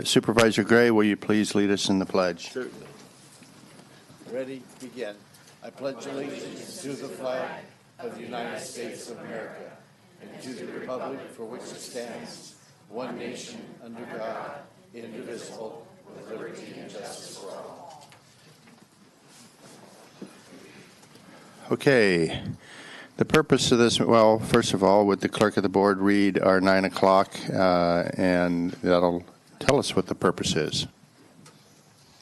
Supervisor Gray, will you please lead us in the pledge? Certainly. Ready? Begin. I pledge allegiance to the flag of the United States of America and to the republic for which it stands, one nation, under God, indivisible, with liberty and justice for all. Okay. The purpose of this, well, first of all, would the clerk of the board read our 9 o'clock, and that'll tell us what the purpose is.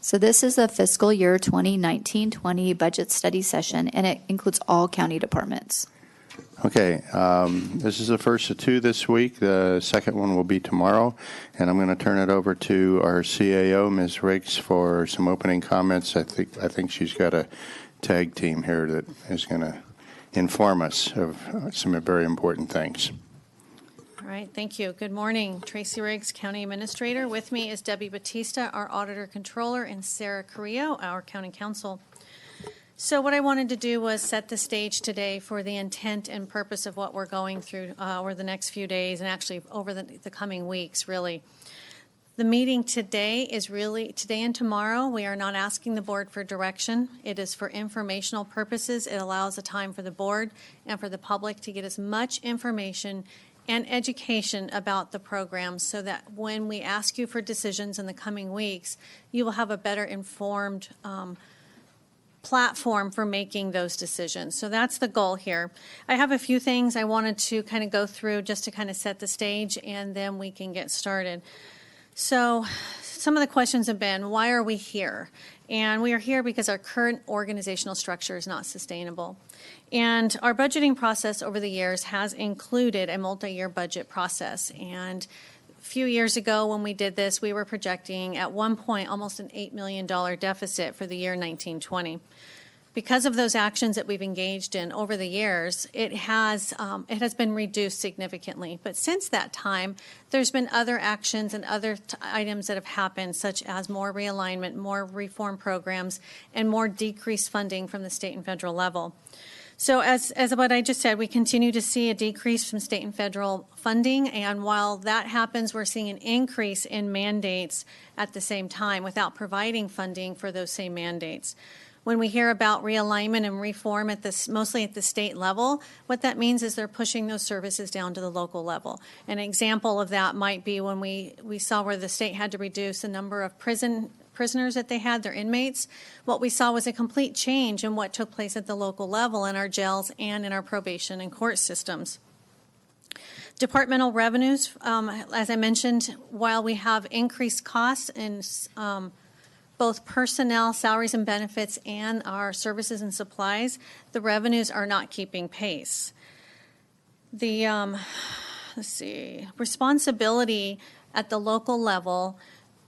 So this is a fiscal year 2019-20 budget study session, and it includes all county departments. Okay, this is the first of two this week. The second one will be tomorrow, and I'm going to turn it over to our CAO, Ms. Riggs, for some opening comments. I think she's got a tag team here that is going to inform us of some very important things. All right, thank you. Good morning. Tracy Riggs, County Administrator. With me is Debbie Batista, our Auditor Controller, and Sarah Carrillo, our County Counsel. So what I wanted to do was set the stage today for the intent and purpose of what we're going through over the next few days and actually over the coming weeks, really. The meeting today is really, today and tomorrow, we are not asking the board for direction. It is for informational purposes. It allows a time for the board and for the public to get as much information and education about the program so that when we ask you for decisions in the coming weeks, you will have a better informed platform for making those decisions. So that's the goal here. I have a few things I wanted to kind of go through just to kind of set the stage, and then we can get started. So some of the questions have been, why are we here? And we are here because our current organizational structure is not sustainable. And our budgeting process over the years has included a multi-year budget process. And a few years ago when we did this, we were projecting at one point almost an $8 million deficit for the year 1920. Because of those actions that we've engaged in over the years, it has been reduced significantly. But since that time, there's been other actions and other items that have happened, such as more realignment, more reform programs, and more decreased funding from the state and federal level. So as what I just said, we continue to see a decrease from state and federal funding, and while that happens, we're seeing an increase in mandates at the same time without providing funding for those same mandates. When we hear about realignment and reform mostly at the state level, what that means is they're pushing those services down to the local level. An example of that might be when we saw where the state had to reduce the number of prisoners that they had, their inmates. What we saw was a complete change in what took place at the local level in our jails and in our probation and court systems. Departmental revenues, as I mentioned, while we have increased costs in both personnel, salaries and benefits, and our services and supplies, the revenues are not keeping pace. The responsibility at the local level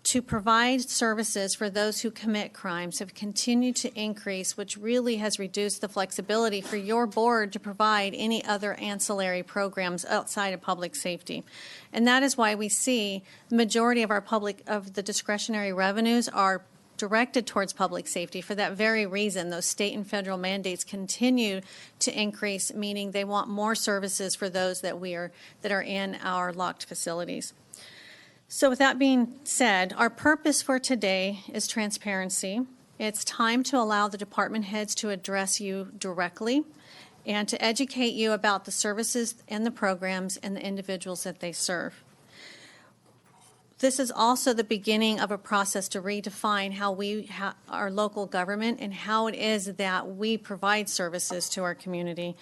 to provide services for those who commit crimes have continued to increase, which really has reduced the flexibility for your board to provide any other ancillary programs outside of public safety. And that is why we see the majority of the discretionary revenues are directed towards public safety. For that very reason, those state and federal mandates continue to increase, meaning they want more services for those that are in our locked facilities. So with that being said, our purpose for today is transparency. It's time to allow the department heads to address you directly and to educate you about the services and the programs and the individuals that they serve. This is also the beginning of a process to redefine how our local government and how it is that we provide services to our community.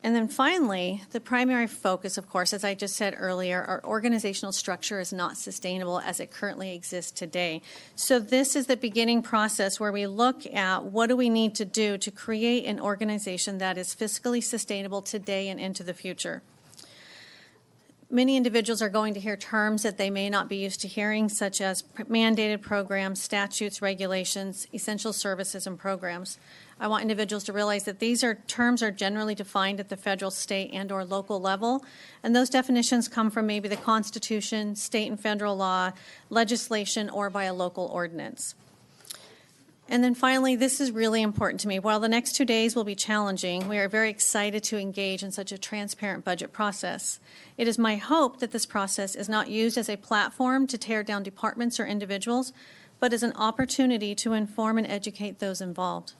And then finally, the primary focus, of course, as I just said earlier, our organizational structure is not sustainable as it currently exists today. So this is the beginning process where we look at what do we need to do to create an organization that is fiscally sustainable today and into the future. Many individuals are going to hear terms that they may not be used to hearing, such as mandated programs, statutes, regulations, essential services, and programs. I want individuals to realize that these terms are generally defined at the federal, state, and or local level, and those definitions come from maybe the Constitution, state and federal law, legislation, or by a local ordinance. And then finally, this is really important to me. While the next 2 days will be challenging, we are very excited to engage in such a transparent budget process. It is my hope that this process is not used as a platform to tear down departments or individuals, but as an opportunity to inform and educate those involved.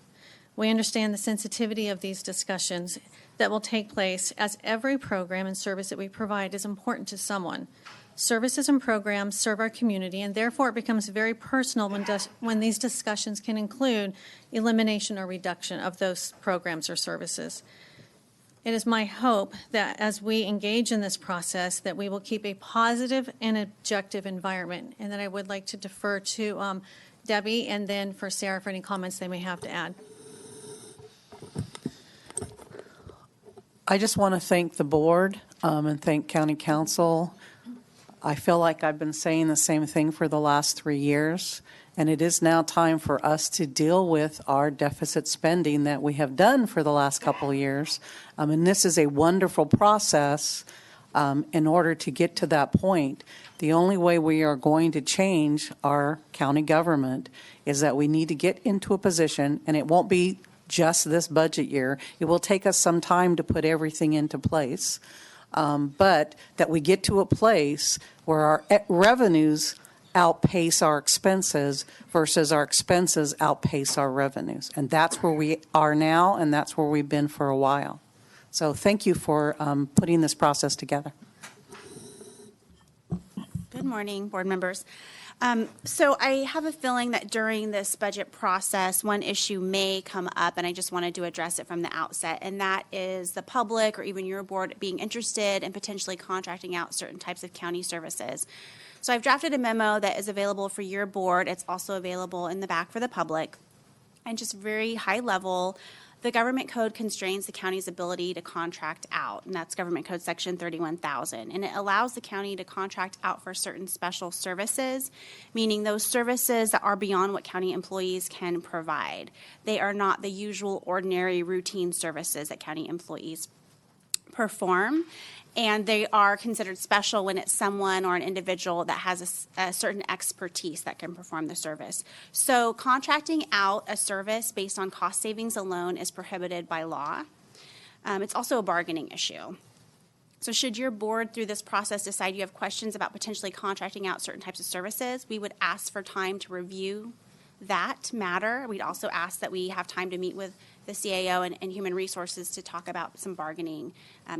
We understand the sensitivity of these discussions that will take place, as every program and service that we provide is important to someone. Services and programs serve our community, and therefore it becomes very personal when these discussions can include elimination or reduction of those programs or services. It is my hope that as we engage in this process, that we will keep a positive and objective environment, and that I would like to defer to Debbie and then for Sarah for any comments they may have to add. I just want to thank the board and thank County Council. I feel like I've been saying the same thing for the last 3 years, and it is now time for us to deal with our deficit spending that we have done for the last couple of years. And this is a wonderful process in order to get to that point. The only way we are going to change our county government is that we need to get into a position, and it won't be just this budget year. It will take us some time to put everything into place. But that we get to a place where our revenues outpace our expenses versus our expenses outpace our revenues. And that's where we are now, and that's where we've been for a while. So thank you for putting this process together. Good morning, board members. So I have a feeling that during this budget process, one issue may come up, and I just wanted to address it from the outset, and that is the public or even your board being interested in potentially contracting out certain types of county services. So I've drafted a memo that is available for your board. It's also available in the back for the public. And just very high level, the government code constrains the county's ability to contract out, and that's Government Code Section 31,000. And it allows the county to contract out for certain special services, meaning those services that are beyond what county employees can provide. They are not the usual, ordinary, routine services that county employees perform. And they are considered special when it's someone or an individual that has a certain expertise that can perform the service. So contracting out a service based on cost savings alone is prohibited by law. It's also a bargaining issue. So should your board through this process decide you have questions about potentially contracting out certain types of services, we would ask for time to review that matter. We'd also ask that we have time to meet with the CAO and Human Resources to talk about some bargaining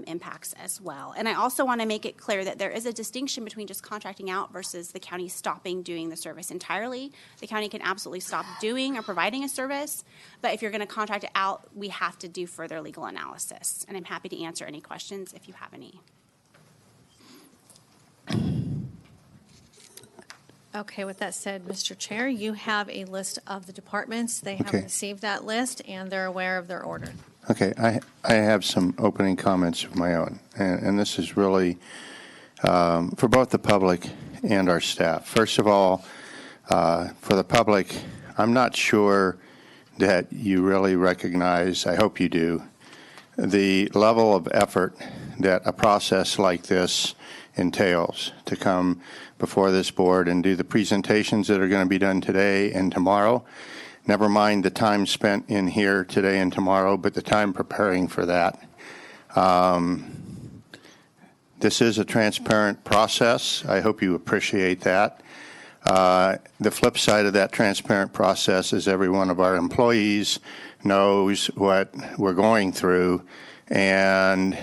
impacts as well. And I also want to make it clear that there is a distinction between just contracting out versus the county stopping doing the service entirely. The county can absolutely stop doing or providing a service, but if you're going to contract it out, we have to do further legal analysis. And I'm happy to answer any questions if you have any. Okay, with that said, Mr. Chair, you have a list of the departments. They have received that list, and they're aware of their order. Okay, I have some opening comments of my own, and this is really for both the public and our staff. First of all, for the public, I'm not sure that you really recognize, I hope you do, the level of effort that a process like this entails to come before this board and do the presentations that are going to be done today and tomorrow. Never mind the time spent in here today and tomorrow, but the time preparing for that. This is a transparent process. I hope you appreciate that. The flip side of that transparent process is every one of our employees knows what we're going through, and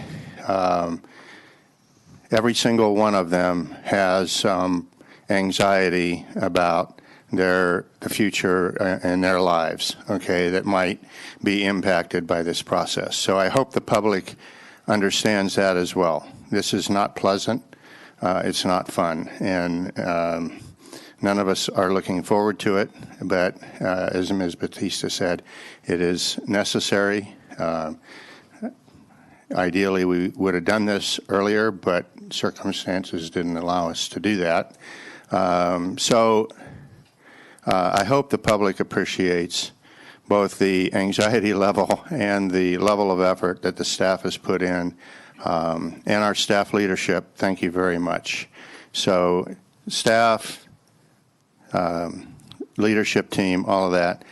every single one of them has some anxiety about the future in their lives, okay, that might be impacted by this process. So I hope the public understands that as well. This is not pleasant. It's not fun. And none of us are looking forward to it. But as Ms. Batista said, it is necessary. Ideally, we would have done this earlier, but circumstances didn't allow us to do that. I hope the public appreciates both the anxiety level and the level of effort that the staff has put in, and our staff leadership. Thank you very much. So staff, leadership team, all of that,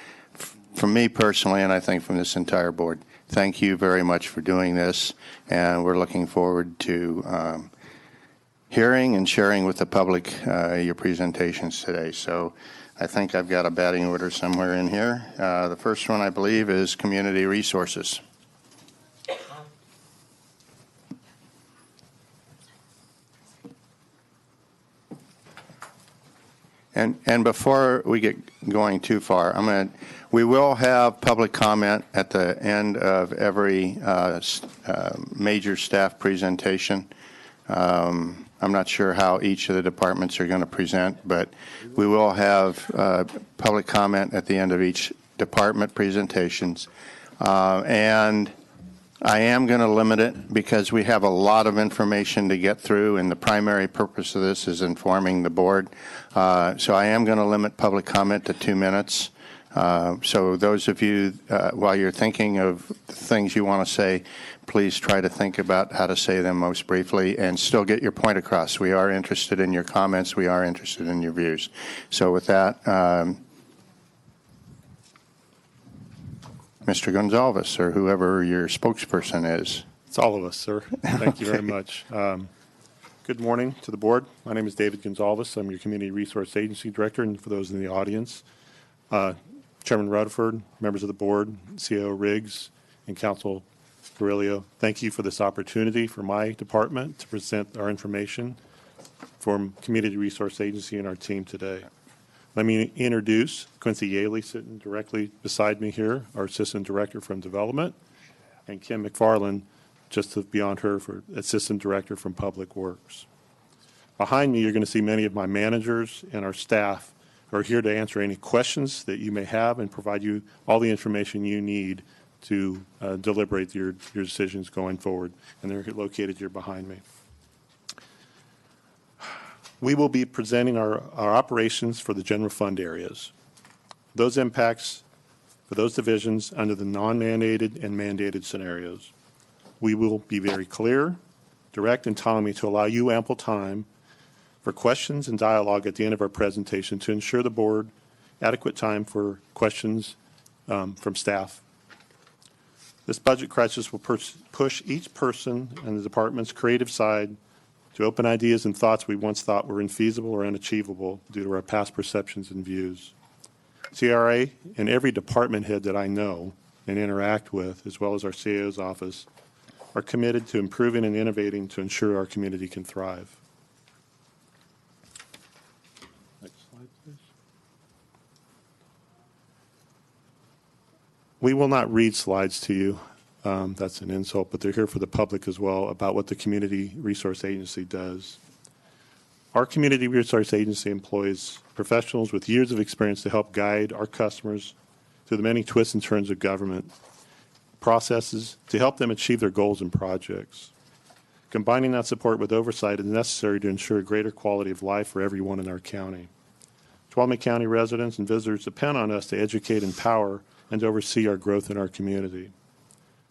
from me personally, and I think from this entire board, thank you very much for doing this, and we're looking forward to hearing and sharing with the public your presentations today. So I think I've got a batting order somewhere in here. The first one, I believe, is community resources. And before we get going too far, we will have public comment at the end of every major staff presentation. I'm not sure how each of the departments are going to present, but we will have public comment at the end of each department presentations. And I am going to limit it because we have a lot of information to get through, and the primary purpose of this is informing the board. So I am going to limit public comment to 2 minutes. So those of you, while you're thinking of things you want to say, please try to think about how to say them most briefly and still get your point across. We are interested in your comments. We are interested in your views. So with that, Mr. Gonzalez, or whoever your spokesperson is. It's all of us, sir. Thank you very much. Good morning to the board. My name is David Gonzalez. I'm your Community Resource Agency Director, and for those in the audience, Chairman Rutherford, members of the board, CAO Riggs, and Council Carrillo, thank you for this opportunity for my department to present our information from Community Resource Agency and our team today. Let me introduce Quincy Yaley, sitting directly beside me here, our Assistant Director from Development, and Kim McFarland, just beyond her, for Assistant Director from Public Works. Behind me, you're going to see many of my managers and our staff who are here to answer any questions that you may have and provide you all the information you need to deliberate your decisions going forward. And they're located here behind me. We will be presenting our operations for the general fund areas. Those impacts for those divisions under the non-mandated and mandated scenarios. We will be very clear, direct, and timely to allow you ample time for questions and dialogue at the end of our presentation to ensure the board adequate time for questions from staff. This budget crisis will push each person and the department's creative side to open ideas and thoughts we once thought were infeasible or unachievable due to our past perceptions and views. CRA and every department head that I know and interact with, as well as our CAO's office, are committed to improving and innovating to ensure our community can thrive. Next slide, please. We will not read slides to you. That's an insult, but they're here for the public as well about what the Community Resource Agency does. Our Community Resource Agency employs professionals with years of experience to help guide our customers through the many twists and turns of government processes to help them achieve their goals and projects. Combining that support with oversight is necessary to ensure greater quality of life for everyone in our county. Tuolumne County residents and visitors depend on us to educate, empower, and to oversee our growth in our community.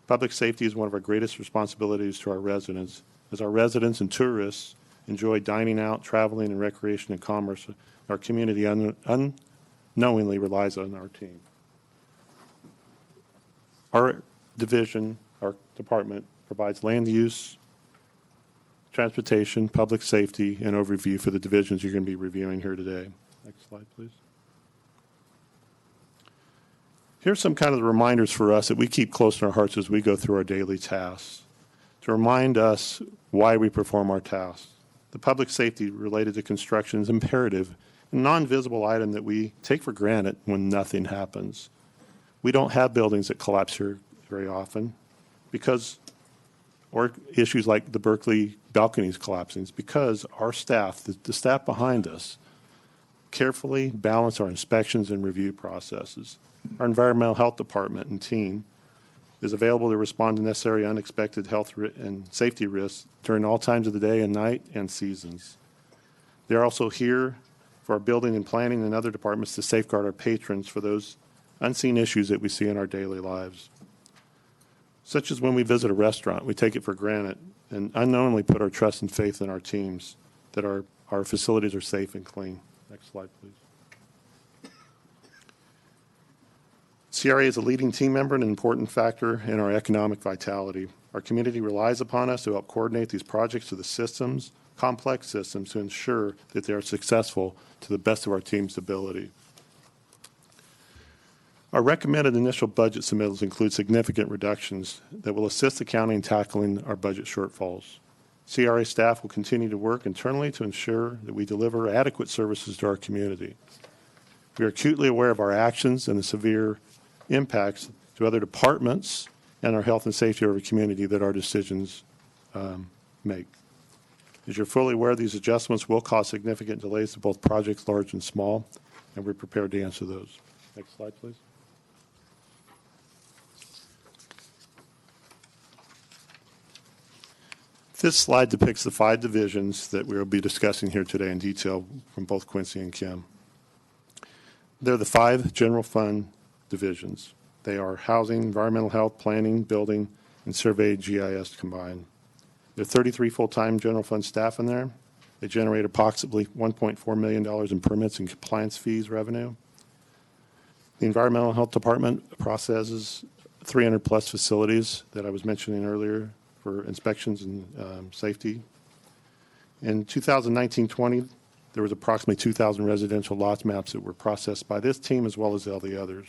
Public safety is one of our greatest responsibilities to our residents, as our residents and tourists enjoy dining out, traveling, and recreation and commerce. Our community unknowingly relies on our team. Our division, our department, provides land use, transportation, public safety, and overview for the divisions you're going to be reviewing here today. Next slide, please. Here's some kind of reminders for us that we keep close to our hearts as we go through our daily tasks, to remind us why we perform our tasks. The public safety related to construction is imperative, a non-visible item that we take for granted when nothing happens. We don't have buildings that collapse here very often because, or issues like the Berkeley balconies collapsing, it's because our staff, the staff behind us, carefully balance our inspections and review processes. Our environmental health department and team is available to respond to necessary unexpected health and safety risks during all times of the day and night and seasons. They're also here for our building and planning and other departments to safeguard our patrons for those unseen issues that we see in our daily lives. Such as when we visit a restaurant, we take it for granted and unknowingly put our trust and faith in our teams that our facilities are safe and clean. Next slide, please. CRA is a leading team member and an important factor in our economic vitality. Our community relies upon us to help coordinate these projects to the systems, complex systems, to ensure that they are successful to the best of our team's ability. Our recommended initial budget submittals include significant reductions that will assist the county in tackling our budget shortfalls. CRA staff will continue to work internally to ensure that we deliver adequate services to our community. We are acutely aware of our actions and the severe impacts to other departments and our health and safety of our community that our decisions make. As you're fully aware, these adjustments will cause significant delays to both projects large and small, and we're prepared to answer those. Next slide, please. This slide depicts the 5 divisions that we will be discussing here today in detail from both Quincy and Kim. They're the 5 general fund divisions. They are housing, environmental health, planning, building, and survey GIS combined. There are 33 full-time general fund staff in there. They generate approximately $1.4 million in permits and compliance fees revenue. The environmental health department processes 300 plus facilities that I was mentioning earlier for inspections and safety. In 2019-20, there was approximately 2,000 residential lots maps that were processed by this team as well as all the others.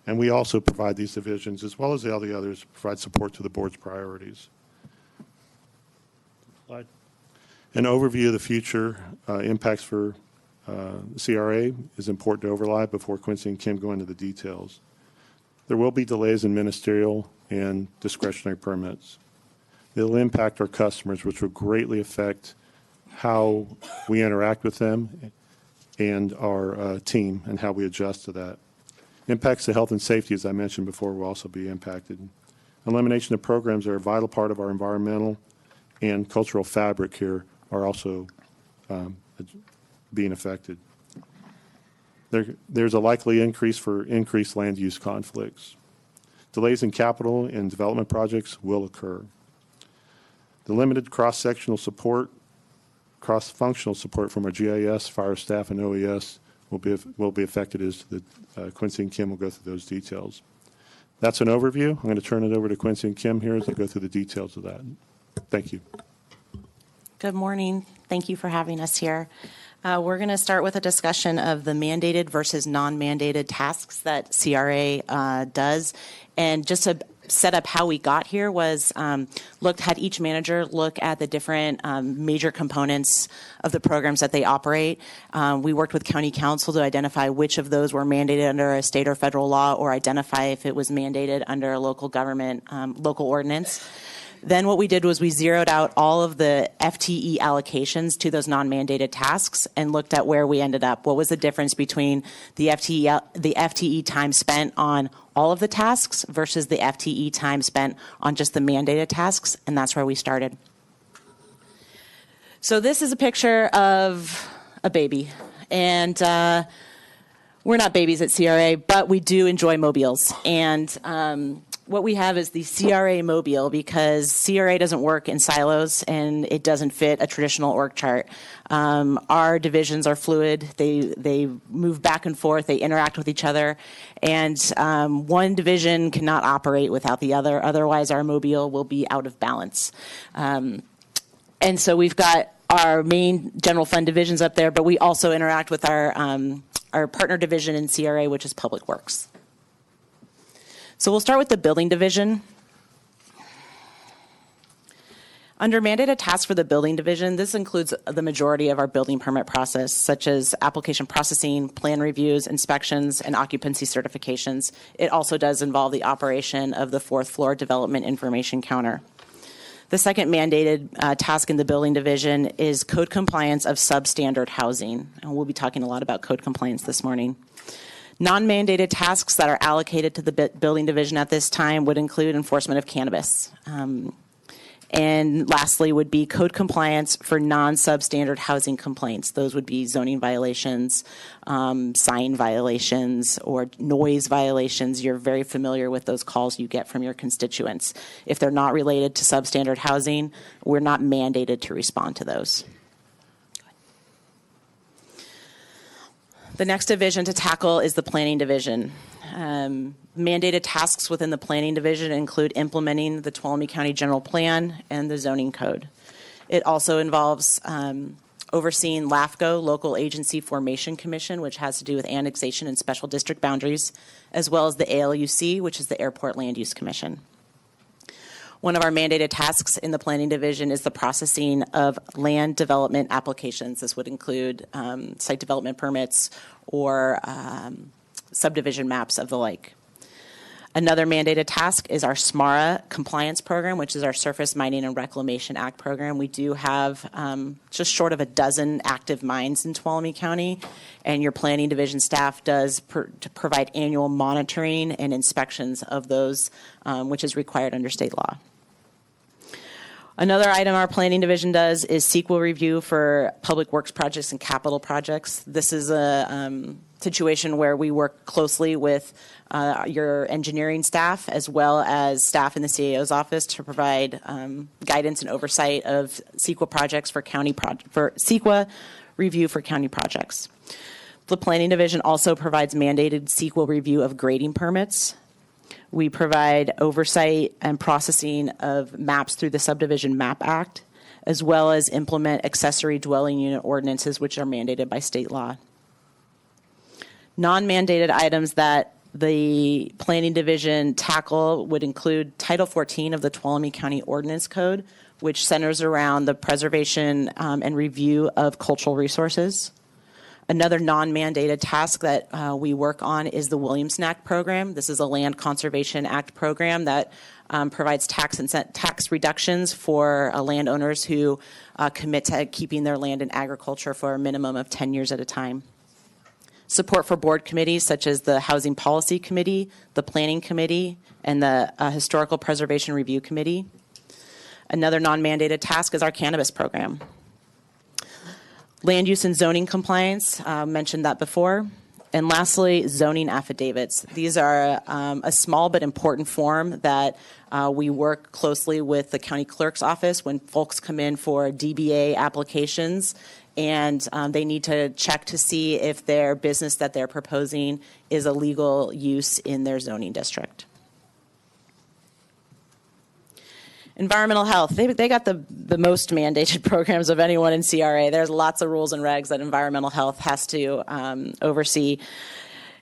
And we also provide these divisions, as well as all the others, provide support to the board's priorities. Slide. An overview of the future impacts for CRA is important to overlay before Quincy and Kim go into the details. There will be delays in ministerial and discretionary permits. It'll impact our customers, which will greatly affect how we interact with them and our team and how we adjust to that. Impacts to health and safety, as I mentioned before, will also be impacted. Elimination of programs that are a vital part of our environmental and cultural fabric here are also being affected. There's a likely increase for increased land use conflicts. Delays in capital and development projects will occur. The limited cross-sectional support, cross-functional support from our GIS, fire staff, and OES will be affected as Quincy and Kim will go through those details. That's an overview. I'm going to turn it over to Quincy and Kim here as they go through the details of that. Thank you. Good morning. Thank you for having us here. We're going to start with a discussion of the mandated versus non-mandated tasks that CRA does. And just to set up how we got here was had each manager look at the different major components of the programs that they operate. We worked with county council to identify which of those were mandated under a state or federal law, or identify if it was mandated under a local government, local ordinance. Then what we did was we zeroed out all of the FTE allocations to those non-mandated tasks and looked at where we ended up. What was the difference between the FTE time spent on all of the tasks versus the FTE time spent on just the mandated tasks, and that's where we started. So this is a picture of a baby, and we're not babies at CRA, but we do enjoy mobiles. And what we have is the CRA mobile, because CRA doesn't work in silos and it doesn't fit a traditional org chart. Our divisions are fluid. They move back and forth. They interact with each other. And one division cannot operate without the other. Otherwise, our mobile will be out of balance. And so we've got our main general fund divisions up there, but we also interact with our partner division in CRA, which is Public Works. So we'll start with the building division. Under mandated tasks for the building division, this includes the majority of our building permit process, such as application processing, plan reviews, inspections, and occupancy certifications. It also does involve the operation of the 4th floor development information counter. The second mandated task in the building division is code compliance of substandard housing. And we'll be talking a lot about code compliance this morning. Non-mandated tasks that are allocated to the building division at this time would include enforcement of cannabis. And lastly would be code compliance for non-substandard housing complaints. Those would be zoning violations, sign violations, or noise violations. You're very familiar with those calls you get from your constituents. If they're not related to substandard housing, we're not mandated to respond to those. The next division to tackle is the planning division. Mandated tasks within the Planning Division include implementing the Tuolumne County General Plan and the zoning code. It also involves overseeing LAFCO, Local Agency Formation Commission, which has to do with annexation and special district boundaries, as well as the ALUC, which is the Airport Land Use Commission. One of our mandated tasks in the Planning Division is the processing of land development applications. This would include site development permits or subdivision maps of the like. Another mandated task is our SMARA compliance program, which is our Surface Mining and Reclamation Act program. We do have just short of a dozen active mines in Tuolumne County, and your Planning Division staff does provide annual monitoring and inspections of those, which is required under state law. Another item our Planning Division does is CEQA review for public works projects and capital projects. This is a situation where we work closely with your engineering staff as well as staff in the CAO's office to provide guidance and oversight of CEQA projects for CEQA review for county projects. The Planning Division also provides mandated CEQA review of grading permits. We provide oversight and processing of maps through the Subdivision Map Act, as well as implement accessory dwelling unit ordinances, which are mandated by state law. Non-mandated items that the Planning Division tackle would include Title 14 of the Tuolumne County Ordinance Code, which centers around the preservation and review of cultural resources. Another non-mandated task that we work on is the Williamson Act program. This is a Land Conservation Act program that provides tax reductions for landowners who commit to keeping their land in agriculture for a minimum of 10 years at a time. Support for board committees such as the Housing Policy Committee, the Planning Committee, and the Historical Preservation Review Committee. Another non-mandated task is our cannabis program. Land use and zoning compliance, mentioned that before. And lastly, zoning affidavits. These are a small but important form that we work closely with the county clerk's office when folks come in for DBA applications, and they need to check to see if their business that they're proposing is a legal use in their zoning district. Environmental health, they got the most mandated programs of anyone in CRA. There's lots of rules and regs that environmental health has to oversee.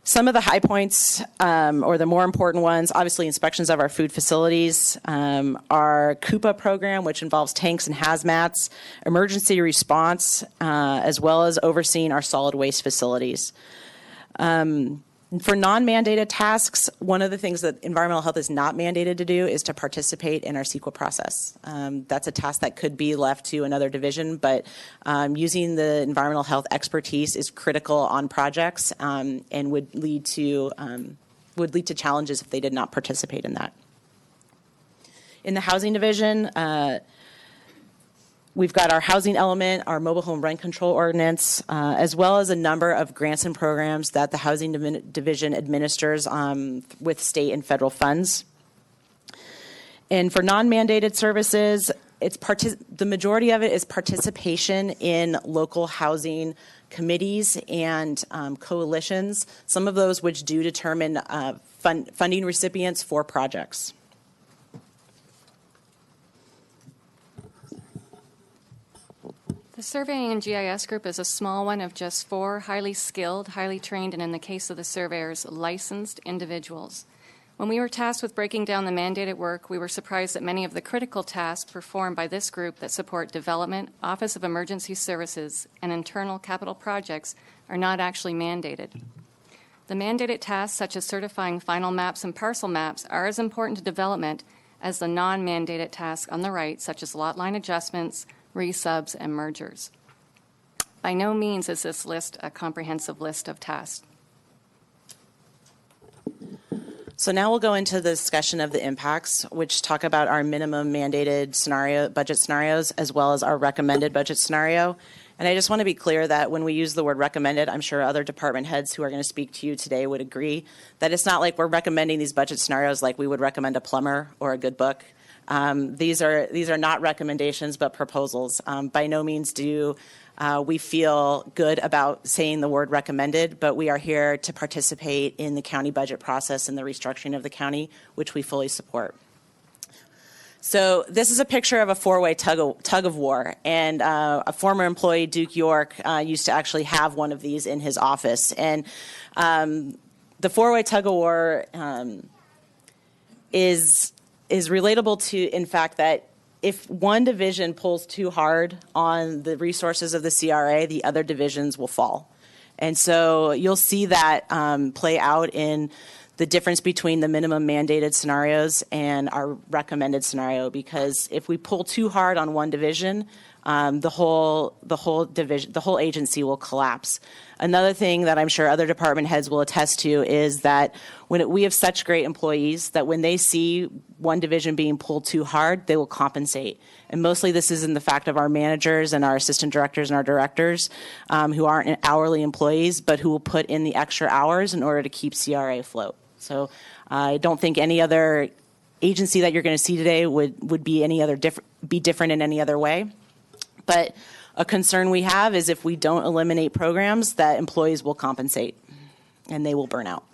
Some of the high points, or the more important ones, obviously inspections of our food facilities, our CUPA program, which involves tanks and hazmats, emergency response, as well as overseeing our solid waste facilities. For non-mandated tasks, one of the things that environmental health is not mandated to do is to participate in our CEQA process. That's a task that could be left to another division, but using the environmental health expertise is critical on projects and would lead to challenges if they did not participate in that. In the housing division, we've got our housing element, our mobile home rent control ordinance, as well as a number of grants and programs that the housing division administers with state and federal funds. And for non-mandated services, the majority of it is participation in local housing committees and coalitions, some of those which do determine funding recipients for projects. The Surveying and GIS group is a small one of just 4 highly skilled, highly trained, and in the case of the surveyors, licensed individuals. When we were tasked with breaking down the mandated work, we were surprised that many of the critical tasks performed by this group that support development, Office of Emergency Services, and internal capital projects are not actually mandated. The mandated tasks, such as certifying final maps and parcel maps, are as important to development as the non-mandated tasks on the right, such as lot line adjustments, resubs, and mergers. By no means is this list a comprehensive list of tasks. So now we'll go into the discussion of the impacts, which talk about our minimum mandated budget scenarios, as well as our recommended budget scenario. And I just want to be clear that when we use the word recommended, I'm sure other department heads who are going to speak to you today would agree that it's not like we're recommending these budget scenarios like we would recommend a plumber or a good book. These are not recommendations, but proposals. By no means do We feel good about saying the word recommended, but we are here to participate in the county budget process and the restructuring of the county, which we fully support. So this is a picture of a four-way tug of war, and a former employee, Duke York, used to actually have one of these in his office. And the four-way tug of war is relatable to, in fact, that if one division pulls too hard on the resources of the CRA, the other divisions will fall. And so you'll see that play out in the difference between the minimum mandated scenarios and our recommended scenario, because if we pull too hard on one division, the whole agency will collapse. Another thing that I'm sure other department heads will attest to is that we have such great employees that when they see one division being pulled too hard, they will compensate. And mostly this is in the fact of our managers and our assistant directors and our directors who aren't hourly employees, but who will put in the extra hours in order to keep CRA afloat. So I don't think any other agency that you're going to see today would be be different in any other way. But a concern we have is if we don't eliminate programs, that employees will compensate and they will burn out.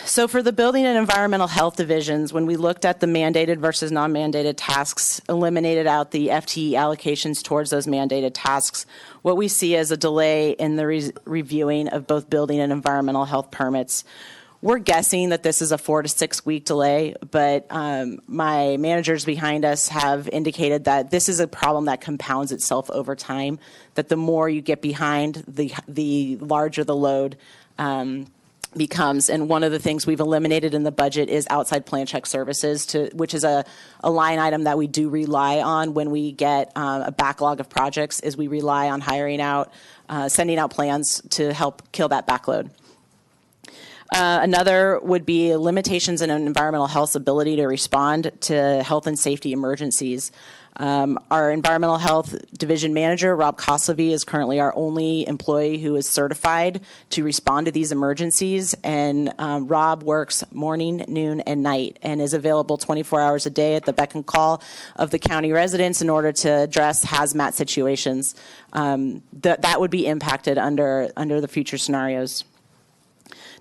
So for the building and environmental health divisions, when we looked at the mandated versus non-mandated tasks, eliminated out the FTE allocations towards those mandated tasks, what we see is a delay in the reviewing of both building and environmental health permits. We're guessing that this is a 4 to 6 week delay, but my managers behind us have indicated that this is a problem that compounds itself over time, that the more you get behind, the larger the load becomes. And one of the things we've eliminated in the budget is outside plan check services, which is a line item that we do rely on when we get a backlog of projects, is we rely on hiring out, sending out plans to help kill that backload. Another would be limitations in environmental health's ability to respond to health and safety emergencies. Our environmental health division manager, Rob Koslevy, is currently our only employee who is certified to respond to these emergencies. And Rob works morning, noon, and night and is available 24 hours a day at the beck and call of the county residents in order to address hazmat situations. That would be impacted under the future scenarios.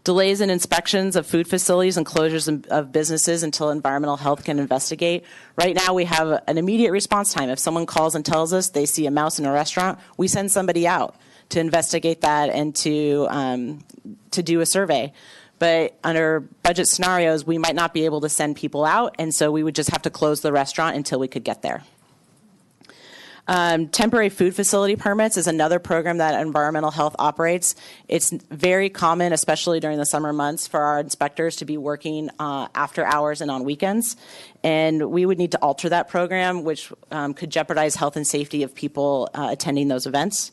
Delays in inspections of food facilities and closures of businesses until environmental health can investigate. Right now we have an immediate response time. If someone calls and tells us they see a mouse in a restaurant, we send somebody out to investigate that and to do a survey. But under budget scenarios, we might not be able to send people out, and so we would just have to close the restaurant until we could get there. Temporary food facility permits is another program that environmental health operates. It's very common, especially during the summer months, for our inspectors to be working after hours and on weekends. And we would need to alter that program, which could jeopardize health and safety of people attending those events.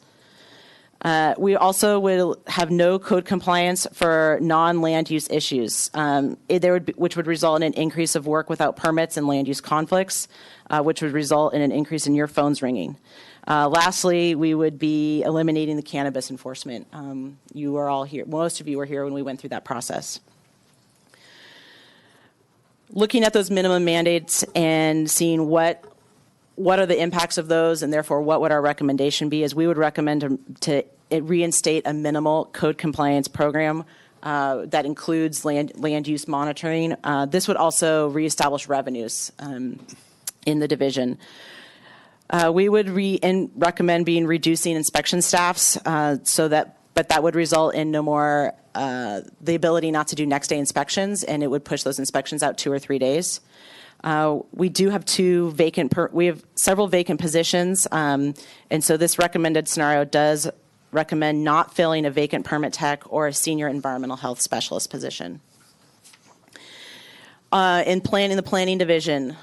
We also will have no code compliance for non-land use issues, which would result in an increase of work without permits and land use conflicts, which would result in an increase in your phones ringing. Lastly, we would be eliminating the cannabis enforcement. You are all here. Most of you were here when we went through that process. Looking at those minimum mandates and seeing what are the impacts of those, and therefore what would our recommendation be, is we would recommend to reinstate a minimal code compliance program that includes land use monitoring. This would also reestablish revenues in the division. We would recommend reducing inspection staffs but that would result in no more the ability not to do next day inspections, and it would push those inspections out 2 or 3 days. We do have we have several vacant positions, and so this recommended scenario does recommend not filling a vacant permit tech or a senior environmental health specialist position. In the planning division,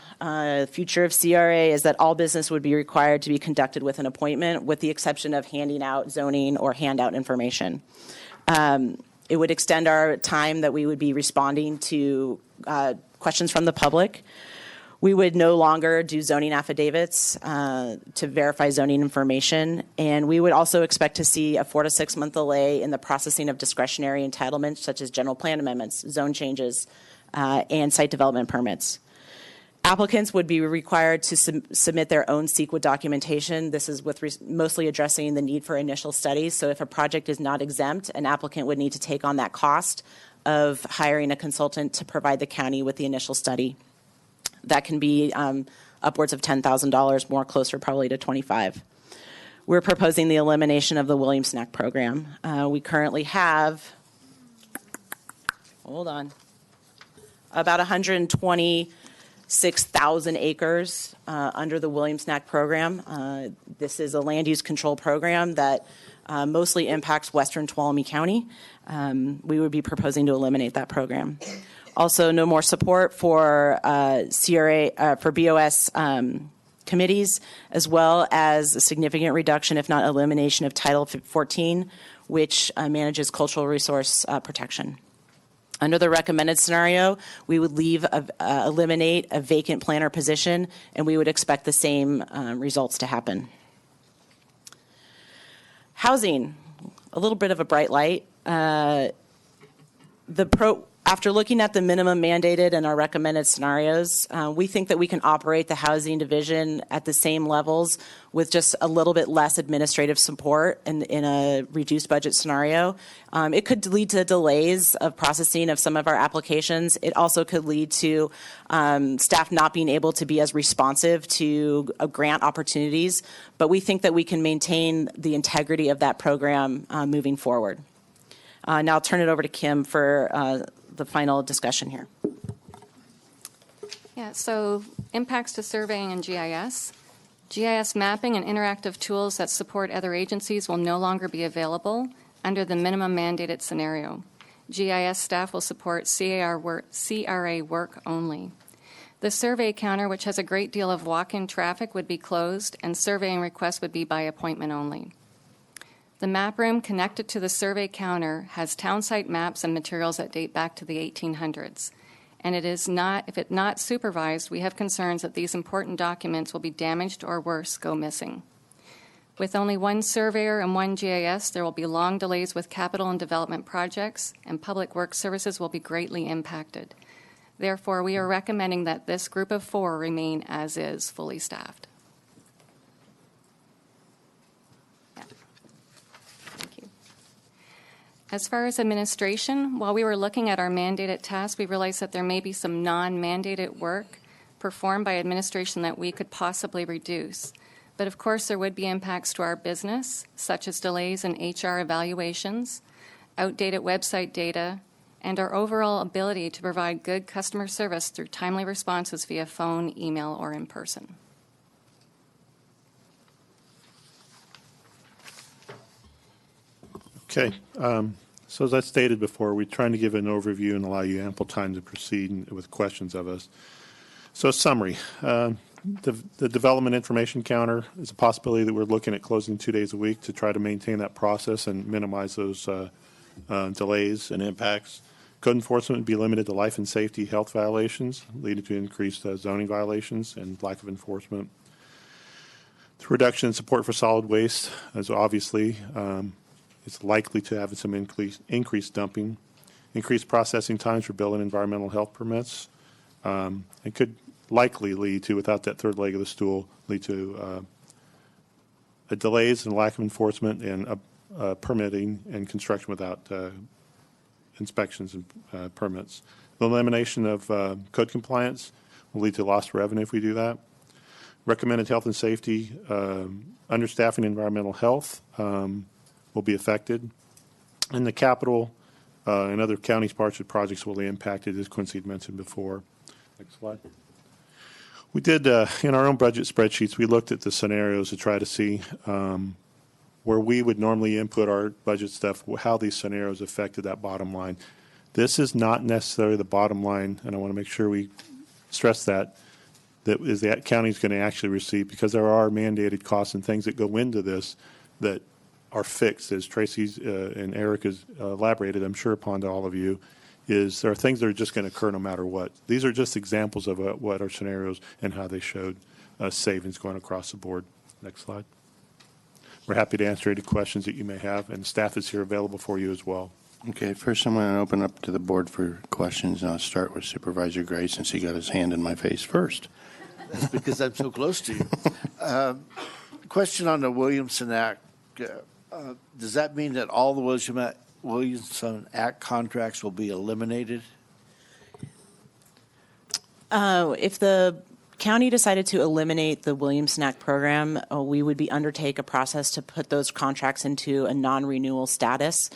future of CRA is that all business would be required to be conducted with an appointment, with the exception of handing out zoning or handout information. It would extend our time that we would be responding to questions from the public. We would no longer do zoning affidavits to verify zoning information, and we would also expect to see a 4 to 6 month delay in the processing of discretionary entitlements such as general plan amendments, zone changes, and site development permits. Applicants would be required to submit their own CEQA documentation. This is with mostly addressing the need for initial studies. So if a project is not exempt, an applicant would need to take on that cost of hiring a consultant to provide the county with the initial study. That can be upwards of $10,000, more closer probably to $25,000. We're proposing the elimination of the Williams Snack program. We currently have, about 126,000 acres under the Williams Snack program. This is a land use control program that mostly impacts western Tuolumne County. We would be proposing to eliminate that program. Also, no more support for for BOS committees, as well as a significant reduction, if not elimination, of Title 14, which manages cultural resource protection. Under the recommended scenario, we would eliminate a vacant planner position, and we would expect the same results to happen. Housing, a little bit of a bright light. After looking at the minimum mandated and our recommended scenarios, we think that we can operate the housing division at the same levels with just a little bit less administrative support in a reduced budget scenario. It could lead to delays of processing of some of our applications. It also could lead to staff not being able to be as responsive to grant opportunities, but we think that we can maintain the integrity of that program moving forward. Now I'll turn it over to Kim for the final discussion here. Yeah, so impacts to surveying and GIS. GIS mapping and interactive tools that support other agencies will no longer be available under the minimum mandated scenario. GIS staff will support CRA work only. The survey counter, which has a great deal of walk-in traffic, would be closed, and surveying requests would be by appointment only. The map room connected to the survey counter has town site maps and materials that date back to the 1800s. And if it's not supervised, we have concerns that these important documents will be damaged or worse, go missing. With only one surveyor and one GIS, there will be long delays with capital and development projects, and public works services will be greatly impacted. Therefore, we are recommending that this group of 4 remain as is, fully staffed. As far as administration, while we were looking at our mandated tasks, we realized that there may be some non-mandated work performed by administration that we could possibly reduce. But of course, there would be impacts to our business, such as delays in HR evaluations, outdated website data, and our overall ability to provide good customer service through timely responses via phone, email, or in person. Okay. So as I stated before, we're trying to give an overview and allow you ample time to proceed with questions of us. So a summary. The development information counter is a possibility that we're looking at closing 2 days a week to try to maintain that process and minimize those delays and impacts. Code enforcement would be limited to life and safety health violations, leading to increased zoning violations and lack of enforcement. The reduction in support for solid waste is obviously it's likely to have some increased dumping, increased processing times for building environmental health permits. It could likely lead to, without that third leg of the stool, lead to delays and lack of enforcement and permitting and construction without inspections and permits. The elimination of code compliance will lead to lost revenue if we do that. Recommended health and safety, understaffing environmental health will be affected. And the capital and other county-sponsored projects will be impacted, as Quincy had mentioned before. Next slide. We did, in our own budget spreadsheets, we looked at the scenarios to try to see where we would normally input our budget stuff, how these scenarios affected that bottom line. This is not necessarily the bottom line, and I want to make sure we stress that is the county is going to actually receive, because there are mandated costs and things that go into this that are fixed, as Tracy's and Eric has elaborated, I'm sure, upon to all of you, is there are things that are just going to occur no matter what. These are just examples of what our scenarios and how they showed savings going across the board. Next slide. We're happy to answer any questions that you may have, and staff is here available for you as well. Okay, first I'm going to open up to the board for questions, and I'll start with Supervisor Gray since he got his hand in my face first. That's because I'm so close to you. Question on the Williamson Act. Does that mean that all the Williamson Act contracts will be eliminated? If the county decided to eliminate the Williamson Act program, we would undertake a process to put those contracts into a non-renewal status.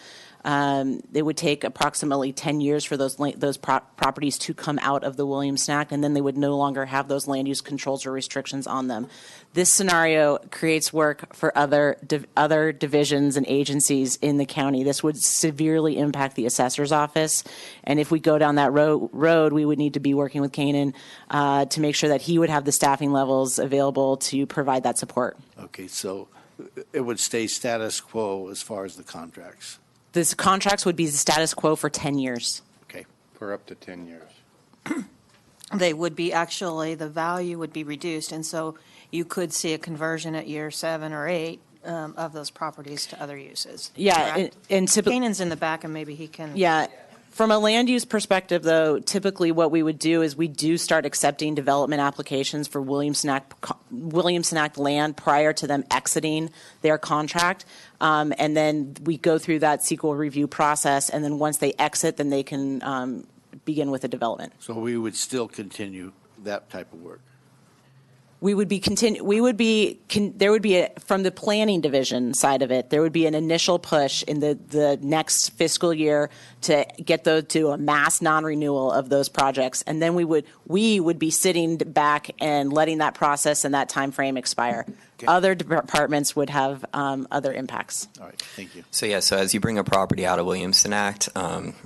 It would take approximately 10 years for those properties to come out of the Williamson Act, and then they would no longer have those land use controls or restrictions on them. This scenario creates work for other divisions and agencies in the county. This would severely impact the assessor's office, and if we go down that road, we would need to be working with Canaan to make sure that he would have the staffing levels available to provide that support. Okay, so it would stay status quo as far as the contracts. This contracts would be the status quo for 10 years. Okay. For up to 10 years. They would be actually, the value would be reduced, and so you could see a conversion at year 7 or 8 of those properties to other uses. Yeah, and typically, Canaan's in the back, and maybe he can. yeah. From a land use perspective, though, typically what we would do is we do start accepting development applications for Williamson Act land prior to them exiting their contract. And then we go through that CEQA review process, and then once they exit, then they can begin with the development. So we would still continue that type of work. There would be from the planning division side of it, there would be an initial push in the next fiscal year to get to a mass non-renewal of those projects, and then we would be sitting back and letting that process and that time frame expire. Okay. Other departments would have other impacts. All right, thank you. So as you bring a property out of Williamson Act,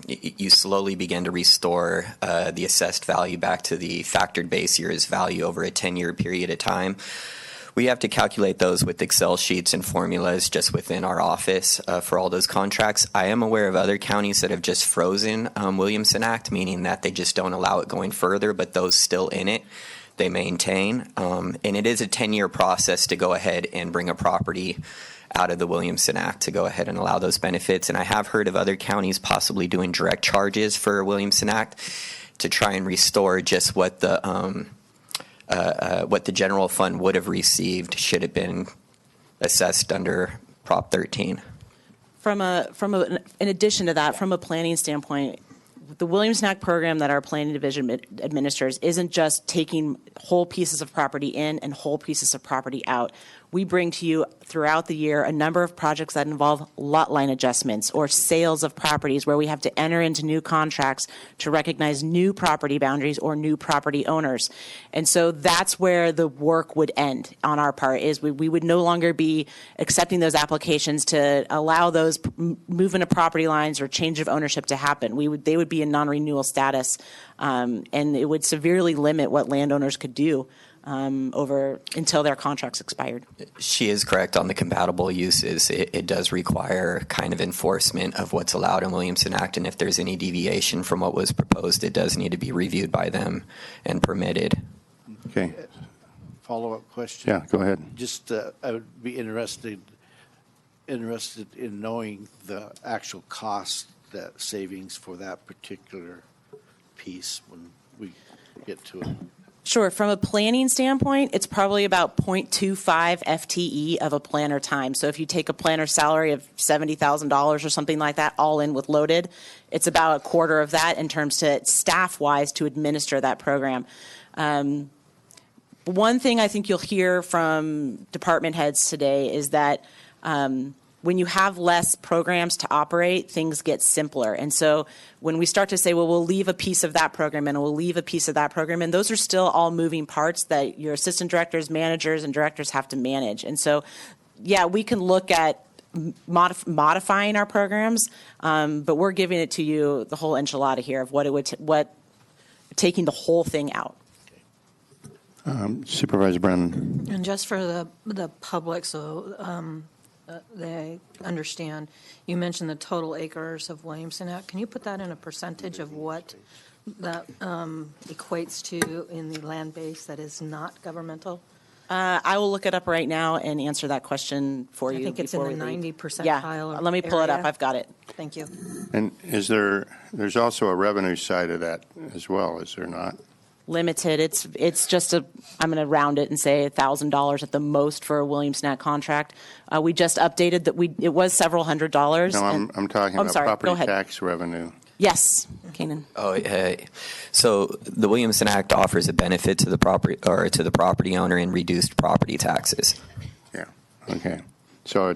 you slowly begin to restore the assessed value back to the factored base year's value over a 10-year period of time. We have to calculate those with Excel sheets and formulas just within our office for all those contracts. I am aware of other counties that have just frozen Williamson Act, meaning that they just don't allow it going further, but those still in it, they maintain. And it is a 10-year process to go ahead and bring a property out of the Williamson Act to go ahead and allow those benefits. And I have heard of other counties possibly doing direct charges for Williamson Act to try and restore just what the general fund would have received should it been assessed under Prop 13. In addition to that, from a planning standpoint, the Williamson Act program that our planning division administers isn't just taking whole pieces of property in and whole pieces of property out. We bring to you throughout the year a number of projects that involve lot line adjustments or sales of properties where we have to enter into new contracts to recognize new property boundaries or new property owners. And so that's where the work would end on our part, is we would no longer be accepting those applications to allow those movement of property lines or change of ownership to happen. They would be in non-renewal status, and it would severely limit what landowners could do until their contracts expired. She is correct on the compatible uses. It does require kind of enforcement of what's allowed in Williamson Act, and if there's any deviation from what was proposed, it does need to be reviewed by them and permitted. Okay. Follow-up question? Yeah, go ahead. Just, I would be interested in knowing the actual cost, that savings for that particular piece when we get to it. Sure. From a planning standpoint, it's probably about 0.25 FTE of a planner time. So if you take a planner salary of $70,000 or something like that, all in with loaded, it's about a quarter of that in terms to staff-wise to administer that program. One thing I think you'll hear from department heads today is that when you have less programs to operate, things get simpler. And so when we start to say, well, we'll leave a piece of that program and we'll leave a piece of that program, and those are still all moving parts that your assistant directors, managers, and directors have to manage. And so, yeah, we can look at modifying our programs, but we're giving it to you the whole enchilada here of what it would taking the whole thing out. Supervisor Brennan. And just for the public, so they understand, you mentioned the total acres of Williamson Act. Can you put that in a percentage of what that equates to in the land base that is not governmental? I will look it up right now and answer that question for you. I think it's in before the we leave. 90 percentile. Yeah, let me pull it up. area. I've got it. Thank you. And there's also a revenue side of that as well, is there not? Limited. It's just I'm going to round it and say $1,000 at the most for a Williams-Nack contract. We just updated that it was several $100s. No, and- I'm talking I'm about sorry, go property ahead. tax revenue. Yes, Kanan. So the Williamson Act offers a benefit to the property owner in reduced property taxes. Yeah, okay. So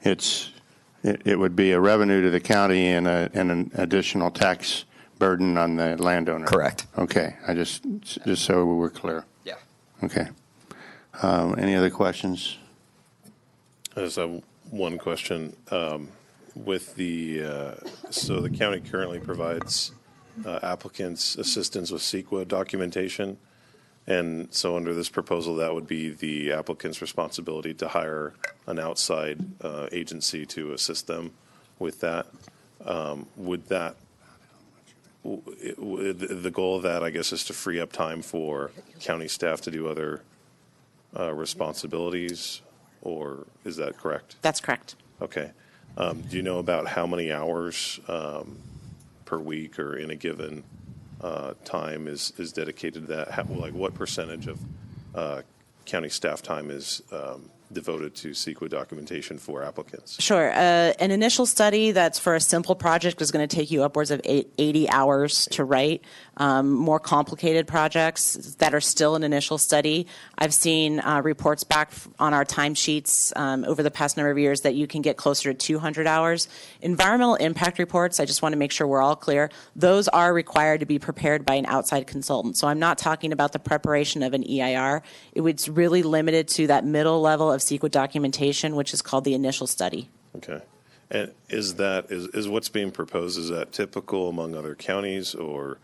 it would be a revenue to the county and an additional tax burden on the landowner. Correct. Okay, just so we're clear. Yeah. Okay. Any other questions? I just have one question. With so the county currently provides applicants assistance with CEQA documentation. And so under this proposal, that would be the applicant's responsibility to hire an outside agency to assist them with that. The goal of that, I guess, is to free up time for county staff to do other responsibilities, or is that correct? That's correct. Okay. Do you know about how many hours per week or in a given time is dedicated to that? What percentage of county staff time is devoted to CEQA documentation for applicants? Sure. An initial study that's for a simple project is going to take you upwards of 80 hours to write. More complicated projects that are still an initial study, I've seen reports back on our timesheets over the past number of years that you can get closer to 200 hours. Environmental impact reports, I just want to make sure we're all clear, those are required to be prepared by an outside consultant. So I'm not talking about the preparation of an EIR. It's really limited to that middle level of CEQA documentation, which is called the initial study. Okay. And is what's being proposed, is that typical among other counties, or?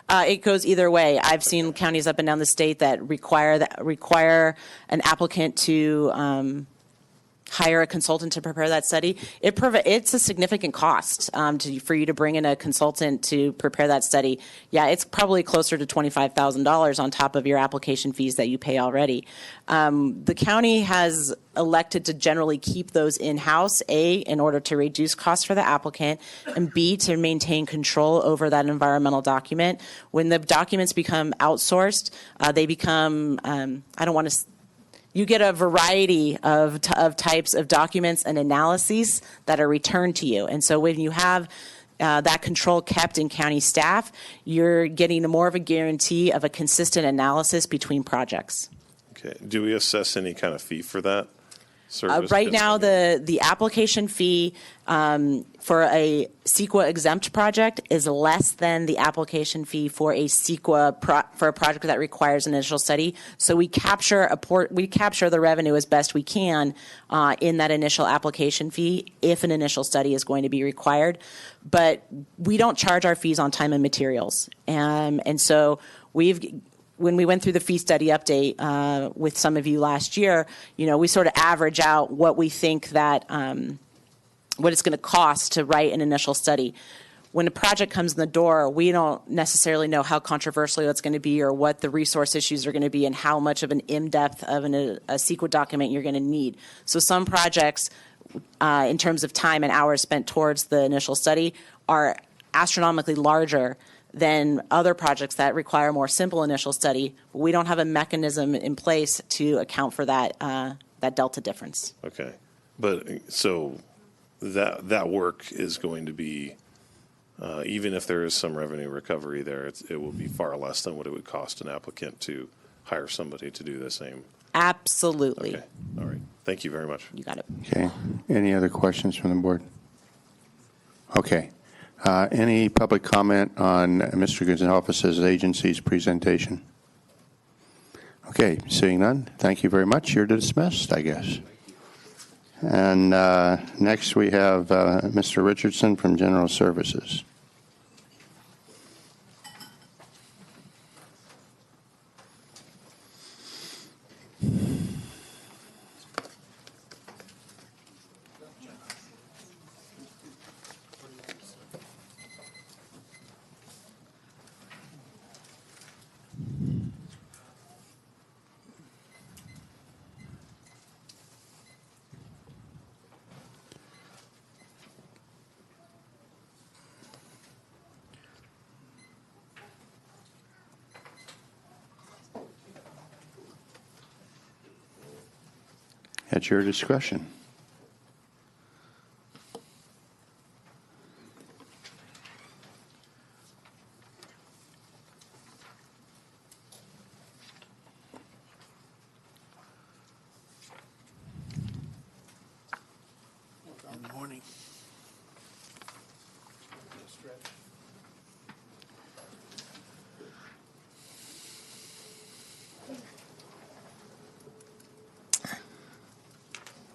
It goes either way. I've seen counties up and down the state that require an applicant to hire a consultant to prepare that study. It's a significant cost for you to bring in a consultant to prepare that study. Yeah, it's probably closer to $25,000 on top of your application fees that you pay already. The county has elected to generally keep those in-house, A, in order to reduce costs for the applicant, and B, to maintain control over that environmental document. When the documents become outsourced, they become, you get a variety of types of documents and analyses that are returned to you. And so when you have that control kept in county staff, you're getting more of a guarantee of a consistent analysis between projects. Okay. Do we assess any kind of fee for that service? Right now, the application fee for a CEQA exempt project is less than the application fee for a CEQA for a project that requires an initial study. So we capture the revenue as best we can in that initial application fee if an initial study is going to be required. But we don't charge our fees on time and materials, and so when we went through the fee study update with some of you last year, we sort of average out what we think that what it's going to cost to write an initial study. When a project comes in the door, we don't necessarily know how controversial it's going to be or what the resource issues are going to be and how much of an in-depth of a CEQA document you're going to need. So some projects, in terms of time and hours spent towards the initial study, are astronomically larger than other projects that require a more simple initial study. We don't have a mechanism in place to account for that delta difference. Okay. But so that work is going to be, even if there is some revenue recovery there, it will be far less than what it would cost an applicant to hire somebody to do the same. Absolutely. Okay. All right. Thank you very much. You got it. Okay. Any other questions from the board? Okay. Any public comment on Mr. Gonzalez's agency's presentation? Okay, seeing none, thank you very much. You're dismissed, I guess. And next we have Mr. Richardson from General Services. At your discretion. Good morning.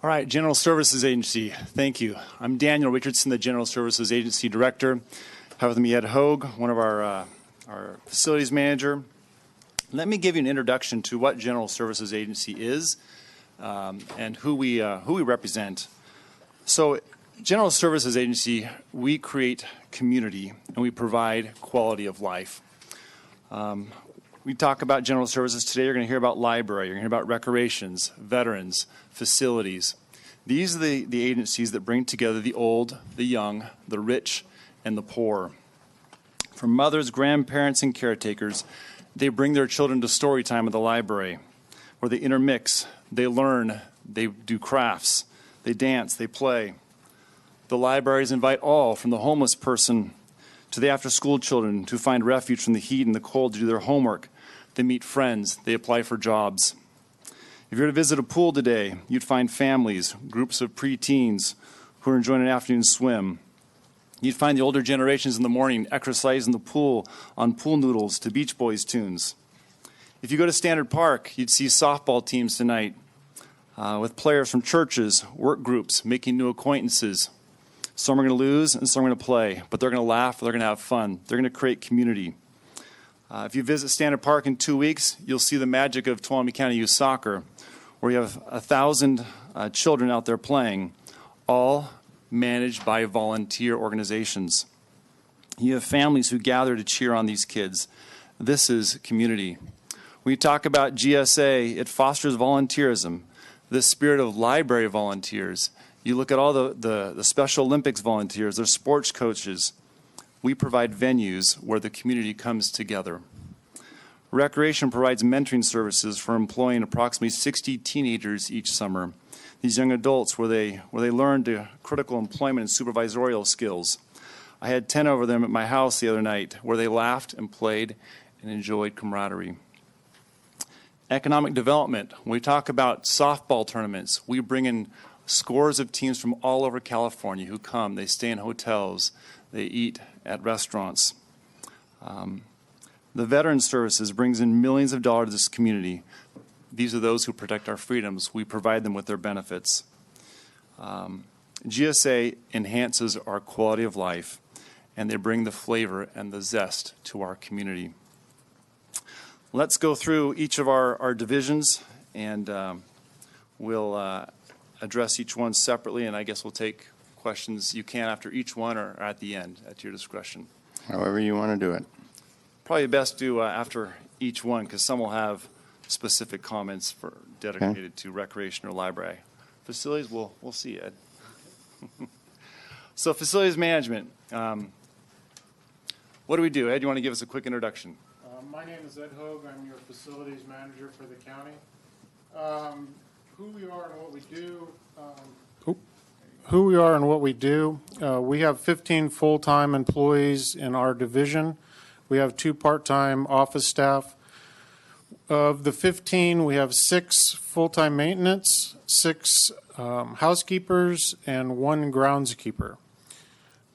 All right, General Services Agency, thank you. I'm Daniel Richardson, the General Services Agency Director. I have with me Ed Hogue, one of our facilities manager. Let me give you an introduction to what General Services Agency is and who we represent. So, General Services Agency, we create community and we provide quality of life. We talk about general services today. You're going to hear about library. You're going to hear about recreations, veterans, facilities. These are the agencies that bring together the old, the young, the rich, and the poor. For mothers, grandparents, and caretakers, they bring their children to story time at the library, where they intermix, they learn, they do crafts, they dance, they play. The libraries invite all, from the homeless person to the after-school children, to find refuge from the heat and the cold to do their homework. They meet friends. They apply for jobs. If you were to visit a pool today, you'd find families, groups of preteens who are enjoying an afternoon swim. You'd find the older generations in the morning exercise in the pool on pool noodles to Beach Boys tunes. If you go to Standard Park, you'd see softball teams tonight with players from churches, work groups, making new acquaintances. Some are going to lose and some are going to play, but they're going to laugh, they're going to have fun. They're going to create community. If you visit Standard Park in 2 weeks, you'll see the magic of Tuolumne County Youth Soccer, where you have 1,000 children out there playing, all managed by volunteer organizations. You have families who gather to cheer on these kids. This is community. When you talk about GSA, it fosters volunteerism, the spirit of library volunteers. You look at all the Special Olympics volunteers, their sports coaches. We provide venues where the community comes together. Recreation provides mentoring services for employing approximately 60 teenagers each summer. These young adults where they learn to critical employment and supervisorial skills. I had 10 of them at my house the other night where they laughed and played and enjoyed camaraderie. Economic development. When we talk about softball tournaments, we bring in scores of teams from all over California who come. They stay in hotels. They eat at restaurants. The Veterans Services brings in millions of dollars to this community. These are those who protect our freedoms. We provide them with their benefits. GSA enhances our quality of life, and they bring the flavor and the zest to our community. Let's go through each of our divisions, and we'll address each one separately, and I guess we'll take questions you can after each one or at the end, at your discretion. However you want to do it. Probably best do after each one, because some will have specific comments for dedicated to recreation or library. Facilities, we'll see, Ed. So facilities management. What do we do? Ed, you want to give us a quick introduction? My name is Ed Hogue. I'm your facilities manager for the county. Who we are and what we do. We have 15 full-time employees in our division. We have 2 part-time office staff. Of the 15, we have 6 full-time maintenance, 6 housekeepers, and 1 groundskeeper.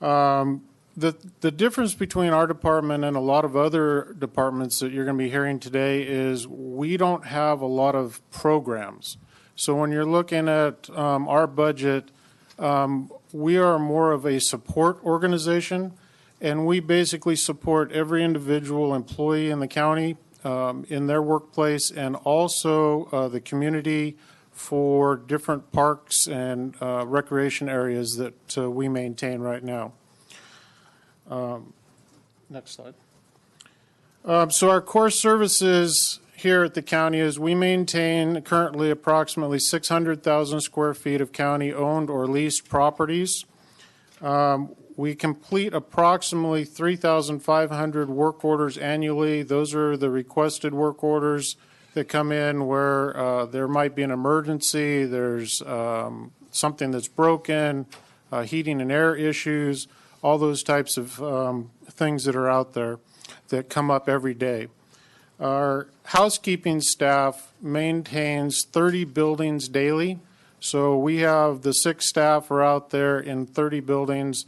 The difference between our department and a lot of other departments that you're going to be hearing today is we don't have a lot of programs. So when you're looking at our budget, we are more of a support organization, and we basically support every individual employee in the county in their workplace, and also the community for different parks and recreation areas that we maintain right now. Next slide. So our core services here at the county is we maintain currently approximately 600,000 square feet of county-owned or leased properties. We complete approximately 3,500 work orders annually. Those are the requested work orders. that come in where there might be an emergency, there's something that's broken, heating and air issues, all those types of things that are out there that come up every day. Our housekeeping staff maintains 30 buildings daily. So we have the 6 staff are out there in 30 buildings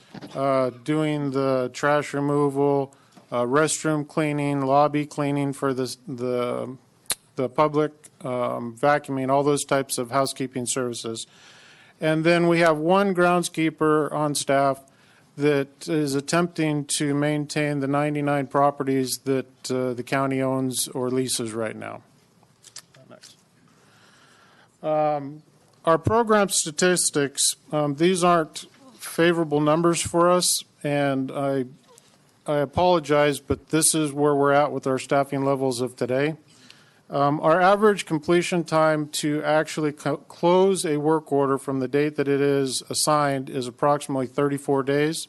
doing the trash removal, restroom cleaning, lobby cleaning for the public, vacuuming, all those types of housekeeping services. And then we have 1 groundskeeper on staff that is attempting to maintain the 99 properties that the county owns or leases right now. Next. Our program statistics, these aren't favorable numbers for us, and I apologize, but this is where we're at with our staffing levels of today. Our average completion time to actually close a work order from the date that it is assigned is approximately 34 days.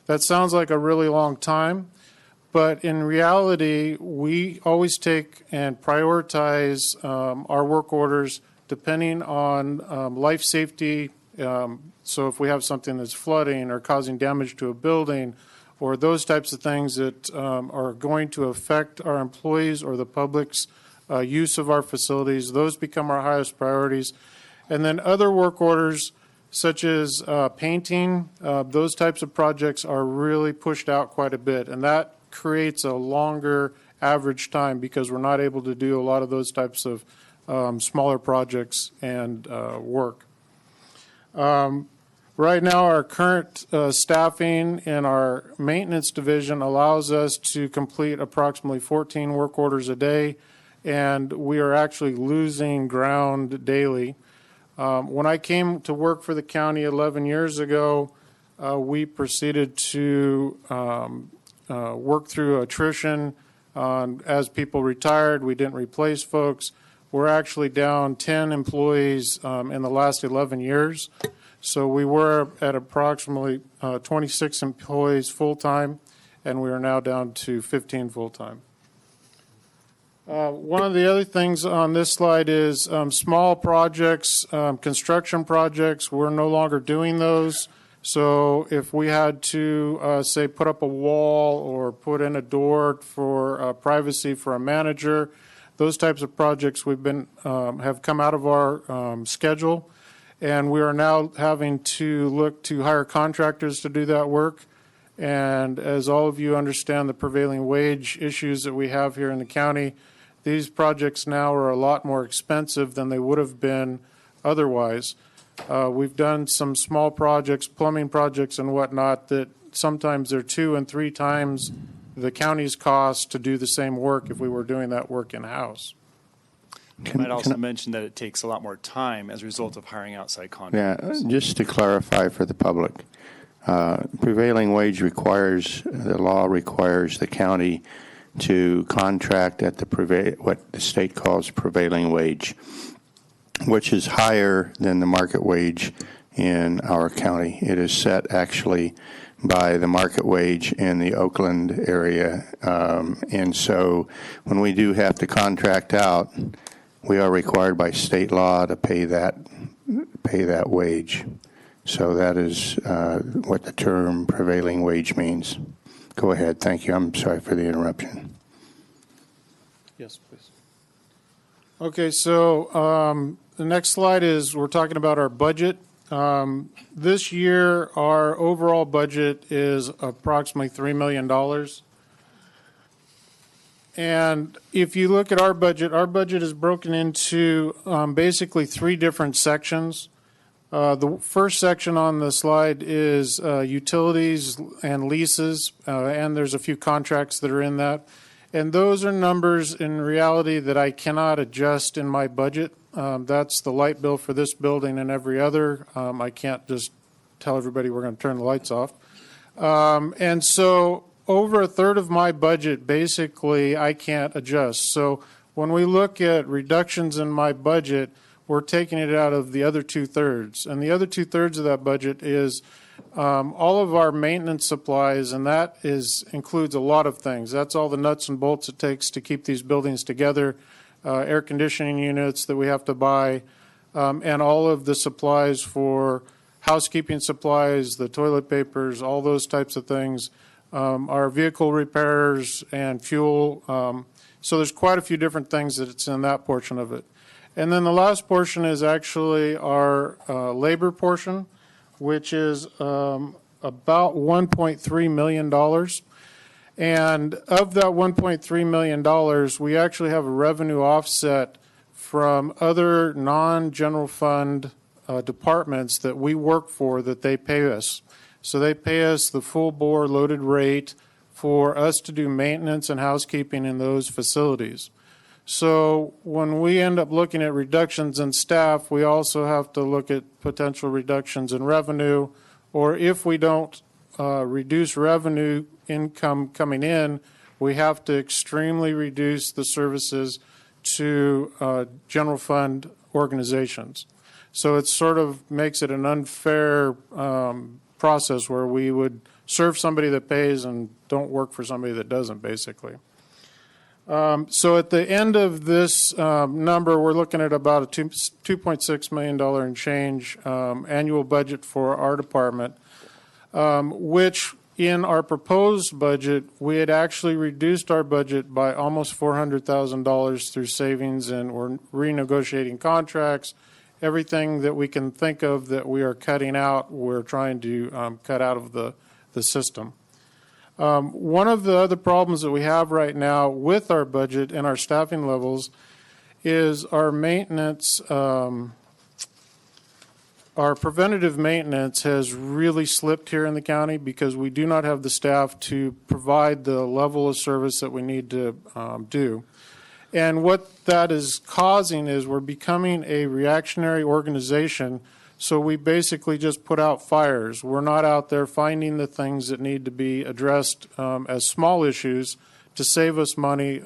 That sounds like a really long time, but in reality, we always take and prioritize our work orders depending on life safety. So if we have something that's flooding or causing damage to a building or those types of things that are going to affect our employees or the public's use of our facilities, those become our highest priorities. And then other work orders such as painting, those types of projects are really pushed out quite a bit. And that creates a longer average time because we're not able to do a lot of those types of smaller projects and work. Right now, our current staffing in our maintenance division allows us to complete approximately 14 work orders a day, and we are actually losing ground daily. When I came to work for the county 11 years ago, we proceeded to work through attrition. As people retired, we didn't replace folks. We're actually down 10 employees in the last 11 years. So we were at approximately 26 employees full-time, and we are now down to 15 full-time. One of the other things on this slide is small projects, construction projects. We're no longer doing those. So if we had to, say, put up a wall or put in a door for privacy for a manager, those types of projects we've been have come out of our schedule, and we are now having to look to hire contractors to do that work. And as all of you understand the prevailing wage issues that we have here in the county, these projects now are a lot more expensive than they would have been otherwise. We've done some small projects, plumbing projects and whatnot, that sometimes they're 2 and 3 times the county's cost to do the same work if we were doing that work in-house. I might also mention that it takes a lot more time as a result of hiring outside contractors. Yeah, just to clarify for the public, prevailing wage requires, the law requires the county to contract at what the state calls prevailing wage, which is higher than the market wage in our county. It is set actually by the market wage in the Oakland area. And so when we do have to contract out, we are required by state law to pay that wage. So that is what the term prevailing wage means. Go ahead. Thank you. I'm sorry for the interruption. Yes, please. Okay, so the next slide is we're talking about our budget. This year, our overall budget is approximately $3 million. And if you look at our budget is broken into basically 3 different sections. The first section on the slide is utilities and leases, and there's a few contracts that are in that. And those are numbers in reality that I cannot adjust in my budget. That's the light bill for this building and every other. I can't just tell everybody we're going to turn the lights off. And so over a third of my budget, basically, I can't adjust. So when we look at reductions in my budget, we're taking it out of the other 2/3. And the other 2/3 of that budget is all of our maintenance supplies, and that includes a lot of things. That's all the nuts and bolts it takes to keep these buildings together. air conditioning units that we have to buy, and all of the supplies for housekeeping supplies, the toilet papers, all those types of things, our vehicle repairs and fuel. So there's quite a few different things that's in that portion of it. And then the last portion is actually our labor portion, which is about $1.3 million. And of that $1.3 million, we actually have a revenue offset from other non-general fund departments that we work for that they pay us. So they pay us the full bore loaded rate for us to do maintenance and housekeeping in those facilities. So when we end up looking at reductions in staff, we also have to look at potential reductions in revenue, or if we don't reduce revenue income coming in, we have to extremely reduce the services to general fund organizations. So it sort of makes it an unfair process where we would serve somebody that pays and don't work for somebody that doesn't, basically. So at the end of this number, we're looking at about a $2.6 million and change annual budget for our department, which in our proposed budget, we had actually reduced our budget by almost $400,000 through savings, and we're renegotiating contracts. Everything that we can think of that we are cutting out, we're trying to cut out of the system. One of the other problems that we have right now with our budget and our staffing levels is our maintenance, our preventative maintenance has really slipped here in the county because we do not have the staff to provide the level of service that we need to do. And what that is causing is we're becoming a reactionary organization. So we basically just put out fires. We're not out there finding the things that need to be addressed as small issues to save us money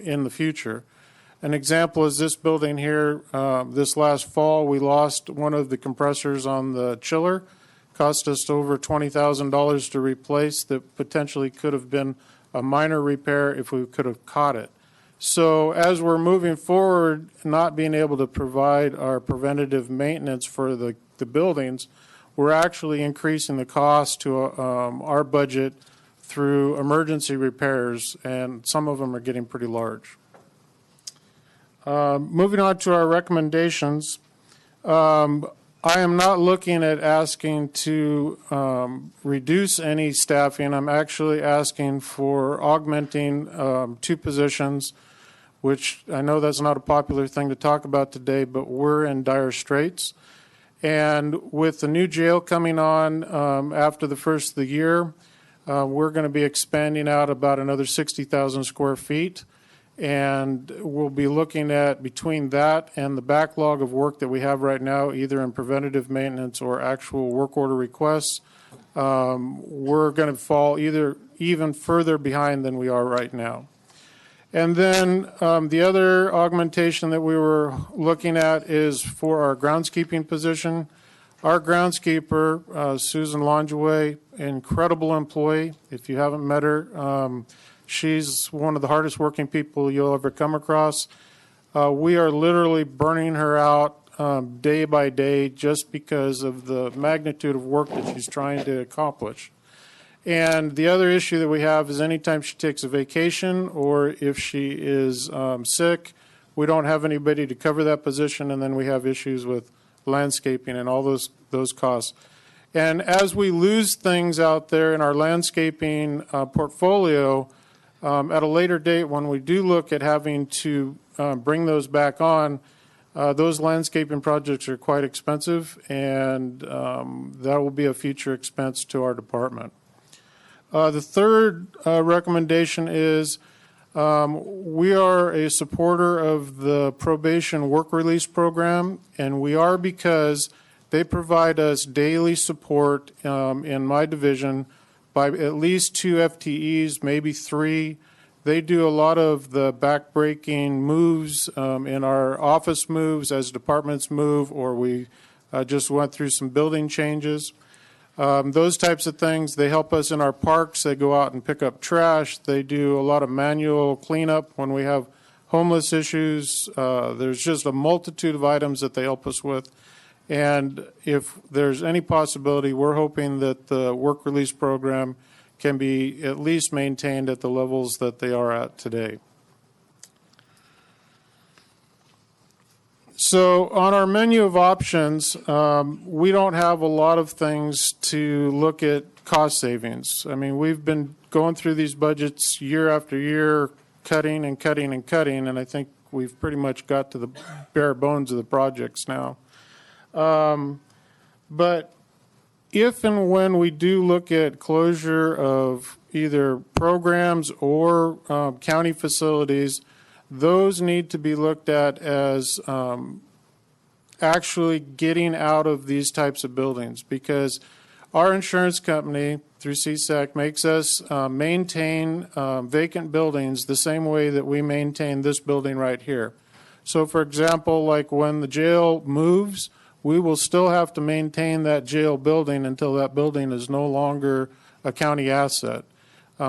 in the future. An example is this building here. This last fall, we lost one of the compressors on the chiller. Cost us over $20,000 to replace that potentially could have been a minor repair if we could have caught it. So as we're moving forward, not being able to provide our preventative maintenance for the buildings, we're actually increasing the cost to our budget through emergency repairs, and some of them are getting pretty large. Moving on to our recommendations, I am not looking at asking to reduce any staffing. I'm actually asking for augmenting 2 positions, which I know that's not a popular thing to talk about today, but we're in dire straits. And with the new jail coming on after the first of the year, we're going to be expanding out about another 60,000 square feet. And we'll be looking at, between that and the backlog of work that we have right now, either in preventative maintenance or actual work order requests, we're going to fall either even further behind than we are right now. And then the other augmentation that we were looking at is for our groundskeeping position. Our groundskeeper, Susan Longeaway, incredible employee. If you haven't met her, she's one of the hardest working people you'll ever come across. We are literally burning her out day by day just because of the magnitude of work that she's trying to accomplish. And the other issue that we have is anytime she takes a vacation or if she is sick, we don't have anybody to cover that position, and then we have issues with landscaping and all those costs. And as we lose things out there in our landscaping portfolio, at a later date when we do look at having to bring those back on, those landscaping projects are quite expensive, and that will be a future expense to our department. The third recommendation is we are a supporter of the probation work release program, and we are because they provide us daily support in my division by at least 2 FTEs, maybe 3. They do a lot of the backbreaking moves in our office moves as departments move, or we just went through some building changes. Those types of things. They help us in our parks. They go out and pick up trash. They do a lot of manual cleanup when we have homeless issues. There's just a multitude of items that they help us with. And if there's any possibility, we're hoping that the work release program can be at least maintained at the levels that they are at today. So on our menu of options, we don't have a lot of things to look at cost savings. I mean, we've been going through these budgets year after year, cutting and cutting and cutting, and I think we've pretty much got to the bare bones of the projects now. But if and when we do look at closure of either programs or county facilities, those need to be looked at as actually getting out of these types of buildings, because our insurance company through CSAC makes us maintain vacant buildings the same way that we maintain this building right here. So for example, like when the jail moves, we will still have to maintain that jail building until that building is no longer a county asset.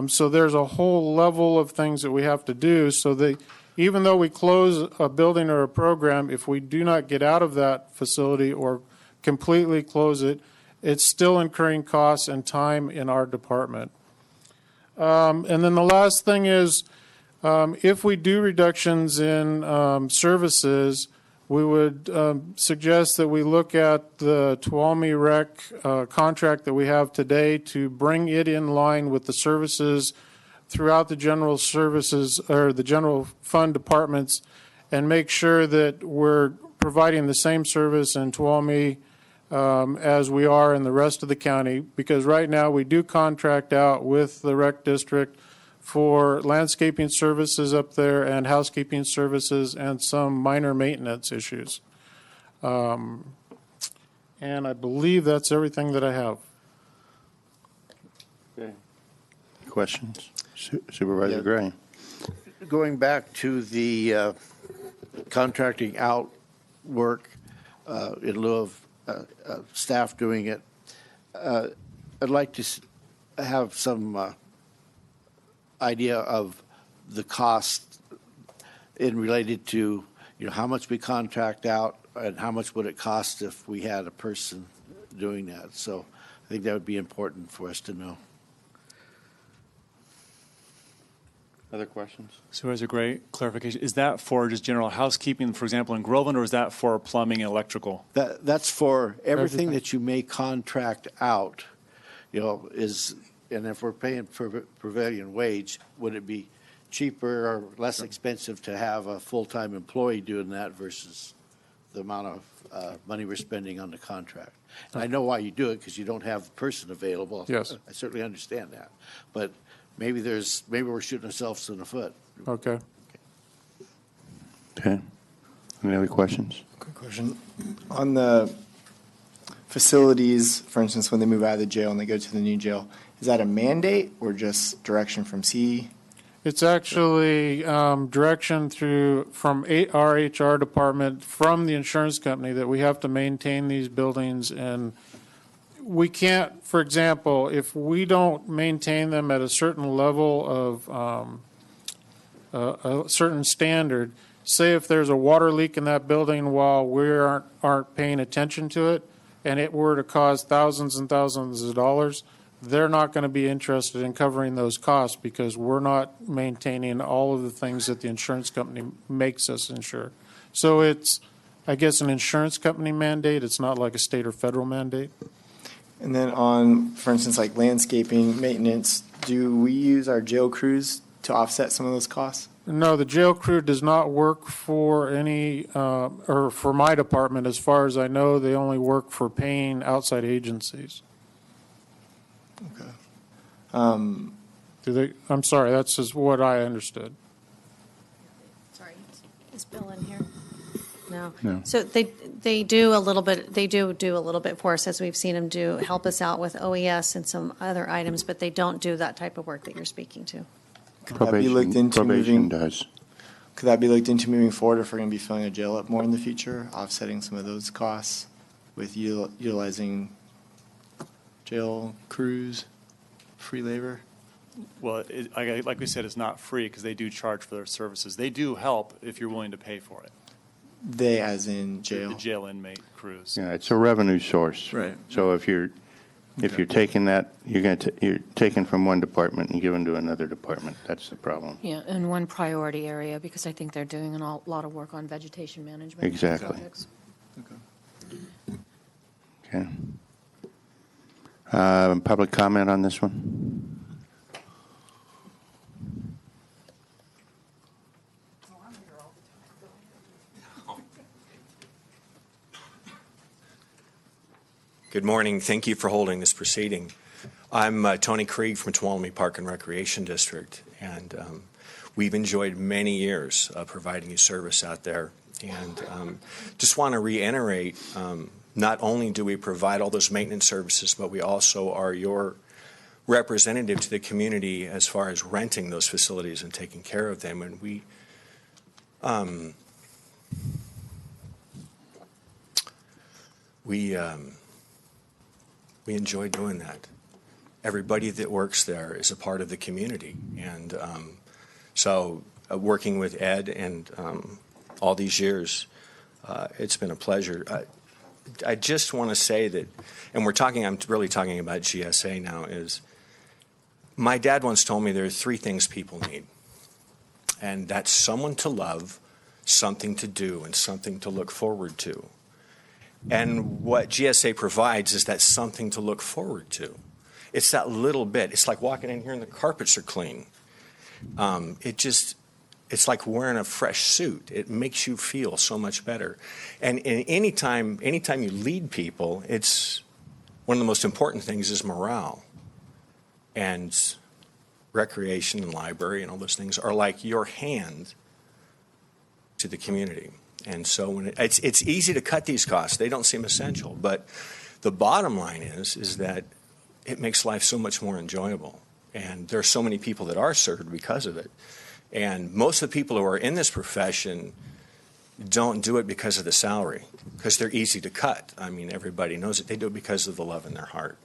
So there's a whole level of things that we have to do so that even though we close a building or a program, if we do not get out of that facility or completely close it, it's still incurring costs and time in our department. And then the last thing is, if we do reductions in services, we would suggest that we look at the Tuolumne Rec contract that we have today to bring it in line with the services throughout the general services or the general fund departments, and make sure that we're providing the same service in Tuolumne as we are in the rest of the county, because right now we do contract out with the rec district for landscaping services up there and housekeeping services and some minor maintenance issues. And I believe that's everything that I have. Okay. Questions? Supervisor Gray. Going back to the contracting out work in lieu of staff doing it, I'd like to have some idea of the cost in related to, how much we contract out and how much would it cost if we had a person doing that. So I think that would be important for us to know. Other questions? Supervisor Gray, clarification, is that for just general housekeeping, for example, in Groveland, or is that for plumbing and electrical? That's for everything that you may contract out, and if we're paying prevailing wage, would it be cheaper or less expensive to have a full-time employee doing that versus the amount of money we're spending on the contract? And I know why you do it, because you don't have the person available. Yes. I certainly understand that. But maybe we're shooting ourselves in the foot. Okay. Okay. Any other questions? Quick question. On the facilities, for instance, when they move out of the jail and they go to the new jail, is that a mandate or just direction from C? It's actually direction from our HR department from the insurance company that we have to maintain these buildings, and we can't, for example, if we don't maintain them at a certain level of a certain standard, say if there's a water leak in that building while we aren't paying attention to it, and it were to cause thousands and thousands of dollars, they're not going to be interested in covering those costs because we're not maintaining all of the things that the insurance company makes us insure. So it's, I guess, an insurance company mandate. It's not like a state or federal mandate. And then on, for instance, like landscaping, maintenance, do we use our jail crews to offset some of those costs? No, the jail crew does not work for any, or for my department. As far as I know, they only work for paying outside agencies. Okay. I'm sorry, that's just what I understood. Sorry, is Bill in here? No. No. So they do a little bit, they do a little bit for us, as we've seen them do, help us out with OES and some other items, but they don't do that type of work that you're speaking to. Could that be looked into Probation moving? does. Could that be looked into moving forward if we're going to be filling a jail up more in the future, offsetting some of those costs with utilizing jail crews, free labor? Well, like we said, it's not free because they do charge for their services. They do help if you're willing to pay for it. They as in jail? The jail inmate crews. Yeah, it's a revenue source. Right. So if you're taking that, you're taking from one department and giving to another department. That's the problem. Yeah, in one priority area, because I think they're doing a lot of work on vegetation management. Exactly. projects. Okay. Public comment on this one? Good morning. Thank you for holding this proceeding. I'm Tony Krieg from Tuolumne Park and Recreation District, and we've enjoyed many years of providing you service out there. And just want to reiterate, not only do we provide all those maintenance services, but we also are your representative to the community as far as renting those facilities and taking care of them. And we enjoy doing that. Everybody that works there is a part of the community. And so working with Ed and all these years, it's been a pleasure. I just want to say that, and I'm really talking about GSA now, is my dad once told me there are three things people need. And that's someone to love, something to do, and something to look forward to. And what GSA provides is that something to look forward to. It's that little bit. It's like walking in here and the carpets are clean. It's like wearing a fresh suit. It makes you feel so much better. And anytime you lead people, it's one of the most important things is morale. And recreation and library and all those things are like your hand to the community. And so when it's easy to cut these costs. They don't seem essential. But the bottom line is that it makes life so much more enjoyable. And there are so many people that are served because of it. And most of the people who are in this profession don't do it because of the salary, because they're easy to cut. I mean, everybody knows it. They do it because of the love in their heart.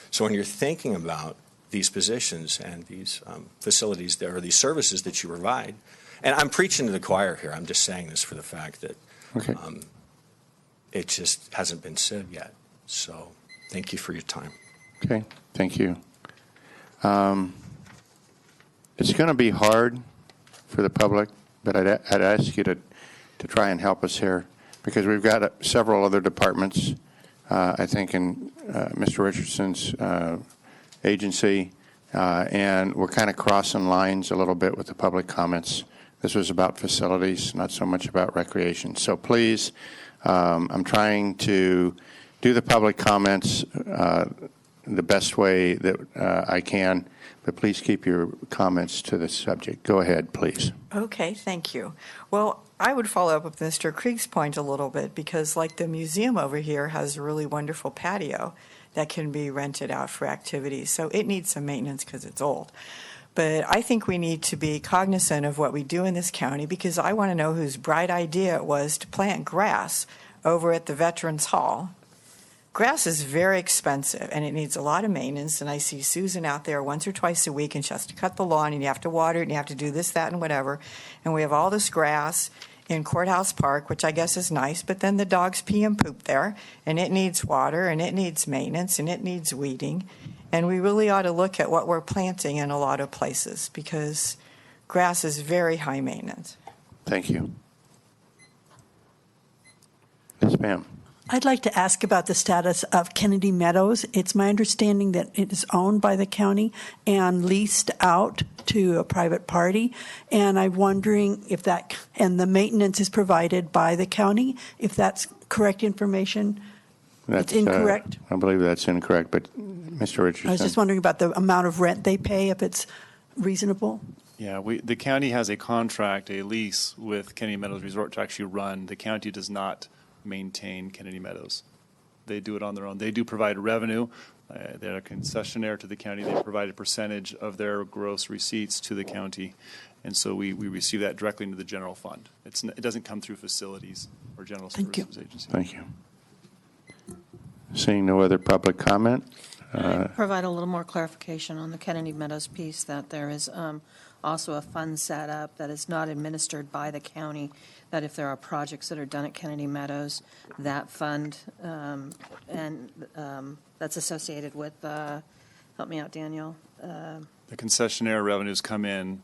So when you're thinking about these positions and these facilities there, or these services that you provide, and I'm preaching to the choir here. I'm just saying this for the fact that it just hasn't been said yet. So thank you for your time. Okay, thank you. It's going to be hard for the public, but I'd ask you to try and help us here, because we've got several other departments, I think, in Mr. Richardson's agency, and we're kind of crossing lines a little bit with the public comments. This was about facilities, not so much about recreation. So please, I'm trying to do the public comments the best way that I can, but please keep your comments to the subject. Go ahead, please. Okay, thank you. Well, I would follow up with Mr. Krieg's point a little bit, because like the museum over here has a really wonderful patio that can be rented out for activities. So it needs some maintenance because it's old. But I think we need to be cognizant of what we do in this county, because I want to know whose bright idea it was to plant grass over at the Veterans Hall. Grass is very expensive, and it needs a lot of maintenance, and I see Susan out there once or twice a week, and she has to cut the lawn, and you have to water it, and you have to do this, that, and whatever. And we have all this grass in Courthouse Park, which I guess is nice, but then the dogs pee and poop there, and it needs water, and it needs maintenance, and it needs weeding. And we really ought to look at what we're planting in a lot of places, because grass is very high maintenance. Thank you. Yes, ma'am. I'd like to ask about the status of Kennedy Meadows. It's my understanding that it is owned by the county and leased out to a private party. And I'm wondering if that, and the maintenance is provided by the county, if that's correct information. It's incorrect. I believe that's incorrect, but Mr. Richardson. I was just wondering about the amount of rent they pay, if it's reasonable. Yeah, the county has a contract, a lease with Kennedy Meadows Resort to actually run. The county does not maintain Kennedy Meadows. They do it on their own. They do provide revenue. They're a concessionaire to the county. They provide a percentage of their gross receipts to the county. And so we receive that directly into the general fund. It doesn't come through facilities or general services agency. Thank you. Seeing no other public comment, Provide a little more clarification on the Kennedy Meadows piece, that there is also a fund set up that is not administered by the county, that if there are projects that are done at Kennedy Meadows, that fund, and that's associated with, help me out, Daniel. The concessionaire revenues come in,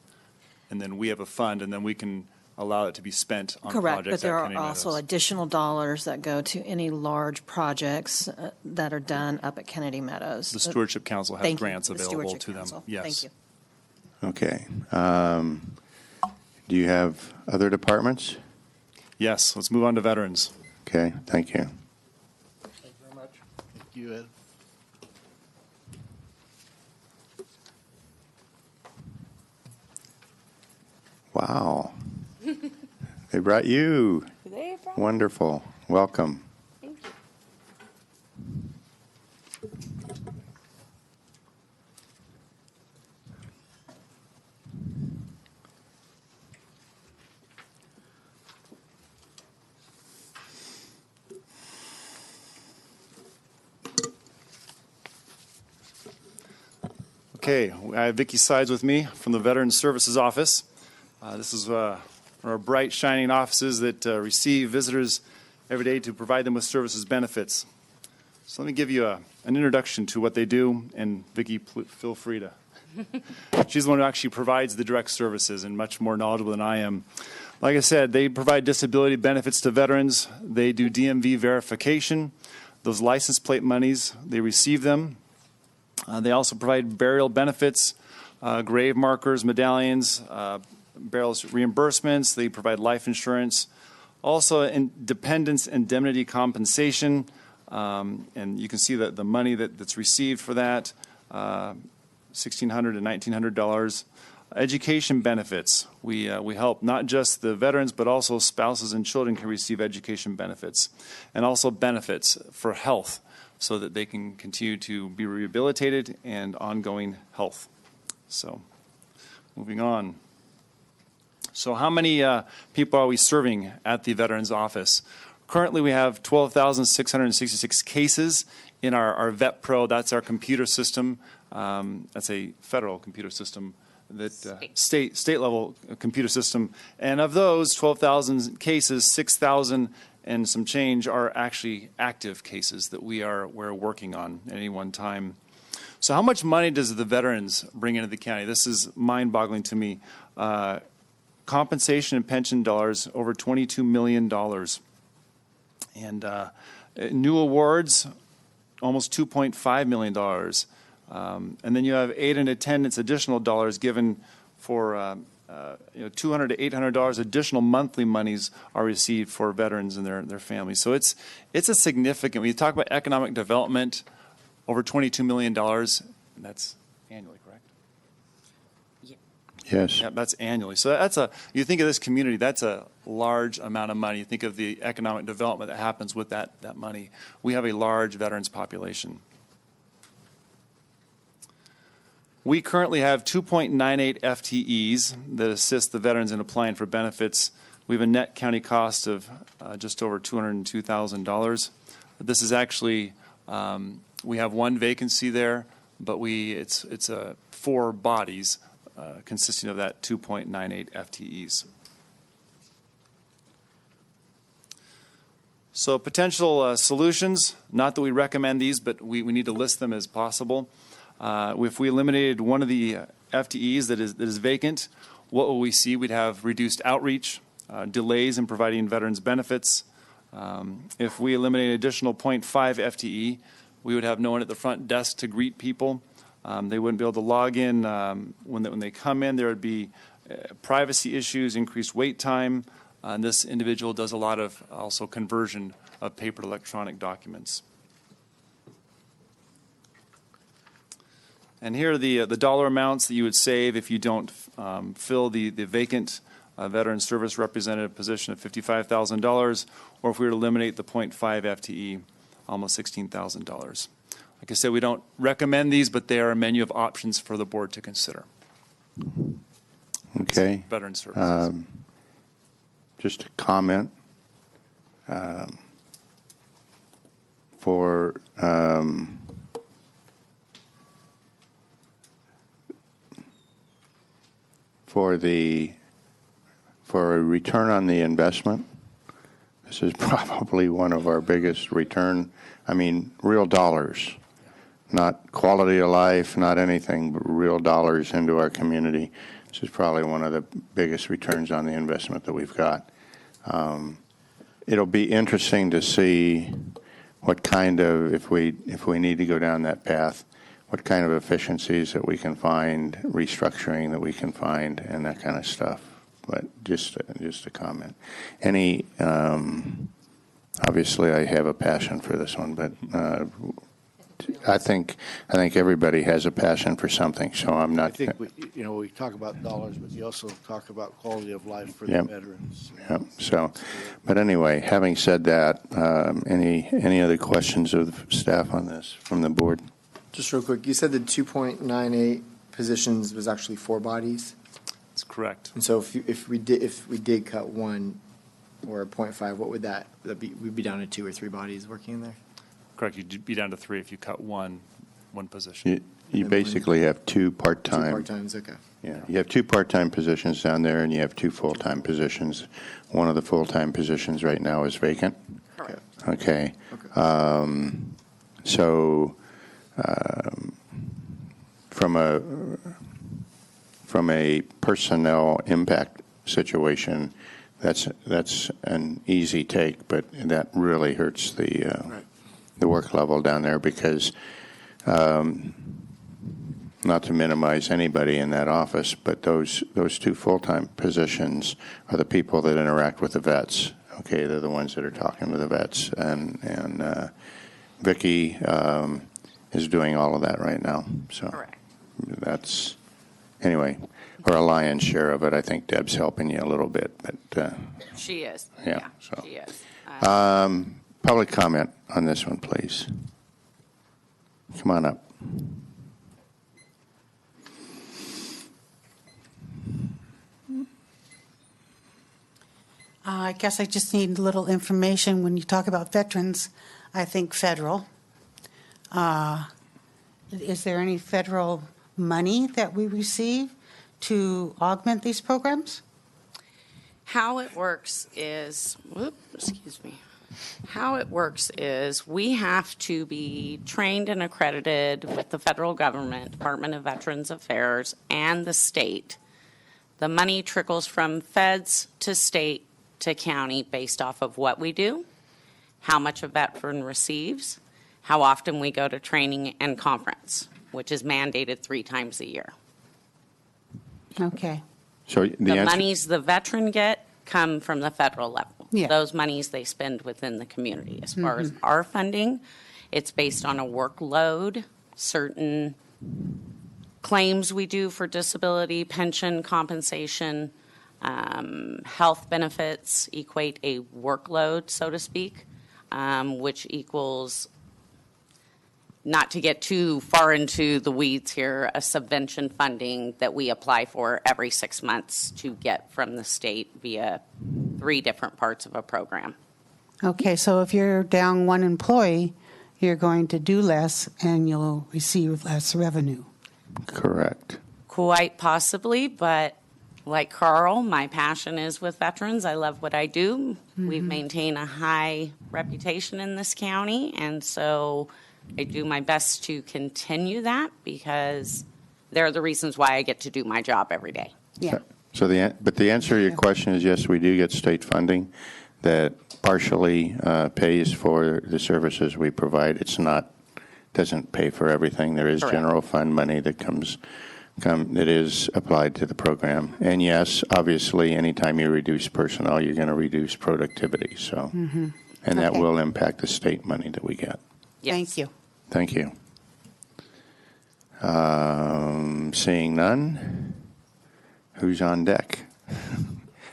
and then we have a fund, and then we can allow it to be spent on Correct, projects but there at are Kennedy also Meadows. additional dollars that go to any large projects that are done up at Kennedy Meadows. The Stewardship Council has Thank you. grants The available Stewardship to them. Council. Yes. Thank you. Okay. Do you have other departments? Yes, let's move on to veterans. Okay, thank you. Thank you very much. Thank you, Ed. Wow. They brought you. They brought Wonderful. Welcome. Thank you. Okay, I have Vicki Sides with me from the Veterans Services Office. This is one of our bright, shining offices that receive visitors every day to provide them with services benefits. So let me give you an introduction to what they do, and Vicki, feel free to. She's the one who actually provides the direct services and much more knowledgeable than I am. Like I said, they provide disability benefits to veterans. They do DMV verification. Those license plate monies, they receive them. They also provide burial benefits, grave markers, medallions, burial reimbursements. They provide life insurance. Also, dependents indemnity compensation. And you can see that the money that's received for that, $1,600 to $1,900. Education benefits. We help not just the veterans, but also spouses and children can receive education benefits. And also benefits for health, so that they can continue to be rehabilitated and ongoing health. So, moving on. So how many people are we serving at the Veterans Office? Currently, we have 12,666 cases in our Vet Pro. That's our computer system. That's a federal computer system, that state level computer system. And of those 12,000 cases, 6,000 and some change are actually active cases that we're working on at any one time. So how much money does the veterans bring into the county? This is mind-boggling to me. Compensation and pension dollars, over $22 million. And new awards, almost $2.5 million. And then you have aid and attendance additional dollars given for $200 to $800 additional monthly monies are received for veterans and their families. So it's a significant, when you talk about economic development, over $22 million, that's annually, correct? Yes. Yeah, that's annually. So you think of this community, that's a large amount of money. You think of the economic development that happens with that money. We have a large veterans population. We currently have 2.98 FTEs that assist the veterans in applying for benefits. We have a net county cost of just over $202,000. This is actually, we have one vacancy there, but it's 4 bodies consisting of that 2.98 FTEs. So potential solutions, not that we recommend these, but we need to list them as possible. If we eliminated one of the FTEs that is vacant, what will we see? We'd have reduced outreach, delays in providing veterans benefits. If we eliminate additional 0.5 FTE, we would have no one at the front desk to greet people. They wouldn't be able to log in when they come in. There would be privacy issues, increased wait time. And this individual does a lot of also conversion of paper to electronic documents. And here are the dollar amounts that you would save if you don't fill the vacant veteran service representative position of $55,000, or if we were to eliminate the 0.5 FTE, almost $16,000. Like I said, we don't recommend these, but they are a menu of options for the board to consider. Okay. Veteran services. Just a comment for for a return on the investment, this is probably one of our biggest return, real dollars, not quality of life, not anything, but real dollars into our community. This is probably one of the biggest returns on the investment that we've got. It'll be interesting to see what kind of, if we need to go down that path, what kind of efficiencies that we can find, restructuring that we can find, and that kind of stuff. But just a comment. Obviously, I have a passion for this one, but I think everybody has a passion for something. So I'm not. I think we talk about dollars, but you also talk about quality of life for Yep. the veterans. Yep. So, but anyway, having said that, any other questions of staff on this from the board? Just real quick, you said the 2.98 positions was actually 4 bodies? That's correct. And so if we did cut 1 or a 0.5, what would that be? We'd be down to 2 or 3 bodies working in there? Correct. You'd be down to 3 if you cut one position. You basically have 2 part-time. 2 part-times, okay. Yeah, you have 2 part-time positions down there, and you have 2 full-time positions. One of the full-time positions right now is vacant. Correct. Okay. So from a personnel impact situation, that's an easy take, but that really hurts the work level down there because. Not to minimize anybody in that office, but those 2 full-time positions are the people that interact with the vets. Okay, they're the ones that are talking to the vets, and Vicki is doing all of that right now. So that's anyway, or a lion's share of it. I think Deb's helping you a little bit, but she is. Yeah, so she is. Public comment on this one, please. Come on up. I guess I just need a little information. When you talk about veterans, I think federal. Is there any federal money that we receive to augment these programs? How it works is, how it works is we have to be trained and accredited with the federal government, Department of Veterans Affairs, and the state. The money trickles from feds to state to county based off of what we do, how much a veteran receives, how often we go to training and conference, which is mandated 3 times a year. Okay. So The monies the veteran get come from the federal level. Yeah. Those monies they spend within the community. As far as our funding, it's based on a workload, certain claims we do for disability, pension, compensation, health benefits equate a workload, so to speak, which equals, not to get too far into the weeds here, a subvention funding that we apply for every 6 months to get from the state via 3 different parts of a program. Okay, so if you're down 1 employee, you're going to do less and you'll receive less revenue. Correct. Quite possibly, but like Carl, my passion is with veterans. I love what I do. We maintain a high reputation in this county, and so I do my best to continue that because they're the reasons why I get to do my job every day. Yeah. So the answer to your question is yes, we do get state funding that partially pays for the services we provide. Doesn't pay for everything. There is Correct. general fund money that that is applied to the program. And yes, obviously, anytime you reduce personnel, you're going to reduce productivity. So, and that Okay. will impact the state money that we get. Yes. Thank you. Thank you. Seeing none, who's on deck?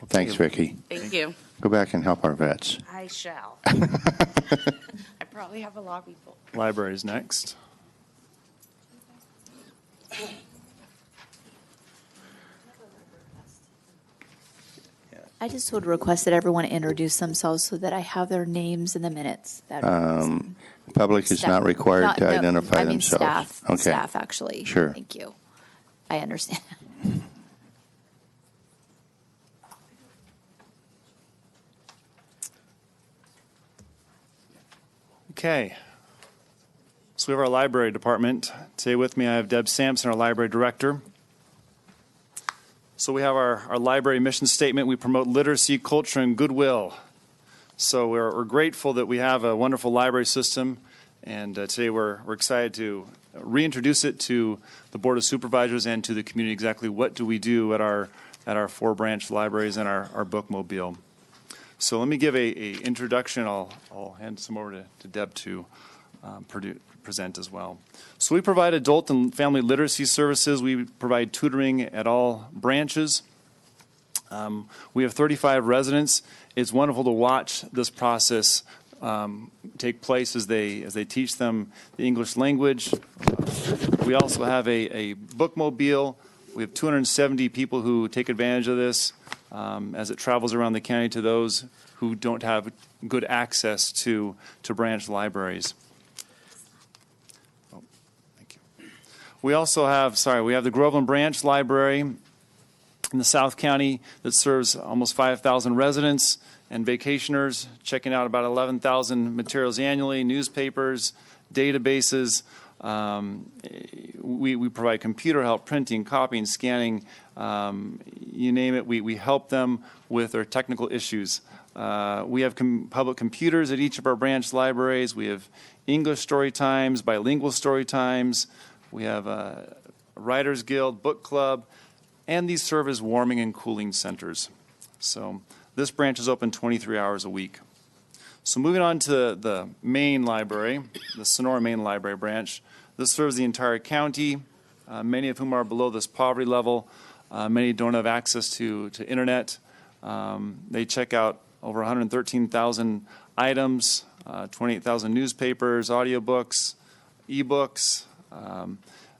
Thanks, Vicki. Thank you. Go back and help our vets. I shall. I probably have a lobby full. Library's next. I just would request that everyone introduce themselves so that I have their names in the minutes. That Public is not required to identify I mean themselves. staff, Okay. staff, actually. Sure. Thank you. I understand. Okay. So we have our library department. Today with me I have Deb Sampson, our library director. So we have our library mission statement. We promote literacy, culture, and goodwill. So we're grateful that we have a wonderful library system, and today we're excited to reintroduce it to the Board of Supervisors and to the community. Exactly what do we do at our 4 branch libraries and our bookmobile. So let me give a introduction. I'll hand some over to Deb to present as well. So we provide adult and family literacy services. We provide tutoring at all branches. We have 35 residents. It's wonderful to watch this process take place as they teach them the English language. We also have a bookmobile. We have 270 people who take advantage of this as it travels around the county to those who don't have good access to branch libraries. Oh, thank you. We also have, we have the Groveland Branch Library in the South County that serves almost 5,000 residents and vacationers, checking out about 11,000 materials annually, newspapers, databases. We provide computer help, printing, copying, scanning, you name it. We help them with their technical issues. We have public computers at each of our branch libraries. We have English story times, bilingual story times. We have a Writers Guild, book club, and these serve as warming and cooling centers. So this branch is open 23 hours a week. So moving on to the main library, the Sonora Main Library branch. This serves the entire county, many of whom are below this poverty level. Many don't have access to internet. They check out over 113,000 items, 28,000 newspapers, audiobooks, ebooks.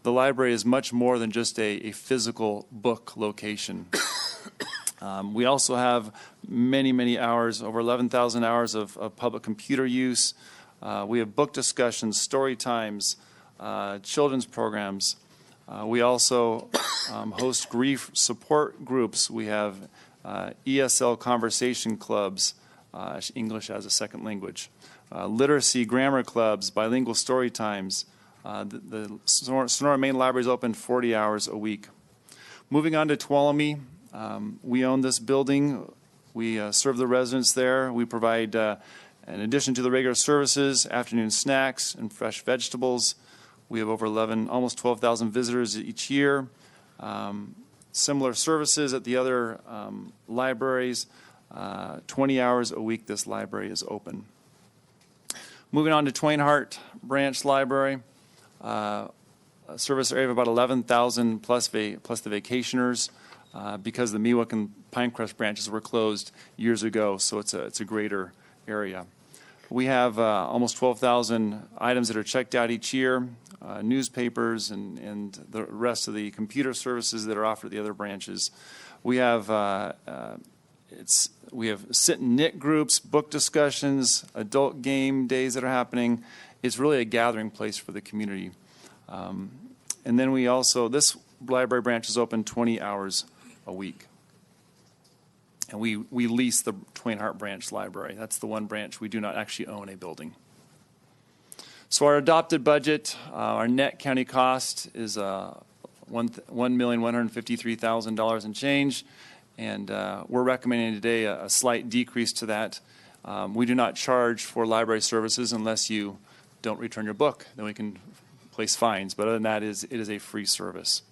The library is much more than just a physical book location. We also have many hours, over 11,000 hours of public computer use. We have book discussions, story times, children's programs. We also host grief support groups. We have ESL conversation clubs, English as a second language, literacy grammar clubs, bilingual story times. The Sonora Main Library is open 40 hours a week. Moving on to Tuolumne, we own this building. We serve the residents there. We provide, in addition to the regular services, afternoon snacks and fresh vegetables. We have over almost 12,000 visitors each year. Similar services at the other libraries. 20 hours a week this library is open. Moving on to Twain Harte Branch Library. A service area of about 11,000 plus the vacationers because the Miwok and Pinecrest branches were closed years ago, so it's a greater area. We have almost 12,000 items that are checked out each year, newspapers and the rest of the computer services that are offered at the other branches. We have sit and knit groups, book discussions, adult game days that are happening. It's really a gathering place for the community. And then this library branch is open 20 hours a week. And we lease the Twain Harte Branch Library. That's the one branch we do not actually own a building. So our adopted budget, our net county cost is $1,153,000 and change. And we're recommending today a slight decrease to that. We do not charge for library services unless you don't return your book. Then we can place fines. But other than that, it is a free service.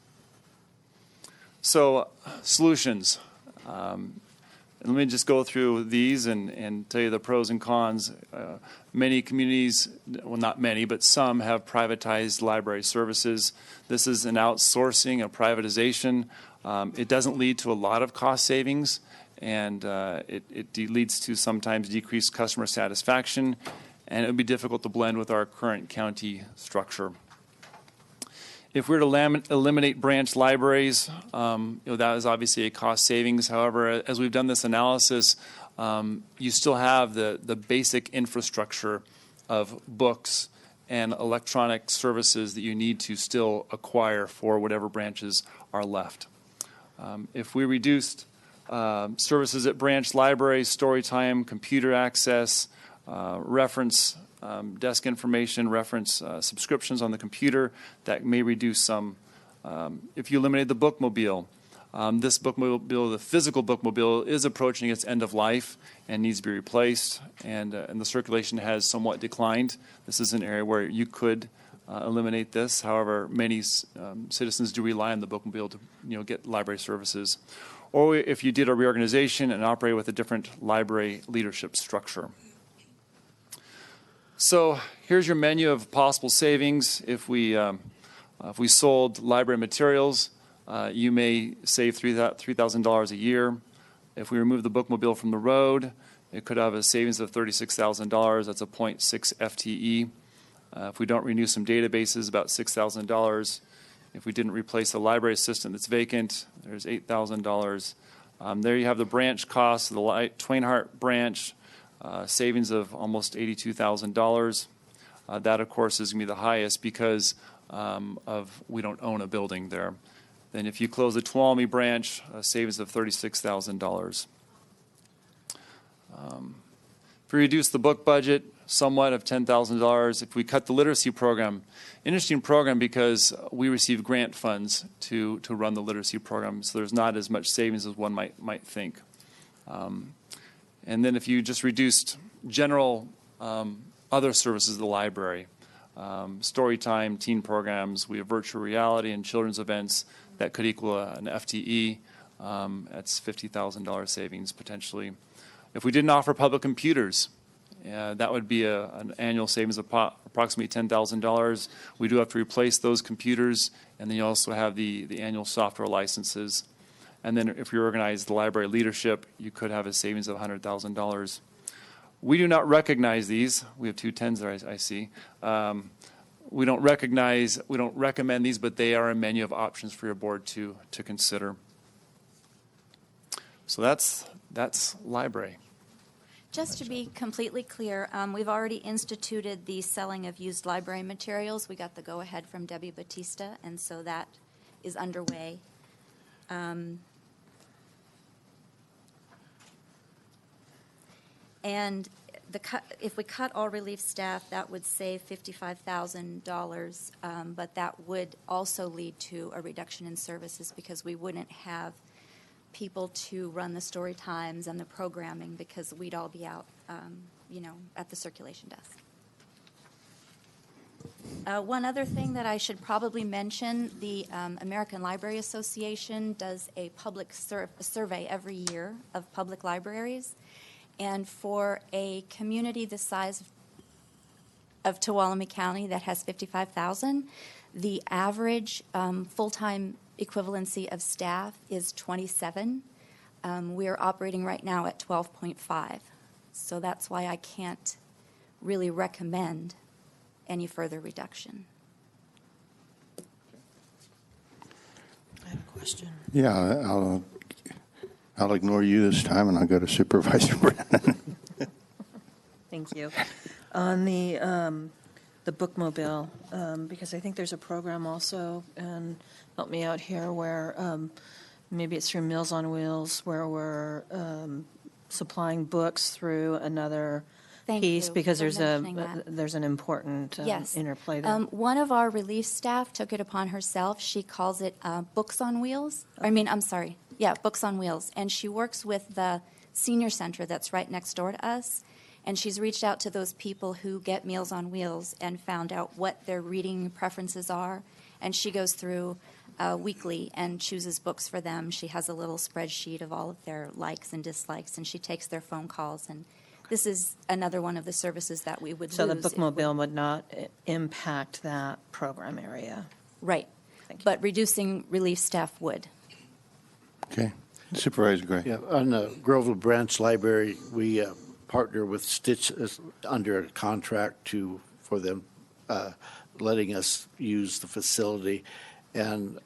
So solutions. Let me just go through these and tell you the pros and cons. Many communities, well, not many, but some have privatized library services. This is an outsourcing, a privatization. It doesn't lead to a lot of cost savings, and it leads to sometimes decreased customer satisfaction, and it would be difficult to blend with our current county structure. If we were to eliminate branch libraries, that is obviously a cost savings. However, as we've done this analysis, you still have the basic infrastructure of books and electronic services that you need to still acquire for whatever branches are left. If we reduced services at branch libraries, story time, computer access, reference desk information, reference subscriptions on the computer that may reduce some. If you eliminate the bookmobile, this bookmobile, the physical bookmobile, is approaching its end of life and needs to be replaced, and the circulation has somewhat declined. This is an area where you could eliminate this. However, many citizens do rely on the bookmobile to get library services. Or if you did a reorganization and operate with a different library leadership structure. So here's your menu of possible savings. If we sold library materials, you may save $3,000 a year. If we remove the bookmobile from the road, it could have a savings of $36,000. That's a 0.6 FTE. If we don't renew some databases, about $6,000. If we didn't replace the library assistant that's vacant, there's $8,000. There you have the branch costs, the Twainhart branch, savings of almost $82,000. That, of course, is going to be the highest because we don't own a building there. Then if you close the Tuolumne branch, a savings of $36,000. If we reduce the book budget somewhat of $10,000, if we cut the literacy program, interesting program because we receive grant funds to run the literacy program, so there's not as much savings as one might think. And then if you just reduced general other services of the library, story time, teen programs, we have virtual reality and children's events that could equal an FTE. That's $50,000 savings potentially. If we didn't offer public computers, that would be an annual savings of approximately $10,000. We do have to replace those computers, and then you also have the annual software licenses. And then if you organize the library leadership, you could have a savings of $100,000. We do not recognize these. We have two tens there, I see. We don't recommend these, but they are a menu of options for your board to consider. So that's library. Just to be completely clear, we've already instituted the selling of used library materials. We got the go-ahead from Debbie Batista, and so that is underway. And if we cut all relief staff, that would save $55,000, but that would also lead to a reduction in services because we wouldn't have people to run the story times and the programming because we'd all be out, at the circulation desk. One other thing that I should probably mention, the American Library Association does a public survey every year of public libraries. And for a community the size of Tuolumne County that has 55,000, the average full-time equivalency of staff is 27. We are operating right now at 12.5. So that's why I can't really recommend any further reduction. I have a question. Yeah, I'll ignore you this time, and I'll go to Supervisor Brennan. Thank you. On the bookmobile, because I think there's a program also, and help me out here, where maybe it's through Meals on Wheels, where we're supplying books through another piece, because there's an important Yes. interplay there. One of our relief staff took it upon herself. She calls it Books on Wheels. Books on Wheels. And she works with the senior center that's right next door to us. And she's reached out to those people who get Meals on Wheels and found out what their reading preferences are. And she goes through weekly and chooses books for them. She has a little spreadsheet of all of their likes and dislikes, and she takes their phone calls. And this is another one of the services that we would So lose. the bookmobile would not impact that program area. Right. But reducing relief staff would. Okay. Supervisor Gray. Yeah, on the Groveville Branch Library, we partner with Stitch under a contract for them letting us use the facility. And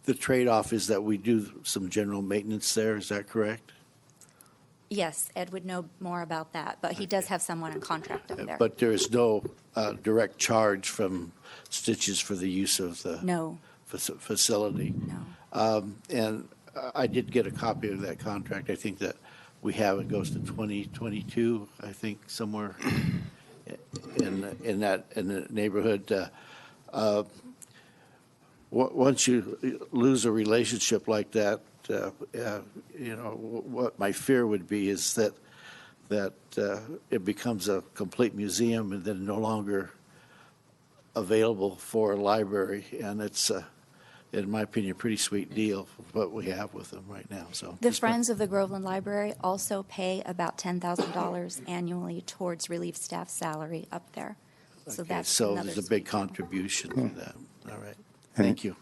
the trade-off is that we do some general maintenance there. Is that correct? Yes, Ed would know more about that, but he does have someone on contract over there. But there is no direct charge from Stitches for the use of the facility. No. And I did get a copy of that contract. I think that we have it goes to 2022, I think, somewhere. in the neighborhood. Once you lose a relationship like that, what my fear would be is that it becomes a complete museum and then no longer available for a library. And it's, in my opinion, a pretty sweet deal what we have with them right now. So The Friends of the Groveland Library also pay about $10,000 annually towards relief staff salary up there. So that's so another there's a big contribution to that. All right. Any- Thank you.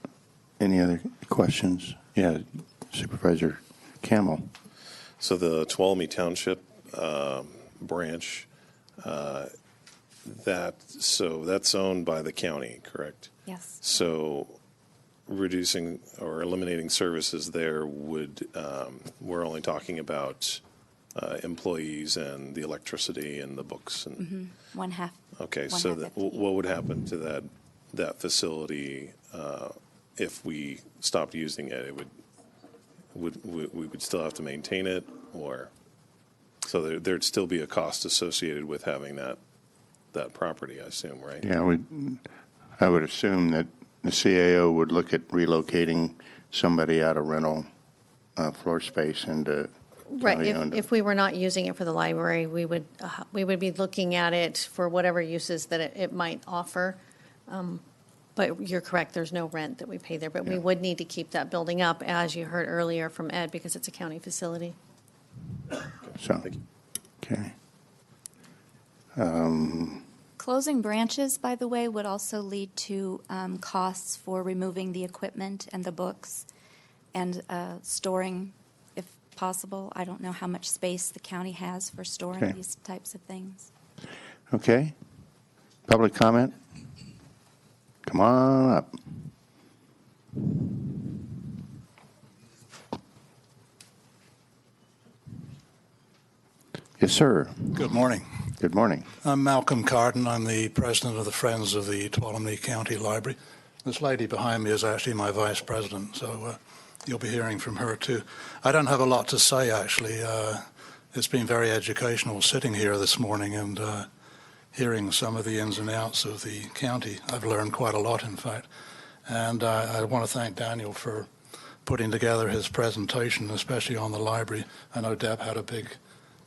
Any other questions? Yeah, Supervisor Camel. So the Tuolumne Township branch, that's owned by the county, correct? Yes. So reducing or eliminating services there would, we're only talking about employees and the electricity and the books and. One half. Okay, one so half what would happen to that facility if we stopped using it? We would still have to maintain it, or so there'd still be a cost associated with having that property, I assume, right? Yeah, I would assume that the CAO would look at relocating somebody out of rental floor space into Right, county-owned. if we were not using it for the library, we would be looking at it for whatever uses that it might offer. But you're correct, there's no rent that we pay there, but we would need to keep that building up, as you heard earlier from Ed, because it's a county facility. So, okay. Closing branches, by the way, would also lead to costs for removing the equipment and the books and storing, if possible. I don't know how much space the county has for storing Okay. these types of things. Okay. Public comment? Come on up. Yes, sir. Good morning. Good morning. I'm Malcolm Carden. I'm the president of the Friends of the Tuolumne County Library. This lady behind me is actually my vice president, so you'll be hearing from her too. I don't have a lot to say, actually. It's been very educational sitting here this morning and hearing some of the ins and outs of the county. I've learned quite a lot, in fact. And I want to thank Daniel for putting together his presentation, especially on the library. I know Deb had a big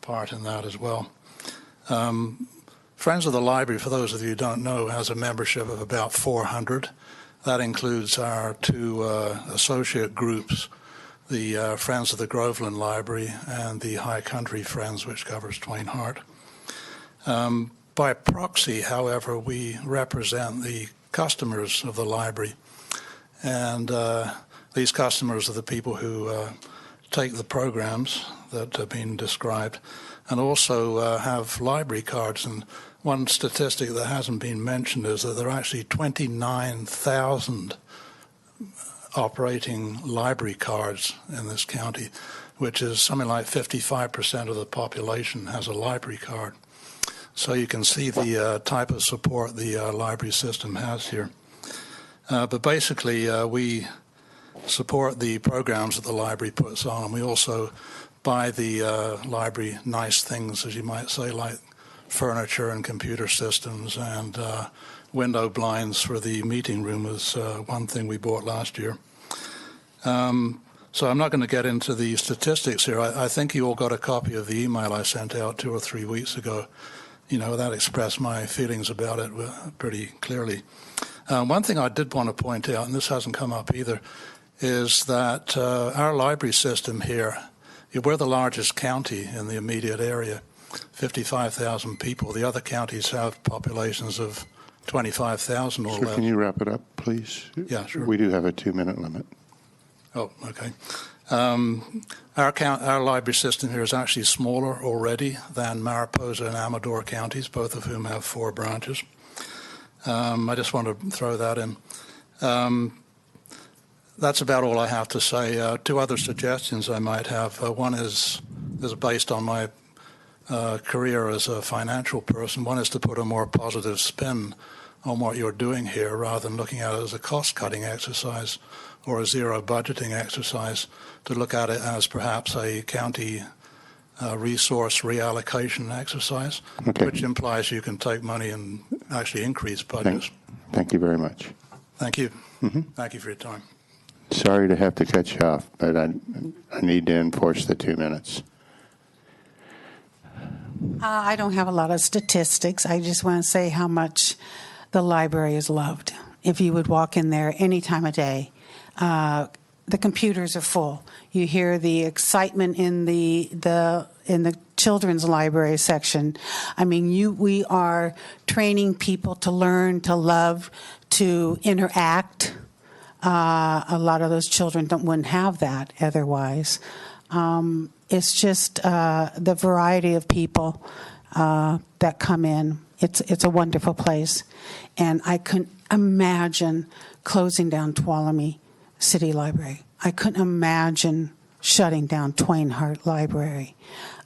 part in that as well. Friends of the Library, for those of you who don't know, has a membership of about 400. That includes our two associate groups, the Friends of the Groveland Library and the High Country Friends, which covers Twain Harte. By proxy, however, we represent the customers of the library. And these customers are the people who take the programs that have been described and also have library cards. And one statistic that hasn't been mentioned is that there are actually 29,000 operating library cards in this county, which is something like 55% of the population has a library card. So you can see the type of support the library system has here. But basically, we support the programs that the library puts on, and we also buy the library nice things, as you might say, like furniture and computer systems and window blinds for the meeting room is one thing we bought last year. So I'm not going to get into the statistics here. I think you all got a copy of the email I sent out 2 or 3 weeks ago. You know, that expressed my feelings about it pretty clearly. One thing I did want to point out, and this hasn't come up either, is that our library system here, we're the largest county in the immediate area, 55,000 people. The other counties have populations of 25,000 or Sir, less. can you wrap it up, please? Yeah, sure. We do have a 2-minute limit. Oh, okay. Our library system here is actually smaller already than Mariposa and Amador counties, both of whom have 4 branches. I just want to throw that in. That's about all I have to say. 2 other suggestions I might have. One is based on my career as a financial person. One is to put a more positive spin on what you're doing here rather than looking at it as a cost-cutting exercise or a zero budgeting exercise, to look at it as perhaps a county resource reallocation exercise, Okay. which implies you can take money and actually increase budgets. Thank you very much. Thank you. Mm-hmm. Thank you for your time. Sorry to have to cut you off, but I need to enforce the 2 minutes. I don't have a lot of statistics. I just want to say how much the library is loved. If you would walk in there any time of day, the computers are full. You hear the excitement in the children's library section. I mean, we are training people to learn, to love, to interact. A lot of those children wouldn't have that otherwise. It's just the variety of people that come in. It's a wonderful place. And I couldn't imagine closing down Tuolumne City Library. I couldn't imagine shutting down Twain Harte Library.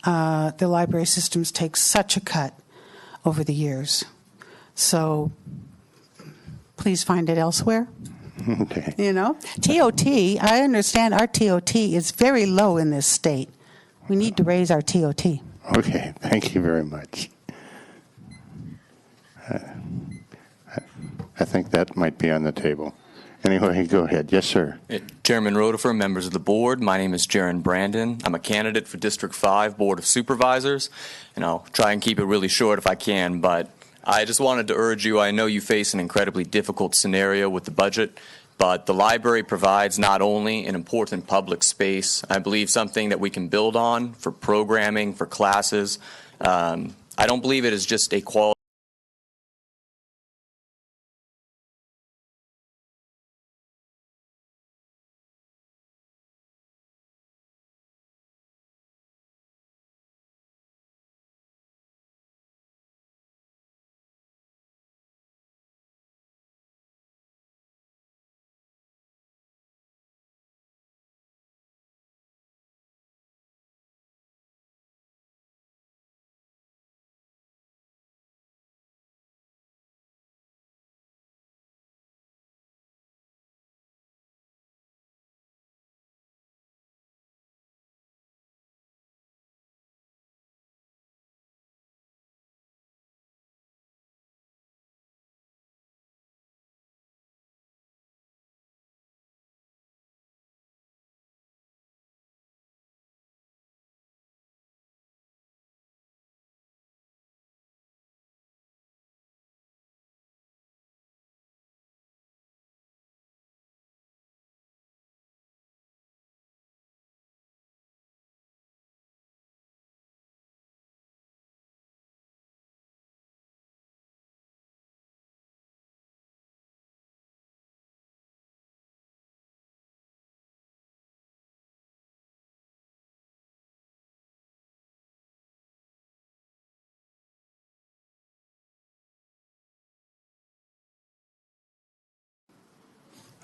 The library systems take such a cut over the years. So please find it elsewhere. Okay. You know, TOT, I understand our TOT is very low in this state. We need to raise our TOT. Okay, thank you very much. I think that might be on the table. Anyway, go ahead. Yes, sir. Chairman Rotifer, members of the board, my name is Jaron Brandon. I'm a candidate for District 5 Board of Supervisors, and I'll try and keep it really short if I can, but I just wanted to urge you, I know you face an incredibly difficult scenario with the budget, but the library provides not only an important public space, I believe something that we can build on for programming, for classes. I don't believe it is just a quality.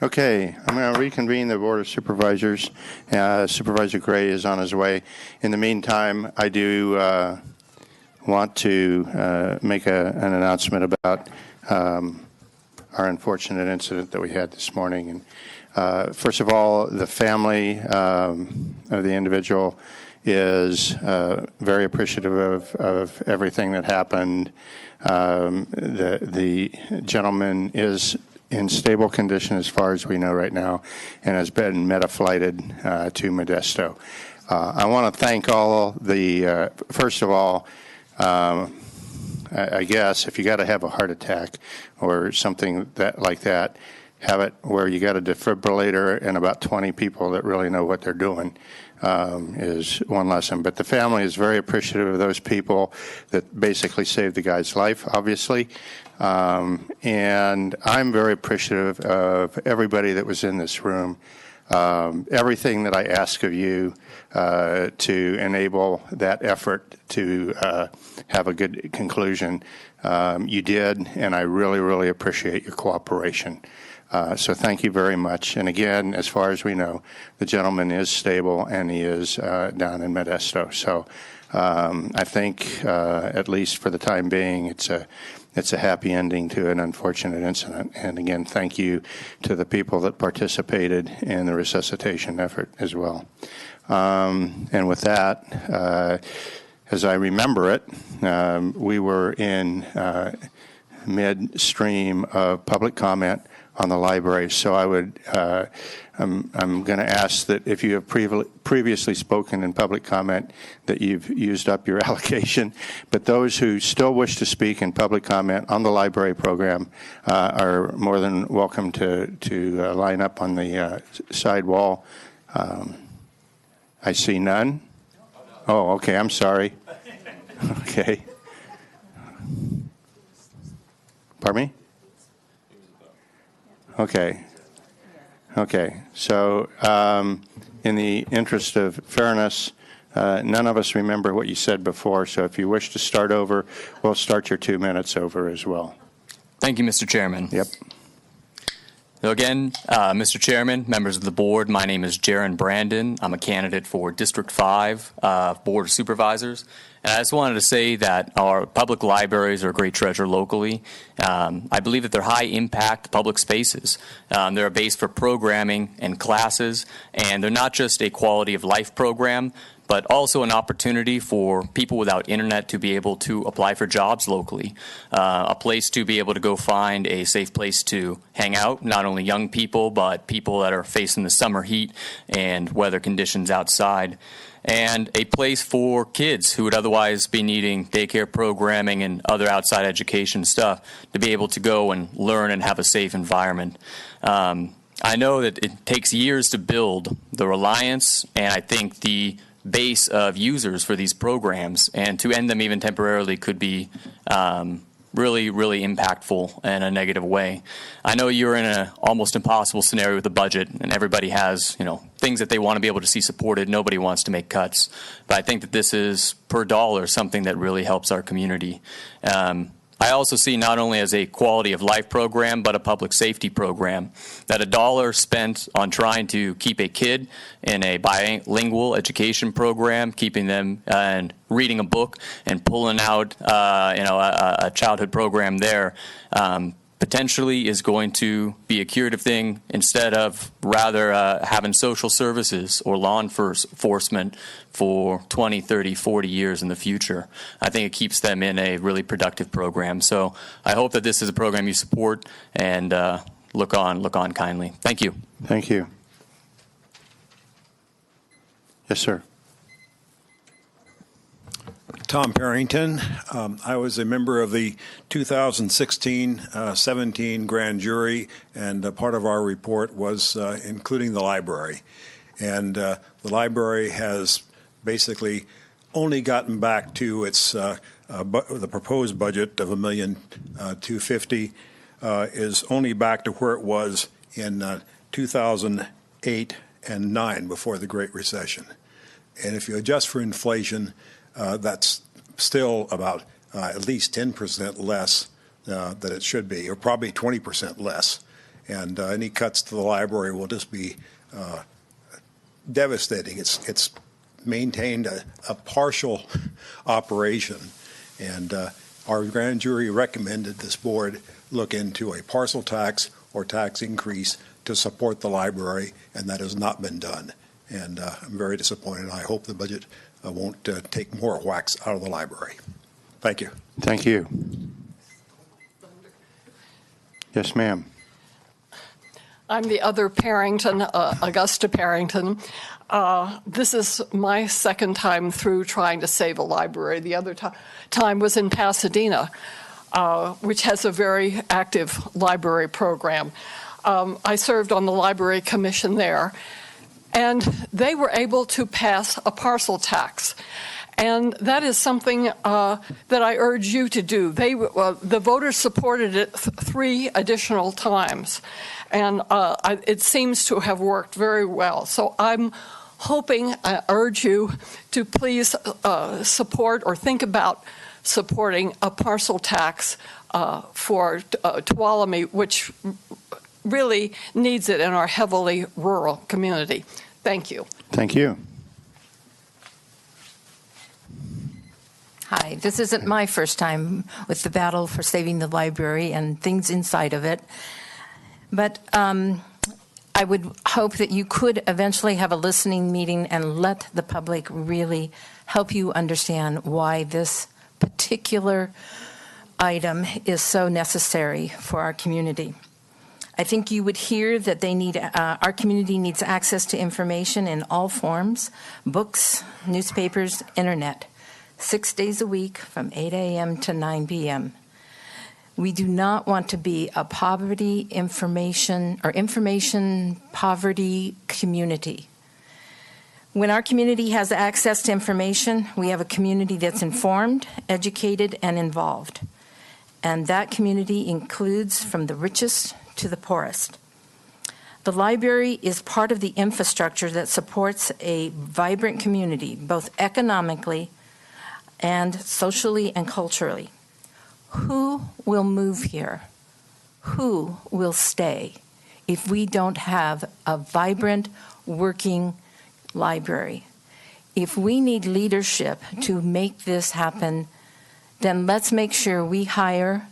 Okay, I'm going to reconvene the Board of Supervisors. Supervisor Gray is on his way. In the meantime, I do want to make an announcement about our unfortunate incident that we had this morning. And first of all, the family of the individual is very appreciative of everything that happened. The gentleman is in stable condition as far as we know right now and has been meta-flighted to Modesto. I want to thank all the, first of all, I guess if you got to have a heart attack or something like that, have it where you got a defibrillator and about 20 people that really know what they're doing is one lesson. But the family is very appreciative of those people that basically saved the guy's life, obviously. And I'm very appreciative of everybody that was in this room. Everything that I ask of you to enable that effort to have a good conclusion, you did, and I really, really appreciate your cooperation. So thank you very much. And again, as far as we know, the gentleman is stable and he is down in Modesto. So I think, at least for the time being, it's it's a happy ending to an unfortunate incident. And again, thank you to the people that participated in the resuscitation effort as well. And with that, as I remember it, we were in midstream of public comment on the library. So I would, I'm going to ask that if you have previously spoken in public comment, that you've used up your allocation. But those who still wish to speak in public comment on the library program are more than welcome to line up on the side wall. I see none. Oh, okay. I'm sorry. Okay. Pardon me? Okay. Okay. So in the interest of fairness, none of us remember what you said before, so if you wish to start over, we'll start your 2 minutes over as well. Thank you, Mr. Chairman. Yep. So again, Mr. Chairman, members of the board, my name is Jaron Brandon. I'm a candidate for District 5 Board of Supervisors. And I just wanted to say that our public libraries are a great treasure locally. I believe that they're high-impact public spaces. They're a base for programming and classes, and they're not just a quality of life program, but also an opportunity for people without internet to be able to apply for jobs locally, a place to be able to go find a safe place to hang out, not only young people, but people that are facing the summer heat and weather conditions outside, and a place for kids who would otherwise be needing daycare programming and other outside education stuff to be able to go and learn and have a safe environment. I know that it takes years to build the reliance, and I think the base of users for these programs, and to end them even temporarily could be really, really impactful in a negative way. I know you're in an almost impossible scenario with the budget, and everybody has, things that they want to be able to see supported. Nobody wants to make cuts, but I think that this is per dollar something that really helps our community. I also see not only as a quality of life program, but a public safety program, that $1 spent on trying to keep a kid in a bilingual education program, keeping them and reading a book and pulling out a childhood program there, potentially is going to be a curative thing instead of rather having social services or law enforcement for 20, 30, 40 years in the future. I think it keeps them in a really productive program. So I hope that this is a program you support and look on kindly. Thank you. Thank you. Yes, sir. Tom Parrington. I was a member of the 2016-17 grand jury, and part of our report was including the library. And the library has basically only gotten back to its the proposed budget of $1,250,000 is only back to where it was in 2008 and 9 before the Great Recession. And if you adjust for inflation, that's still about at least 10% less than it should be, or probably 20% less. And any cuts to the library will just be devastating. It's maintained a partial operation, and our grand jury recommended this board look into a parcel tax or tax increase to support the library, and that has not been done. And I'm very disappointed. I hope the budget won't take more whacks out of the library. Thank you. Thank you. Yes, ma'am. I'm the other Parrington, Augusta Parrington. This is my second time through trying to save a library. The other time was in Pasadena, which has a very active library program. I served on the library commission there, and they were able to pass a parcel tax. And that is something that I urge you to do. The voters supported it 3 additional times, and it seems to have worked very well. So I'm hoping, I urge you to please support or think about supporting a parcel tax for Tuolumne, which really needs it in our heavily rural community. Thank you. Thank you. Hi, this isn't my first time with the battle for saving the library and things inside of it. But I would hope that you could eventually have a listening meeting and let the public really help you understand why this particular item is so necessary for our community. I think you would hear that our community needs access to information in all forms, books, newspapers, internet, 6 days a week from 8 a.m. to 9 p.m. We do not want to be a information poverty community. When our community has access to information, we have a community that's informed, educated, and involved. And that community includes from the richest to the poorest. The library is part of the infrastructure that supports a vibrant community, both economically and socially and culturally. Who will move here? Who will stay if we don't have a vibrant, working library? If we need leadership to make this happen, then let's make sure we hire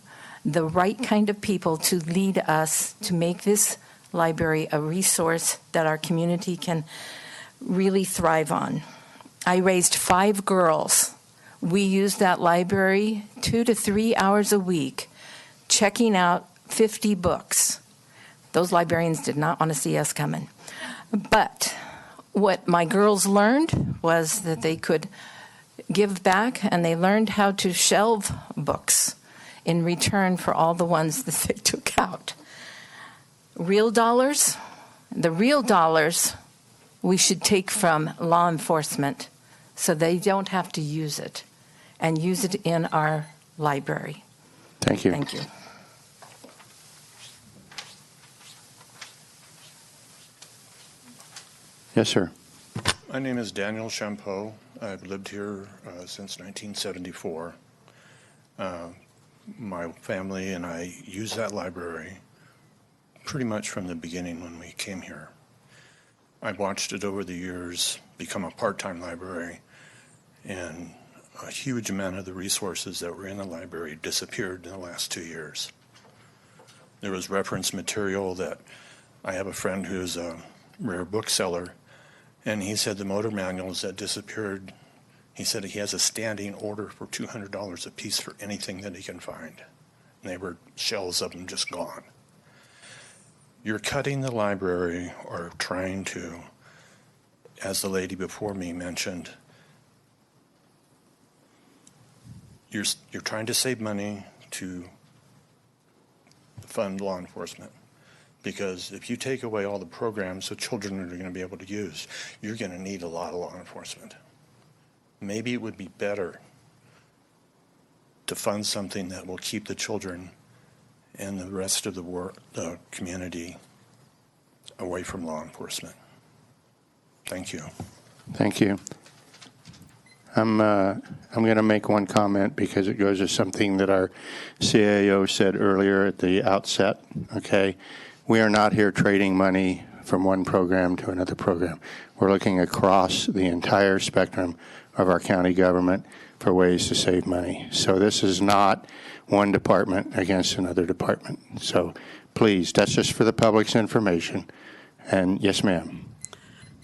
the right kind of people to lead us to make this library a resource that our community can really thrive on. I raised 5 girls. We used that library 2 to 3 hours a week, checking out 50 books. Those librarians did not want to see us coming. But what my girls learned was that they could give back, and they learned how to shelve books in return for all the ones that they took out. Real dollars, the real dollars we should take from law enforcement so they don't have to use it, and use it in our library. Thank you. Thank you. Yes, sir. My name is Daniel Champeau. I've lived here since 1974. My family and I use that library pretty much from the beginning when we came here. I've watched it over the years become a part-time library, and a huge amount of the resources that were in the library disappeared in the last 2 years. There was reference material that I have a friend who's a rare bookseller, and he said the motor manuals that disappeared, he said he has a standing order for $200 a piece for anything that he can find. And they were shelves of them just gone. You're cutting the library, or trying to, as the lady before me mentioned, you're trying to save money to fund law enforcement. Because if you take away all the programs that children are going to be able to use, you're going to need a lot of law enforcement. Maybe it would be better to fund something that will keep the children and the rest of the community away from law enforcement. Thank you. Thank you. I'm going to make one comment because it goes to something that our CAO said earlier at the outset. Okay, we are not here trading money from one program to another program. We're looking across the entire spectrum of our county government for ways to save money. So this is not one department against another department. So please, that's just for the public's information. And yes, ma'am.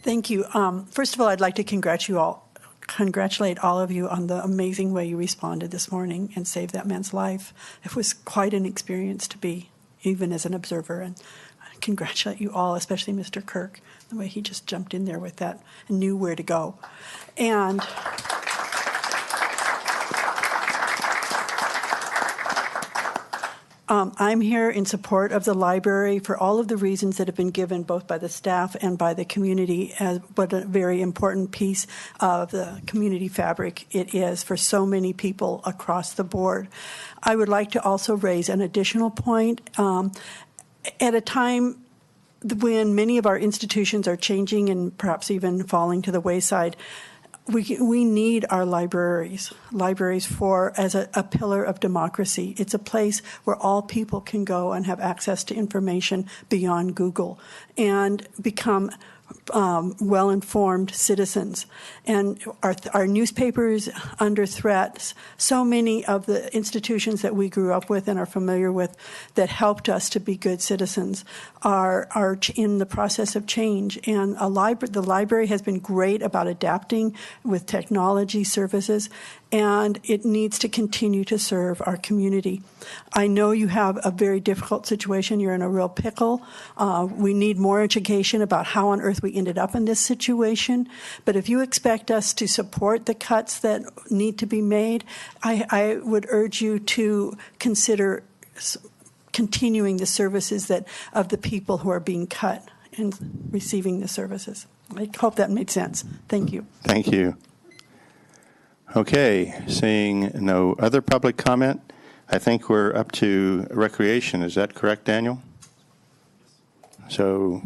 Thank you. First of all, I'd like to congratulate all of you on the amazing way you responded this morning and saved that man's life. It was quite an experience to be, even as an observer. And I congratulate you all, especially Mr. Kirk, the way he just jumped in there with that and knew where to go. And I'm here in support of the library for all of the reasons that have been given both by the staff and by the community, as what a very important piece of the community fabric it is for so many people across the board. I would like to also raise an additional point. At a time when many of our institutions are changing and perhaps even falling to the wayside, we need our libraries as a pillar of democracy. It's a place where all people can go and have access to information beyond Google and become well-informed citizens. And our newspapers under threat. So many of the institutions that we grew up with and are familiar with that helped us to be good citizens are in the process of change. And the library has been great about adapting with technology services, and it needs to continue to serve our community. I know you have a very difficult situation. You're in a real pickle. We need more education about how on earth we ended up in this situation. But if you expect us to support the cuts that need to be made, I would urge you to consider continuing the services of the people who are being cut and receiving the services. I hope that made sense. Thank you. Thank you. Okay, seeing no other public comment, I think we're up to recreation. Is that correct, Daniel? So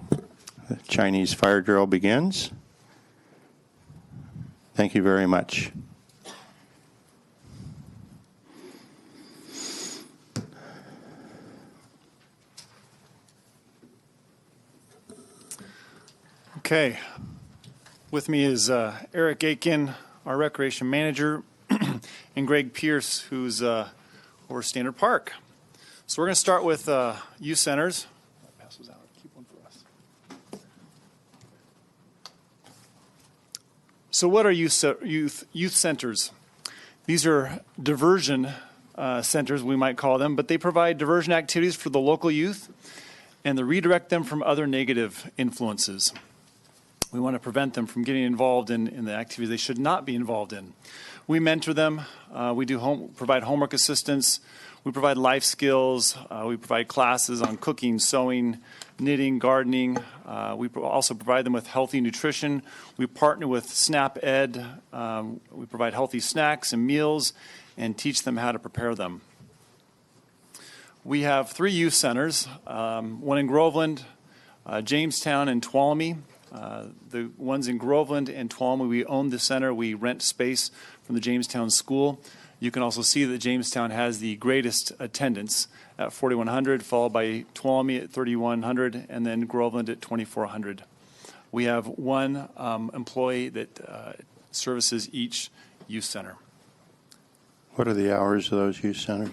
the Chinese fire drill begins. Thank you very much. Okay. With me is Eric Aiken, our recreation manager, and Greg Pierce, who's over Standard Park. So we're going to start with youth centers. I'll pass those out. Keep one for us. So what are youth centers? These are diversion centers, we might call them, but they provide diversion activities for the local youth and they redirect them from other negative influences. We want to prevent them from getting involved in the activities they should not be involved in. We mentor them. We provide homework assistance. We provide life skills. We provide classes on cooking, sewing, knitting, gardening. We also provide them with healthy nutrition. We partner with SNAP Ed. We provide healthy snacks and meals and teach them how to prepare them. We have 3 youth centers, one in Groveland, Jamestown, and Tuolumne. The ones in Groveland and Tuolumne, we own the center. We rent space from the Jamestown School. You can also see that Jamestown has the greatest attendance at 4,100, followed by Tuolumne at 3,100, and then Groveland at 2,400. We have one employee that services each youth center. What are the hours of those youth centers?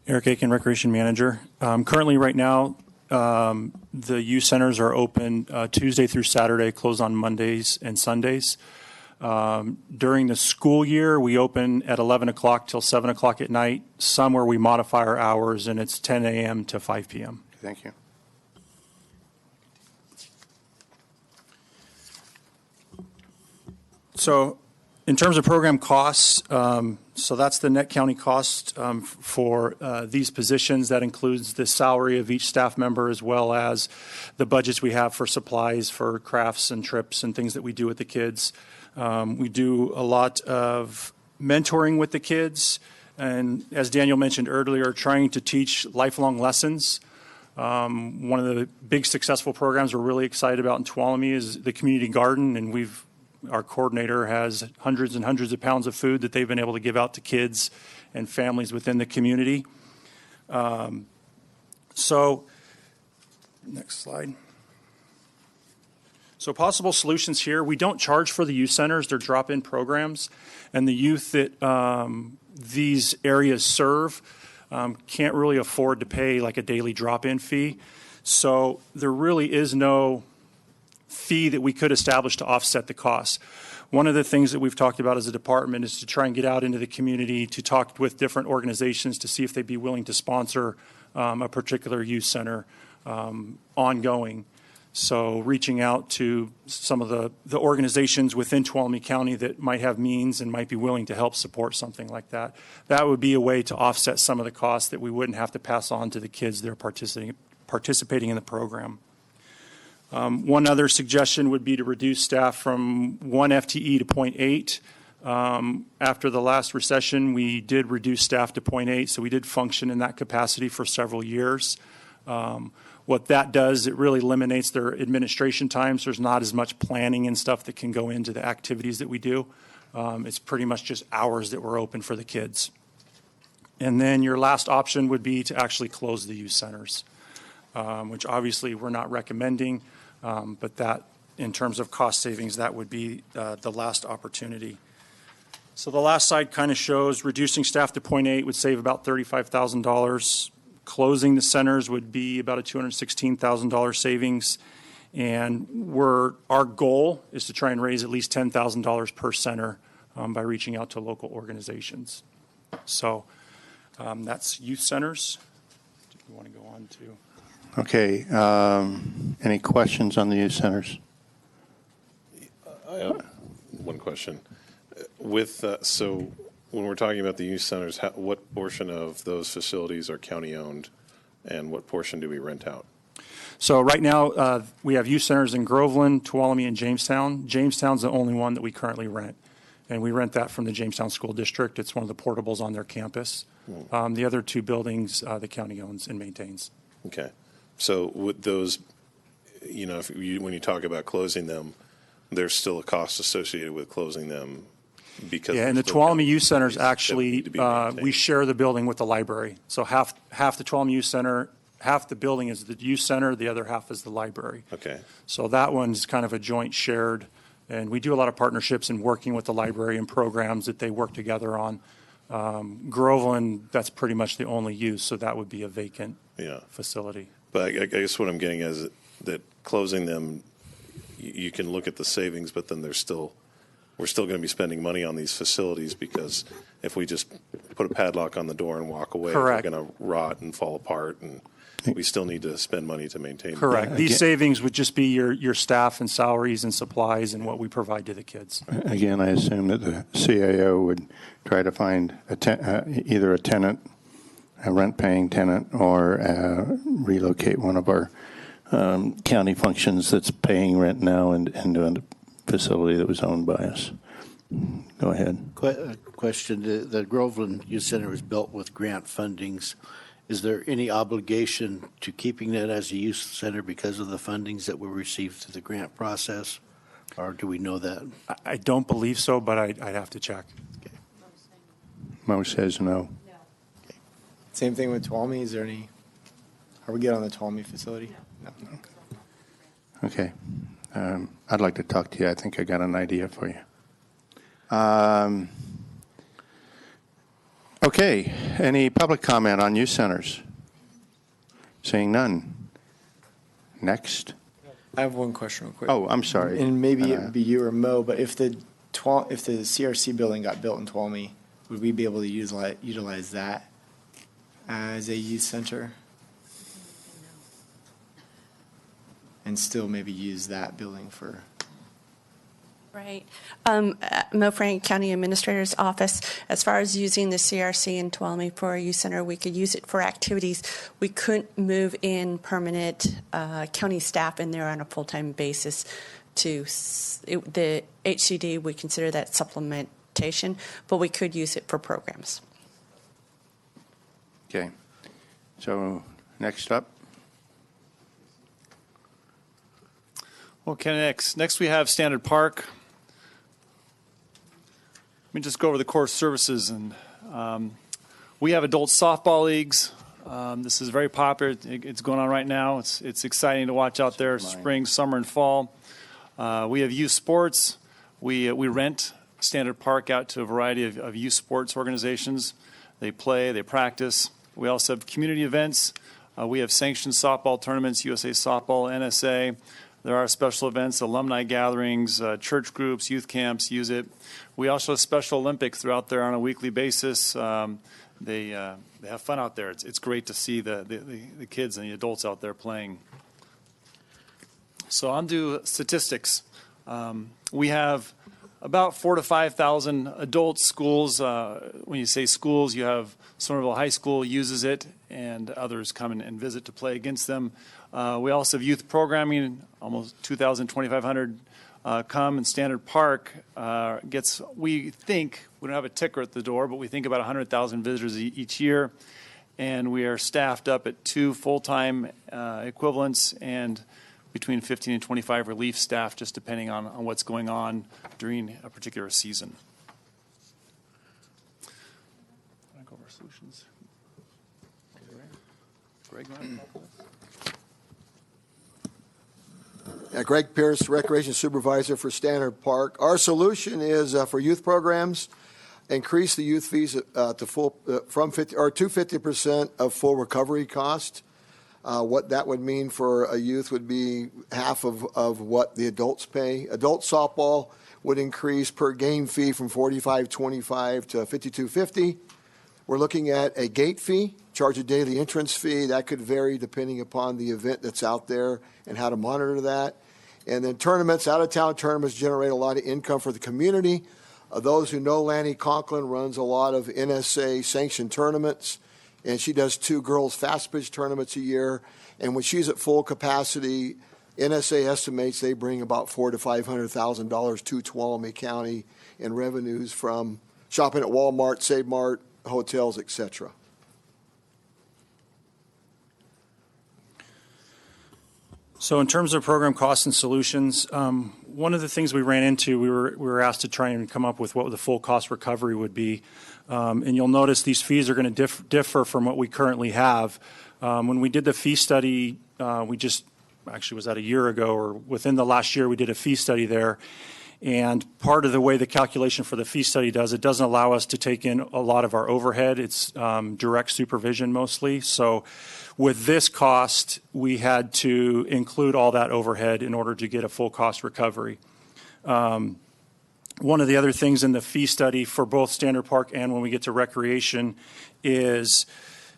Eric Aiken, Recreation Manager. Currently, right now, the youth centers are open Tuesday through Saturday, closed on Mondays and Sundays. During the school year, we open at 11 o'clock till 7 o'clock at night. Some where we modify our hours, and it's 10 a.m. to 5 p.m. Thank you. So in terms of program costs, so that's the net county cost for these positions. That includes the salary of each staff member as well as the budgets we have for supplies for crafts and trips and things that we do with the kids. We do a lot of mentoring with the kids, and as Daniel mentioned earlier, trying to teach lifelong lessons. One of the big successful programs we're really excited about in Tuolumne is the community garden, and our coordinator has hundreds and hundreds of pounds of food that they've been able to give out to kids and families within the community. So, next slide. So possible solutions here. We don't charge for the youth centers. They're drop-in programs. And the youth that these areas serve can't really afford to pay like a daily drop-in fee. So there really is no fee that we could establish to offset the costs. One of the things that we've talked about as a department is to try and get out into the community to talk with different organizations to see if they'd be willing to sponsor a particular youth center ongoing. So reaching out to some of the organizations within Tuolumne County that might have means and might be willing to help support something like that. That would be a way to offset some of the costs that we wouldn't have to pass on to the kids that are participating in the program. One other suggestion would be to reduce staff from 1 FTE to 0.8. After the last recession, we did reduce staff to 0.8, so we did function in that capacity for several years. What that does, it really eliminates their administration times. There's not as much planning and stuff that can go into the activities that we do. It's pretty much just hours that we're open for the kids. And then your last option would be to actually close the youth centers. which obviously we're not recommending, but that, in terms of cost savings, that would be the last opportunity. So the last slide kind of shows reducing staff to 0.8 would save about $35,000. Closing the centers would be about a $216,000 savings. And our goal is to try and raise at least $10,000 per center by reaching out to local organizations. So that's youth centers. Do you want to go on to? Okay. Any questions on the youth centers? I have one question. With so when we're talking about the youth centers, what portion of those facilities are county-owned, and what portion do we rent out? So right now, we have youth centers in Groveland, Tuolumne, and Jamestown. Jamestown's the only one that we currently rent, and we rent that from the Jamestown School District. It's one of the portables on their campus. The other two buildings, the county owns and maintains. Okay. So with those, when you talk about closing them, there's still a cost associated with closing them because and the Tuolumne Youth Centers actually, we share the building with the library. So half the Tuolumne Youth Center, half the building is the youth center, the other half is the library. Okay. So that one's kind of a joint shared, and we do a lot of partnerships and working with the library and programs that they work together on. Groveland, that's pretty much the only use, so that would be a vacant facility. But I guess what I'm getting at is that closing them, you can look at the savings, but then we're still going to be spending money on these facilities because if we just put a padlock on the door and walk away, Correct. They're going to rot and fall apart, and we still need to spend money to maintain them. Correct. These savings would just be your staff and salaries and supplies and what we provide to the kids. Again, I assume that the CAO would try to find either a tenant, a rent-paying tenant, or relocate one of our county functions that's paying rent now into a facility that was owned by us. Go ahead. Question. The Groveland Youth Center was built with grant fundings. Is there any obligation to keeping that as a youth center because of the fundings that were received through the grant process? Or do we know that? I don't believe so, but I'd have to check. Okay. Mo says no. Okay. Same thing with Tuolumne. Is there any? Are we good on the Tuolumne facility? No. Okay. I'd like to talk to you. I think I got an idea for you. Okay. Any public comment on youth centers? Seeing none. Next. I have one question real quick. Oh, I'm sorry. And maybe it would be you or Mo, but if the CRC building got built in Tuolumne, would we be able to utilize that as a youth center? And still maybe use that building for... Right. Mo Frank, County Administrator's Office. As far as using the CRC in Tuolumne for a youth center, we could use it for activities. We couldn't move in permanent county staff in there on a full-time basis. The HCD, we consider that supplementation, but we could use it for programs. Okay. So next up. Okay, next we have Standard Park. Let me just go over the core services. And we have adult softball leagues. This is very popular. It's going on right now. It's exciting to watch out there, spring, summer, and fall. We have youth sports. We rent Standard Park out to a variety of youth sports organizations. They play, they practice. We also have community events. We have sanctioned softball tournaments, USA Softball, NSA. There are special events, alumni gatherings, church groups, youth camps use it. We also have Special Olympics. They're out there on a weekly basis. They have fun out there. It's great to see the kids and the adults out there playing. So on to statistics. We have about 4,000 to 5,000 adult schools. When you say schools, you have Somerville High School uses it, and others come and visit to play against them. We also have youth programming, almost 2,000, 2,500 come, and Standard Park gets, we think, we don't have a ticker at the door, but we think about 100,000 visitors each year, and we are staffed up at 2 full-time equivalents and between 15 and 25 relief staff, just depending on what's going on during a particular season. Greg, Greg Pierce, Recreation Supervisor for Standard Park. Our solution is for youth programs, increase the youth fees to full from 50 or to 50% of full recovery cost. What that would mean for a youth would be half of what the adults pay. Adult softball would increase per game fee from $45.25 to $52.50. We're looking at a gate fee, charge a daily entrance fee. That could vary depending upon the event that's out there and how to monitor that. And then tournaments, out-of-town tournaments generate a lot of income for the community. Those who know Lanny Conklin runs a lot of NSA-sanctioned tournaments, and she does 2 girls fast pitch tournaments a year. And when she's at full capacity, NSA estimates they bring about $400,000 to $500,000 to Tuolumne County in revenues from shopping at Walmart, Save Mart, hotels, etc. So in terms of program costs and solutions, one of the things we ran into, we were asked to try and come up with what the full cost recovery would be. And you'll notice these fees are going to differ from what we currently have. When we did the fee study, actually was that a year ago or within the last year, we did a fee study there. And part of the way the calculation for the fee study does, it doesn't allow us to take in a lot of our overhead. It's direct supervision mostly. So with this cost, we had to include all that overhead in order to get a full cost recovery. One of the other things in the fee study for both Standard Park and when we get to recreation is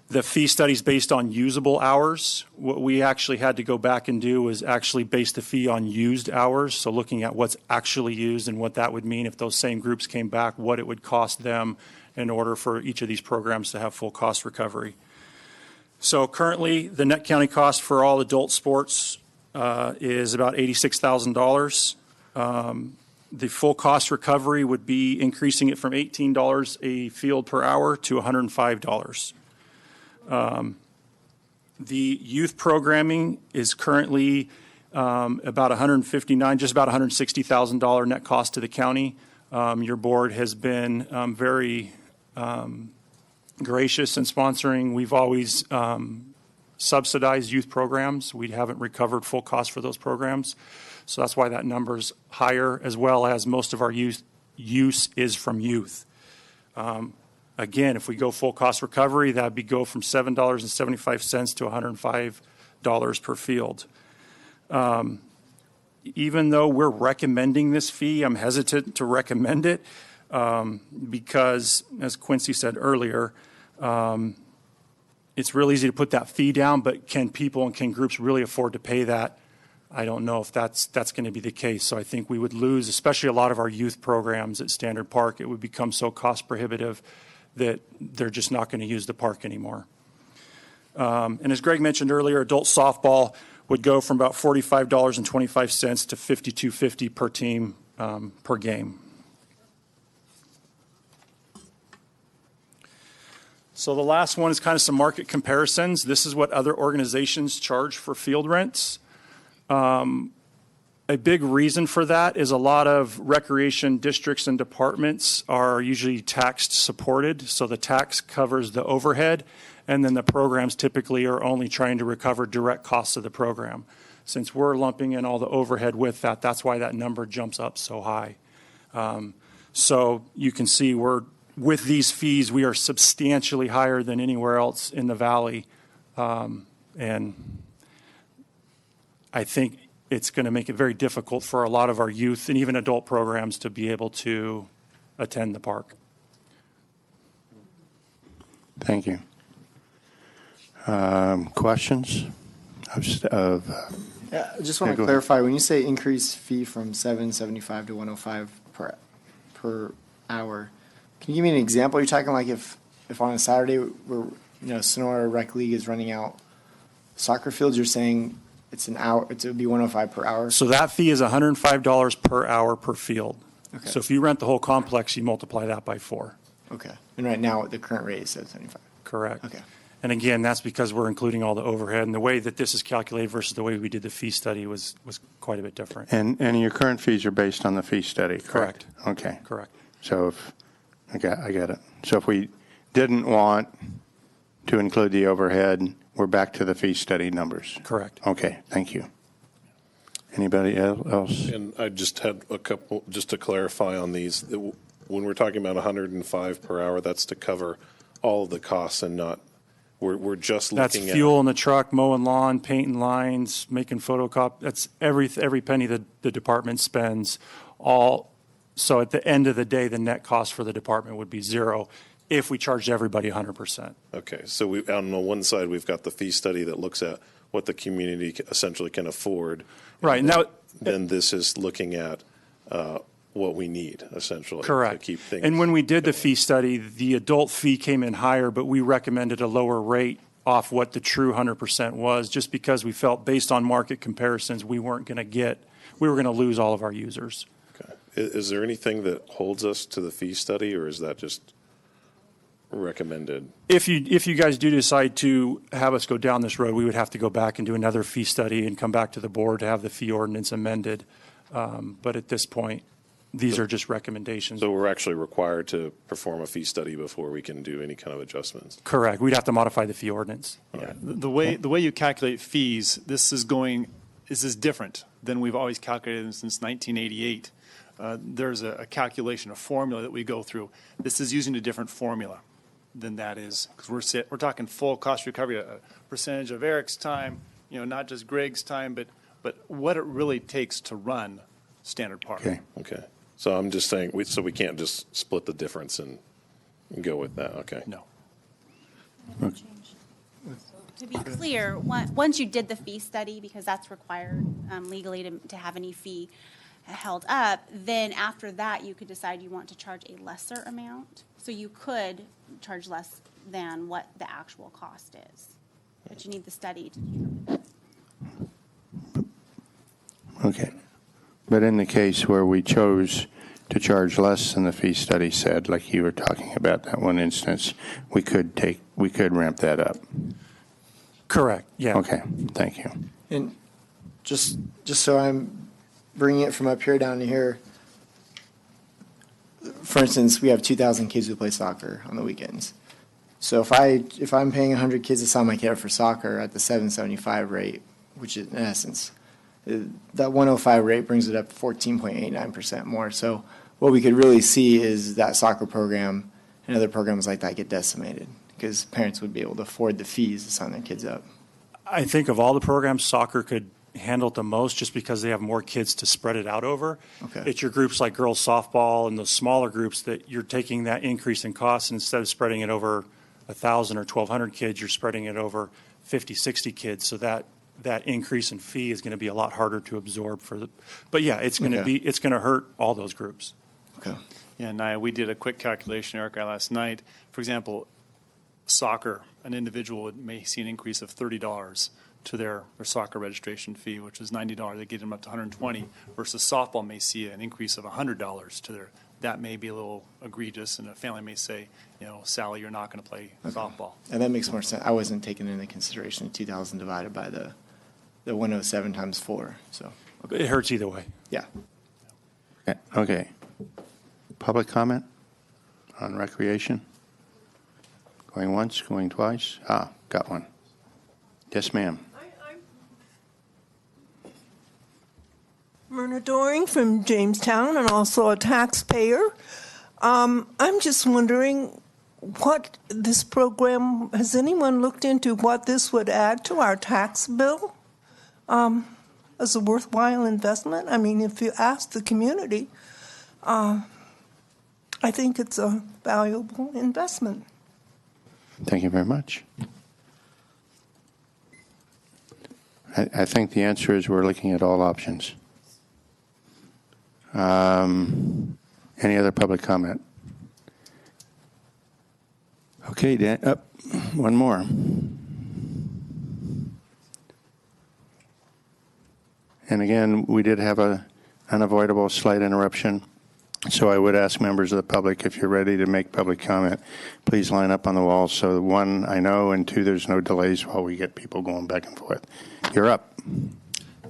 the fee study is based on usable hours. What we actually had to go back and do was actually base the fee on used hours, so looking at what's actually used and what that would mean if those same groups came back, what it would cost them in order for each of these programs to have full cost recovery. So currently, the net county cost for all adult sports is about $86,000. The full cost recovery would be increasing it from $18 a field per hour to $105. The youth programming is currently about $159, just about $160,000 net cost to the county. Your board has been very gracious in sponsoring. We've always subsidized youth programs. We haven't recovered full cost for those programs. So that's why that number's higher, as well as most of our use is from youth. Again, if we go full cost recovery, that'd be go from $7.75 to $105 per field. Even though we're recommending this fee, I'm hesitant to recommend it because, as Quincy said earlier, it's real easy to put that fee down, but can people and can groups really afford to pay that? I don't know if that's going to be the case. So I think we would lose, especially a lot of our youth programs at Standard Park. It would become so cost prohibitive that they're just not going to use the park anymore. And as Greg mentioned earlier, adult softball would go from about $45.25 to $52.50 per team per game. So the last one is kind of some market comparisons. This is what other organizations charge for field rents. A big reason for that is a lot of recreation districts and departments are usually tax supported, so the tax covers the overhead, and then the programs typically are only trying to recover direct costs of the program. Since we're lumping in all the overhead with that, that's why that number jumps up so high. So you can see with these fees, we are substantially higher than anywhere else in the valley, and I think it's going to make it very difficult for a lot of our youth and even adult programs to be able to attend the park. Thank you. Questions? Yeah, I just want to clarify, when you say increase fee from $7.75 to $105 per hour, can you give me an example? You're talking like if on a Saturday Sonora Rec League is running out soccer fields, you're saying it's an hour, it would be $105 per hour? So that fee is $105 per hour per field. Okay. So if you rent the whole complex, you multiply that by 4. Okay. And right now, the current rate is $7.75. Correct. Okay. And again, that's because we're including all the overhead, and the way that this is calculated versus the way we did the fee study was quite a bit different. And your current fees are based on the fee study, correct? Okay. Correct. So I get it. So if we didn't want to include the overhead, we're back to the fee study numbers. Correct. Okay, thank you. Anybody else? And I just had a couple, just to clarify on these, when we're talking about 105 per hour, that's to cover all of the costs and not, we're just That's looking at. fuel in the truck, mowing lawn, painting lines, making photocopy. That's every penny that the department spends. So at the end of the day, the net cost for the department would be zero if we charged everybody 100%. Okay, so on the one side, we've got the fee study that looks at what the community essentially can afford. Right, now. Then this is looking at what we need, essentially. Correct. To keep things. And when we did the fee study, the adult fee came in higher, but we recommended a lower rate off what the true 100% was, just because we felt based on market comparisons, we were going to lose all of our users. Okay. Is there anything that holds us to the fee study, or is that just recommended? If you guys do decide to have us go down this road, we would have to go back and do another fee study and come back to the board to have the fee ordinance amended. But at this point, these are just recommendations. So we're actually required to perform a fee study before we can do any kind of adjustments? Correct. We'd have to modify the fee ordinance. Yeah. The way you calculate fees, this is different than we've always calculated them since 1988. There's a calculation, a formula that we go through. This is using a different formula than that is, because we're talking full cost recovery, a percentage of Eric's time, not just Greg's time, but what it really takes to run Standard Park. Okay. So I'm just saying, so we can't just split the difference and go with that. Okay. No. To be clear, once you did the fee study, because that's required legally to have any fee held up, then after that you could decide you want to charge a lesser amount. So you could charge less than what the actual cost is, but you need the study to determine that. Okay. But in the case where we chose to charge less than the fee study said, like you were talking about that one instance, we could ramp that up. Correct. Yeah. Okay. Thank you. And just so I'm bringing it from up here down to here, for instance, we have 2,000 kids who play soccer on the weekends. So if I'm paying 100 kids to sign my kid up for soccer at the $7.75 rate, which is in essence, that 105 rate brings it up 14.89% more. So what we could really see is that soccer program and other programs like that get decimated because parents would be able to afford the fees to sign their kids up. I think of all the programs, soccer could handle it the most just because they have more kids to spread it out over. Okay. It's your groups like girls softball and those smaller groups that you're taking that increase in costs, and instead of spreading it over 1,000 or 1,200 kids, you're spreading it over 50, 60 kids. So that increase in fee is going to be a lot harder to absorb but yeah, it's going to hurt all those groups. Okay. Yeah, Nia, we did a quick calculation, Erica, last night. For example, soccer, an individual may see an increase of $30 to their soccer registration fee, which is $90. They get them up to $120, versus softball may see an increase of $100 to that may be a little egregious, and a family may say, Sally, you're not going to play softball. And that makes more sense. I wasn't taking into consideration 2,000 divided by the 107 times 4. So It hurts either way. Yeah. Okay. Public comment on recreation? Going once, going twice? Got one. Yes, ma'am. Myrna Doring from Jamestown and also a taxpayer. I'm just wondering what this program, has anyone looked into what this would add to our tax bill as a worthwhile investment? I mean, if you ask the community, I think it's a valuable investment. Thank you very much. I think the answer is we're looking at all options. Any other public comment? Okay, Dan, one more. And again, we did have an unavoidable slight interruption. So I would ask members of the public, if you're ready to make public comment, please line up on the wall. So one, I know, and two, there's no delays while we get people going back and forth. You're up.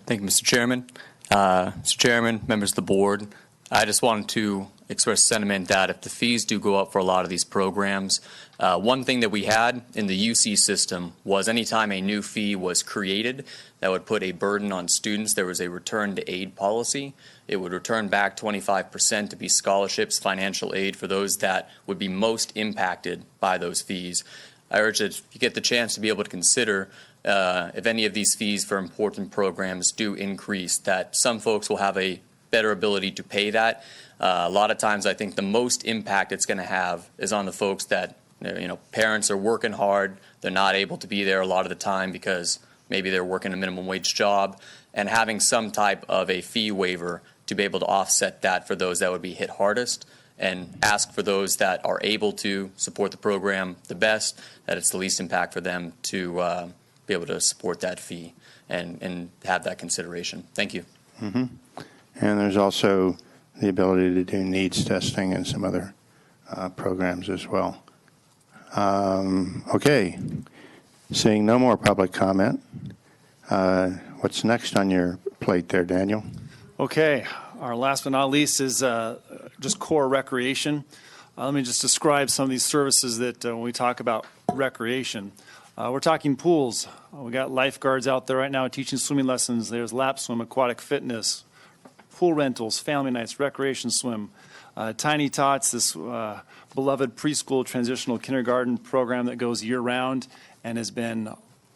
Thank you, Mr. Chairman. Mr. Chairman, members of the board, I just wanted to express sentiment that if the fees do go up for a lot of these programs, one thing that we had in the UC system was anytime a new fee was created that would put a burden on students, there was a return to aid policy. It would return back 25% to be scholarships, financial aid for those that would be most impacted by those fees. I urge that if you get the chance to be able to consider if any of these fees for important programs do increase, that some folks will have a better ability to pay that. A lot of times I think the most impact it's going to have is on the folks that, parents are working hard, they're not able to be there a lot of the time because maybe they're working a minimum wage job, and having some type of a fee waiver to be able to offset that for those that would be hit hardest, and ask for those that are able to support the program the best, that it's the least impact for them to be able to support that fee and have that consideration. Thank you. Mm-hmm. And there's also the ability to do needs testing and some other programs as well. Okay. Seeing no more public comment, what's next on your plate there, Daniel? Okay, our last but not least is just core recreation. Let me just describe some of these services that when we talk about recreation. We're talking pools. We got lifeguards out there right now teaching swimming lessons. There's lap swim, aquatic fitness, pool rentals, family nights, recreation swim. Tiny Tots, this beloved preschool transitional kindergarten program that goes year-round and has been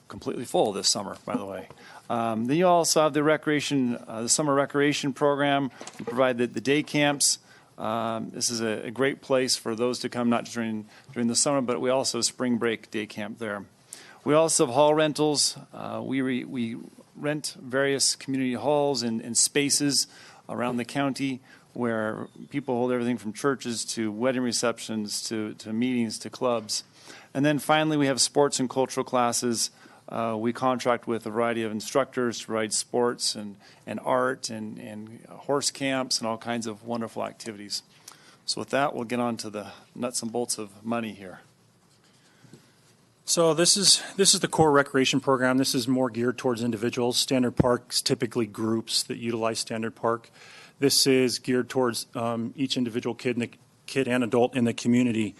completely full this summer, by the way. Then you also have the summer recreation program. We provide the day camps. This is a great place for those to come, not just during the summer, but we also have spring break day camp there. We also have hall rentals. We rent various community halls and spaces around the county where people hold everything from churches to wedding receptions to meetings to clubs. And then finally, we have sports and cultural classes. We contract with a variety of instructors to provide sports and art and horse camps and all kinds of wonderful activities. So with that, we'll get on to the nuts and bolts of money here. So this is the core recreation program. This is more geared towards individuals. Standard Park's typically groups that utilize Standard Park. This is geared towards each individual kid and adult in the community.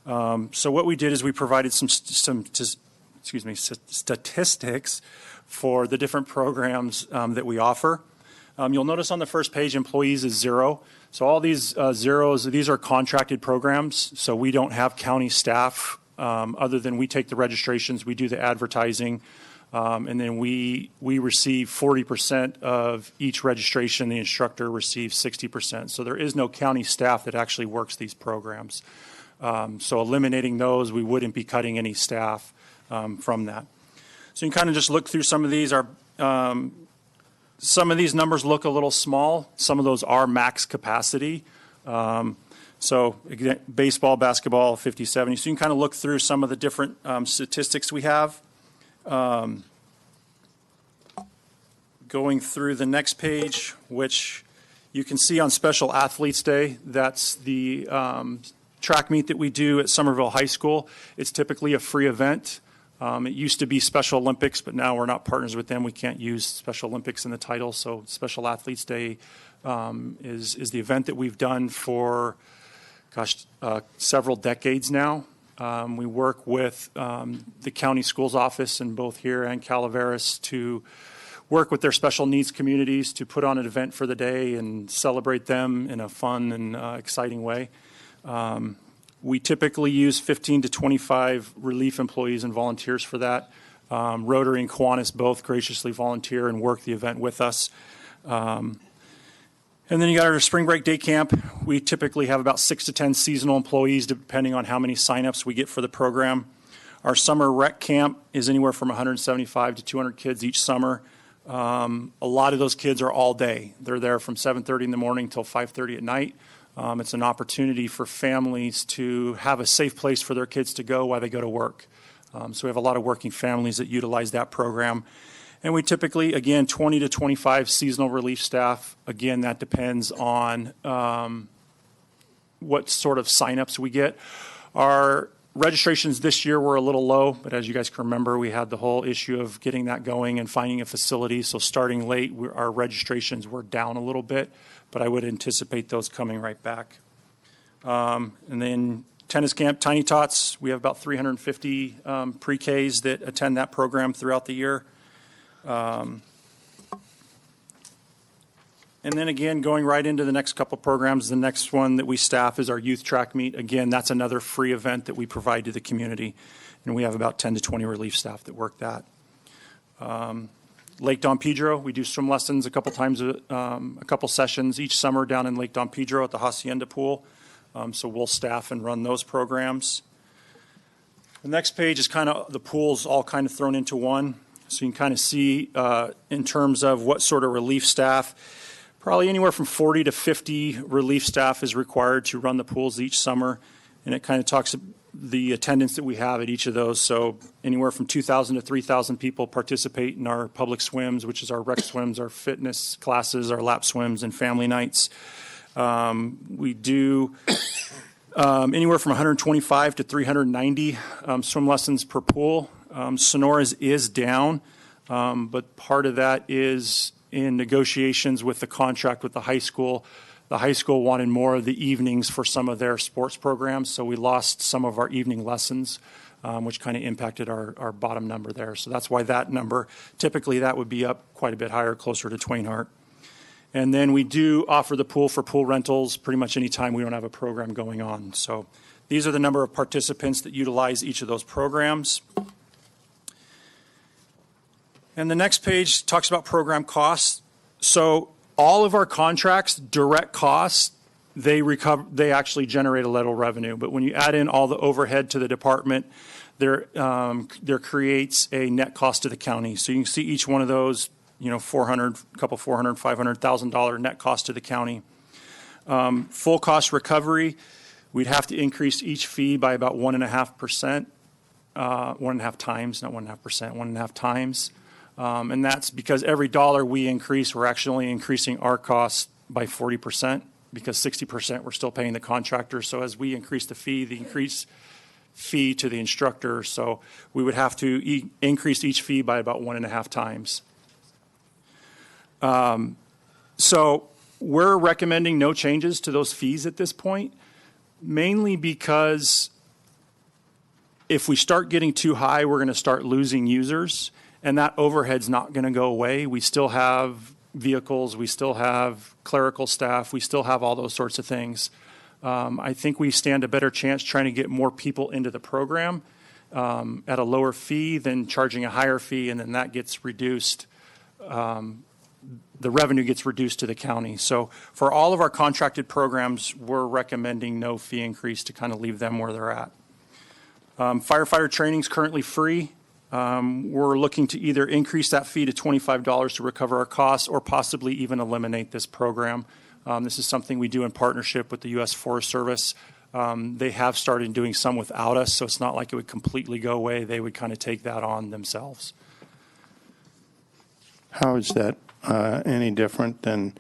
So what we did is we provided some statistics for the different programs that we offer. You'll notice on the first page, employees is 0. So all these zeros, these are contracted programs. So we don't have county staff other than we take the registrations, we do the advertising, and then we receive 40% of each registration. The instructor receives 60%. So there is no county staff that actually works these programs. So eliminating those, we wouldn't be cutting any staff from that. So you can kind of just look through some of these. Some of these numbers look a little small. Some of those are max capacity. So again, baseball, basketball, 50, 70. So you can kind of look through some of the different statistics we have. Going through the next page, which you can see on Special Athletes Day, that's the track meet that we do at Somerville High School. It's typically a free event. It used to be Special Olympics, but now we're not partners with them. We can't use Special Olympics in the title. So Special Athletes Day is the event that we've done for, several decades now. We work with the county schools office in both here and Calaveras to work with their special needs communities to put on an event for the day and celebrate them in a fun and exciting way. We typically use 15 to 25 relief employees and volunteers for that. Rotary and Kiwanis both graciously volunteer and work the event with us. And then you got our spring break day camp. We typically have about 6 to 10 seasonal employees depending on how many signups we get for the program. Our summer rec camp is anywhere from 175 to 200 kids each summer. A lot of those kids are all day. They're there from 7:30 in the morning till 5:30 at night. It's an opportunity for families to have a safe place for their kids to go while they go to work. So we have a lot of working families that utilize that program. And we typically, again, 20 to 25 seasonal relief staff. Again, that depends on what sort of signups we get. Our registrations this year were a little low, but as you guys can remember, we had the whole issue of getting that going and finding a facility. So starting late, our registrations were down a little bit, but I would anticipate those coming right back. And then tennis camp, Tiny Tots, we have about 350 pre-Ks that attend that program throughout the year. And then again, going right into the next couple programs, the next one that we staff is our youth track meet. Again, that's another free event that we provide to the community. And we have about 10 to 20 relief staff that work that. Lake Don Pedro, we do swim lessons a couple times, a couple sessions each summer down in Lake Don Pedro at the Hacienda Pool. So we'll staff and run those programs. The next page is kind of the pools all kind of thrown into one. So you can kind of see in terms of what sort of relief staff, probably anywhere from 40 to 50 relief staff is required to run the pools each summer. And it kind of talks the attendance that we have at each of those. So anywhere from 2,000 to 3,000 people participate in our public swims, which is our rec swims, our fitness classes, our lap swims, and family nights. We do anywhere from 125 to 390 swim lessons per pool. Sonora's is down, but part of that is in negotiations with the contract with the high school. The high school wanted more of the evenings for some of their sports programs, so we lost some of our evening lessons, which kind of impacted our bottom number there. So that's why that number, typically that would be up quite a bit higher, closer to Twain-Hart. And then we do offer the pool for pool rentals pretty much any time we don't have a program going on. So these are the number of participants that utilize each of those programs. And the next page talks about program costs. So all of our contracts, direct costs, they actually generate a little revenue. But when you add in all the overhead to the department, there creates a net cost to the county. So you can see each one of those, $500,000 net cost to the county. Full cost recovery, we'd have to increase each fee by about 1.5%, 1.5 times, not 1.5%, 1.5 times. And that's because every dollar we increase, we're actually increasing our costs by 40%, because 60% we're still paying the contractor. So as we increase the increase fee to the instructor, so we would have to increase each fee by about 1.5 times. So we're recommending no changes to those fees at this point, mainly because if we start getting too high, we're going to start losing users. And that overhead's not going to go away. We still have vehicles, we still have clerical staff, we still have all those sorts of things. I think we stand a better chance trying to get more people into the program at a lower fee than charging a higher fee, and then that gets reduced. The revenue gets reduced to the county. So for all of our contracted programs, we're recommending no fee increase to kind of leave them where they're at. Firefighter training is currently free. We're looking to either increase that fee to $25 to recover our costs, or possibly even eliminate this program. This is something we do in partnership with the U.S. Forest Service. They have started doing some without us, so it's not like it would completely go away. They would kind of take that on themselves. How is that any different than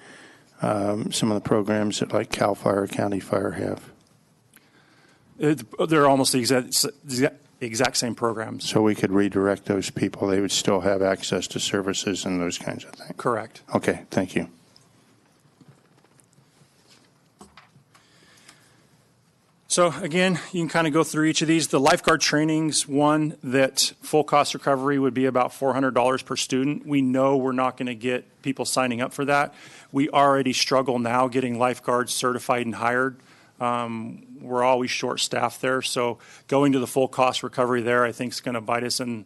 some of the programs that like CAL FIRE, County Fire have? They're almost the exact same programs. So we could redirect those people. They would still have access to services and those kinds of things. Correct. Okay, thank you. So again, you can kind of go through each of these. The lifeguard training's one that full cost recovery would be about $400 per student. We know we're not going to get people signing up for that. We already struggle now getting lifeguards certified and hired. We're always short-staffed there, so going to the full cost recovery there, I think, is going to bite us in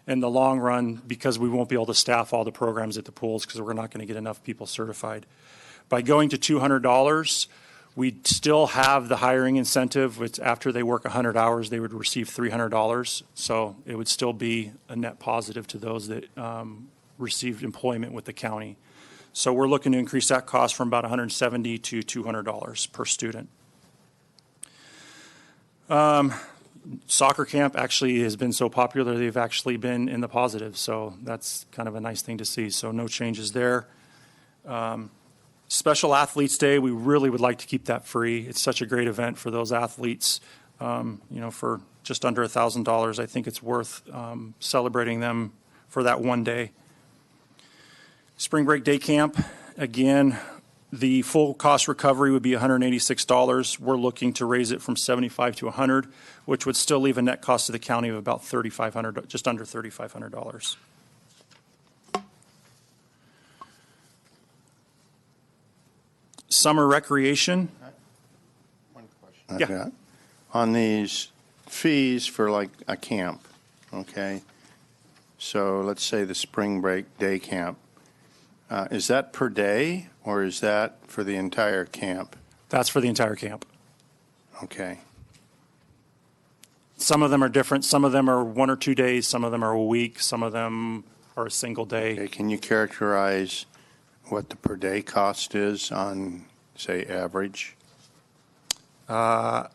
the long run, because we won't be able to staff all the programs at the pools because we're not going to get enough people certified. By going to $200, we'd still have the hiring incentive, which after they work 100 hours, they would receive $300. So it would still be a net positive to those that received employment with the county. So we're looking to increase that cost from about $170 to $200 per student. Soccer camp actually has been so popular, they've actually been in the positive. So that's kind of a nice thing to see. So no changes there. Special Athletes Day, we really would like to keep that free. It's such a great event for those athletes. For just under $1,000, I think it's worth celebrating them for that one day. Spring Break Day Camp, again, The full cost recovery would be $186. We're looking to raise it from $75 to $100, which would still leave a net cost to the county of about $3,500, just under $3,500. Summer recreation. I've Yeah. got. On these fees for like a camp, okay? So let's say the spring break day camp. Is that per day or is that for the entire camp? That's for the entire camp. Okay. Some of them are different. Some of them are 1 or 2 days. Some of them are a week. Some of them are a single day. Okay, can you characterize what the per day cost is on, say, average? Yeah,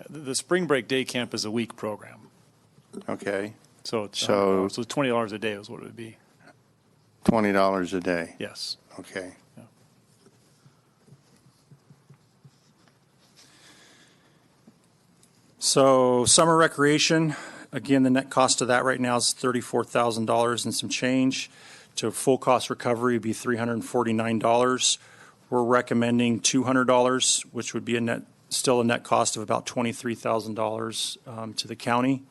the spring break day camp is a week program. Okay. So it's So- so $20 a day is what it would be. $20 a day? Yes. Okay. So summer recreation, again, the net cost of that right now is $34,000 and some change. To full cost recovery would be $349. We're recommending $200, which would be still a net cost of about $23,000 to the county.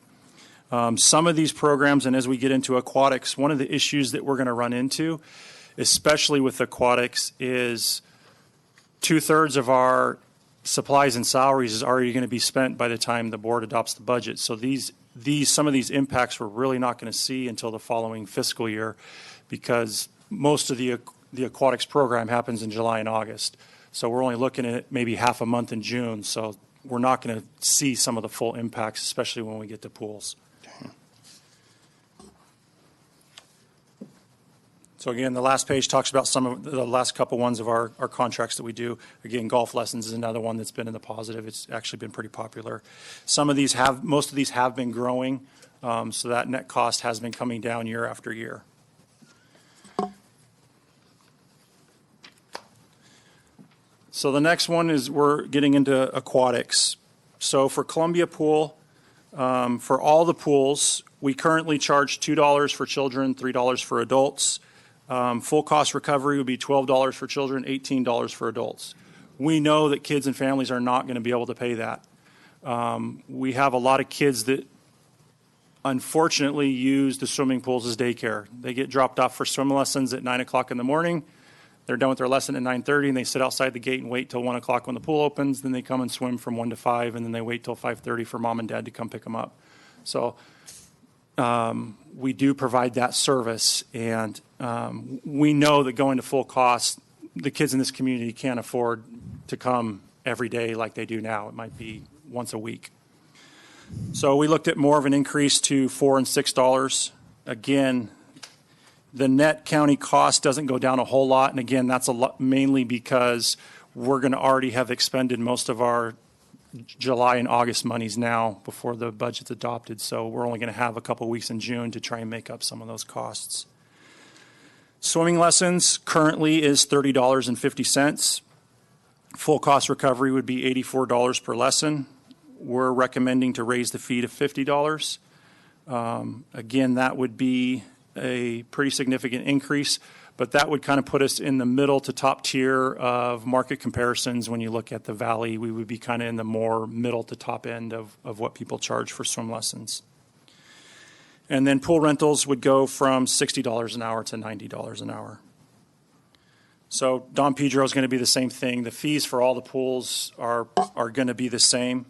Some of these programs, and as we get into aquatics, one of the issues that we're going to run into, especially with aquatics, is 2/3 of our supplies and salaries is already going to be spent by the time the board adopts the budget. So some of these impacts we're really not going to see until the following fiscal year, because most of the aquatics program happens in July and August. So we're only looking at maybe half a month in June. So we're not going to see some of the full impacts, especially when we get to pools. So again, the last page talks about some of the last couple ones of our contracts that we do. Again, golf lessons is another one that's been in the positive. It's actually been pretty popular. Most of these have been growing, so that net cost has been coming down year after year. So the next one is we're getting into aquatics. So for Columbia Pool, for all the pools, we currently charge $2 for children, $3 for adults. Full cost recovery would be $12 for children, $18 for adults. We know that kids and families are not going to be able to pay that. We have a lot of kids that unfortunately use the swimming pools as daycare. They get dropped off for swim lessons at 9 o'clock in the morning. They're done with their lesson at 9:30, and they sit outside the gate and wait till 1 o'clock when the pool opens. Then they come and swim from 1 to 5, and then they wait till 5:30 for mom and dad to come pick them up. So we do provide that service, and we know that going to full cost, the kids in this community can't afford to come every day like they do now. It might be once a week. So we looked at more of an increase to $4 and $6. Again, the net county cost doesn't go down a whole lot, and again, that's mainly because we're going to already have expended most of our July and August monies now before the budget's adopted, so we're only going to have a couple weeks in June to try and make up some of those costs. Swimming lessons currently is $30.50. Full cost recovery would be $84 per lesson. We're recommending to raise the fee to $50. Again, that would be a pretty significant increase, but that would kind of put us in the middle to top tier of market comparisons. When you look at the valley, we would be kind of in the more middle to top end of what people charge for swim lessons. And then pool rentals would go from $60 an hour to $90 an hour. So Don Pedro is going to be the same thing. The fees for all the pools are going to be the same.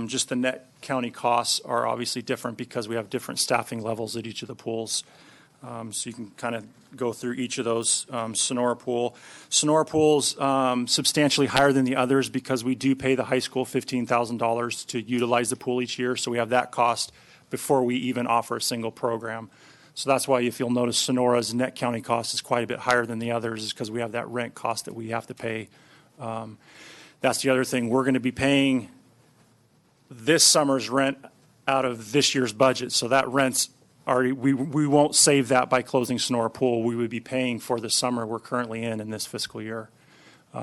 Just the net county costs are obviously different because we have different staffing levels at each of the pools. So you can kind of go through each of those. Sonora Pool's substantially higher than the others because we do pay the high school $15,000 to utilize the pool each year. So we have that cost before we even offer a single program. So that's why if you'll notice Sonora's net county cost is quite a bit higher than the others, is because we have that rent cost that we have to pay. That's the other thing. We're going to be paying this summer's rent out of this year's budget. So that rent's already, we won't save that by closing Sonora Pool. We would be paying for the summer we're currently in this fiscal year.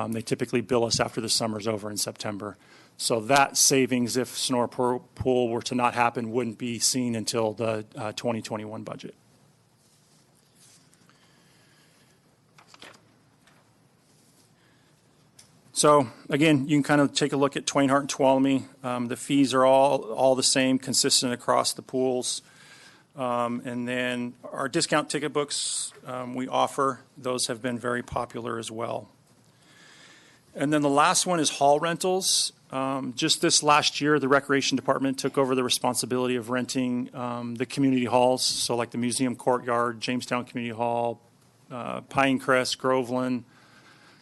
They typically bill us after the summer's over in September. So that savings, if Sonora Pool were to not happen, wouldn't be seen until the 2021 budget. So again, you can kind of take a look at Twain Harte and Tuolumne. The fees are all the same, consistent across the pools. And then our discount ticket books we offer, those have been very popular as well. And then the last one is hall rentals. Just this last year, the Recreation Department took over the responsibility of renting the community halls, so like the Museum Courtyard, Jamestown Community Hall, Pinecrest, Groveland,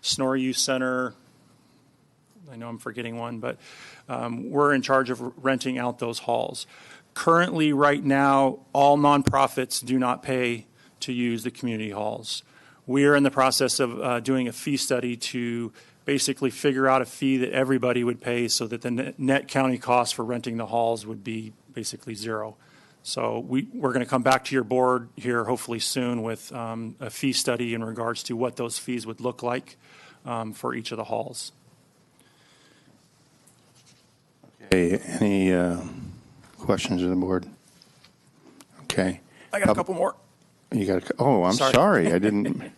Sonora Youth Center. I know I'm forgetting one, but we're in charge of renting out those halls. Currently, right now, all nonprofits do not pay to use the community halls. We are in the process of doing a fee study to basically figure out a fee that everybody would pay so that the net county cost for renting the halls would be basically zero. So we're going to come back to your board here hopefully soon with a fee study in regards to what those fees would look like for each of the halls. Okay, any questions of the board? Okay. I got a couple more. You got? I'm sorry. I didn't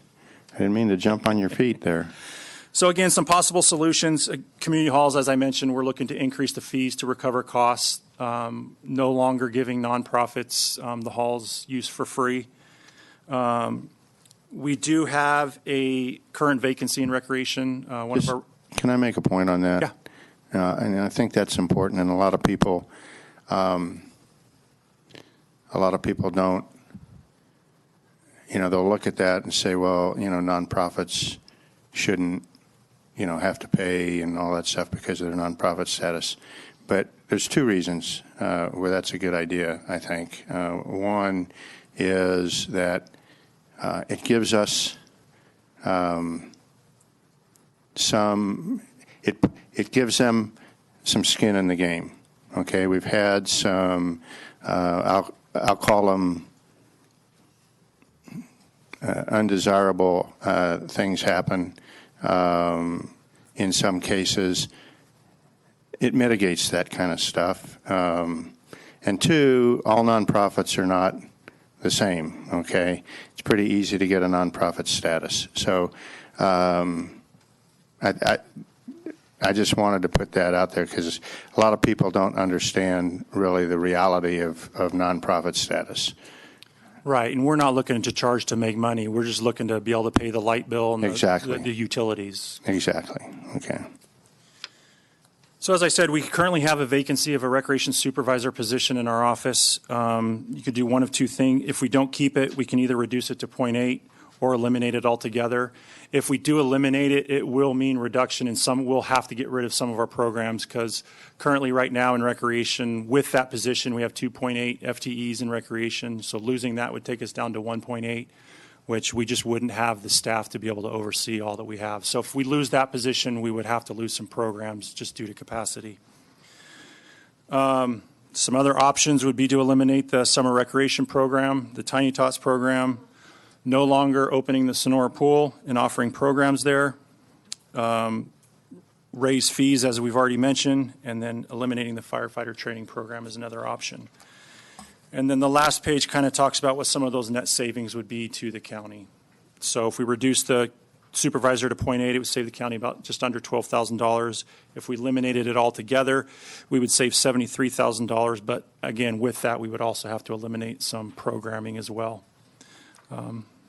mean to jump on your feet there. So again, some possible solutions. Community halls, as I mentioned, we're looking to increase the fees to recover costs. No longer giving nonprofits the halls use for free. We do have a current vacancy in recreation. Can I make a point on that? Yeah. And I think that's important. And a lot of people don't. They'll look at that and say, well, nonprofits shouldn't, have to pay and all that stuff because of their nonprofit status. But there's two reasons where that's a good idea, I think. One is that it gives us it gives them some skin in the game. Okay, we've had some, I'll call them undesirable things happen. In some cases, it mitigates that kind of stuff. And two, all nonprofits are not the same, okay? It's pretty easy to get a nonprofit status. So I just wanted to put that out there because a lot of people don't understand really the reality of nonprofit status. Right, and we're not looking to charge to make money. We're just looking to be able to pay the light bill and the utilities. Exactly, okay. So as I said, we currently have a vacancy of a recreation supervisor position in our office. You could do one of two things. If we don't keep it, we can either reduce it to 0.8 or eliminate it altogether. If we do eliminate it, it will mean reduction in some. We'll have to get rid of some of our programs because currently right now in recreation, with that position, we have 2.8 FTEs in recreation. So losing that would take us down to 1.8, which we just wouldn't have the staff to be able to oversee all that we have. So if we lose that position, we would have to lose some programs just due to capacity. Some other options would be to eliminate the summer recreation program, the Tiny Tots program, no longer opening the Sonora pool and offering programs there, raise fees, as we've already mentioned, and then eliminating the firefighter training program is another option. And then the last page kind of talks about what some of those net savings would be to the county. So if we reduce the supervisor to 0.8, it would save the county about just under $12,000. If we eliminated it altogether, we would save $73,000. But again, with that, we would also have to eliminate some programming as well.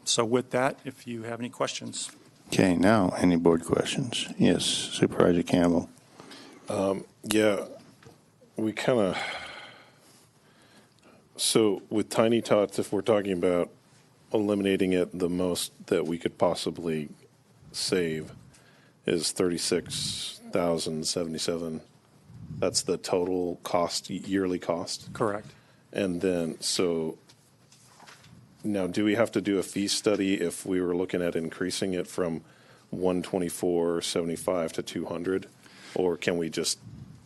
So with that, if you have any questions. Okay, now any board questions? Yes, Supervisor Campbell. Yeah, we kind of, so with Tiny Tots, if we're talking about eliminating it, the most that we could possibly save is $36,077. That's the total cost, yearly cost? Correct. And then, so now, do we have to do a fee study if we were looking at increasing it from $124.75 to $200, or can we just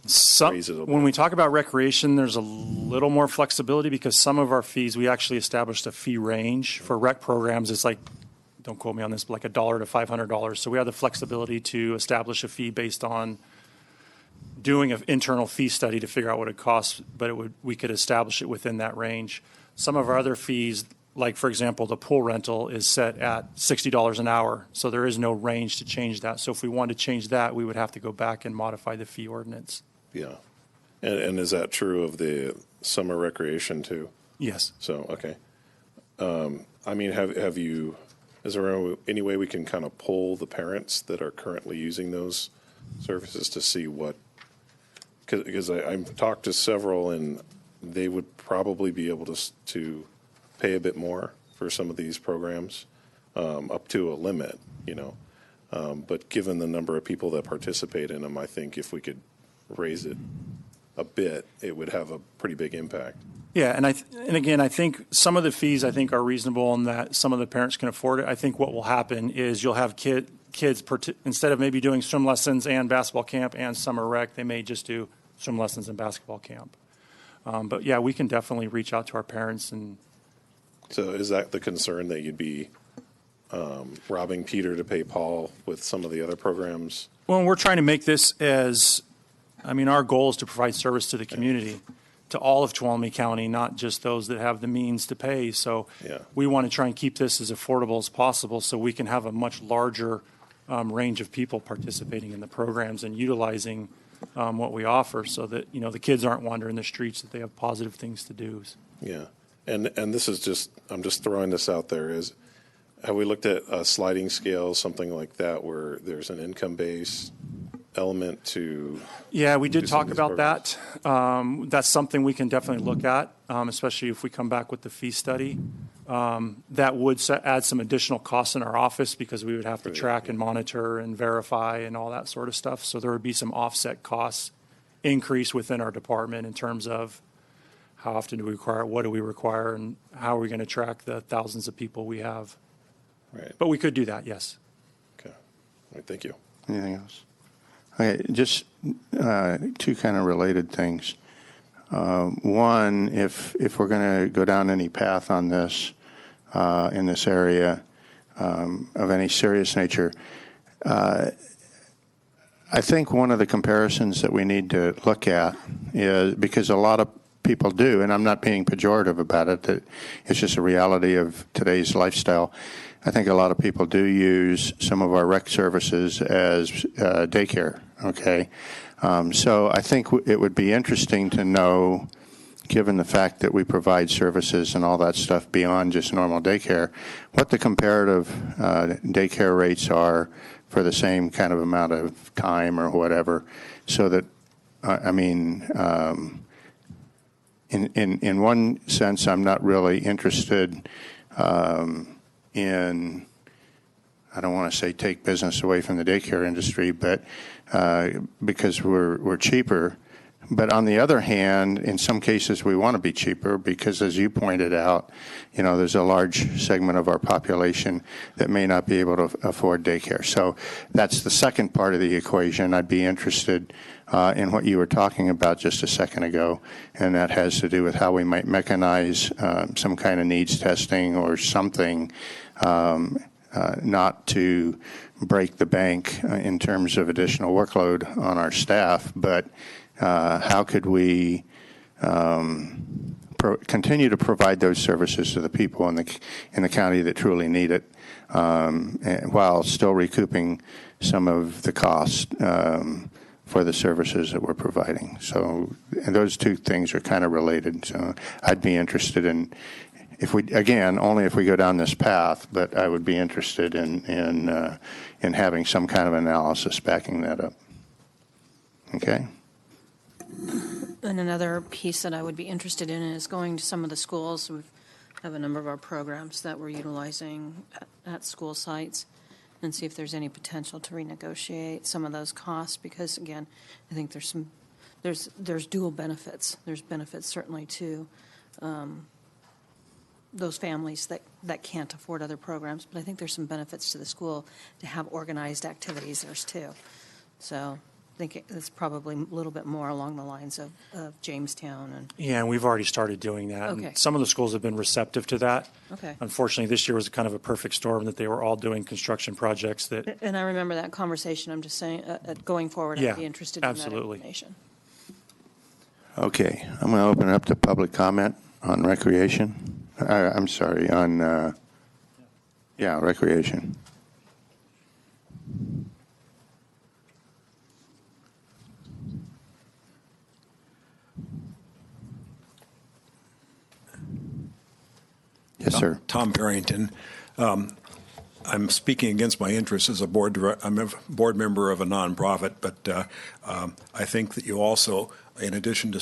raise it a little? When we talk about recreation, there's a little more flexibility because some of our fees, we actually established a fee range. For rec programs, it's like, don't quote me on this, but like $1 to $500. So we have the flexibility to establish a fee based on doing an internal fee study to figure out what it costs, but we could establish it within that range. Some of our other fees, like, for example, the pool rental is set at $60 an hour, so there is no range to change that. So if we wanted to change that, we would have to go back and modify the fee ordinance. Yeah. And is that true of the summer recreation too? Yes. So, okay. I mean, have you, is there any way we can kind of poll the parents that are currently using those services to see what, because I've talked to several and they would probably be able to pay a bit more for some of these programs, up to a limit, you know. But given the number of people that participate in them, I think if we could raise it a bit, it would have a pretty big impact. Yeah, and again, I think some of the fees I think are reasonable and that some of the parents can afford it. I think what will happen is you'll have kids instead of maybe doing swim lessons and basketball camp and summer rec, they may just do swim lessons and basketball camp. But yeah, we can definitely reach out to our parents. And so is that the concern, that you'd be robbing Peter to pay Paul with some of the other programs? Well, we're trying to make this our goal is to provide service to the community, to all of Tuolumne County, not just those that have the means to pay. So we want to try and keep this as affordable as possible so we can have a much larger range of people participating in the programs and utilizing what we offer, so that, you know, the kids aren't wandering the streets, that they have positive things to do. Yeah. And this is just, I'm just throwing this out there, have we looked at a sliding scale, something like that, where there's an income-based element to? Yeah, we did talk about that. That's something we can definitely look at, especially if we come back with the fee study. That would add some additional costs in our office because we would have to track and monitor and verify and all that sort of stuff. So there would be some offset costs increase within our department in terms of how often do we require, what do we require, and how are we going to track the thousands of people we have. Right. But we could do that, yes. Okay. All right, thank you. Anything else? Okay, just two kind of related things. One, if we're going to go down any path on this in this area of any serious nature, I think one of the comparisons that we need to look at is, because a lot of people do, and I'm not being pejorative about it, that it's just a reality of today's lifestyle. I think a lot of people do use some of our rec services as daycare, okay? So I think it would be interesting to know, given the fact that we provide services and all that stuff beyond just normal daycare, what the comparative daycare rates are for the same kind of amount of time or whatever, so that, in one sense, I'm not really interested in, I don't want to say take business away from the daycare industry, but because we're cheaper. But on the other hand, in some cases we want to be cheaper because, as you pointed out, you know, there's a large segment of our population that may not be able to afford daycare. So that's the second part of the equation. I'd be interested in what you were talking about just a second ago, and that has to do with how we might mechanize some kind of needs testing or something, not to break the bank in terms of additional workload on our staff, but how could we continue to provide those services to the people in the county that truly need it, while still recouping some of the cost for the services that we're providing. So, and those two things are kind of related. So I'd be interested in, only if we go down this path, but I would be interested in having some kind of analysis backing that up. Okay? And another piece that I would be interested in is going to some of the schools. We have a number of our programs that we're utilizing at school sites, and see if there's any potential to renegotiate some of those costs, because, again, I think there's dual benefits. There's benefits certainly to those families that can't afford other programs, but I think there's some benefits to the school to have organized activities there too. So I think it's probably a little bit more along the lines of Jamestown. Yeah, and we've already started doing that. Okay. And some of the schools have been receptive to that. Okay. Unfortunately, this year was kind of a perfect storm that they were all doing construction projects that. And I remember that conversation. I'm just saying, going forward, Yeah, I'd be interested absolutely. in that information. Okay, I'm going to open it up to public comment on recreation. I'm sorry, on, recreation. Yes, sir. Tom Barrington. I'm speaking against my interests as I'm a board member of a nonprofit, but I think that you also, in addition to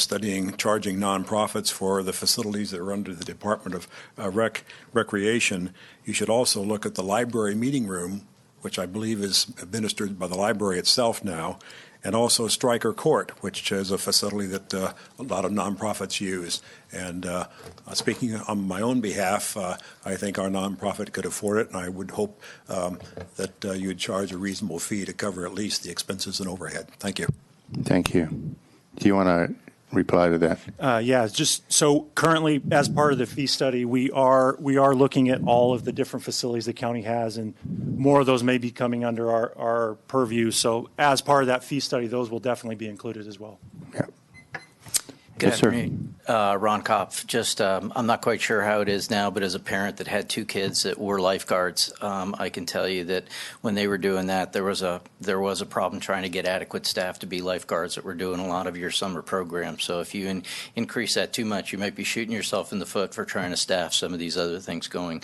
charging nonprofits for the facilities that are under the Department of Recreation, you should also look at the library meeting room, which I believe is administered by the library itself now, and also Stryker Court, which is a facility that a lot of nonprofits use. And speaking on my own behalf, I think our nonprofit could afford it, and I would hope that you'd charge a reasonable fee to cover at least the expenses and overhead. Thank you. Thank you. Do you want to reply to that? Yeah, just so currently, as part of the fee study, we are looking at all of the different facilities the county has, and more of those may be coming under our purview. So as part of that fee study, those will definitely be included as well. Yeah. Good Yes, sir. afternoon. Ron Kopf. Just, I'm not quite sure how it is now, but as a parent that had two kids that were lifeguards, I can tell you that when they were doing that, there was a problem trying to get adequate staff to be lifeguards that were doing a lot of your summer programs. So if you increase that too much, you might be shooting yourself in the foot for trying to staff some of these other things going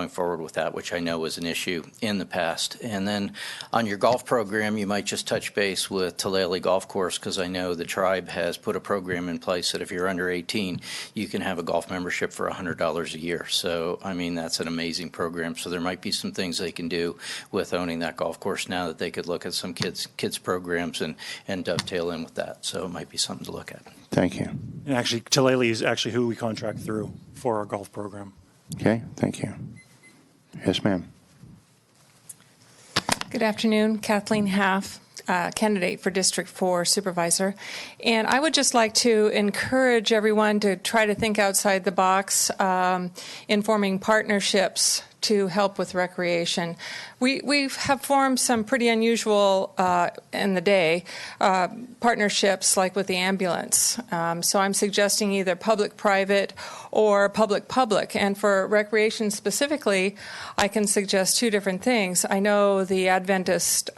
forward with that, which I know was an issue in the past. And then on your golf program, you might just touch base with Tulalip Golf Course, because I know the tribe has put a program in place that if you're under 18, you can have a golf membership for $100 a year. So, I mean, that's an amazing program. So there might be some things they can do with owning that golf course now that they could look at some kids programs and dovetail in with that. So it might be something to look at. Thank you. And actually, Tulalip is actually who we contract through for our golf program. Okay, thank you. Yes, ma'am. Good afternoon, Kathleen Half, candidate for District 4 Supervisor. And I would just like to encourage everyone to try to think outside the box in forming partnerships to help with recreation. We have formed some pretty unusual in the day partnerships, like with the ambulance. So I'm suggesting either public-private or public-public. And for recreation specifically, I can suggest two different things. I know the Adventist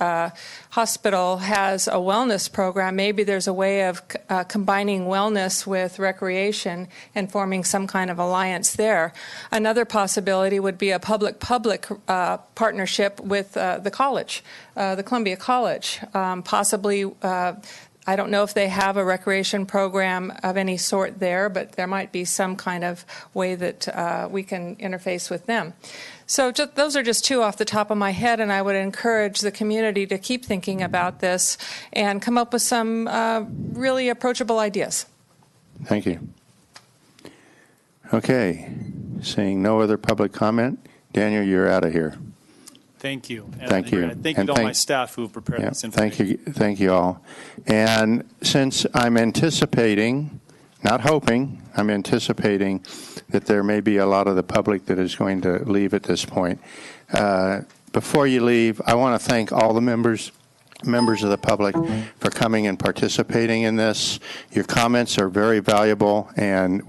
Hospital has a wellness program. Maybe there's a way of combining wellness with recreation and forming some kind of alliance there. Another possibility would be a public-public partnership with the college, the Columbia College. Possibly, I don't know if they have a recreation program of any sort there, but there might be some kind of way that we can interface with them. So those are just two off the top of my head, and I would encourage the community to keep thinking about this and come up with some really approachable ideas. Thank you. Okay, seeing no other public comment, Daniel, you're out of here. Thank you. And Thank you. Thank you to all my staff who have prepared this information. Thank you all. And since I'm anticipating, not hoping, I'm anticipating that there may be a lot of the public that is going to leave at this point. Before you leave, I want to thank all the members of the public for coming and participating in this. Your comments are very valuable, and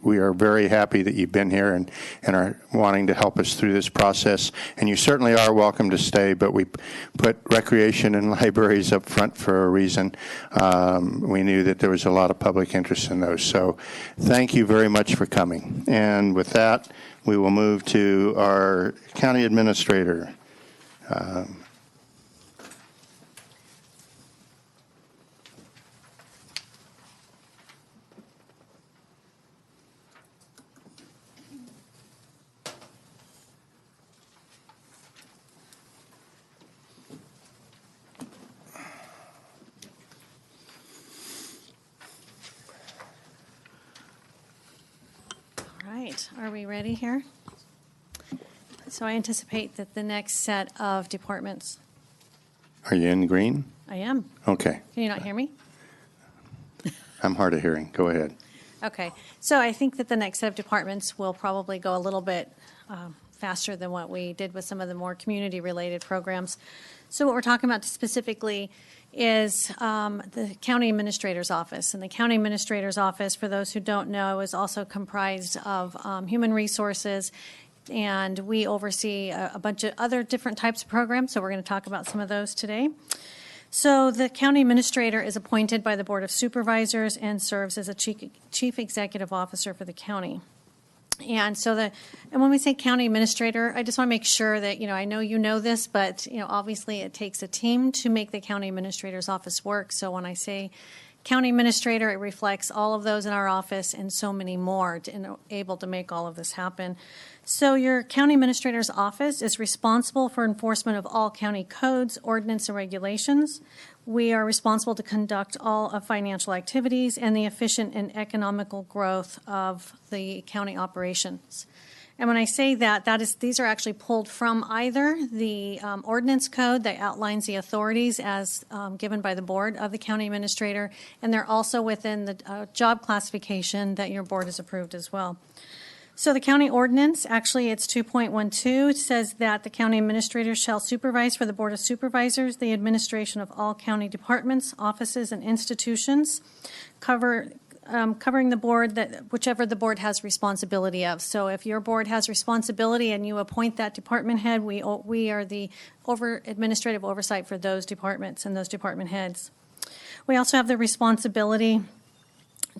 we are very happy that you've been here and are wanting to help us through this process. And you certainly are welcome to stay, but we put recreation and libraries up front for a reason. We knew that there was a lot of public interest in those. So thank you very much for coming. And with that, we will move to our county administrator. Are we ready here? So I anticipate that the next set of departments. Are you in green? I am. Okay. Can you not hear me? I'm hard of hearing. Go ahead. Okay. So I think that the next set of departments will probably go a little bit faster than what we did with some of the more community-related programs. So what we're talking about specifically is the county administrator's office. And the county administrator's office, for those who don't know, is also comprised of human resources, and we oversee a bunch of other different types of programs, so we're going to talk about some of those today. So the county administrator is appointed by the Board of Supervisors and serves as a chief executive officer for the county. And so and when we say county administrator, I just want to make sure that, I know you know this, but, obviously it takes a team to make the county administrator's office work. So when I say county administrator, it reflects all of those in our office and so many more able to make all of this happen. So your county administrator's office is responsible for enforcement of all county codes, ordinance, and regulations. We are responsible to conduct all of financial activities and the efficient and economical growth of the county operations. And when I say that, these are actually pulled from either the ordinance code that outlines the authorities as given by the board of the county administrator, and they're also within the job classification that your board has approved as well. So the county ordinance, actually it's 2.12, it says that the county administrator shall supervise for the Board of Supervisors the administration of all county departments, offices, and institutions, covering the board whichever the board has responsibility of. So if your board has responsibility and you appoint that department head, we are the administrative oversight for those departments and those department heads. We also have the responsibility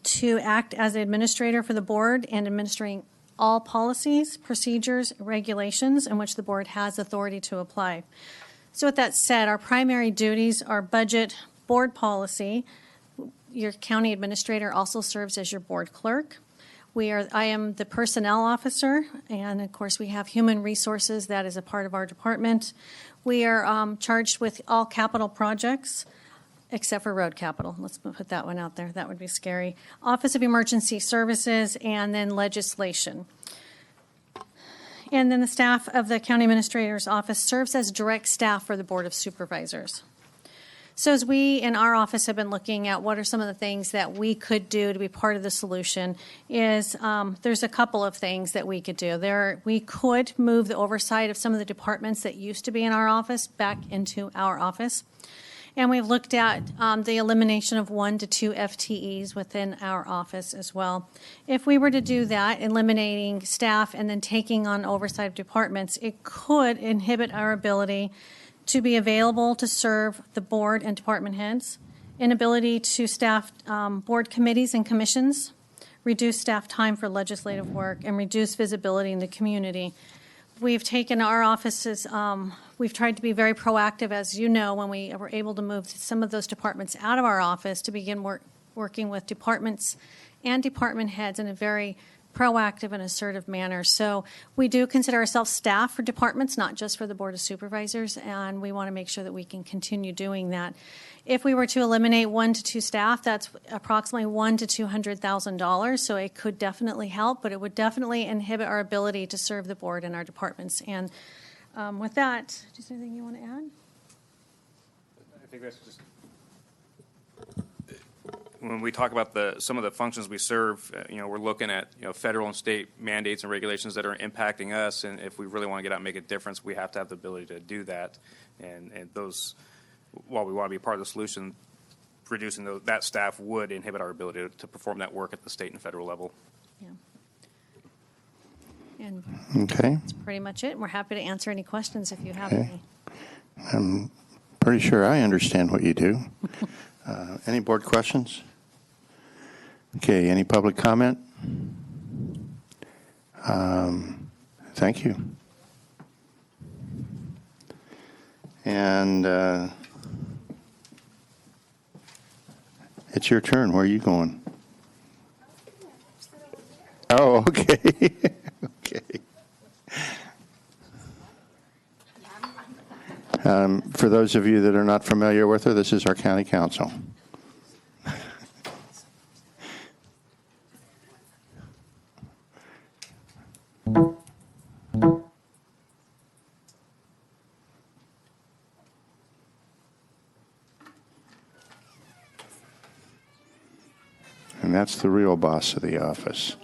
to act as the administrator for the board and administering all policies, procedures, regulations in which the board has authority to apply. So with that said, our primary duties are budget, board policy. Your county administrator also serves as your board clerk. I am the personnel officer, and of course we have human resources. That is a part of our department. We are charged with all capital projects, except for road capital. Let's put that one out there. That would be scary. Office of Emergency Services, and then legislation. And then the staff of the county administrator's office serves as direct staff for the Board of Supervisors. So as we in our office have been looking at what are some of the things that we could do to be part of the solution is there's a couple of things that we could do. We could move the oversight of some of the departments that used to be in our office back into our office. And we've looked at the elimination of 1 to 2 FTEs within our office as well. If we were to do that, eliminating staff and then taking on oversight of departments, it could inhibit our ability to be available to serve the board and department heads, inability to staff board committees and commissions, reduce staff time for legislative work, and reduce visibility in the community. We've taken our offices, we've tried to be very proactive, as you know, when we were able to move some of those departments out of our office to begin working with departments and department heads in a very proactive and assertive manner. So we do consider ourselves staff for departments, not just for the Board of Supervisors, and we want to make sure that we can continue doing that. If we were to eliminate 1 to 2 staff, that's approximately $100,000 to $200,000, so it could definitely help, but it would definitely inhibit our ability to serve the board and our departments. And with that, is there anything you want to add? I think that's just when we talk about some of the functions we serve, we're looking at federal and state mandates and regulations that are impacting us, and if we really want to get out and make a difference, we have to have the ability to do that. And those, while we want to be part of the solution, reducing that staff would inhibit our ability to perform that work at the state and federal level. Yeah. And Okay. that's pretty much it. We're happy to answer any questions if you have Okay. any. I'm pretty sure I understand what you do. Any board questions? Okay, any public comment? Thank you. And it's your turn. Where are you going? Oh, okay. Okay. For those of you that are not familiar with her, this is our county council. And that's the real boss of the office.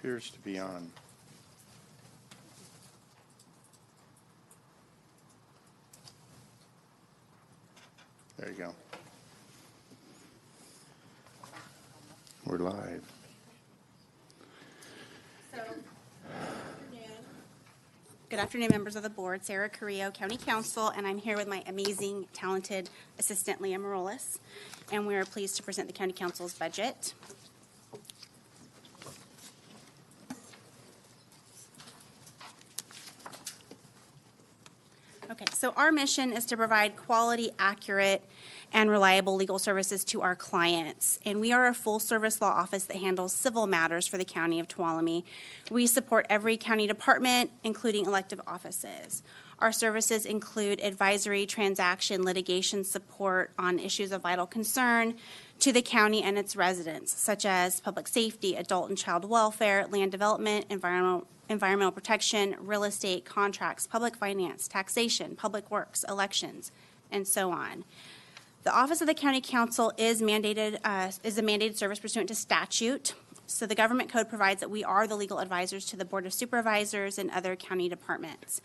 appears to be on. There you go. We're live. Good afternoon, members of the board. Sarah Carrillo, County Counsel, and I'm here with my amazing, talented assistant, Leah Morales, and we are pleased to present the County Council's budget. Okay, so our mission is to provide quality, accurate, and reliable legal services to our clients. And we are a full-service law office that handles civil matters for the County of Tuolumne. We support every county department, including elective offices. Our services include advisory, transaction, litigation support on issues of vital concern to the county and its residents, such as public safety, adult and child welfare, land development, environmental protection, real estate, contracts, public finance, taxation, public works, elections, and so on. The Office of the County Counsel is a mandated service pursuant to statute. So the government code provides that we are the legal advisors to the Board of Supervisors and other county departments.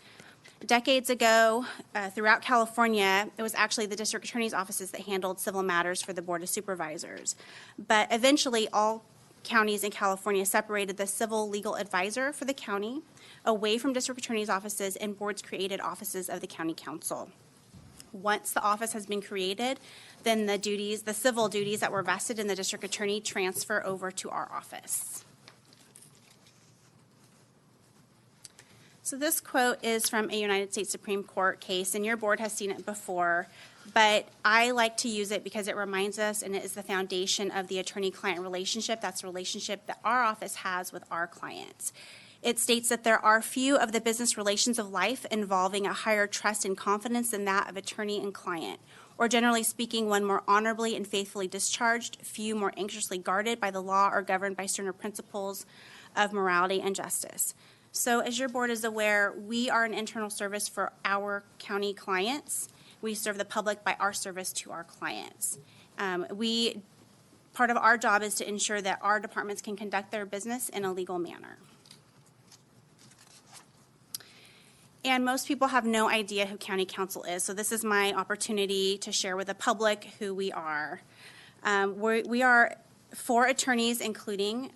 Decades ago, throughout California, it was actually the district attorney's offices that handled civil matters for the Board of Supervisors. But eventually, all counties in California separated the civil legal advisor for the county away from district attorney's offices, and boards created offices of the county council. Once the office has been created, then the civil duties that were vested in the district attorney transfer over to our office. So this quote is from a United States Supreme Court case, and your board has seen it before, but I like to use it because it reminds us, and it is the foundation of the attorney-client relationship. That's the relationship that our office has with our clients. It states that there are few of the business relations of life involving a higher trust and confidence than that of attorney and client, or generally speaking, one more honorably and faithfully discharged, few more anxiously guarded by the law or governed by sterner principles of morality and justice. So as your board is aware, we are an internal service for our county clients. We serve the public by our service to our clients. Part of our job is to ensure that our departments can conduct their business in a legal manner. And most people have no idea who county counsel is, so this is my opportunity to share with the public who we are. We are 4 attorneys, including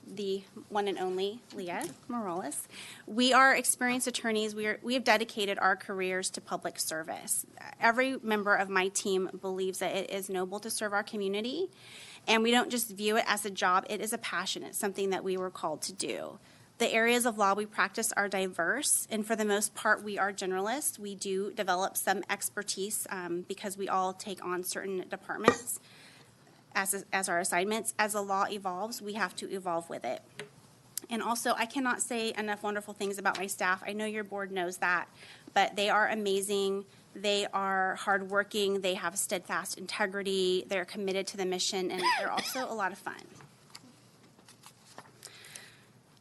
the one and only Leah Morales. We are experienced attorneys. We have dedicated our careers to public service. Every member of my team believes that it is noble to serve our community, and we don't just view it as a job. It is a passion. It's something that we were called to do. The areas of law we practice are diverse, and for the most part, we are generalists. We do develop some expertise because we all take on certain departments as our assignments. As the law evolves, we have to evolve with it. And also, I cannot say enough wonderful things about my staff. I know your board knows that, but they are amazing. They are hardworking. They have steadfast integrity. They're committed to the mission, and they're also a lot of fun.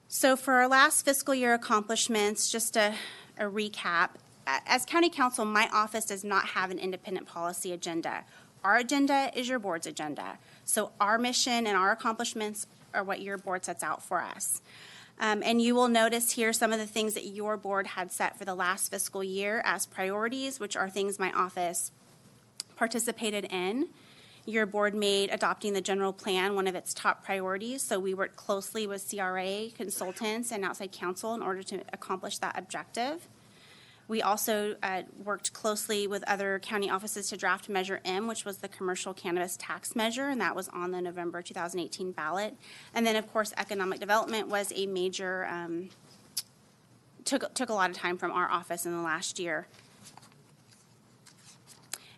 So for our last fiscal year accomplishments, just a recap. As county counsel, my office does not have an independent policy agenda. Our agenda is your board's agenda. So our mission and our accomplishments are what your board sets out for us. And you will notice here some of the things that your board had set for the last fiscal year as priorities, which are things my office participated in. Your board made adopting the general plan one of its top priorities, so we worked closely with CRA consultants and outside counsel in order to accomplish that objective. We also worked closely with other county offices to draft Measure M, which was the commercial cannabis tax measure, and that was on the November 2018 ballot. And then, of course, economic development was a major, took a lot of time from our office in the last year.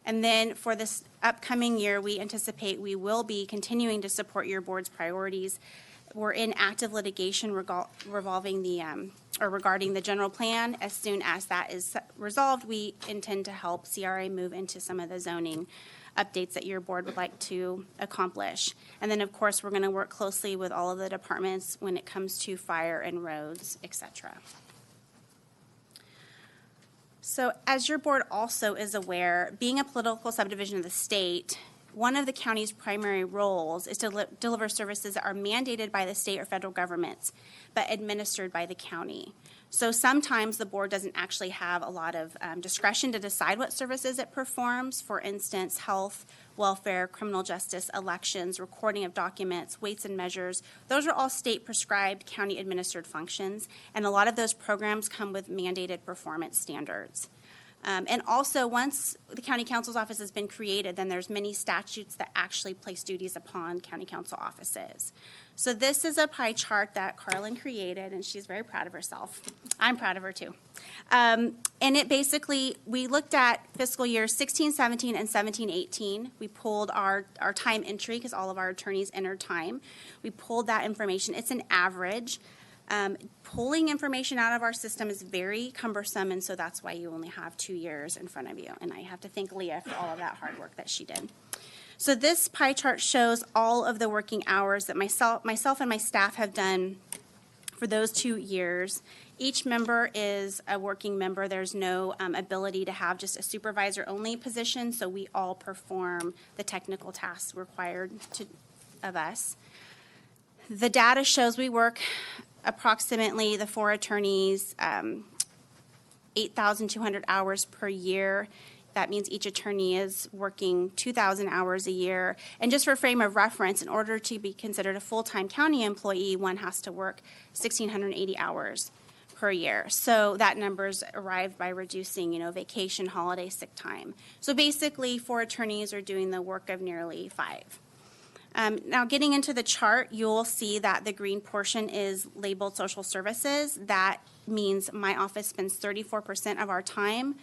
And then for this upcoming year, we anticipate we will be continuing to support your board's priorities. We're in active litigation regarding the general plan. As soon as that is resolved, we intend to help CRA move into some of the zoning updates that your board would like to accomplish. And then, of course, we're going to work closely with all of the departments when it comes to fire and roads, etc. So as your board also is aware, being a political subdivision of the state, one of the county's primary roles is to deliver services that are mandated by the state or federal governments, but administered by the county. So sometimes the board doesn't actually have a lot of discretion to decide what services it performs. For instance, health, welfare, criminal justice, elections, recording of documents, weights and measures. Those are all state-prescribed, county-administered functions, and a lot of those programs come with mandated performance standards. And also, once the county counsel's office has been created, then there's many statutes that actually place duties upon county council offices. So this is a pie chart that Carlin created, and she's very proud of herself. I'm proud of her, too. And it basically, we looked at fiscal years 16, 17, and 17, 18. We pulled our time entry, because all of our attorneys entered time. We pulled that information. It's an average. Pulling information out of our system is very cumbersome, and so that's why you only have 2 years in front of you. And I have to thank Leah for all of that hard work that she did. So this pie chart shows all of the working hours that myself and my staff have done for those 2 years. Each member is a working member. There's no ability to have just a supervisor-only position, so we all perform the technical tasks required of us. The data shows we work approximately, the 4 attorneys, 8,200 hours per year. That means each attorney is working 2,000 hours a year. And just for frame of reference, in order to be considered a full-time county employee, one has to work 1,680 hours per year. So that number's arrived by reducing, vacation, holiday, sick time. So basically, 4 attorneys are doing the work of nearly 5. Now, getting into the chart, you'll see that the green portion is labeled social services. That means my office spends 34% of our time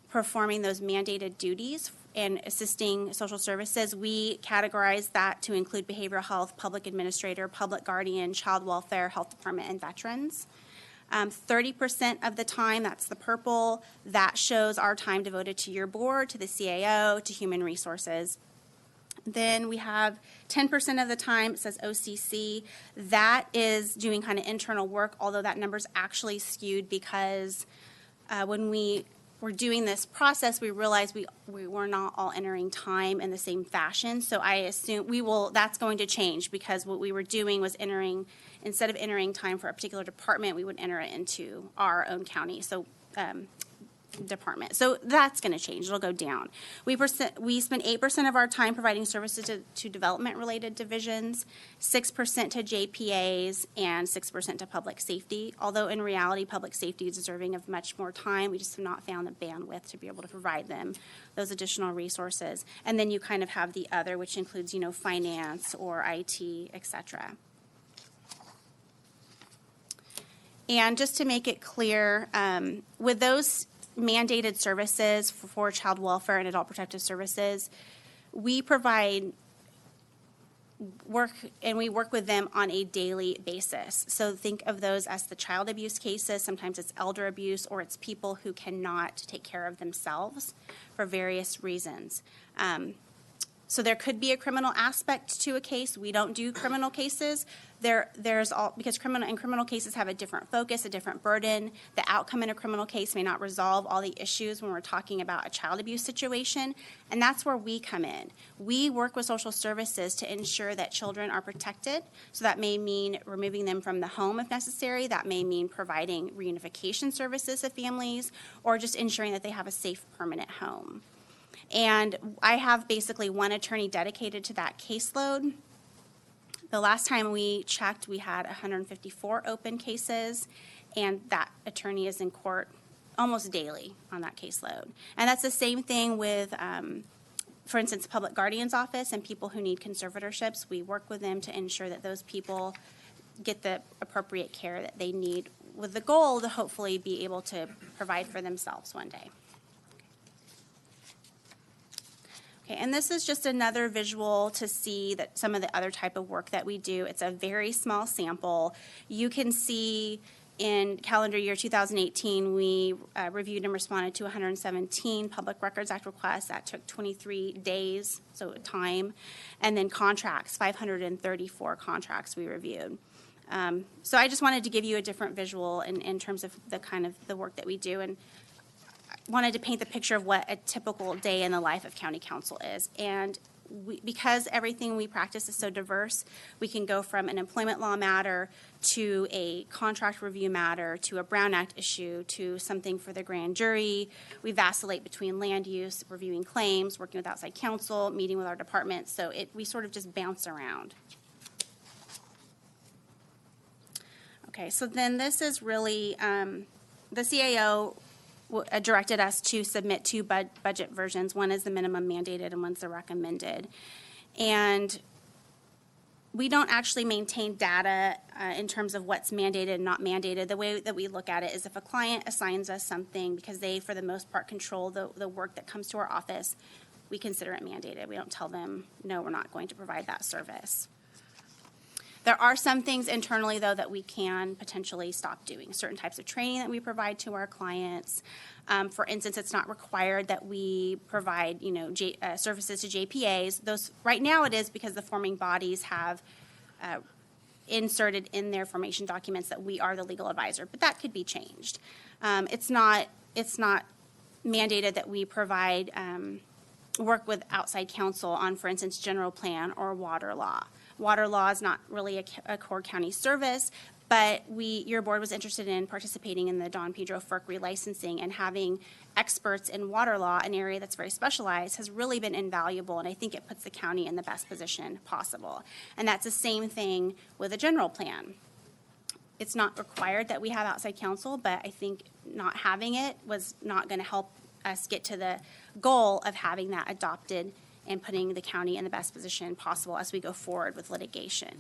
performing those mandated duties and assisting social services. We categorize that to include behavioral health, public administrator, public guardian, child welfare, health department, and veterans. 30% of the time, that's the purple, that shows our time devoted to your board, to the CAO, to human resources. Then we have 10% of the time, it says OCC. That is doing kind of internal work, although that number's actually skewed because when we were doing this process, we realized we were not all entering time in the same fashion. So I assume that's going to change because what we were doing was instead of entering time for a particular department, we would enter it into our own county. So department. So that's going to change. It'll go down. We spend 8% of our time providing services to development-related divisions, 6% to JPAs, and 6% to public safety. Although in reality, public safety is deserving of much more time. We just have not found the bandwidth to be able to provide them those additional resources. And then you kind of have the other, which includes, finance or IT, et cetera. And just to make it clear, with those mandated services for child welfare and adult protective services, we provide work, and we work with them on a daily basis. So think of those as the child abuse cases. Sometimes it's elder abuse, or it's people who cannot take care of themselves for various reasons. So there could be a criminal aspect to a case. We don't do criminal cases. Because criminal cases have a different focus, a different burden. The outcome in a criminal case may not resolve all the issues when we're talking about a child abuse situation, and that's where we come in. We work with social services to ensure that children are protected. So that may mean removing them from the home if necessary. That may mean providing reunification services to families, or just ensuring that they have a safe, permanent home. And I have basically one attorney dedicated to that caseload. The last time we checked, we had 154 open cases, and that attorney is in court almost daily on that caseload. And that's the same thing with, for instance, public guardian's office and people who need conservatorships. We work with them to ensure that those people get the appropriate care that they need, with the goal to hopefully be able to provide for themselves one day. Okay, and this is just another visual to see that some of the other type of work that we do. It's a very small sample. You can see in calendar year 2018, we reviewed and responded to 117 Public Records Act requests. That took 23 days, so time. And then contracts, 534 contracts we reviewed. So I just wanted to give you a different visual in terms of the kind of the work that we do, and wanted to paint the picture of what a typical day in the life of county council is. And because everything we practice is so diverse, we can go from an employment law matter to a contract review matter to a Brown Act issue to something for the grand jury. We vacillate between land use, reviewing claims, working with outside counsel, meeting with our departments. So we sort of just bounce around. Okay, so then this is really, the CAO directed us to submit two budget versions. One is the minimum mandated and one's the recommended. And we don't actually maintain data in terms of what's mandated and not mandated. The way that we look at it is if a client assigns us something, because they, for the most part, control the work that comes to our office, we consider it mandated. We don't tell them, no, we're not going to provide that service. There are some things internally, though, that we can potentially stop doing. Certain types of training that we provide to our clients. For instance, it's not required that we provide, services to JPAs. Those right now it is because the forming bodies have inserted in their formation documents that we are the legal advisor, but that could be changed. It's not mandated that we provide work with outside counsel on, for instance, general plan or water law. Water law is not really a core county service, but your board was interested in participating in the Don Pedro FERC relicensing, and having experts in water law, an area that's very specialized, has really been invaluable, and I think it puts the county in the best position possible. And that's the same thing with a general plan. It's not required that we have outside counsel, but I think not having it was not going to help us get to the goal of having that adopted and putting the county in the best position possible as we go forward with litigation.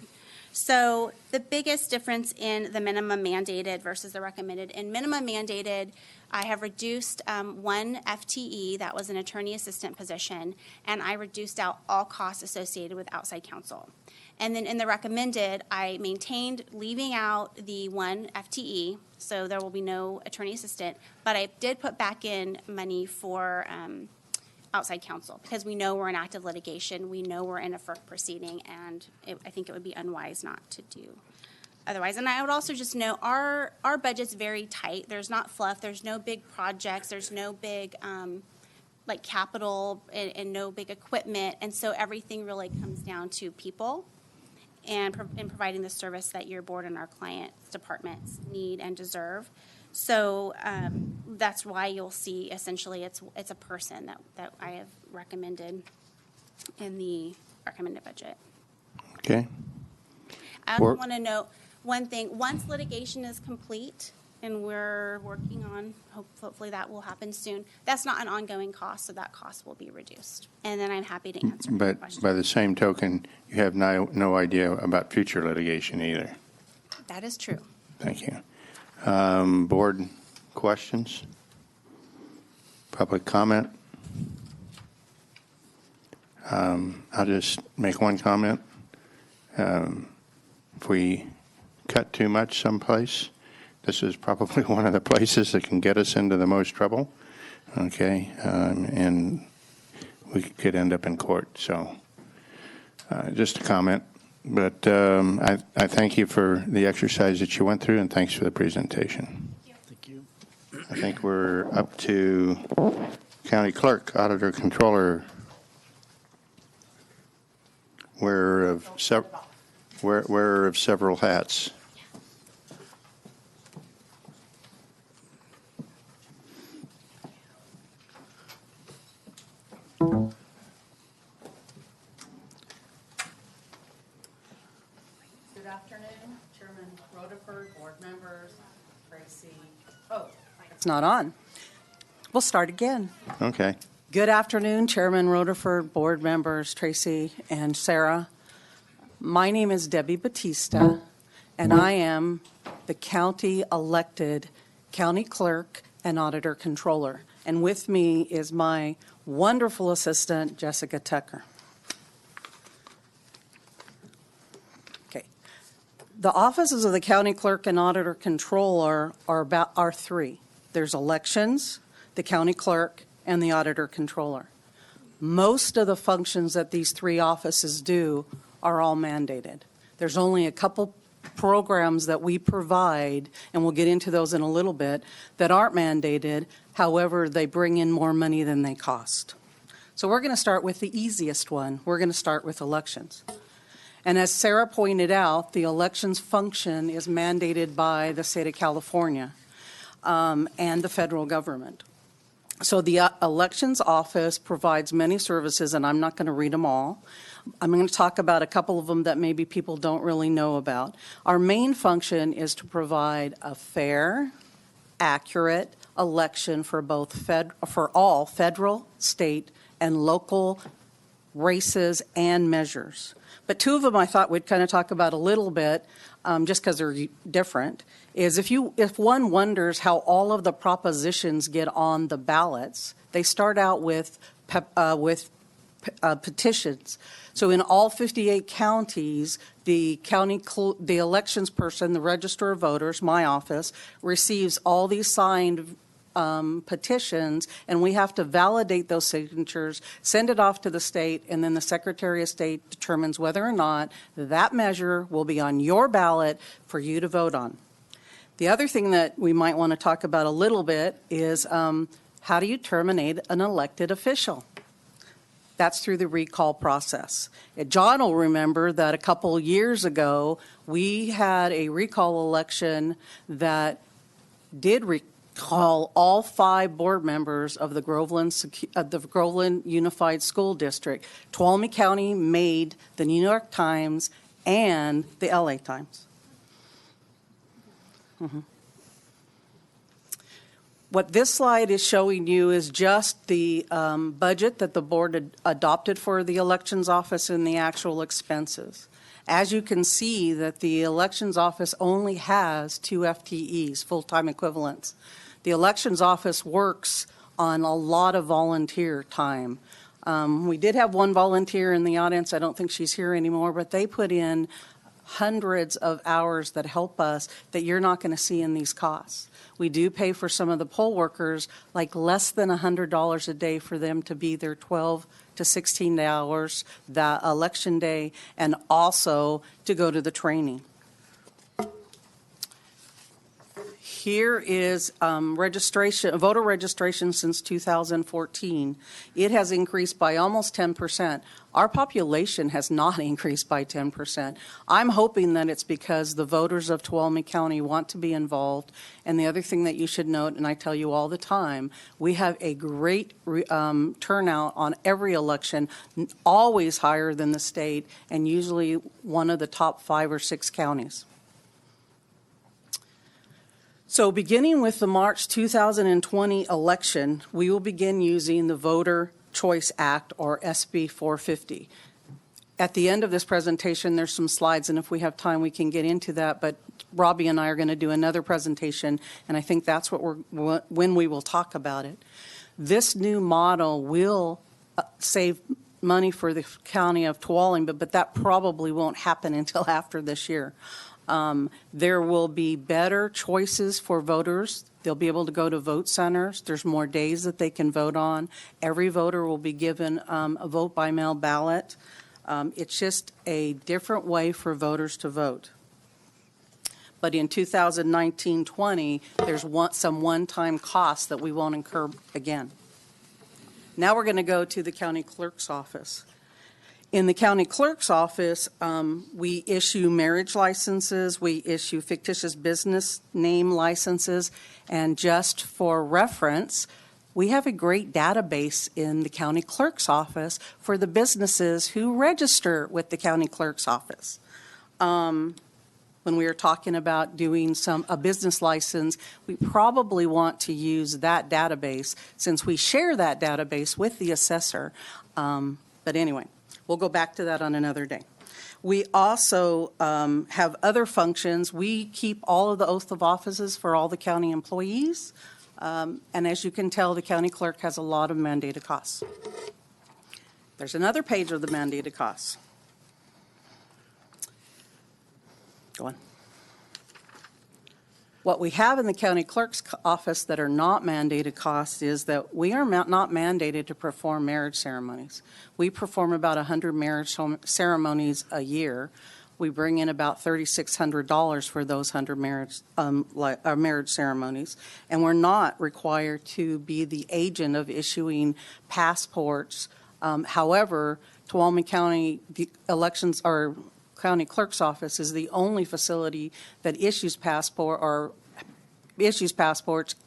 So the biggest difference in the minimum mandated versus the recommended, in minimum mandated, I have reduced one FTE, that was an attorney assistant position, and I reduced out all costs associated with outside counsel. And then in the recommended, I maintained leaving out the one FTE, so there will be no attorney assistant, but I did put back in money for outside counsel, because we know we're in active litigation, we know we're in a FERC proceeding, and I think it would be unwise not to do otherwise. And I would also just note our budget's very tight. There's not fluff. There's no big projects. There's no big like capital and no big equipment. And so everything really comes down to people and providing the service that your board and our clients' departments need and deserve. So that's why you'll see essentially it's a person that I have recommended in the recommended budget. Okay. I also want to note one thing. Once litigation is complete, and we're working on, hopefully that will happen soon, that's not an ongoing cost, so that cost will be reduced. And then I'm happy to answer your questions. But by the same token, you have no idea about future litigation either. That is true. Thank you. Board questions? Public comment? I'll just make one comment. If we cut too much someplace, this is probably one of the places that can get us into the most trouble, okay? And we could end up in court. So just a comment. But I thank you for the exercise that you went through, and thanks for the presentation. Thank you. I think we're up to County Clerk, Auditor, Controller. Wearer of several hats. Good afternoon, Chairman Rutherford, board members, Tracy. Oh, it's not on. We'll start again. Okay. Good afternoon, Chairman Rutherford, board members, Tracy and Sarah. My name is Debbie Batista, and I am the county elected county clerk and auditor controller. And with me is my wonderful assistant, Jessica Tucker. Okay. The offices of the county clerk and auditor controller are three. There's elections, the county clerk, and the auditor controller. Most of the functions that these three offices do are all mandated. There's only a couple programs that we provide, and we'll get into those in a little bit, that aren't mandated. However, they bring in more money than they cost. So we're going to start with the easiest one. We're going to start with elections. And as Sarah pointed out, the elections function is mandated by the state of California and the federal government. So the elections office provides many services, and I'm not going to read them all. I'm going to talk about a couple of them that maybe people don't really know about. Our main function is to provide a fair, accurate election for for all federal, state, and local races and measures. But two of them I thought we'd kind of talk about a little bit, just because they're different, is if one wonders how all of the propositions get on the ballots, they start out with petitions. So in all 58 counties, the elections person, the register of voters, my office, receives all these signed petitions, and we have to validate those signatures, send it off to the state, and then the Secretary of State determines whether or not that measure will be on your ballot for you to vote on. The other thing that we might want to talk about a little bit is how do you terminate an elected official? That's through the recall process. John will remember that a couple years ago, we had a recall election that did recall all 5 board members of the Groveland Unified School District. Tuolumne County made the New York Times and the LA Times. Mm-hmm. What this slide is showing you is just the budget that the board adopted for the elections office and the actual expenses. As you can see that the elections office only has 2 FTEs, full-time equivalents. The elections office works on a lot of volunteer time. We did have one volunteer in the audience. I don't think she's here anymore, but they put in hundreds of hours that help us that you're not going to see in these costs. We do pay for some of the poll workers like less than $100 a day for them to be there 12 to 16 hours that election day, and also to go to the training. Here is voter registration since 2014. It has increased by almost 10%. Our population has not increased by 10%. I'm hoping that it's because the voters of Tuolumne County want to be involved. And the other thing that you should note, and I tell you all the time, we have a great turnout on every election, always higher than the state, and usually one of the top 5 or 6 counties. So beginning with the March 2020 election, we will begin using the Voter Choice Act, or SB 450. At the end of this presentation, there's some slides, and if we have time, we can get into that. But Robbie and I are going to do another presentation, and I think that's when we will talk about it. This new model will save money for the county of Tuolumne, but that probably won't happen until after this year. There will be better choices for voters. They'll be able to go to vote centers. There's more days that they can vote on. Every voter will be given a vote by mail ballot. It's just a different way for voters to vote. But in 2019-20, there's some one-time costs that we won't incur again. Now we're going to go to the county clerk's office. In the county clerk's office, we issue marriage licenses, we issue fictitious business name licenses, and just for reference, we have a great database in the county clerk's office for the businesses who register with the county clerk's office. When we are talking about doing a business license, we probably want to use that database since we share that database with the assessor. But anyway. We'll go back to that on another day. We also have other functions. We keep all of the oath of offices for all the county employees. And as you can tell, the county clerk has a lot of mandated costs. There's another page of the mandated costs. Go on. What we have in the county clerk's office that are not mandated costs is that we are not mandated to perform marriage ceremonies. We perform about 100 marriage ceremonies a year. We bring in about $3,600 for those 100 marriage ceremonies, and we're not required to be the agent of issuing passports However, Tuolumne County, the elections, or county clerk's office is the only facility that issues passports,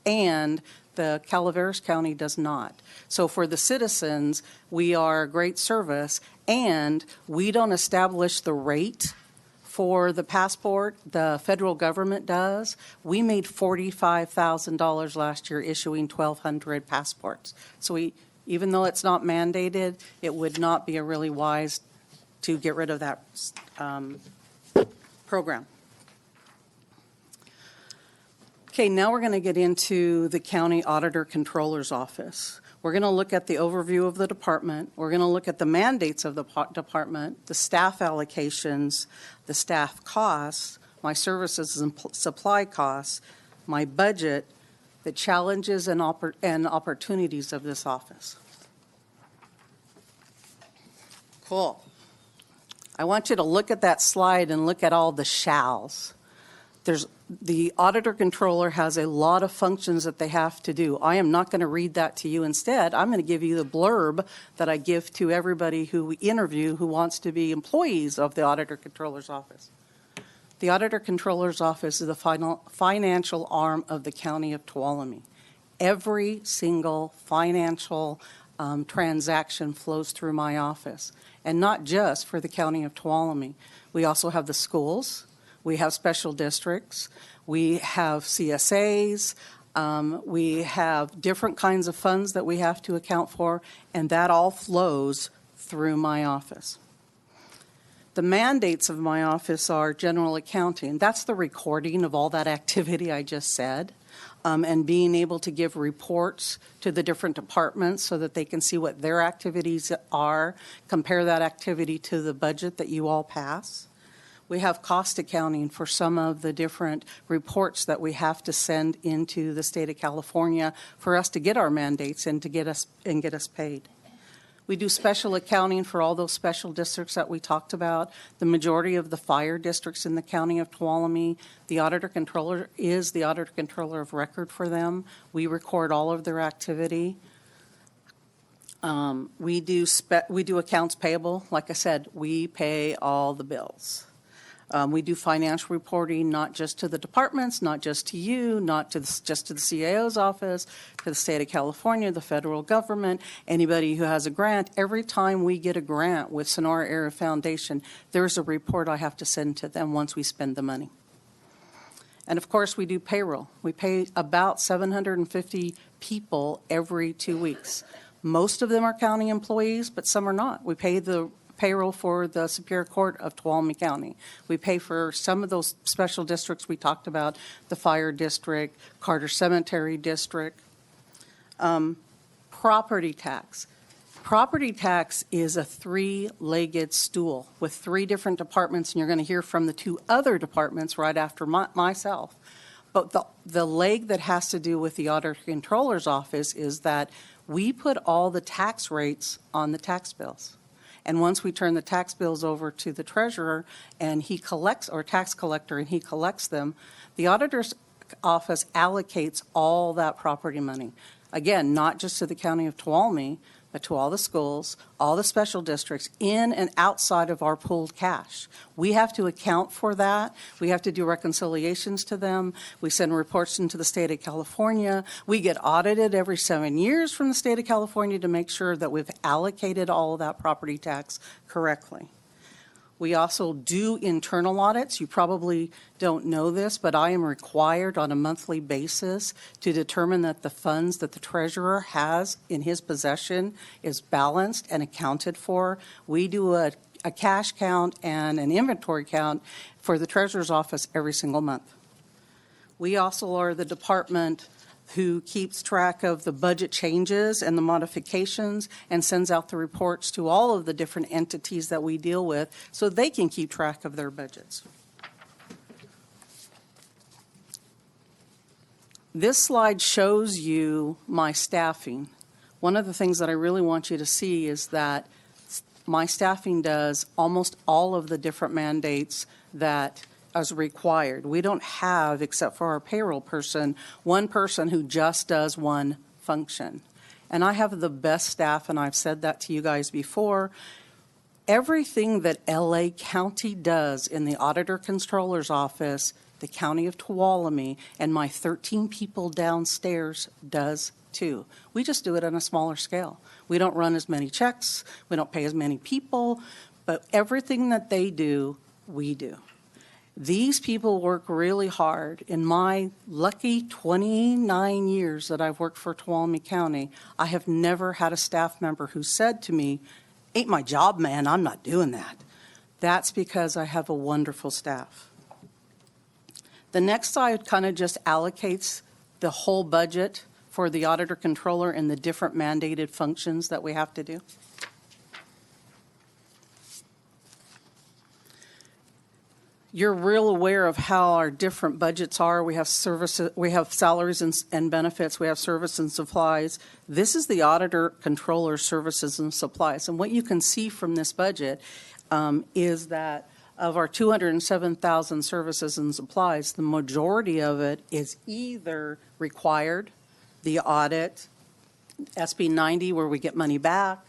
and the Calaveras County does not. So for the citizens, we are a great service, and we don't establish the rate for the passport. The federal government does. We made $45,000 last year issuing 1,200 passports. So even though it's not mandated, it would not be a really wise to get rid of that program. Okay, now we're going to get into the County Auditor Controller's Office. We're going to look at the overview of the department. We're going to look at the mandates of the department, the staff allocations, the staff costs, my services and supply costs, my budget, the challenges and opportunities of this office. Cool. I want you to look at that slide and look at all the shalls. The auditor controller has a lot of functions that they have to do. I am not going to read that to you. Instead, I'm going to give you the blurb that I give to everybody who we interview who wants to be employees of the auditor controller's office. The auditor controller's office is the financial arm of the county of Tuolumne. Every single financial transaction flows through my office, and not just for the county of Tuolumne. We also have the schools. We have special districts, we have CSAs, we have different kinds of funds that we have to account for, and that all flows through my office. The mandates of my office are general accounting. That's the recording of all that activity I just said, and being able to give reports to the different departments so that they can see what their activities are, compare that activity to the budget that you all pass. We have cost accounting for some of the different reports that we have to send into the state of California for us to get our mandates and to get us paid. We do special accounting for all those special districts that we talked about. The majority of the fire districts in the county of Tuolumne, the auditor controller is the auditor controller of record for them. We record all of their activity. We do accounts payable. Like I said, we pay all the bills. We do financial reporting, not just to the departments, not just to you, not to just to the CAO's office, to the state of California, the federal government, anybody who has a grant. Every time we get a grant with Sonora Area Foundation, there's a report I have to send to them once we spend the money. And of course, we do payroll. We pay about 750 people every 2 weeks. Most of them are county employees, but some are not. We pay the payroll for the Superior Court of Tuolumne County. We pay for some of those special districts we talked about, the Fire District, Carter Cemetery District. Property tax. Property tax is a three-legged stool with three different departments, and you're going to hear from the two other departments right after myself. But the leg that has to do with the Auditor Controller's Office is that we put all the tax rates on the tax bills. And once we turn the tax bills over to the treasurer and he collects, or tax collector, and he collects them, the auditor's office allocates all that property money. Again, not just to the county of Tuolumne, but to all the schools, all the special districts, in and outside of our pooled cash. We have to account for that. We have to do reconciliations to them. We send reports into the state of California. We get audited every 7 years from the state of California to make sure that we've allocated all of that property tax correctly. We also do internal audits. You probably don't know this, but I am required on a monthly basis to determine that the funds that the treasurer has in his possession is balanced and accounted for. We do a cash count and an inventory count for the treasurer's office every single month. We also are the department who keeps track of the budget changes and the modifications and sends out the reports to all of the different entities that we deal with so they can keep track of their budgets. This slide shows you my staffing. One of the things that I really want you to see is that my staffing does almost all of the different mandates that as required. We don't have, except for our payroll person, one person who just does one function. And I have the best staff, and I've said that to you guys before. Everything that LA County does in the Auditor Controller's Office, the County of Tuolumne, and my 13 people downstairs does too. We just do it on a smaller scale. We don't run as many checks, we don't pay as many people, but everything that they do, we do. These people work really hard. In my lucky 29 years that I've worked for Tuolumne County, I have never had a staff member who said to me, "Ain't my job, man, I'm not doing that." That's because I have a wonderful staff. The next slide kind of just allocates the whole budget for the auditor controller and the different mandated functions that we have to do. You're real aware of how our different budgets are. We have services, we have salaries and benefits, we have service and supplies. This is the auditor controller services and supplies. And what you can see from this budget is that of our 207,000 services and supplies, the majority of it is either required, the audit, SB 90 where we get money back,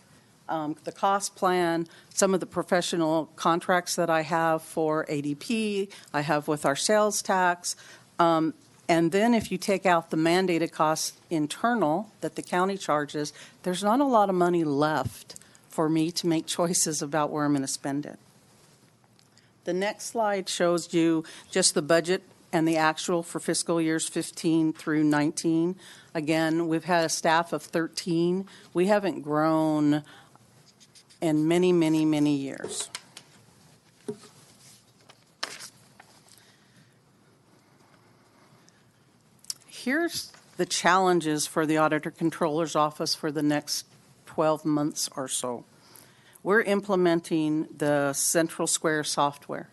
the cost plan, some of the professional contracts that I have for ADP, I have with our sales tax. And then if you take out the mandated costs internal that the county charges, there's not a lot of money left for me to make choices about where I'm going to spend it. The next slide shows you just the budget and the actual for fiscal years 15 through 19. Again, we've had a staff of 13. We haven't grown in many, many, many years. Here's the challenges for the Auditor Controller's Office for the next 12 months or so. We're implementing the Central Square software.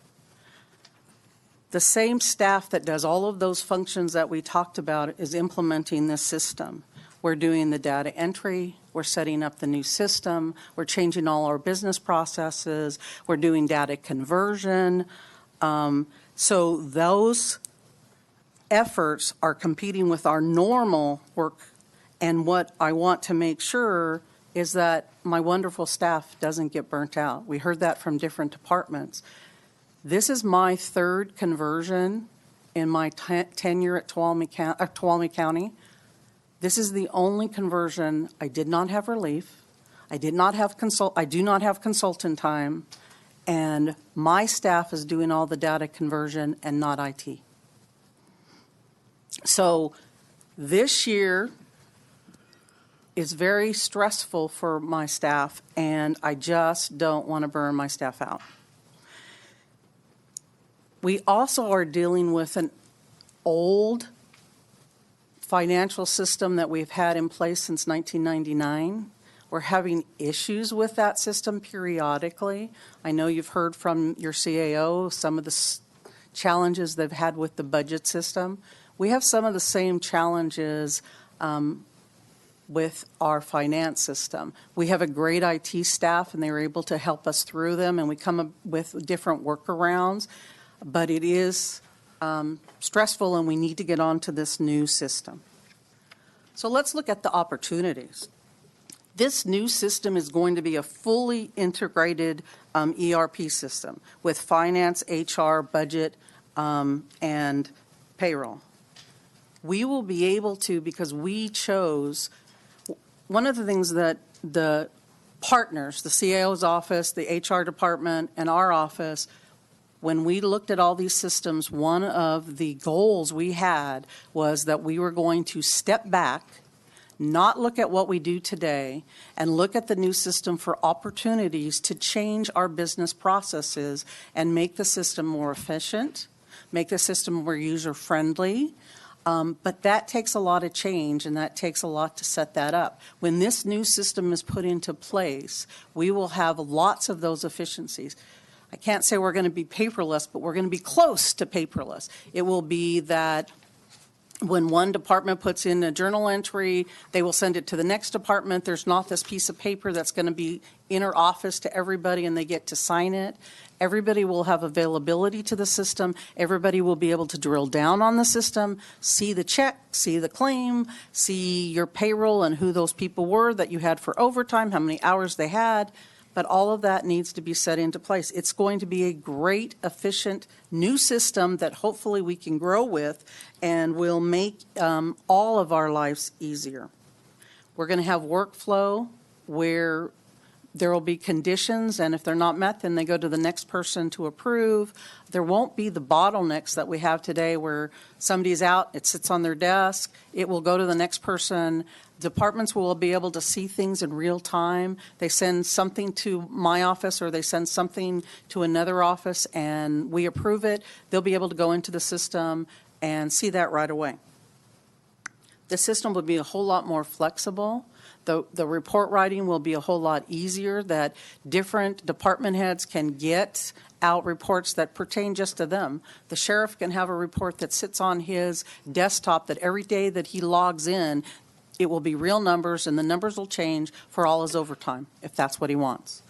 The same staff that does all of those functions that we talked about is implementing this system. We're doing the data entry, we're setting up the new system, we're changing all our business processes, we're doing data conversion. So those efforts are competing with our normal work. And what I want to make sure is that my wonderful staff doesn't get burnt out. We heard that from different departments. This is my third conversion in my tenure at Tuolumne County. This is the only conversion I did not have relief. I do not have consultant time, and my staff is doing all the data conversion and not IT. So this year is very stressful for my staff, and I just don't want to burn my staff out. We also are dealing with an old financial system that we've had in place since 1999. We're having issues with that system periodically. I know you've heard from your CAO some of the challenges they've had with the budget system. We have some of the same challenges with our finance system. We have a great IT staff, and they were able to help us through them, and we come up with different workarounds. But it is stressful, and we need to get onto this new system. So let's look at the opportunities. This new system is going to be a fully integrated ERP system with finance, HR, budget, and payroll. We will be able to, because we chose, one of the things that the partners, the CAO's office, the HR department, and our office, when we looked at all these systems, one of the goals we had was that we were going to step back, not look at what we do today, and look at the new system for opportunities to change our business processes and make the system more efficient, make the system more user-friendly. But that takes a lot of change, and that takes a lot to set that up. When this new system is put into place, we will have lots of those efficiencies. I can't say we're going to be paperless, but we're going to be close to paperless. It will be that when one department puts in a journal entry, they will send it to the next department. There's not this piece of paper that's going to be inter-office to everybody, and they get to sign it. Everybody will have availability to the system. Everybody will be able to drill down on the system, see the check, see the claim, see your payroll and who those people were that you had for overtime, how many hours they had. But all of that needs to be set into place. It's going to be a great, efficient, new system that hopefully we can grow with and will make all of our lives easier. We're going to have workflow where there will be conditions, and if they're not met, then they go to the next person to approve. There won't be the bottlenecks that we have today where somebody's out, it sits on their desk, it will go to the next person. Departments will be able to see things in real time. They send something to my office or they send something to another office and we approve it. They'll be able to go into the system and see that right away. The system will be a whole lot more flexible. The report writing will be a whole lot easier, that different department heads can get out reports that pertain just to them. The sheriff can have a report that sits on his desktop that every day that he logs in, it will be real numbers, and the numbers will change for all his overtime, if that's what he wants.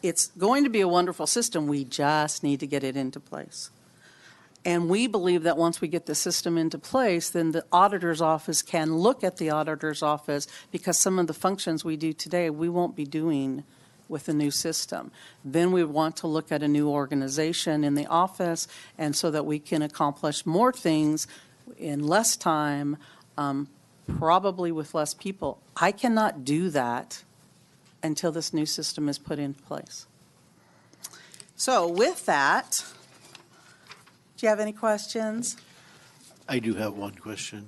It's going to be a wonderful system. We just need to get it into place. And we believe that once we get the system into place, then the auditor's office can look at the auditor's office, because some of the functions we do today, we won't be doing with the new system. Then we want to look at a new organization in the office, and so that we can accomplish more things in less time, probably with less people. I cannot do that until this new system is put into place. So with that, do you have any questions? I do have one question.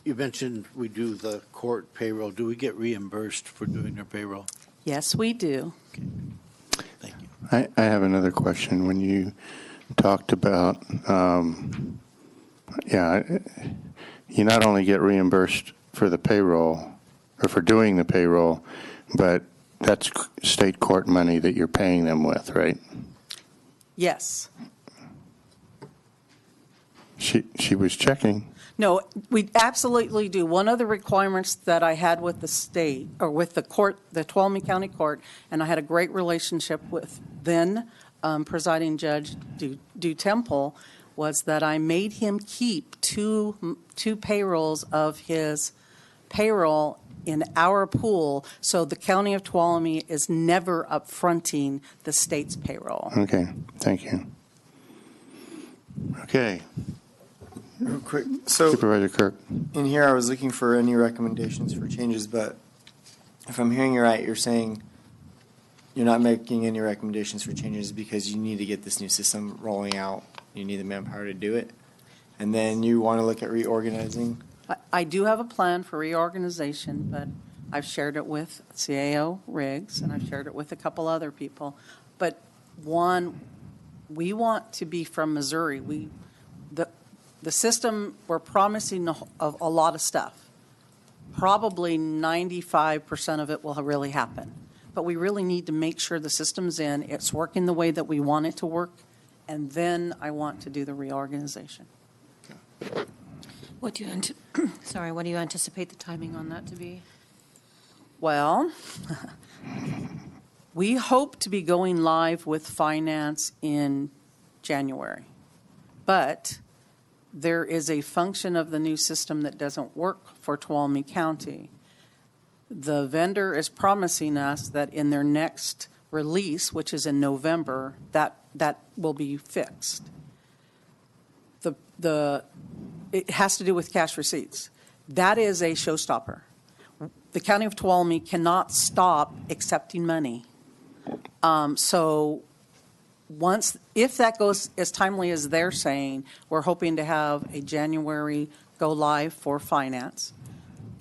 You mentioned we do the court payroll. Do we get reimbursed for doing their payroll? Yes, we do. Okay. Thank you. I have another question. When you talked about, you not only get reimbursed for the payroll or for doing the payroll, but that's state court money that you're paying them with, right? Yes. She was checking. No, we absolutely do. One of the requirements that I had with the state, or with the court, the Tuolumne County Court, and I had a great relationship with then presiding judge Du Temple, was that I made him keep two payrolls of his payroll in our pool, so the county of Tuolumne is never upfronting the state's payroll. Okay, thank you. Okay. Real quick, so Supervisor Kirk. in here I was looking for any recommendations for changes, but if I'm hearing you right, you're saying you're not making any recommendations for changes because you need to get this new system rolling out. You need the manpower to do it. And then you want to look at reorganizing. I do have a plan for reorganization, but I've shared it with CAO Riggs, and I've shared it with a couple other people. But one, we want to be from Missouri. The system, we're promising a lot of stuff. Probably 95% of it will really happen. But we really need to make sure the system's in, it's working the way that we want it to work, and then I want to do the reorganization. What do you anticipate the timing on that to be? Well, we hope to be going live with finance in January. But there is a function of the new system that doesn't work for Tuolumne County. The vendor is promising us that in their next release, which is in November, that will be fixed. It has to do with cash receipts. That is a showstopper. The county of Tuolumne cannot stop accepting money. So if that goes as timely as they're saying, we're hoping to have a January go live for finance.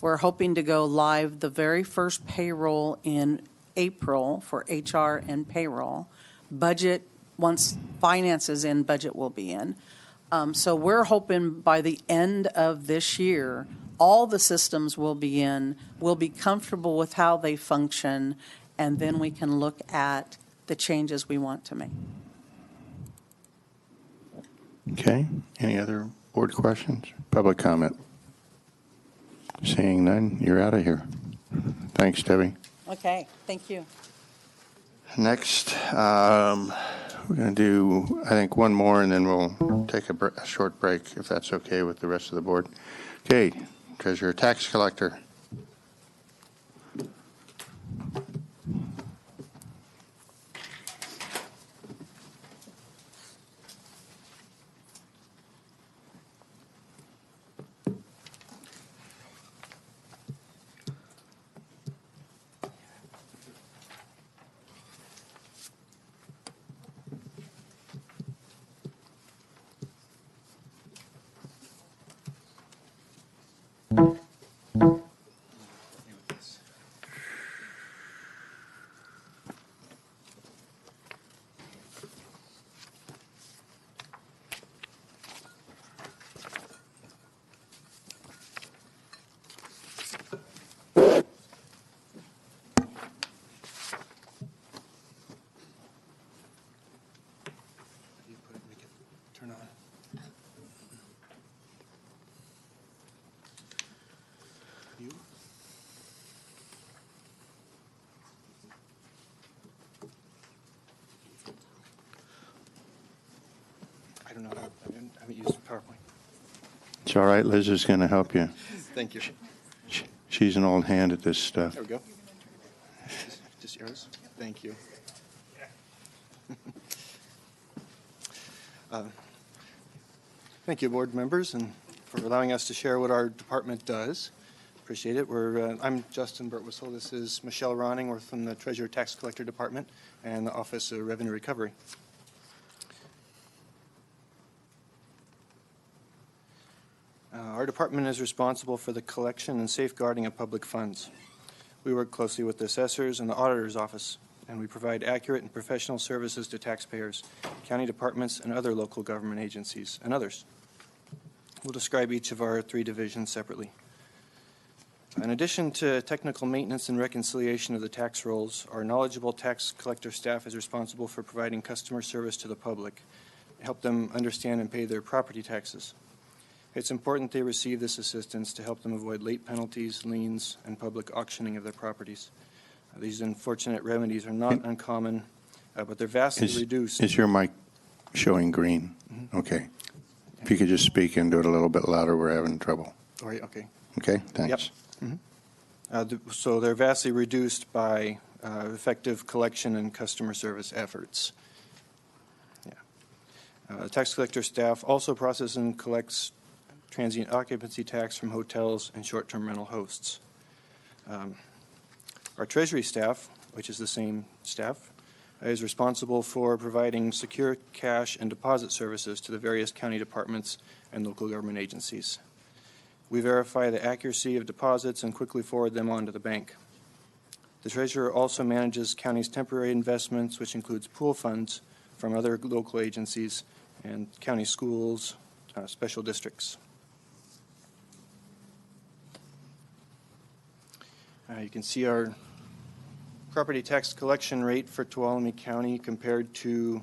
We're hoping to go live the very first payroll in April for HR and payroll. Budget, once finance is in, budget will be in. So we're hoping by the end of this year, all the systems will be in, we'll be comfortable with how they function, and then we can look at the changes we want to make. Okay. Any other board questions? Public comment? Seeing none, you're out of here. Thanks, Debbie. Okay, thank you. Next, we're going to do, I think, one more, and then we'll take a short break, if that's okay with the rest of the board. Okay, Treasurer Tax Collector. Turn on. You? I don't know. I haven't used PowerPoint. It's all right. Liz is going to help you. Thank you. She's an old hand at this stuff. There we go. Just yours. Thank you. Thank you, board members, and for allowing us to share what our department does. Appreciate it. I'm Justin Burtwhistle. This is Michelle Ronning. We're from the Treasurer Tax Collector Department and the Office of Revenue Recovery. Our department is responsible for the collection and safeguarding of public funds. We work closely with the assessors and the auditor's office, and we provide accurate and professional services to taxpayers, county departments, and other local government agencies, and others. We'll describe each of our three divisions separately. In addition to technical maintenance and reconciliation of the tax rolls, our knowledgeable tax collector staff is responsible for providing customer service to the public, help them understand and pay their property taxes. It's important they receive this assistance to help them avoid late penalties, liens, and public auctioning of their properties. These unfortunate remedies are not uncommon, but they're vastly reduced. Is your mic showing green? Mm-hmm. Okay. If you could just speak into it a little bit louder, we're having trouble. All right, okay. Okay, thanks. Yep. Mm-hmm. So they're vastly reduced by effective collection and customer service efforts. Yeah. Tax collector staff also processes and collects transient occupancy tax from hotels and short-term rental hosts. Our treasury staff, which is the same staff, is responsible for providing secure cash and deposit services to the various county departments and local government agencies. We verify the accuracy of deposits and quickly forward them on to the bank. The treasurer also manages county's temporary investments, which includes pool funds from other local agencies and county schools, special districts. You can see our property tax collection rate for Tuolumne County compared to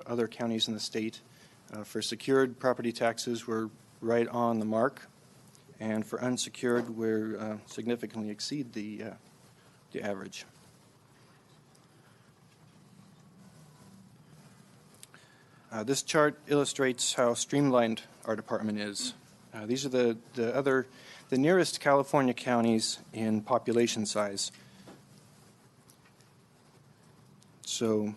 other counties in the state. For secured property taxes, we're right on the mark, and for unsecured, we're significantly exceed the average. This chart illustrates how streamlined our department is. These are the nearest California counties in population size. So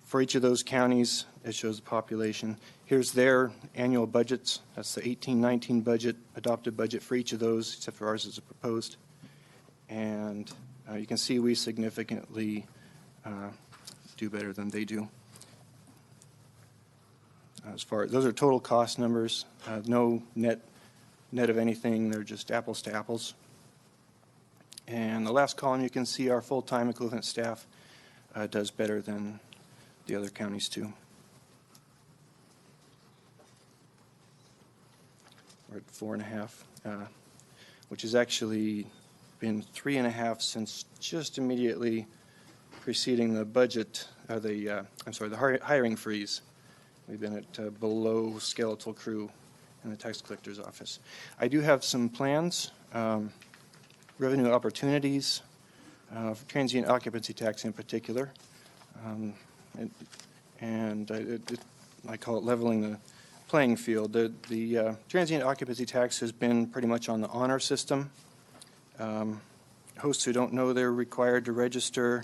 for each of those counties, it shows the population. Here's their annual budgets. That's the 18-19 budget, adopted budget for each of those, except for ours is proposed. And you can see we significantly do better than they do. Those are total cost numbers, no net of anything. They're just apples to apples. And the last column, you can see our full-time equivalent staff does better than the other counties too. We're at 4.5, which has actually been 3.5 since just immediately preceding the budget, the hiring freeze. We've been at below skeletal crew in the tax collector's office. I do have some plans, revenue opportunities, transient occupancy tax in particular. I call it leveling the playing field. The transient occupancy tax has been pretty much on the honor system. Hosts who don't know they're required to register,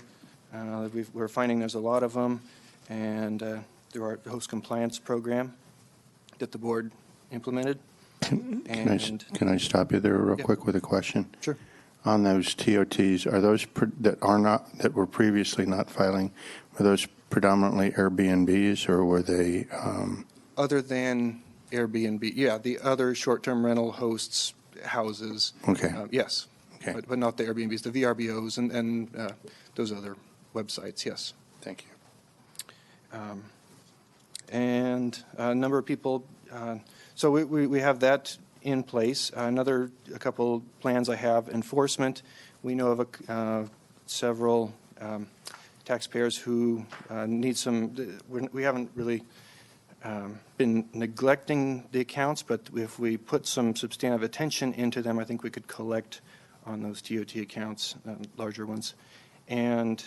we're finding there's a lot of them, and there are the host compliance program that the board implemented. Can I stop you there real quick with a question? Sure. On those TOTs, are those that were previously not filing, were those predominantly Airbnbs, or were they? Other than Airbnb, yeah, the other short-term rental hosts, houses. Okay. Yes. Okay. But not the Airbnbs, the VRBOs and those other websites, yes. Thank you. And a number of people, so we have that in place. A couple plans I have, enforcement. We know of several taxpayers who need some, we haven't really been neglecting the accounts, but if we put some substantive attention into them, I think we could collect on those TOT accounts, larger ones. And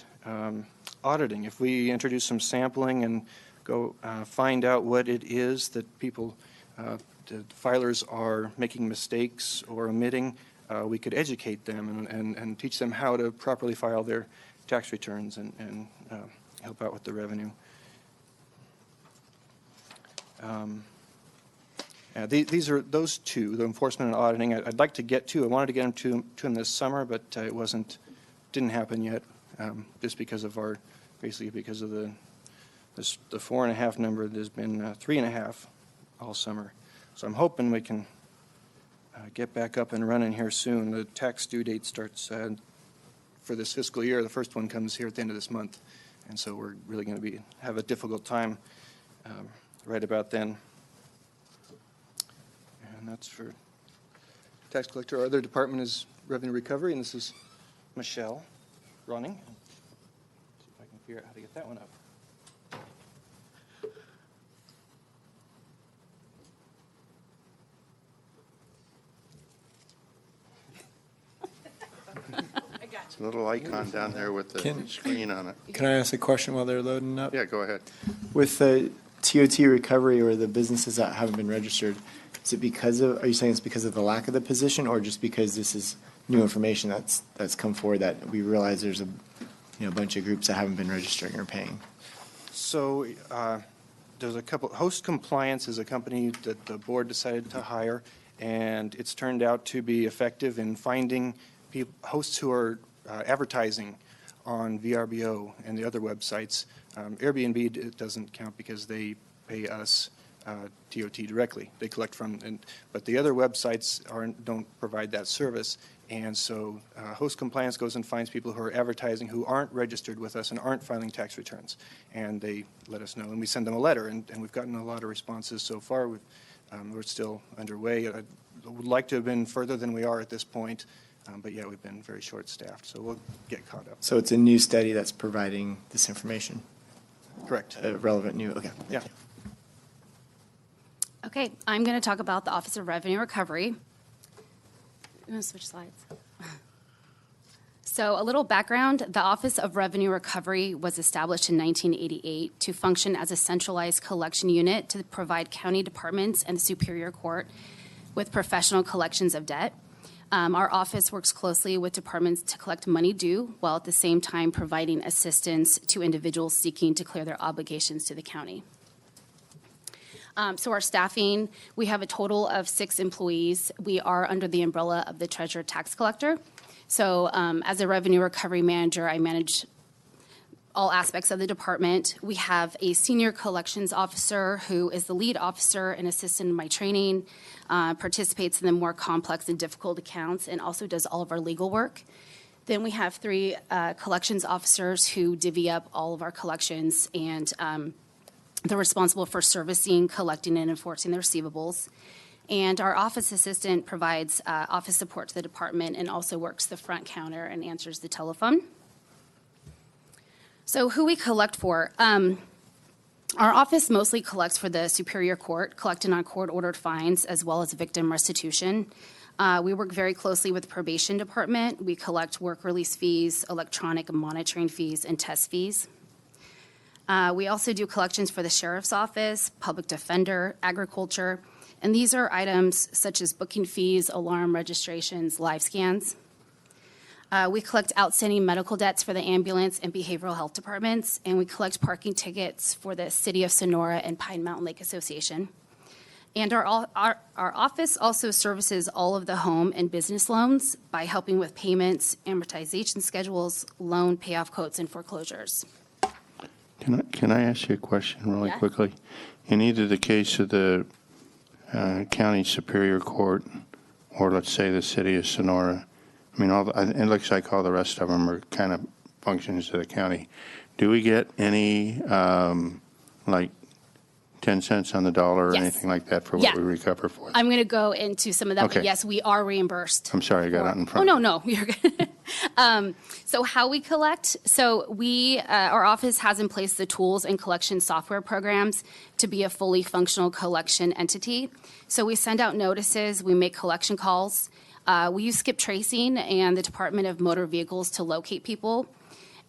auditing, if we introduce some sampling and go find out what it is that people, the filers are making mistakes or omitting, we could educate them and teach them how to properly file their tax returns and help out with the revenue. These are those two, the enforcement and auditing. I'd like to get to. I wanted to get them to them this summer, but it didn't happen yet, just because of basically because of the 4.5 number. There's been 3.5 all summer. So I'm hoping we can get back up and running here soon. The tax due date starts for this fiscal year. The first one comes here at the end of this month, and so we're really going to have a difficult time right about then. And that's for tax collector. Our other department is revenue recovery, and this is Michelle running. See if I can figure out how to get that one up. A little icon down there with the screen on it. Can I ask a question while they're loading up? Yeah, go ahead. With the TOT recovery or the businesses that haven't been registered, is it are you saying it's because of the lack of the position, or just because this is new information that's come forward that we realize there's a bunch of groups that haven't been registering or paying? So there's a couple. Host Compliance is a company that the board decided to hire, and it's turned out to be effective in finding hosts who are advertising on VRBO and the other websites. Airbnb it doesn't count because they pay us TOT directly. They collect but the other websites don't provide that service. And so Host Compliance goes and finds people who are advertising who aren't registered with us and aren't filing tax returns. And they let us know, and we send them a letter. And we've gotten a lot of responses so far. We're still underway. I would like to have been further than we are at this point. But yeah, we've been very short-staffed, so we'll get caught up. So it's a new study that's providing this information? Correct. Relevant new, okay. Yeah. Okay, I'm going to talk about the Office of Revenue Recovery. I'm going to switch slides. So a little background, the Office of Revenue Recovery was established in 1988 to function as a centralized collection unit to provide county departments and the Superior Court with professional collections of debt. Our office works closely with departments to collect money due, while at the same time providing assistance to individuals seeking to clear their obligations to the county. So our staffing, we have a total of 6 employees. We are under the umbrella of the Treasurer Tax Collector. So as a revenue recovery manager, I manage all aspects of the department. We have a senior collections officer who is the lead officer and assists in my training, participates in the more complex and difficult accounts, and also does all of our legal work. Then we have 3 collections officers who divvy up all of our collections, and they're responsible for servicing, collecting, and enforcing the receivables. And our office assistant provides office support to the department and also works the front counter and answers the telephone. So who we collect for. Our office mostly collects for the Superior Court, collecting on court-ordered fines as well as victim restitution. We work very closely with the probation department. We collect work release fees, electronic monitoring fees, and test fees. We also do collections for the sheriff's office, public defender, agriculture, and these are items such as booking fees, alarm registrations, live scans. We collect outstanding medical debts for the ambulance and behavioral health departments, and we collect parking tickets for the City of Sonora and Pine Mountain Lake Association. And our office also services all of the home and business loans by helping with payments, amortization schedules, loan payoff quotes, and foreclosures. Can I ask you a question really Yeah. quickly? In either the case of the county superior court or let's say the city of Sonora, I mean, it looks like all the rest of them are kind of functions of the county. Do we get any like 10 cents on the dollar or Yes. anything like that for Yeah. what we recover for? I'm going to go into some of that, Okay. but yes, we are reimbursed. I'm sorry, I got out in Oh, front. no, you're good. So how we collect, so our office has in place the tools and collection software programs to be a fully functional collection entity. So we send out notices, we make collection calls. We use skip tracing and the Department of Motor Vehicles to locate people.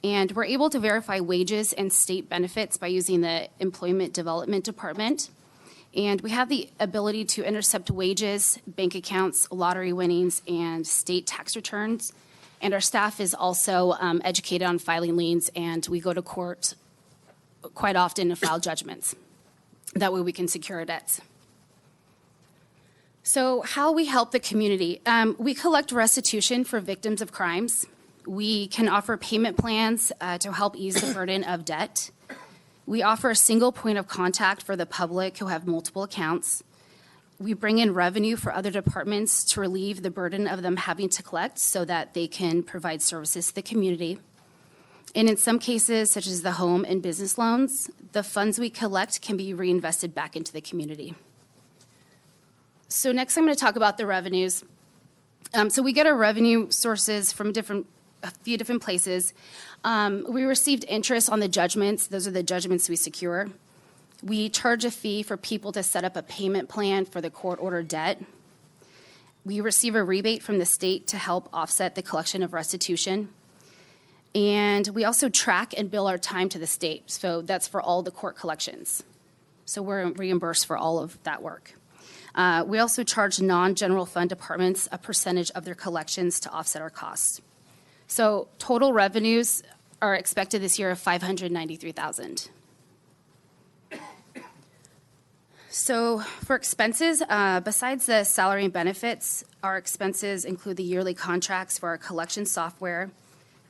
And we're able to verify wages and state benefits by using the Employment Development Department. And we have the ability to intercept wages, bank accounts, lottery winnings, and state tax returns. And our staff is also educated on filing liens, and we go to court quite often to file judgments. That way we can secure our debts. So how we help the community. We collect restitution for victims of crimes. We can offer payment plans to help ease the burden of debt. We offer a single point of contact for the public who have multiple accounts. We bring in revenue for other departments to relieve the burden of them having to collect so that they can provide services to the community. And in some cases, such as the home and business loans, the funds we collect can be reinvested back into the community. So next I'm going to talk about the revenues. So we get our revenue sources from a few different places. We received interest on the judgments. Those are the judgments we secure. We charge a fee for people to set up a payment plan for the court-ordered debt. We receive a rebate from the state to help offset the collection of restitution. And we also track and bill our time to the state. So that's for all the court collections. So we're reimbursed for all of that work. We also charge non-general fund departments a percentage of their collections to offset our costs. So total revenues are expected this year of $593,000. So for expenses, besides the salary and benefits, our expenses include the yearly contracts for our collection software,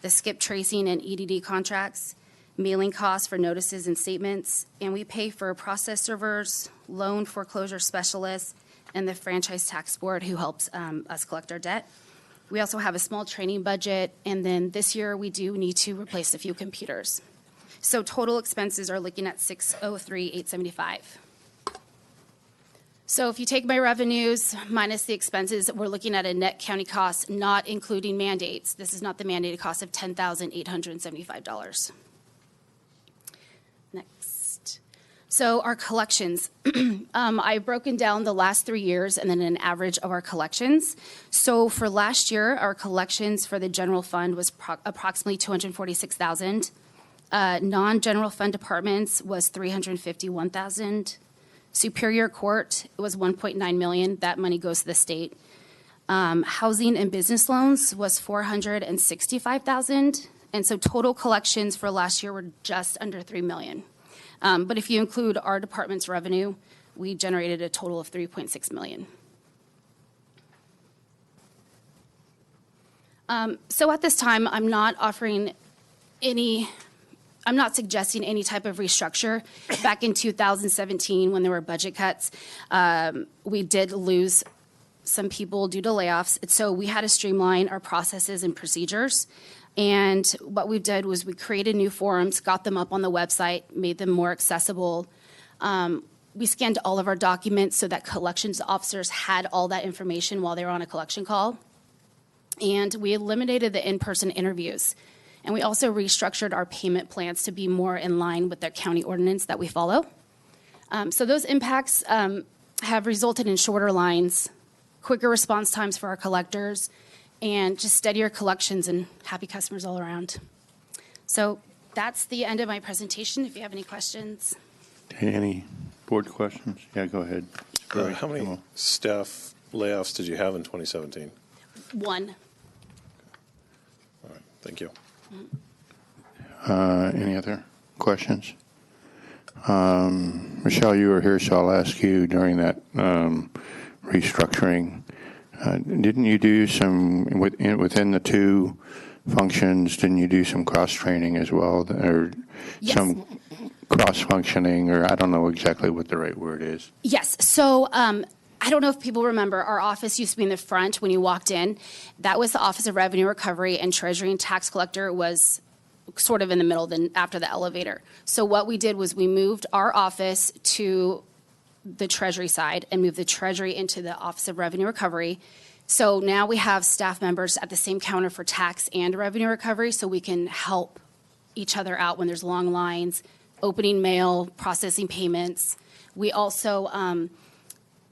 the skip tracing and EDD contracts, mailing costs for notices and statements, and we pay for process servers, loan foreclosure specialists, and the franchise tax board who helps us collect our debt. We also have a small training budget, and then this year we do need to replace a few computers. So total expenses are looking at $603,875. So if you take my revenues minus the expenses, we're looking at a net county cost, not including mandates. This is not the mandated cost of $10,875. Next. So our collections. I've broken down the last 3 years and then an average of our collections. So for last year, our collections for the general fund was approximately $246,000. Non-general fund departments was $351,000. Superior Court was $1.9 million. That money goes to the state. Housing and business loans was $465,000. And so total collections for last year were just under $3 million. But if you include our department's revenue, we generated a total of $3.6 million. So at this time, I'm not suggesting any type of restructure. Back in 2017, when there were budget cuts, we did lose some people due to layoffs. So we had to streamline our processes and procedures. And what we did was we created new forums, got them up on the website, made them more accessible. We scanned all of our documents so that collections officers had all that information while they were on a collection call. And we eliminated the in-person interviews. And we also restructured our payment plans to be more in line with the county ordinance that we follow. So those impacts have resulted in shorter lines quicker response times for our collectors, and just steadier collections and happy customers all around. So that's the end of my presentation. If you have any questions. Any board questions? Yeah, go ahead. How many staff layoffs did you have in 2017? One. All right, thank you. Any other questions? Michelle, you were here, so I'll ask you during that restructuring. Didn't you do some, within the two functions, didn't you do some cross-training as well? Or Yes. some cross-functioning, or I don't know exactly what the right word is. Yes. So I don't know if people remember, our office used to be in the front when you walked in. That was the Office of Revenue Recovery, and Treasury and Tax Collector was sort of in the middle then after the elevator. So what we did was we moved our office to the Treasury side and moved the Treasury into the Office of Revenue Recovery. So now we have staff members at the same counter for tax and revenue recovery, so we can help each other out when there's long lines, opening mail, processing payments. We also,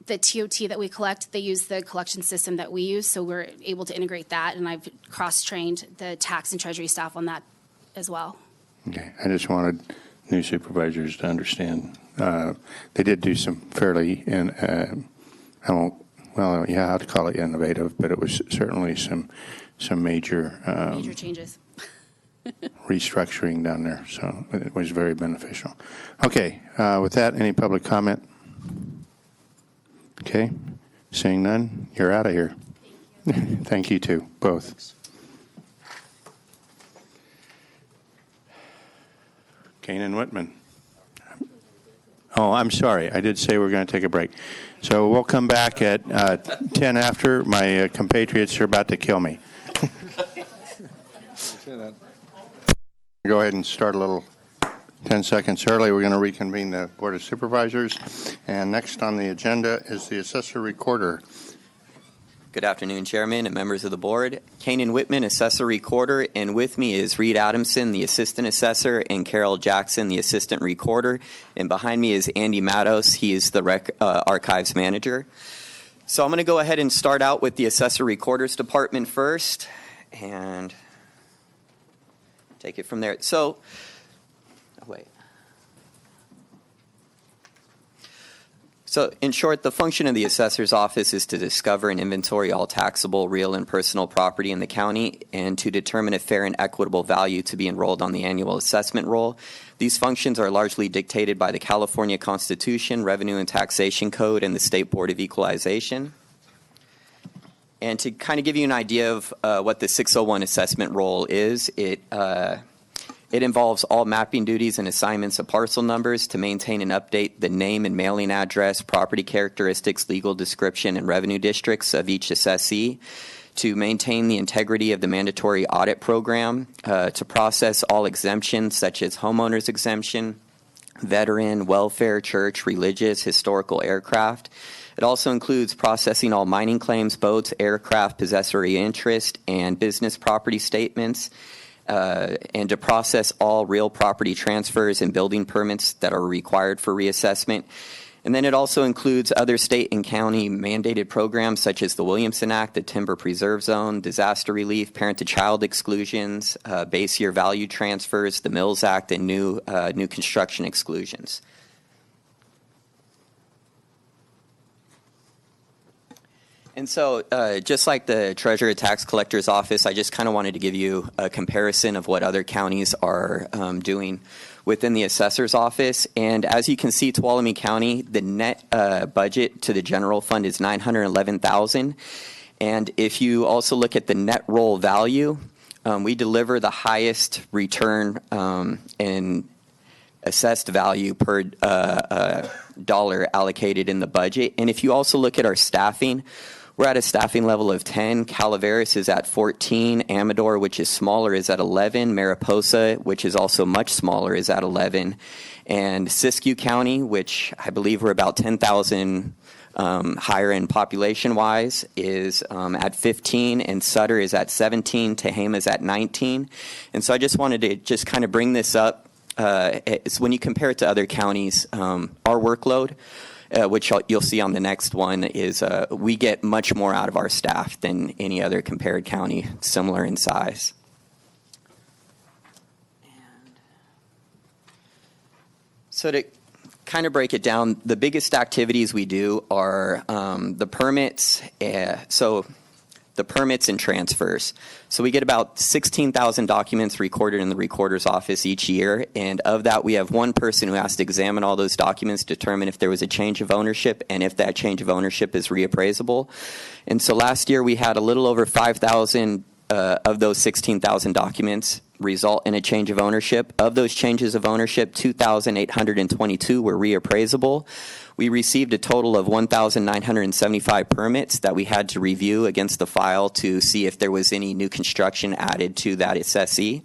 the TOT that we collect, they use the collection system that we use, so we're able to integrate that, and I've cross-trained the tax and treasury staff on that as well. Okay, I just wanted new supervisors to understand. They did do some fairly, I have to call it innovative, but it was certainly some major Major changes. restructuring down there, so it was very beneficial. Okay, with that, any public comment? Okay, seeing none, you're out of here. Thank you too, both. Kane and Whitman. Oh, I'm sorry. I did say we're going to take a break. So we'll come back at 10 after. My compatriots are about to kill me. Go ahead and start a little 10 seconds early. We're going to reconvene the Board of Supervisors. And next on the agenda is the Assessor Recorder. Good afternoon, Chairman and members of the board. Kanan Whitman, Assessor Recorder, and with me is Reed Adamson, the Assistant Assessor, and Carol Jackson, the Assistant Recorder. And behind me is Andy Matos. He is the Archives Manager. So I'm going to go ahead and start out with the Assessor Recorders Department first and take it from there. So, So, in short, the function of the assessor's office is to discover and inventory all taxable, real, and personal property in the county and to determine a fair and equitable value to be enrolled on the annual assessment roll. These functions are largely dictated by the California Constitution, Revenue and Taxation Code, and the State Board of Equalization. And to kind of give you an idea of what the 601 assessment roll is, it involves all mapping duties and assignments of parcel numbers to maintain and update the name and mailing address, property characteristics, legal description, and revenue districts of each assessee, to maintain the integrity of the mandatory audit program, to process all exemptions such as homeowners exemption, veteran, welfare, church, religious, historical aircraft. It also includes processing all mining claims, boats, aircraft, possessory interest, and business property statements, and to process all real property transfers and building permits that are required for reassessment. And then it also includes other state and county mandated programs such as the Williamson Act, the Timber Preserve Zone, disaster relief, parent-to-child exclusions, base year value transfers, the Mills Act, and new construction exclusions. And so just like the Treasurer Tax Collector's Office, I just kind of wanted to give you a comparison of what other counties are doing within the Assessor's Office. And as you can see, Tuolumne County, the net budget to the general fund is $911,000. And if you also look at the net roll value, we deliver the highest return in assessed value per dollar allocated in the budget. And if you also look at our staffing, we're at a staffing level of 10. Calaveras is at 14. Amador, which is smaller, is at 11. Mariposa, which is also much smaller, is at 11. And Siskiyou County, which I believe we're about 10,000 higher in population-wise, is at 15. And Sutter is at 17. Tehama is at 19. And so I just wanted to just kind of bring this up. When you compare it to other counties, our workload which you'll see on the next one, is we get much more out of our staff than any other compared county similar in size. So to kind of break it down, the biggest activities we do are the permits. The permits and transfers. So we get about 16,000 documents recorded in the recorder's office each year, and of that we have one person who has to examine all those documents, determine if there was a change of ownership, and if that change of ownership is reappraisable. And so last year we had a little over 5,000 of those 16,000 documents result in a change of ownership. Of those changes of ownership, 2,822 were reappraisable. We received a total of 1,975 permits that we had to review against the file to see if there was any new construction added to that assessee.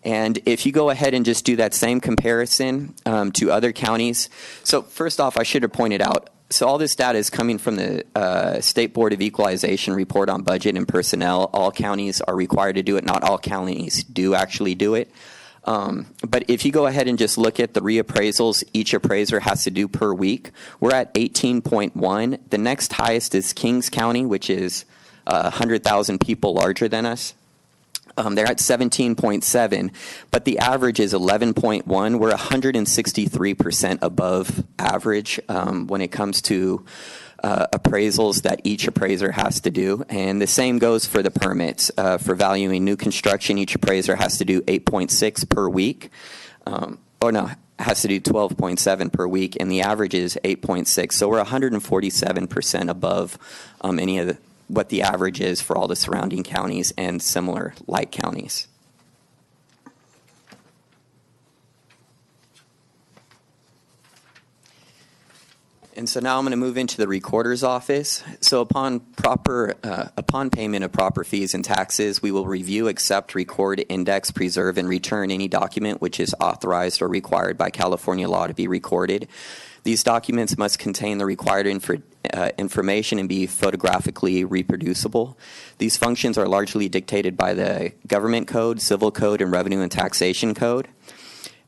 And if you go ahead and just do that same comparison to other counties. So first off, I should have pointed out, so all this data is coming from the State Board of Equalization report on budget and personnel. All counties are required to do it. Not all counties do actually do it. But if you go ahead and just look at the reappraisals each appraiser has to do per week, we're at 18.1. The next highest is Kings County, which is 100,000 people larger than us. They're at 17.7, but the average is 11.1. We're 163% above average when it comes to appraisals that each appraiser has to do. And the same goes for the permits. For valuing new construction, each appraiser has to do 8.6 per week. Has to do 12.7 per week, and the average is 8.6. So we're 147% above any of what the average is for all the surrounding counties and similar like counties. And so now I'm going to move into the recorder's office. So upon payment of proper fees and taxes, we will review, accept, record, index, preserve, and return any document which is authorized or required by California law to be recorded. These documents must contain the required information and be photographically reproducible. These functions are largely dictated by the Government Code, Civil Code, and Revenue and Taxation Code.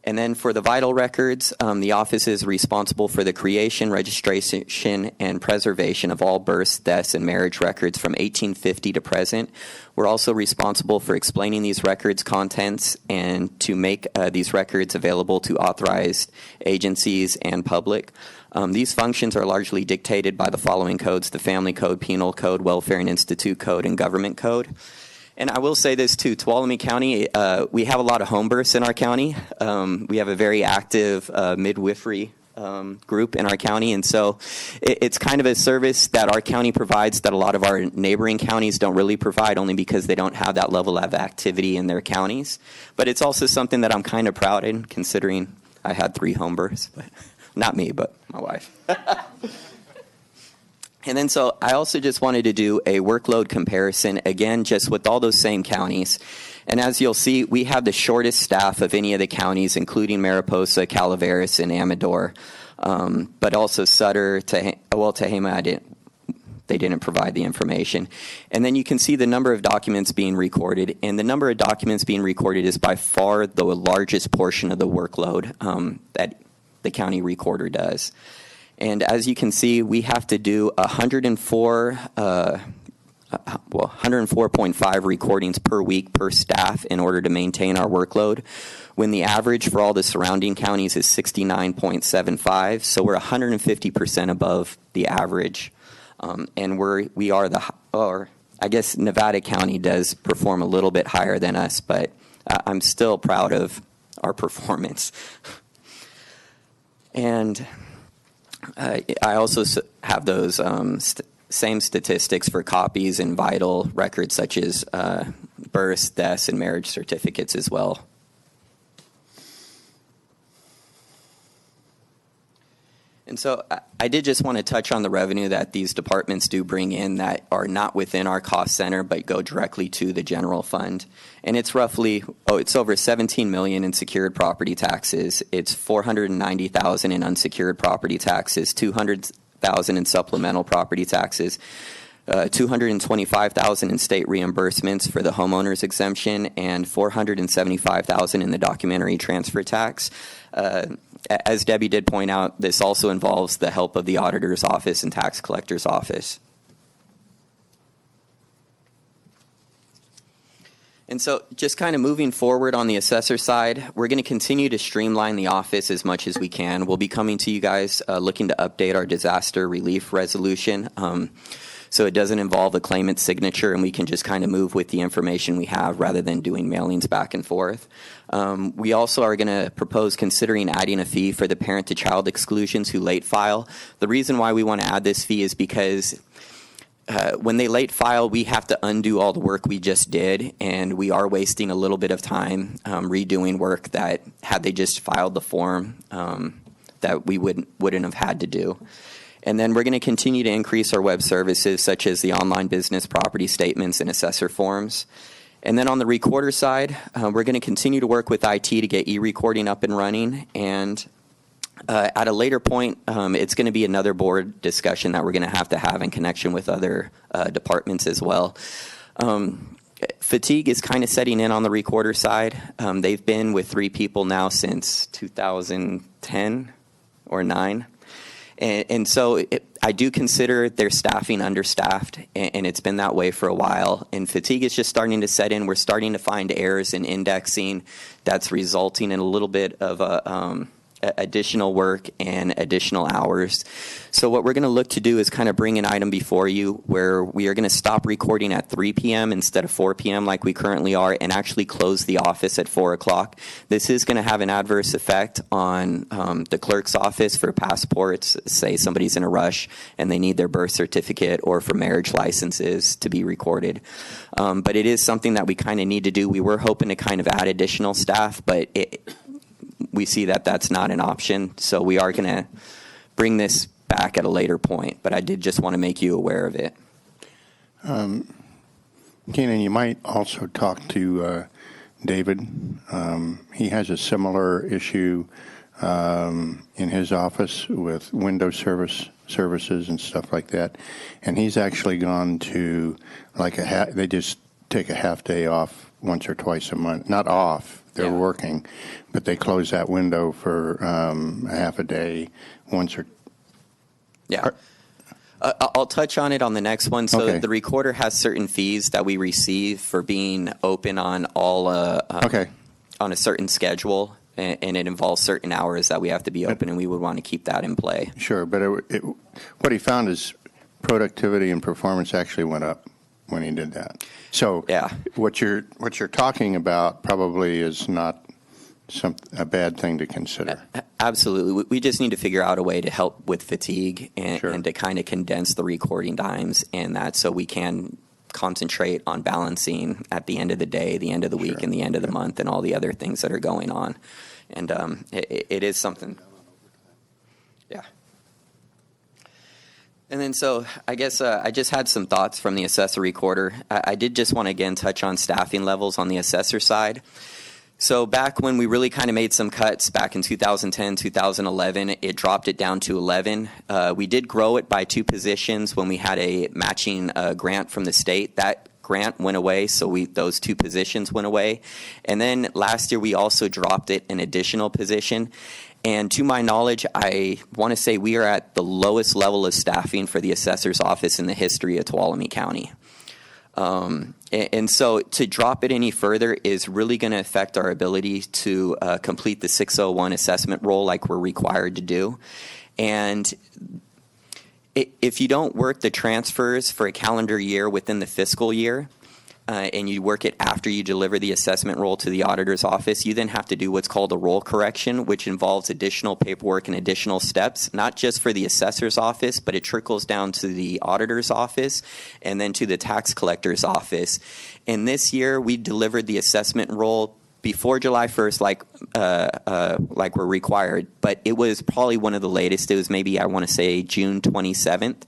And then for the vital records, the office is responsible for the creation, registration, and preservation of all births, deaths, and marriage records from 1850 to present. We're also responsible for explaining these records' contents and to make these records available to authorized agencies and public. These functions are largely dictated by the following codes: the Family Code, Penal Code, Welfare and Institute Code, and Government Code. And I will say this too, Tuolumne County, we have a lot of home births in our county. We have a very active midwifery group in our county, and so it's kind of a service that our county provides that a lot of our neighboring counties don't really provide, only because they don't have that level of activity in their counties. But it's also something that I'm kind of proud in, considering I had 3 home births, but not me, but my wife. And then so I also just wanted to do a workload comparison, again, just with all those same counties. And as you'll see, we have the shortest staff of any of the counties, including Mariposa, Calaveras, and Amador. But also Sutter, Tehama, they didn't provide the information. And then you can see the number of documents being recorded. And the number of documents being recorded is by far the largest portion of the workload that the county recorder does. And as you can see, we have to do 104.5 recordings per week per staff in order to maintain our workload, when the average for all the surrounding counties is 69.75. So we're 150% above the average. And we are I guess Nevada County does perform a little bit higher than us, but I'm still proud of our performance. And I also have those same statistics for copies and vital records such as births, deaths, and marriage certificates as well. And so I did just want to touch on the revenue that these departments do bring in that are not within our cost center but go directly to the general fund. And it's roughly, it's over $17 million in secured property taxes. It's $490,000 in unsecured property taxes, $200,000 in supplemental property taxes, $225,000 in state reimbursements for the homeowner's exemption, and $475,000 in the documentary transfer tax. as Debbie did point out, this also involves the help of the auditor's office and tax collector's office. And so just kind of moving forward on the assessor side, we're going to continue to streamline the office as much as we can. We'll be coming to you guys looking to update our disaster relief resolution. So it doesn't involve a claimant's signature, and we can just kind of move with the information we have rather than doing mailings back and forth. We also are going to propose considering adding a fee for the parent-to-child exclusions who late file. The reason why we want to add this fee is because when they late file, we have to undo all the work we just did, and we are wasting a little bit of time redoing work that, had they just filed the form, that we wouldn't have had to do. And then we're going to continue to increase our web services, such as the online business property statements and assessor forms. And then on the recorder side, we're going to continue to work with IT to get e-recording up and running. And at a later point, it's going to be another board discussion that we're going to have in connection with other departments as well. Fatigue is kind of setting in on the recorder side. They've been with 3 people now since 2010 or 9. And so I do consider their staffing understaffed, and it's been that way for a while. And fatigue is just starting to set in. We're starting to find errors in indexing that's resulting in a little bit of additional work and additional hours. So what we're going to look to do is kind of bring an item before you where we are going to stop recording at 3 p.m. instead of 4 p.m. like we currently are, and actually close the office at 4 o'clock. This is going to have an adverse effect on the clerk's office for passports. Say somebody's in a rush and they need their birth certificate, or for marriage licenses to be recorded. But it is something that we kind of need to do. We were hoping to kind of add additional staff, but we see that that's not an option, so we are going to bring this back at a later point, but I did just want to make you aware of it. Keenan, you might also talk to David. He has a similar issue in his office with Windows services and stuff like that, and he's actually gone to they just take a half day off once or twice a month. Not off. They're working, but they close that window for a half a day once or... Yeah. I'll touch on it on the next one. So Okay. the recorder has certain fees that we receive for being open on all on a certain schedule, and it involves certain hours that we have to be open, and we would want to keep that in play. Sure, but what he found is productivity and performance actually went up when he did that. So what you're talking about probably is not a bad thing to consider. Absolutely. We just need to figure out a way to help with fatigue and to kind of condense the recording times, and that so we can concentrate on balancing at the end of the day, the end of the week, and the end of the month, and all the other things that are going on. And it is something. Yeah. And then so I guess I just had some thoughts from the assessor recorder. I did just want to again touch on staffing levels on the assessor side. So back when we really kind of made some cuts back in 2010, 2011, it dropped it down to 11. We did grow it by 2 positions when we had a matching grant from the state. That grant went away, so those 2 positions went away. And then last year we also dropped it an additional position. And to my knowledge, I want to say we are at the lowest level of staffing for the assessor's office in the history of Tuolumne County. And so to drop it any further is really going to affect our ability to complete the 601 assessment role like we're required to do. And if you don't work the transfers for a calendar year within the fiscal year, and you work it after you deliver the assessment roll to the auditor's office, you then have to do what's called a roll correction, which involves additional paperwork and additional steps, not just for the assessor's office, but it trickles down to the auditor's office and then to the tax collector's office. And this year, we delivered the assessment roll before July 1st, like we're required, but it was probably one of the latest. It was maybe, I want to say, June 27th.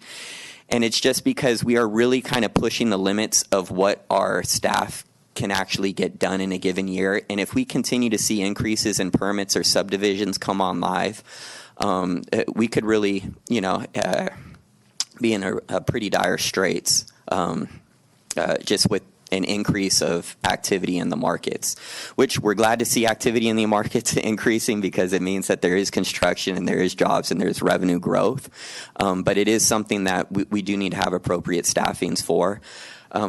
And it's just because we are really kind of pushing the limits of what our staff can actually get done in a given year. And if we continue to see increases in permits or subdivisions come on live, we could really, be in a pretty dire straits just with an increase of activity in the markets, which we're glad to see activity in the markets increasing because it means that there is construction and there is jobs and there's revenue growth. But it is something that we do need to have appropriate staffings for.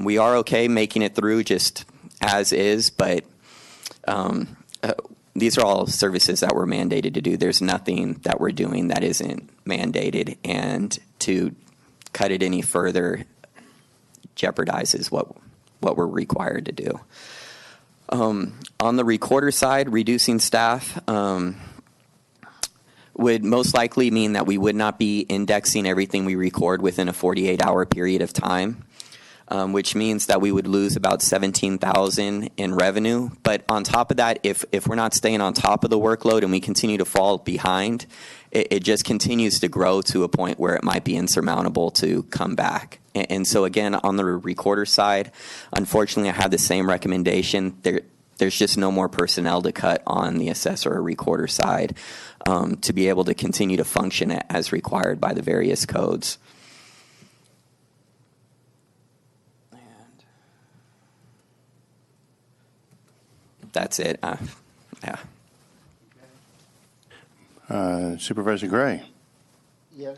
We are okay making it through just as is, but these are all services that we're mandated to do. There's nothing that we're doing that isn't mandated, and to cut it any further jeopardizes what we're required to do. On the recorder side, reducing staff would most likely mean that we would not be indexing everything we record within a 48-hour period of time, which means that we would lose about $17,000 in revenue. But on top of that, if we're not staying on top of the workload and we continue to fall behind, it just continues to grow to a point where it might be insurmountable to come back. And so again, on the recorder side, unfortunately, I have the same recommendation. There's just no more personnel to cut on the assessor or recorder side to be able to continue to function as required by the various codes. That's it. Yeah. Supervisor Gray. Yeah,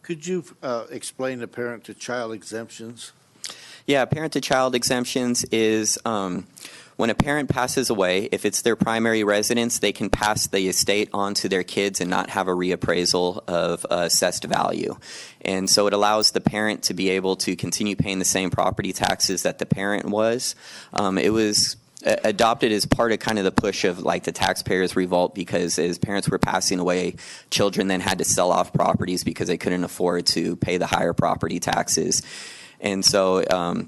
could you explain the parent-to-child exemptions? Yeah, parent-to-child exemptions is when a parent passes away, if it's their primary residence, they can pass the estate on to their kids and not have a reappraisal of assessed value. And so it allows the parent to be able to continue paying the same property taxes that the parent was. It was adopted as part of kind of the push of like the taxpayers' revolt, because as parents were passing away, children then had to sell off properties because they couldn't afford to pay the higher property taxes. And so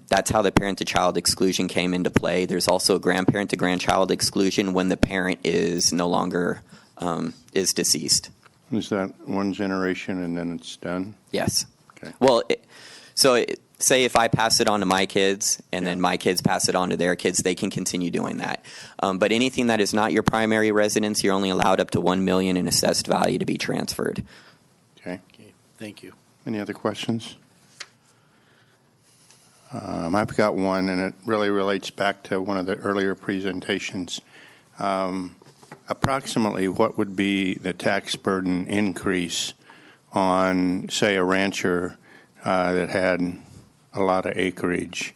that's how the parent-to-child exclusion came into play. There's also a grandparent-to-grandchild exclusion when the parent is no longer is deceased. Is that one generation and then it's done? Yes. Okay. Well, say if I pass it on to my kids and then my kids pass it on to their kids, they can continue doing that. But anything that is not your primary residence, you're only allowed up to $1 million in assessed value to be transferred. Okay. Thank you. Any other questions? I've got one, and it really relates back to one of the earlier presentations. Approximately what would be the tax burden increase on, say, a rancher that had a lot of acreage?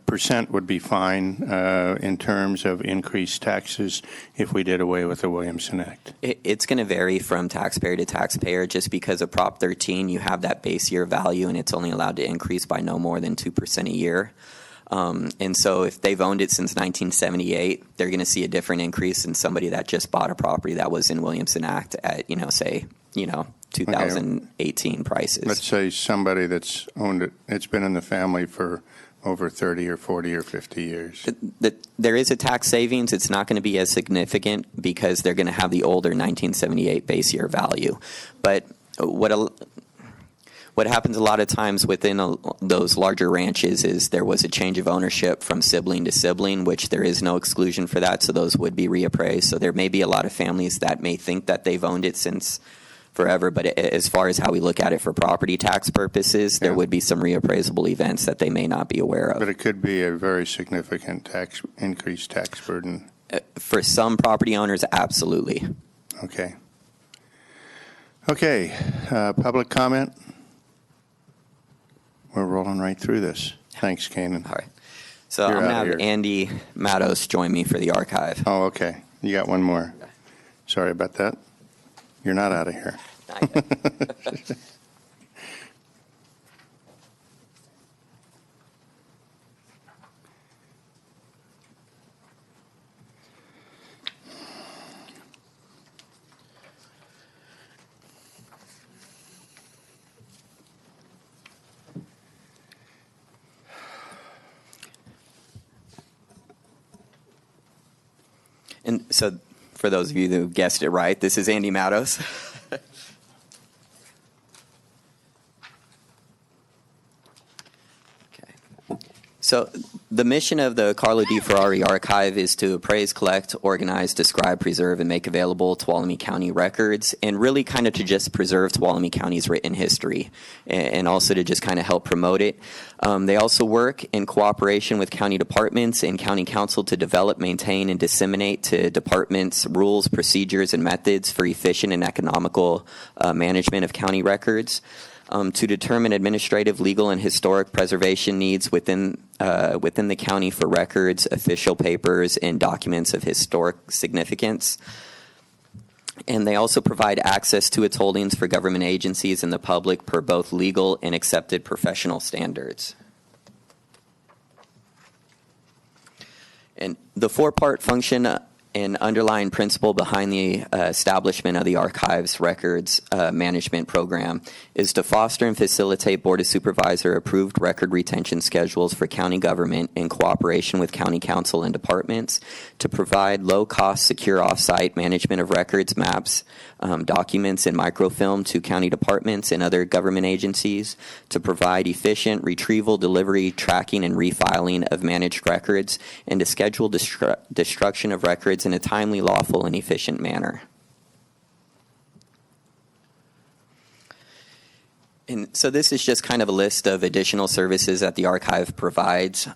Percent would be fine in terms of increased taxes if we did away with the Williamson Act. It's going to vary from taxpayer to taxpayer. Just because of Prop 13, you have that base year value, and it's only allowed to increase by no more than 2% a year. And so if they've owned it since 1978, they're going to see a different increase than somebody that just bought a property that was in Williamson Act at, say, 2018 prices. Let's say somebody that's owned it, it's been in the family for over 30 or 40 or 50 years. There is a tax savings. It's not going to be as significant because they're going to have the older 1978 base year value. But what happens a lot of times within those larger ranches is there was a change of ownership from sibling to sibling, which there is no exclusion for that, so those would be reappraised. So there may be a lot of families that may think that they've owned it since forever, but as far as how we look at it for property tax purposes, there would be some reappraisable events that they may not be aware of. But it could be a very significant increased tax burden. For some property owners, absolutely. Okay. Okay, public comment? We're rolling right through this. Thanks, Kanan. All right. So I'm going to have Andy Matos join me for the archive. Oh, okay. You got one more. Sorry about that. You're not out of here. Not yet. And so, for those of you who guessed it right, this is Andy Matos. So the mission of the Carlo Di Ferrari Archive is to appraise, collect, organize, describe, preserve, and make available Tuolumne County records, and really kind of to just preserve Tuolumne County's written history, and also to just kind of help promote it. They also work in cooperation with county departments and county council to develop, maintain, and disseminate to departments rules, procedures, and methods for efficient and economical management of county records. To determine administrative, legal, and historic preservation needs within the county for records, official papers, and documents of historic significance. And they also provide access to its holdings for government agencies and the public per both legal and accepted professional standards. And the four-part function and underlying principle behind the establishment of the Archives Records Management Program is to foster and facilitate Board of Supervisor approved record retention schedules for county government in cooperation with county council and departments, to provide low-cost, secure off-site management of records, maps, documents, and microfilm to county departments and other government agencies, to provide efficient retrieval, delivery, tracking, and refiling of managed records, and to schedule destruction of records in a timely, lawful, and efficient manner. And so this is just kind of a list of additional services that the archive provides.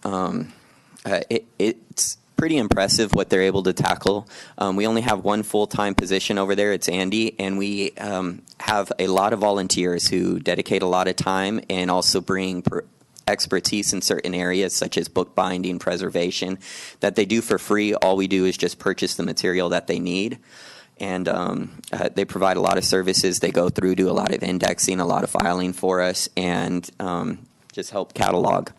It's pretty impressive what they're able to tackle. We only have one full-time position over there. It's Andy, and we have a lot of volunteers who dedicate a lot of time and also bring expertise in certain areas such as bookbinding, preservation, that they do for free. All we do is just purchase the material that they need. And they provide a lot of services. They go through, do a lot of indexing, a lot of filing for us, and just help catalog.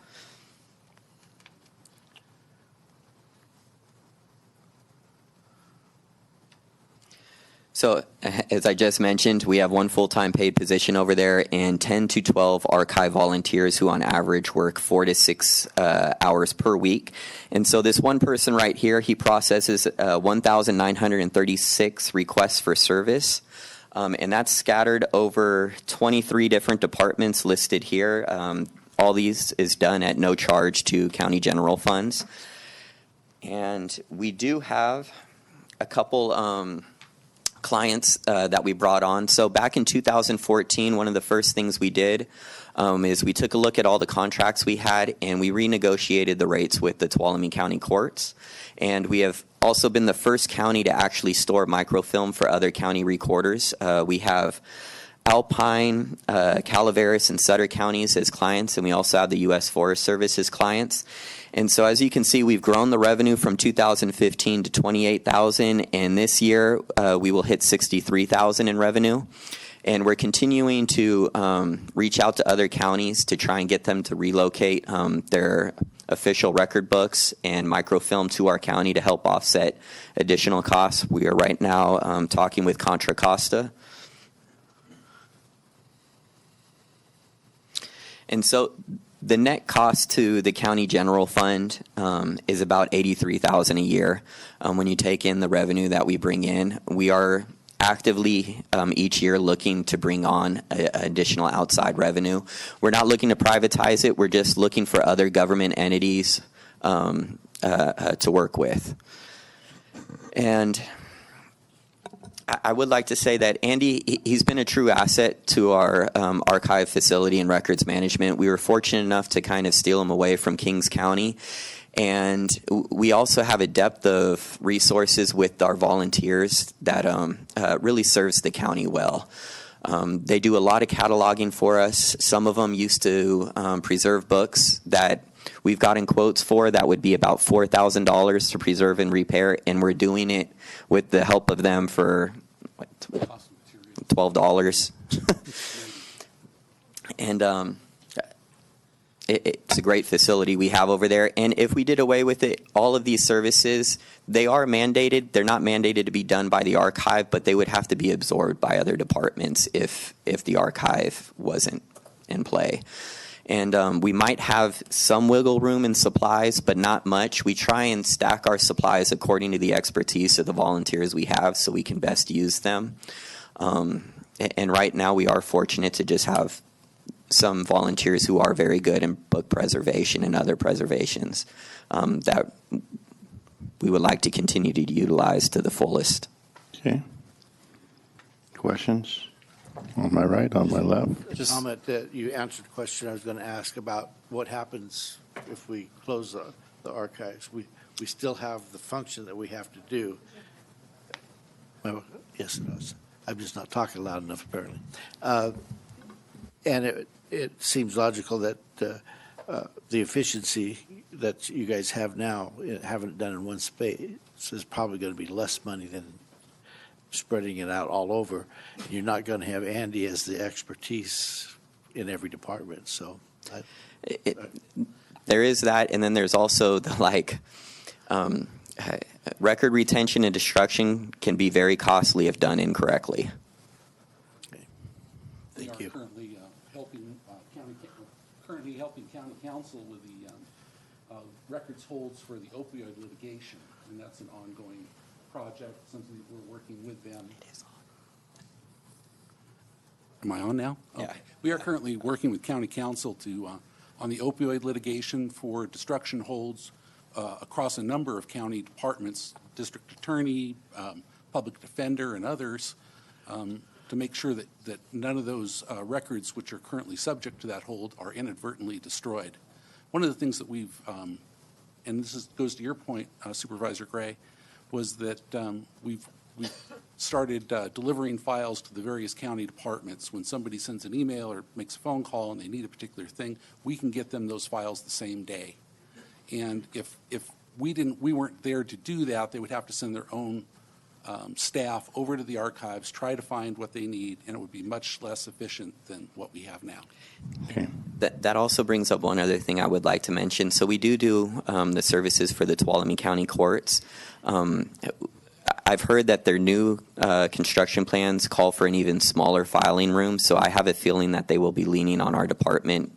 So, as I just mentioned, we have one full-time paid position over there and 10 to 12 archive volunteers who on average work 4 to 6 hours per week. And so this one person right here, he processes 1,936 requests for service. And that's scattered over 23 different departments listed here. All these is done at no charge to county general funds. And we do have a couple clients that we brought on. So back in 2014, one of the first things we did is we took a look at all the contracts we had and we renegotiated the rates with the Tuolumne County courts. And we have also been the first county to actually store microfilm for other county recorders. We have Alpine, Calaveras, and Sutter counties as clients, and we also have the U.S. Forest Service as clients. And so as you can see, we've grown the revenue from 2015 to $28,000, and this year we will hit $63,000 in revenue. And we're continuing to reach out to other counties to try and get them to relocate their official record books and microfilm to our county to help offset additional costs. We are right now talking with Contra Costa. And so the net cost to the county general fund is about $83,000 a year. When you take in the revenue that we bring in, we are actively each year looking to bring on additional outside revenue. We're not looking to privatize it. We're just looking for other government entities to work with. And I would like to say that Andy, he's been a true asset to our archive facility and records management. We were fortunate enough to kind of steal him away from Kings County. And we also have a depth of resources with our volunteers that really serves the county well. They do a lot of cataloging for us. Some of them used to preserve books that we've gotten quotes for that would be about $4,000 to preserve and repair, and we're doing it with the help of them for $12. And it's a great facility we have over there. And if we did away with it, all of these services, they are mandated. They're not mandated to be done by the archive, but they would have to be absorbed by other departments if the archive wasn't in play. And we might have some wiggle room in supplies, but not much. We try and stack our supplies according to the expertise of the volunteers we have so we can best use them. And right now we are fortunate to just have some volunteers who are very good in book preservation and other preservations that we would like to continue to utilize to the fullest. Okay. Questions? On my right, on my left? Just comment that you answered the question I was going to ask about what happens if we close the archives. We still have the function that we have to do. Well, yes, it does. I'm just not talking loud enough, apparently. And it seems logical that the efficiency that you guys have now, having it done in one space, is probably going to be less money than spreading it out all over. You're not going to have Andy as the expertise in every department. So there is that, and then there's also the record retention and destruction can be very costly if done incorrectly. Thank you. Currently helping county council with the records holds for the opioid litigation, and that's an ongoing project, something that we're working with them. It is on. Am I on now? Yeah. Okay. We are currently working with county council to on the opioid litigation for destruction holds across a number of county departments, district attorney, public defender, and others, to make sure that none of those records which are currently subject to that hold are inadvertently destroyed. One of the things that we've, and this goes to your point, Supervisor Gray, was that we've started delivering files to the various county departments. When somebody sends an email or makes a phone call and they need a particular thing, we can get them those files the same day. And if we weren't there to do that, they would have to send their own staff over to the archives, try to find what they need, and it would be much less efficient than what we have now. Okay. That also brings up one other thing I would like to mention. So we do the services for the Tuolumne County Courts. I've heard that their new construction plans call for an even smaller filing room, so I have a feeling that they will be leaning on our department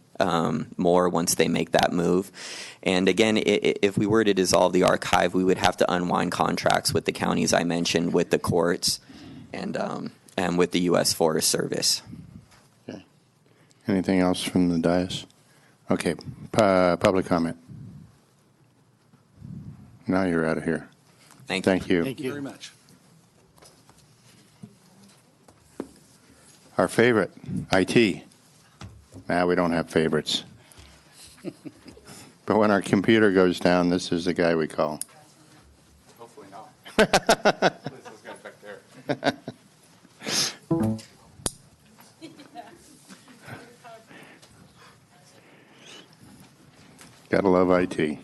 more once they make that move. And again, if we were to dissolve the archive, we would have to unwind contracts with the counties I mentioned, with the courts, and with the U.S. Forest Service. Okay. Anything else from the dais? Okay. Public comment. Now you're out of here. Thank you. Thank you. Thank you very much. Our favorite, IT. Now we don't have favorites. But when our computer goes down, this is the guy we call. Hopefully not. Those guys back there. Gotta love IT.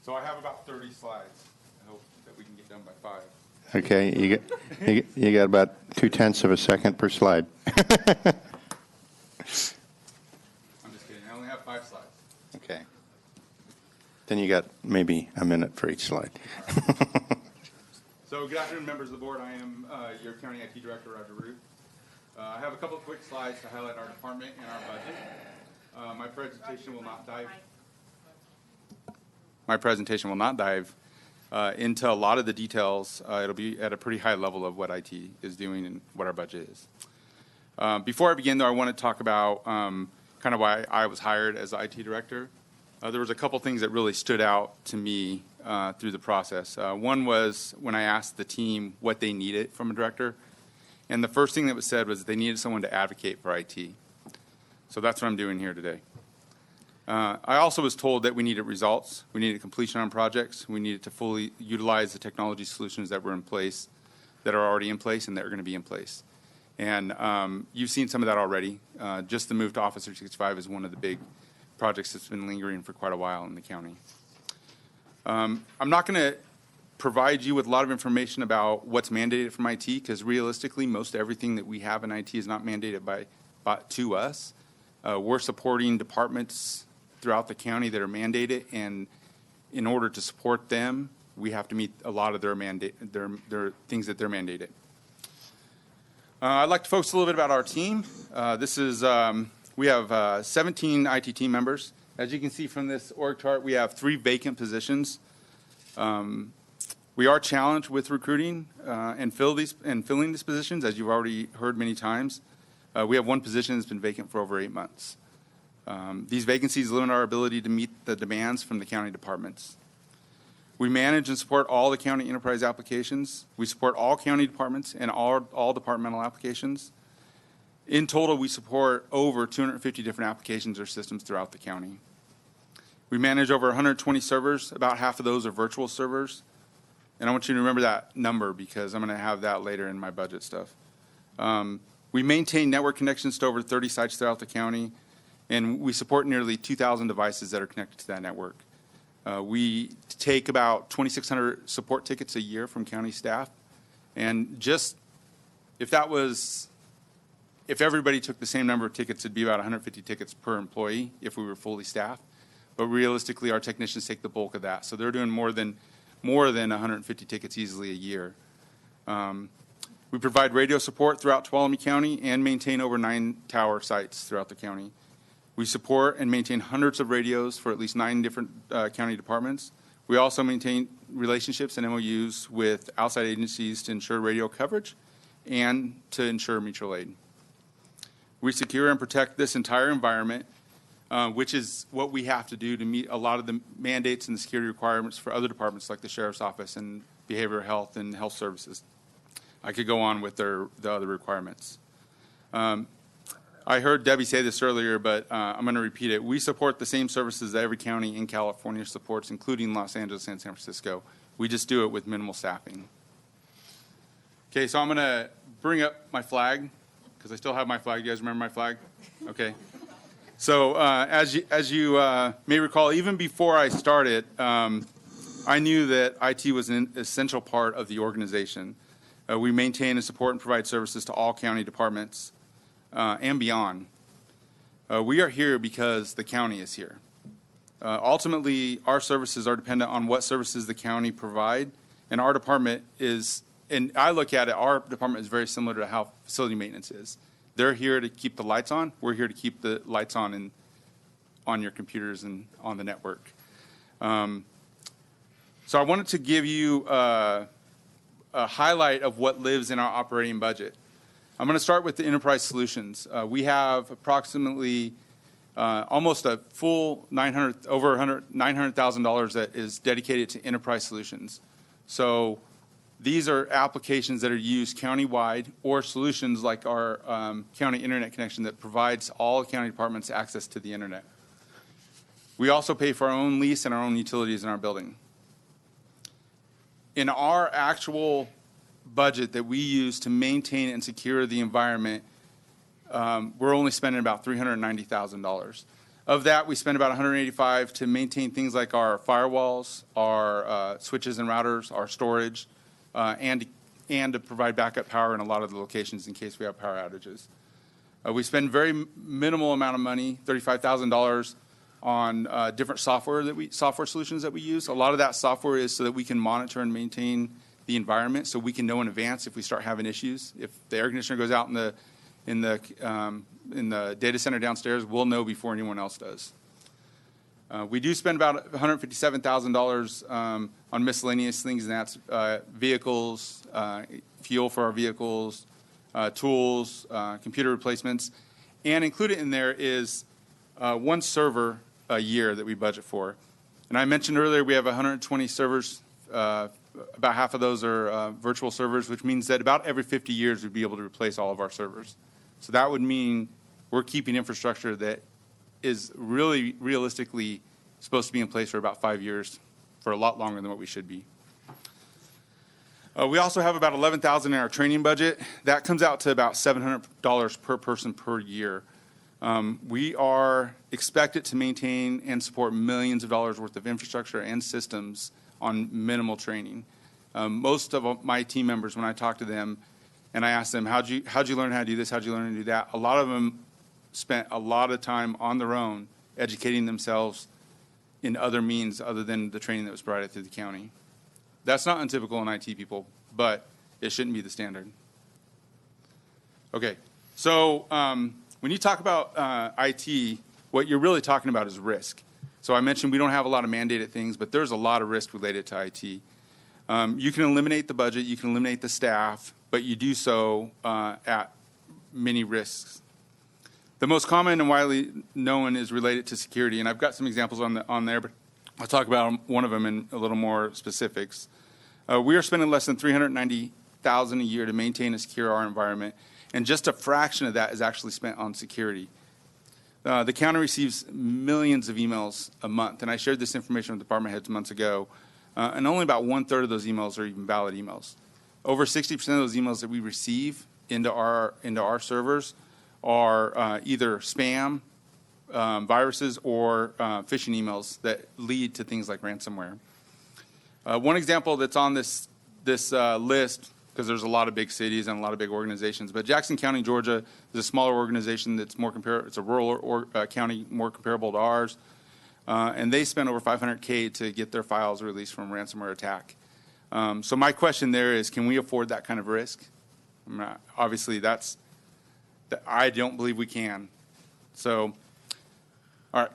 So I have about 30 slides. I hope that we can get done by 5. Okay, you got about 0.2 of a second per slide. I'm just kidding. I only have 5 slides. Okay. Then you got maybe a minute for each slide. So good afternoon, members of the board. I am your County IT Director, Roger Ruth. I have a couple of quick slides to highlight our department and our budget. My presentation will not dive into a lot of the details. It'll be at a pretty high level of what IT is doing and what our budget is. Before I begin, though, I want to talk about kind of why I was hired as the IT Director. There was a couple things that really stood out to me through the process. One was when I asked the team what they needed from a director, and the first thing that was said was that they needed someone to advocate for IT. So that's what I'm doing here today. I also was told that we needed results, we needed completion on projects, we needed to fully utilize the technology solutions that were in place, that are already in place, and that are going to be in place. And you've seen some of that already. Just the move to Office 365 is one of the big projects that's been lingering for quite a while in the county. I'm not going to provide you with a lot of information about what's mandated from IT, because realistically, most everything that we have in IT is not mandated to us. We're supporting departments throughout the county that are mandated, and in order to support them, we have to meet a lot of their things that they're mandated. I'd like to focus a little bit about our team. We have 17 IT team members. As you can see from this org chart, we have 3 vacant positions. We We are challenged with recruiting and filling these positions, as you've already heard many times. We have one position that's been vacant for over 8 months. These vacancies limit our ability to meet the demands from the county departments. We manage and support all the county enterprise applications. We support all county departments and all departmental applications. In total, we support over 250 different applications or systems throughout the county. We manage over 120 servers. About half of those are virtual servers. And I want you to remember that number because I'm going to have that later in my budget stuff. We maintain network connections to over 30 sites throughout the county, and we support nearly 2,000 devices that are connected to that network. We take about 2,600 support tickets a year from county staff. And just if everybody took the same number of tickets, it'd be about 150 tickets per employee if we were fully staffed. But realistically, our technicians take the bulk of that. So they're doing more than 150 tickets easily a year. We provide radio support throughout Tuolumne County and maintain over 9 tower sites throughout the county. We support and maintain hundreds of radios for at least 9 different county departments. We also maintain relationships and MOUs with outside agencies to ensure radio coverage and to ensure mutual aid. We secure and protect this entire environment, which is what we have to do to meet a lot of the mandates and the security requirements for other departments like the Sheriff's Office and Behavioral Health and Health Services. I could go on with the other requirements. I heard Debbie say this earlier, but I'm going to repeat it. We support the same services that every county in California supports, including Los Angeles and San Francisco. We just do it with minimal staffing. Okay, so I'm going to bring up my flag, because I still have my flag. You guys remember my flag? Okay. So as you may recall, even before I started, I knew that IT was an essential part of the organization. We maintain and support and provide services to all county departments and beyond. We are here because the county is here. Ultimately, our services are dependent on what services the county provide, and our department is, and I look at it, our department is very similar to how facility maintenance is. They're here to keep the lights on. We're here to keep the lights on your computers and on the network. So I wanted to give you a highlight of what lives in our operating budget. I'm going to start with the enterprise solutions. We have approximately almost a full $900,000 that is dedicated to enterprise solutions. So these are applications that are used countywide or solutions like our county internet connection that provides all county departments access to the internet. We also pay for our own lease and our own utilities in our building. In our actual budget that we use to maintain and secure the environment, we're only spending about $390,000. Of that, we spend about $185,000 to maintain things like our firewalls, our switches and routers, our storage, and to provide backup power in a lot of the locations in case we have power outages. We spend very minimal amount of money, $35,000, on different software solutions that we use. A lot of that software is so that we can monitor and maintain the environment, so we can know in advance if we start having issues. If the air conditioner goes out in the data center downstairs, we'll know before anyone else does. We do spend about $157,000 on miscellaneous things, and that's vehicles, fuel for our vehicles, tools, computer replacements, and included in there is one server a year that we budget for. And I mentioned earlier we have 120 servers. About half of those are virtual servers, which means that about every 50 years we'd be able to replace all of our servers. So that would mean we're keeping infrastructure that is really realistically supposed to be in place for about 5 years, for a lot longer than what we should be. We also have about $11,000 in our training budget. That comes out to about $700 per person per year. We are expected to maintain and support millions of dollars worth of infrastructure and systems on minimal training. Most of my team members, when I talk to them and I ask them, how'd you learn how to do this, how'd you learn how to do that, a lot of them spent a lot of time on their own educating themselves in other means other than the training that was provided through the county. That's not untypical in IT people, but it shouldn't be the standard. Okay, so when you talk about IT, what you're really talking about is risk. So I mentioned we don't have a lot of mandated things, but there's a lot of risk related to IT. You can eliminate the budget, you can eliminate the staff, but you do so at many risks. The most common and widely known is related to security, and I've got some examples on there, but I'll talk about one of them in a little more specifics. We are spending less than $390,000 a year to maintain and secure our environment, and just a fraction of that is actually spent on security. The county receives millions of emails a month, and I shared this information with department heads months ago, and only about 1/3 of those emails are even valid emails. Over 60% of those emails that we receive into our servers are either spam, viruses, or phishing emails that lead to things like ransomware. One example that's on this list, because there's a lot of big cities and a lot of big organizations, but Jackson County, Georgia is a smaller organization that's more it's a rural county more comparable to ours, and they spent over $500K to get their files released from a ransomware attack. So my question there is, can we afford that kind of risk? Obviously, I don't believe we can. So, all right.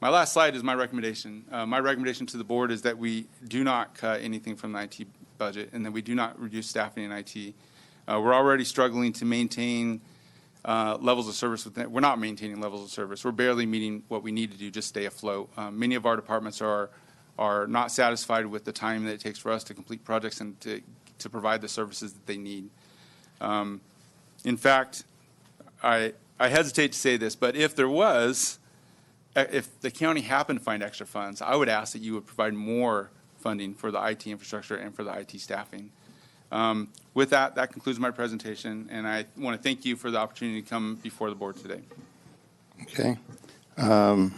My last slide is my recommendation. My recommendation to the board is that we do not cut anything from the IT budget and that we do not reduce staffing in IT. We're already struggling to maintain levels of service. We're not maintaining levels of service. We're barely meeting what we need to do just stay afloat. Many of our departments are not satisfied with the time that it takes for us to complete projects and to provide the services that they need. In fact, I hesitate to say this, but if the county happened to find extra funds, I would ask that you would provide more funding for the IT infrastructure and for the IT staffing. With that concludes my presentation, and I want to thank you for the opportunity to come before the board today. Okay. I'm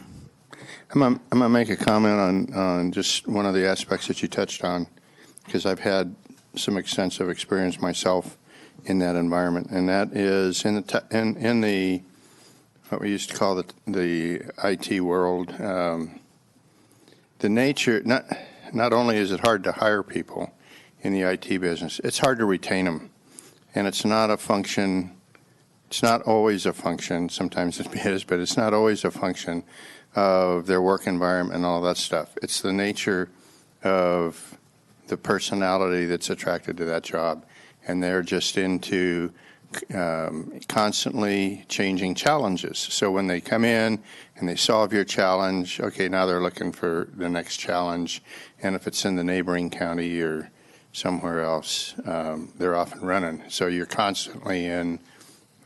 going to make a comment on just one of the aspects that you touched on, because I've had some extensive experience myself in that environment, and that is in the what we used to call the IT world. The nature, not only is it hard to hire people in the IT business, it's hard to retain them, and it's not a function. It's not always a function. Sometimes it is, but it's not always a function of their work environment and all that stuff. It's the nature of the personality that's attracted to that job, and they're just into constantly changing challenges. So when they come in and they solve your challenge, okay, now they're looking for the next challenge, and if it's in the neighboring county or somewhere else, they're off and running. So you're constantly in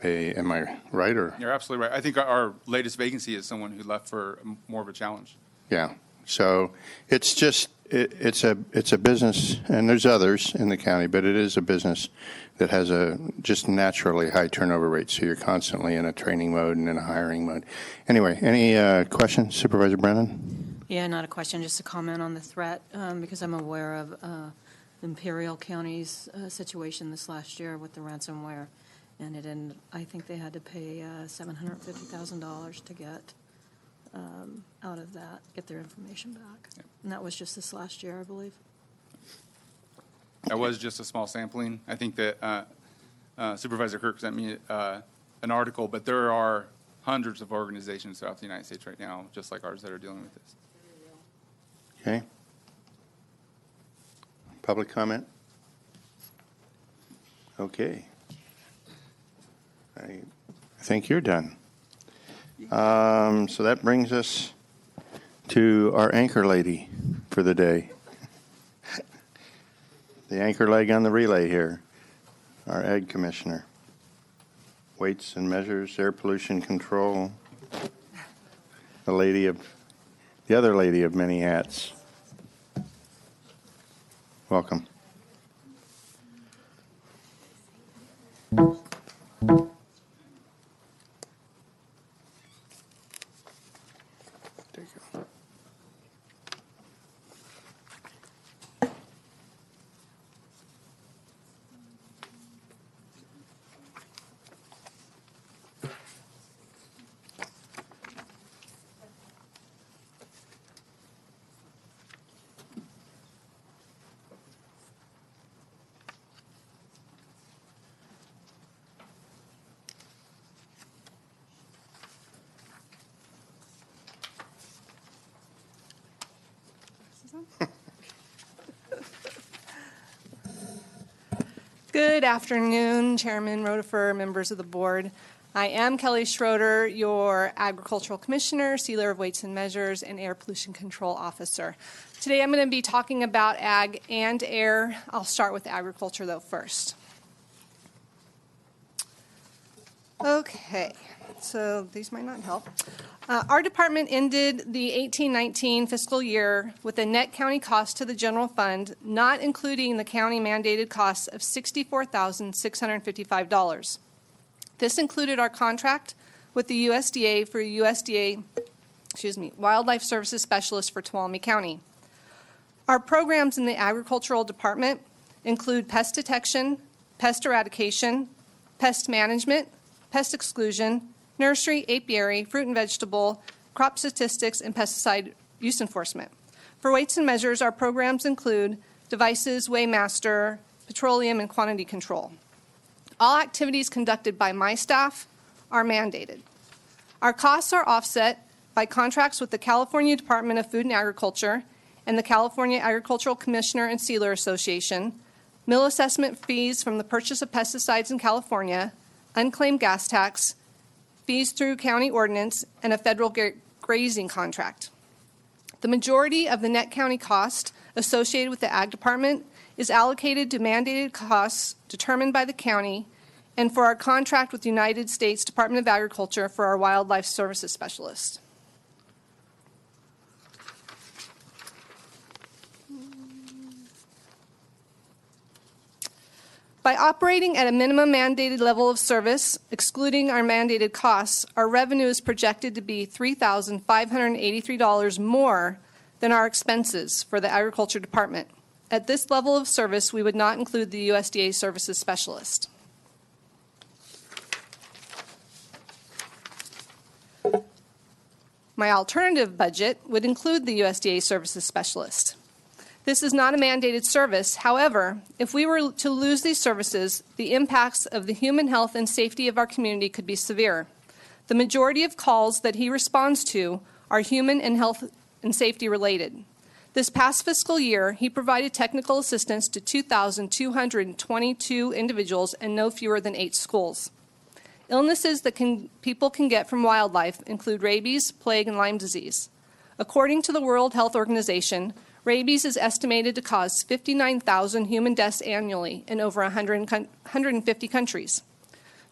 am I right? Or You're absolutely right. I think our latest vacancy is someone who left for more of a challenge. Yeah. So it's just it's a business, and there's others in the county, but it is a business that has a just naturally high turnover rate. So you're constantly in a training mode and in a hiring mode. Anyway, any questions, Supervisor Brennan? Yeah, not a question, just a comment on the threat, because I'm aware of Imperial County's situation this last year with the ransomware, and it ended, I think they had to pay $750,000 to get out of that, get their information back. Yep. And that was just this last year, I believe. That was just a small sampling. I think that Supervisor Kirk sent me an article, but there are hundreds of organizations throughout the United States right now, just like ours, that are dealing with this. Okay. Public comment? Okay. I think you're done. So that brings us to our anchor lady for the day. The anchor leg on the relay here, our Ag Commissioner. Weights and measures, air pollution control, the other lady of many hats. Welcome. Good afternoon, Chairman Rotifer, members of the board. I am Kelly Schroeder, your Agricultural Commissioner, Sealer of Weights and Measures, and Air Pollution Control Officer. Today I'm going to be talking about ag and air. I'll start with agriculture, though, first. Okay, so these might not help. Our department ended the 18-19 fiscal year with a net county cost to the general fund, not including the county mandated costs, of $64,655. This included our contract with the USDA for Wildlife Services Specialist for Tuolumne County. Our programs in the agricultural department include pest detection, pest eradication, pest management, pest exclusion, nursery, apiary, fruit and vegetable, crop statistics, and pesticide use enforcement. For weights and measures, our programs include devices, weighmaster, petroleum, and quantity control. All activities conducted by my staff are mandated. Our costs are offset by contracts with the California Department of Food and Agriculture and the California Agricultural Commissioner and Sealer Association, mill assessment fees from the purchase of pesticides in California, unclaimed gas tax, fees through county ordinance, and a federal grazing contract. The majority of the net county cost associated with the Ag Department is allocated to mandated costs determined by the county and for our contract with the United States Department of Agriculture for our Wildlife Services Specialist. By operating at a minimum mandated level of service, excluding our mandated costs, our revenue is projected to be $3,583 more than our expenses for the Agriculture Department. At this level of service, we would not include the USDA Services Specialist. My alternative budget would include the USDA Services Specialist. This is not a mandated service. However, if we were to lose these services, the impacts of the human health and safety of our community could be severe. The majority of calls that he responds to are human and health and safety related. This past fiscal year, he provided technical assistance to 2,222 individuals and no fewer than 8 schools. Illnesses that people can get from wildlife include rabies, plague, and Lyme disease. According to the World Health Organization, rabies is estimated to cause 59,000 human deaths annually in over 150 countries.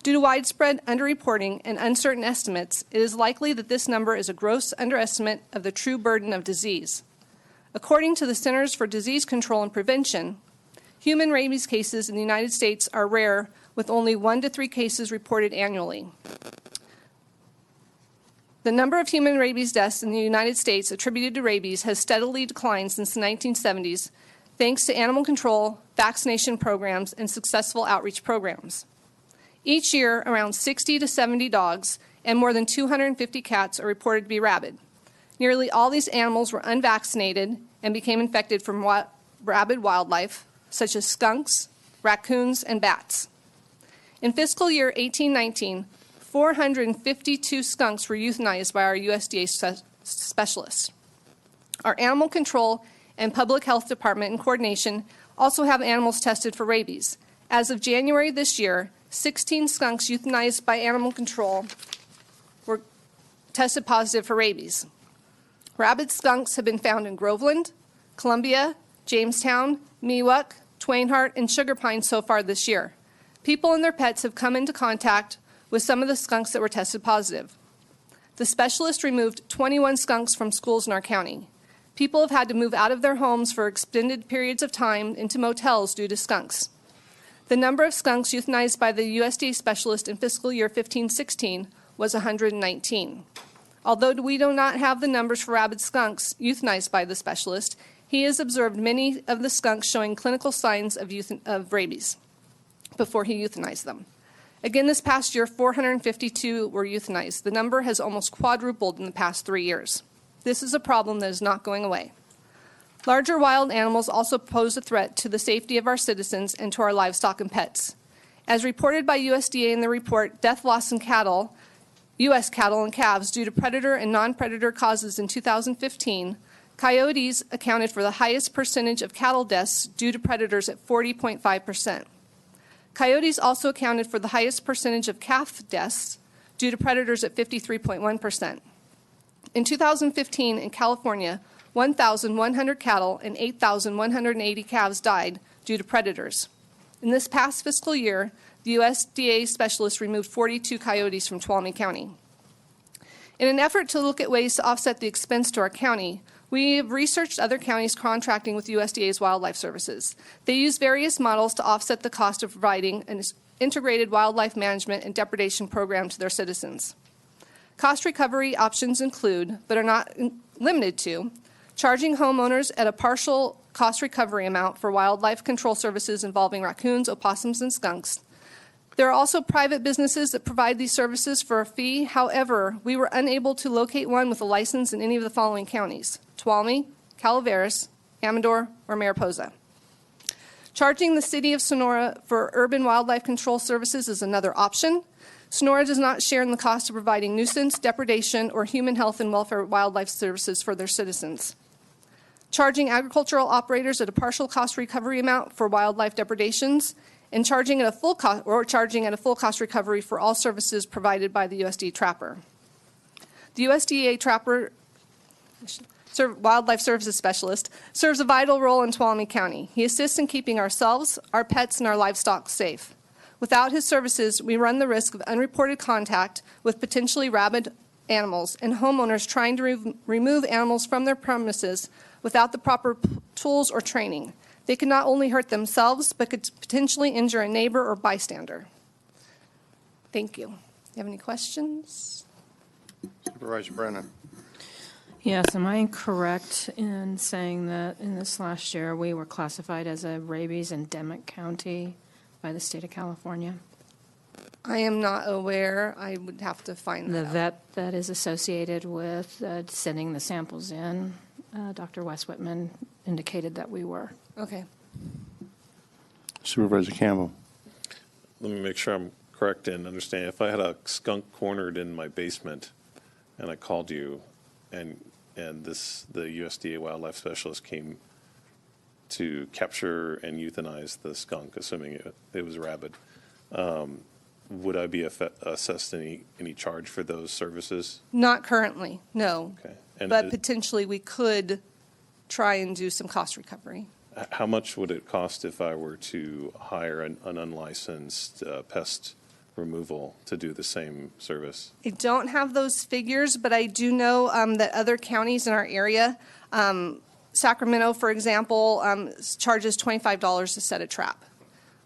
Due to widespread underreporting and uncertain estimates, it is likely that this number is a gross underestimate of the true burden of disease. According to the Centers for Disease Control and Prevention, human rabies cases in the United States are rare, with only 1 to 3 cases reported annually. The number of human rabies deaths in the United States attributed to rabies has steadily declined since the 1970s, thanks to animal control, vaccination programs, and successful outreach programs. Each year, around 60 to 70 dogs and more than 250 cats are reported to be rabid. Nearly all these animals were unvaccinated and became infected from rabid wildlife, such as skunks, raccoons, and bats. In fiscal year 18-19, 452 skunks were euthanized by our USDA specialists. Our Animal Control and Public Health Department, in coordination, also have animals tested for rabies. As of January this year, 16 skunks euthanized by Animal Control were tested positive for rabies. Rabid skunks have been found in Groveland, Columbia, Jamestown, Miwok, Twainhart, and Sugar Pine so far this year. People and their pets have come into contact with some of the skunks that were tested positive. The specialist removed 21 skunks from schools in our county. People have had to move out of their homes for extended periods of time into motels due to skunks. The number of skunks euthanized by the USDA specialist in fiscal year 15-16 was 119. Although we do not have the numbers for rabid skunks euthanized by the specialist, he has observed many of the skunks showing clinical signs of rabies before he euthanized them. Again, this past year, 452 were euthanized. The number has almost quadrupled in the past 3 years. This is a problem that is not going away. Larger wild animals also pose a threat to the safety of our citizens and to our livestock and pets. As reported by USDA in the report, Death Loss in Cattle, U.S. cattle and calves due to predator and non-predator causes in 2015, coyotes accounted for the highest percentage of cattle deaths due to predators at 40.5%. Coyotes also accounted for the highest percentage of calf deaths due to predators at 53.1%. In 2015, in California, 1,100 cattle and 8,180 calves died due to predators. In this past fiscal year, the USDA specialist removed 42 coyotes from Tuolumne County. In an effort to look at ways to offset the expense to our county, we have researched other counties contracting with USDA's Wildlife Services. They use various models to offset the cost of providing an integrated wildlife management and depredation program to their citizens. Cost recovery options include, but are not limited to, charging homeowners at a partial cost recovery amount for wildlife control services involving raccoons, opossums, and skunks. There are also private businesses that provide these services for a fee. However, we were unable to locate one with a license in any of the following counties: Tuolumne, Calaveras, Amador, or Mariposa. Charging the city of Sonora for urban wildlife control services is another option. Sonora does not share in the cost of providing nuisance, depredation, or human health and welfare wildlife services for their citizens. Charging agricultural operators at a partial cost recovery amount for wildlife depredations, and charging at a full cost recovery for all services provided by the USDA trapper. The USDA trapper Wildlife Services Specialist serves a vital role in Tuolumne County. He assists in keeping ourselves, our pets, and our livestock safe. Without his services, we run the risk of unreported contact with potentially rabid animals and homeowners trying to remove animals from their premises without the proper tools or training. They could not only hurt themselves, but could potentially injure a neighbor or bystander. Thank you. Do you have any questions? Supervisor Brennan. Yes, am I correct in saying that in this last year, we were classified as a rabies endemic county by the state of California? I am not aware. I would have to find The that out. vet that is associated with sending the samples in, Dr. Wes Whitman indicated that we were. Okay. Supervisor Campbell. Let me make sure I'm correct and understand. If I had a skunk cornered in my basement and I called you and the USDA wildlife specialist came to capture and euthanize the skunk, assuming it was rabid, would I be assessed any charge for those services? Not currently, no. Okay. And But potentially we could try and do some cost recovery. how much would it cost if I were to hire an unlicensed pest removal to do the same service? I don't have those figures, but I do know that other counties in our area, Sacramento, for example, charges $25 to set a trap.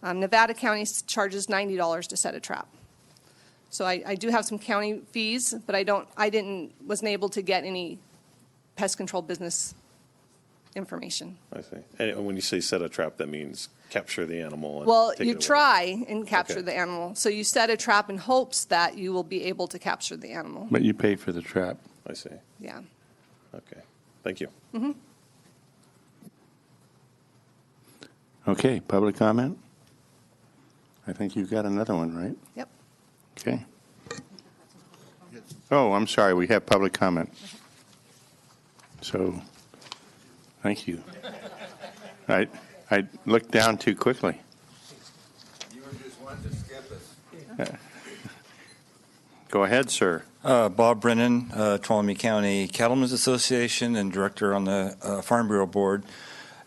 Nevada County charges $90 to set a trap. So I do have some county fees, but wasn't able to get any pest control business information. I see. And when you say set a trap, that means capture the animal and Well, take you it away. try and capture Okay. the animal. So you set a trap in hopes that you will be able to capture the animal. But you pay for the trap. I see. Yeah. Okay. Thank you. Mm-hmm. Okay, public comment? I think you've got another one, right? Yep. Okay. Oh, I'm sorry, we have public comment. So, thank you. I looked down too quickly. You were just wanting to skip us. Go ahead, sir. Bob Brennan, Tuolumne County Cattlemen's Association and Director on the Farm Bureau Board.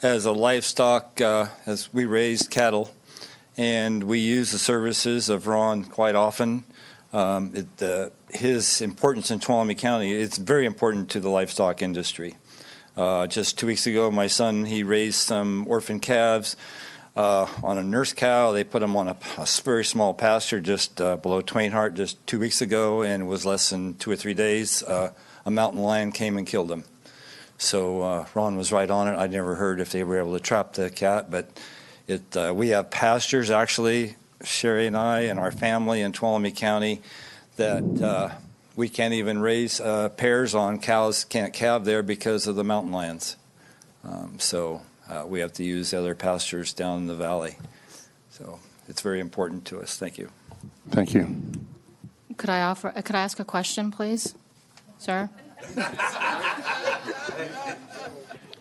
As a livestock, as we raise cattle, and we use the services of Ron quite often. His importance in Tuolumne County, it's very important to the livestock industry. Just 2 weeks ago, my son, he raised some orphan calves on a nurse cow. They put them on a very small pasture just below Twain Harte just 2 weeks ago, and it was less than 2 or 3 days. A mountain lion came and killed them. So Ron was right on it. I never heard if they were able to trap the cat, but we have pastures, actually, Sherry and I and our family in Tuolumne County, that we can't even raise pairs on. Cows can't calve there because of the mountain lions. So we have to use other pastures down in the valley. So it's very important to us. Thank you. Thank you. Could I ask a question, please, sir?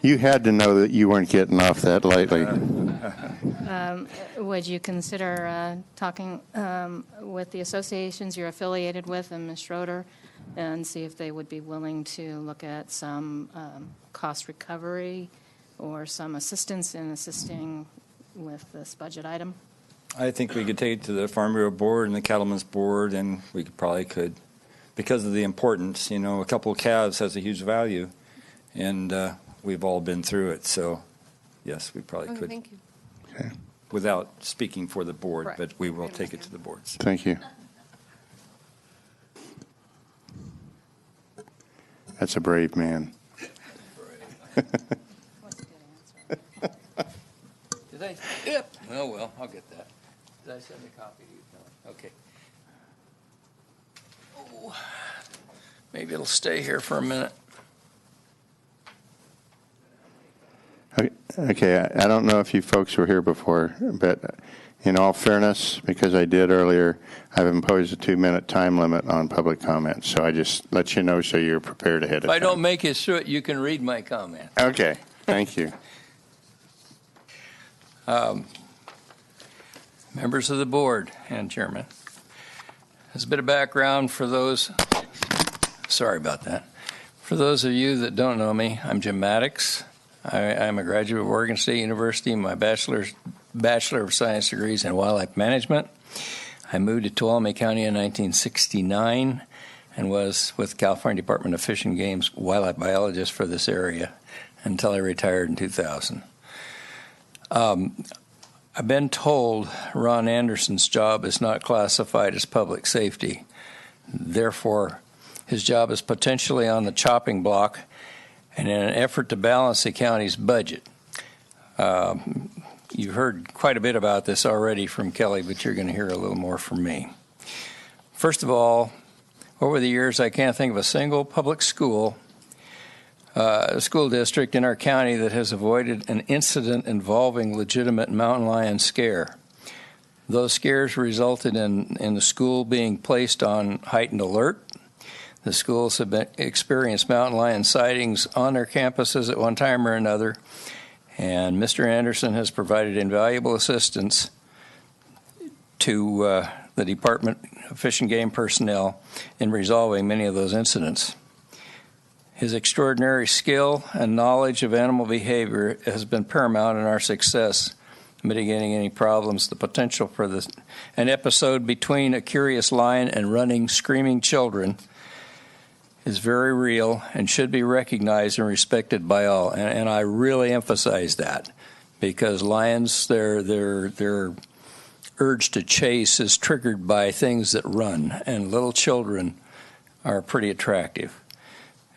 You had to know that you weren't getting off that lightly. Would you consider talking with the associations you're affiliated with and Ms. Schroeder and see if they would be willing to look at some cost recovery or some assistance in assisting with this budget item? I think we could take it to the Farm Bureau Board and the Cattlemen's Board, and we could, because of the importance. You know, a couple of calves has a huge value, and we've all been through it. So, yes, we probably could. Thank you. Okay. Without speaking for the board, Correct. but we will take it to the boards. Thank you. That's a brave man. Did I? Yep. Oh, well, I'll get that. Did I send a copy to you, Kelly? Okay. Oh, maybe it'll stay here for a minute. Okay, I don't know if you folks were here before, but in all fairness, because I did earlier, I've imposed a 2-minute time limit on public comments. So I just let you know so you're prepared ahead of If I time. don't make it through it, you can read my comment. Okay, thank you. Members of the board and chairman, as a bit of background for those, sorry about that. For those of you that don't know me, I'm Jim Maddox. I'm a graduate of Oregon State University. My Bachelor of Science degrees in Wildlife Management. I moved to Tuolumne County in 1969 and was with California Department of Fish and Game's wildlife biologist for this area until I retired in 2000. I've been told Ron Anderson's job is not classified as public safety. Therefore, his job is potentially on the chopping block, and in an effort to balance the county's budget. You've heard quite a bit about this already from Kelly, but you're going to hear a little more from me. First of all, over the years, I can't think of a single public school district in our county that has avoided an incident involving legitimate mountain lion scare. Those scares resulted in the school being placed on heightened alert. The schools have experienced mountain lion sightings on their campuses at one time or another, and Mr. Anderson has provided invaluable assistance to the Department of Fish and Game personnel in resolving many of those incidents. His extraordinary skill and knowledge of animal behavior has been paramount in our success mitigating any problems. The potential for an episode between a curious lion and running, screaming children is very real and should be recognized and respected by all. And I really emphasize that because lions, their urge to chase is triggered by things that run, and little children are pretty attractive.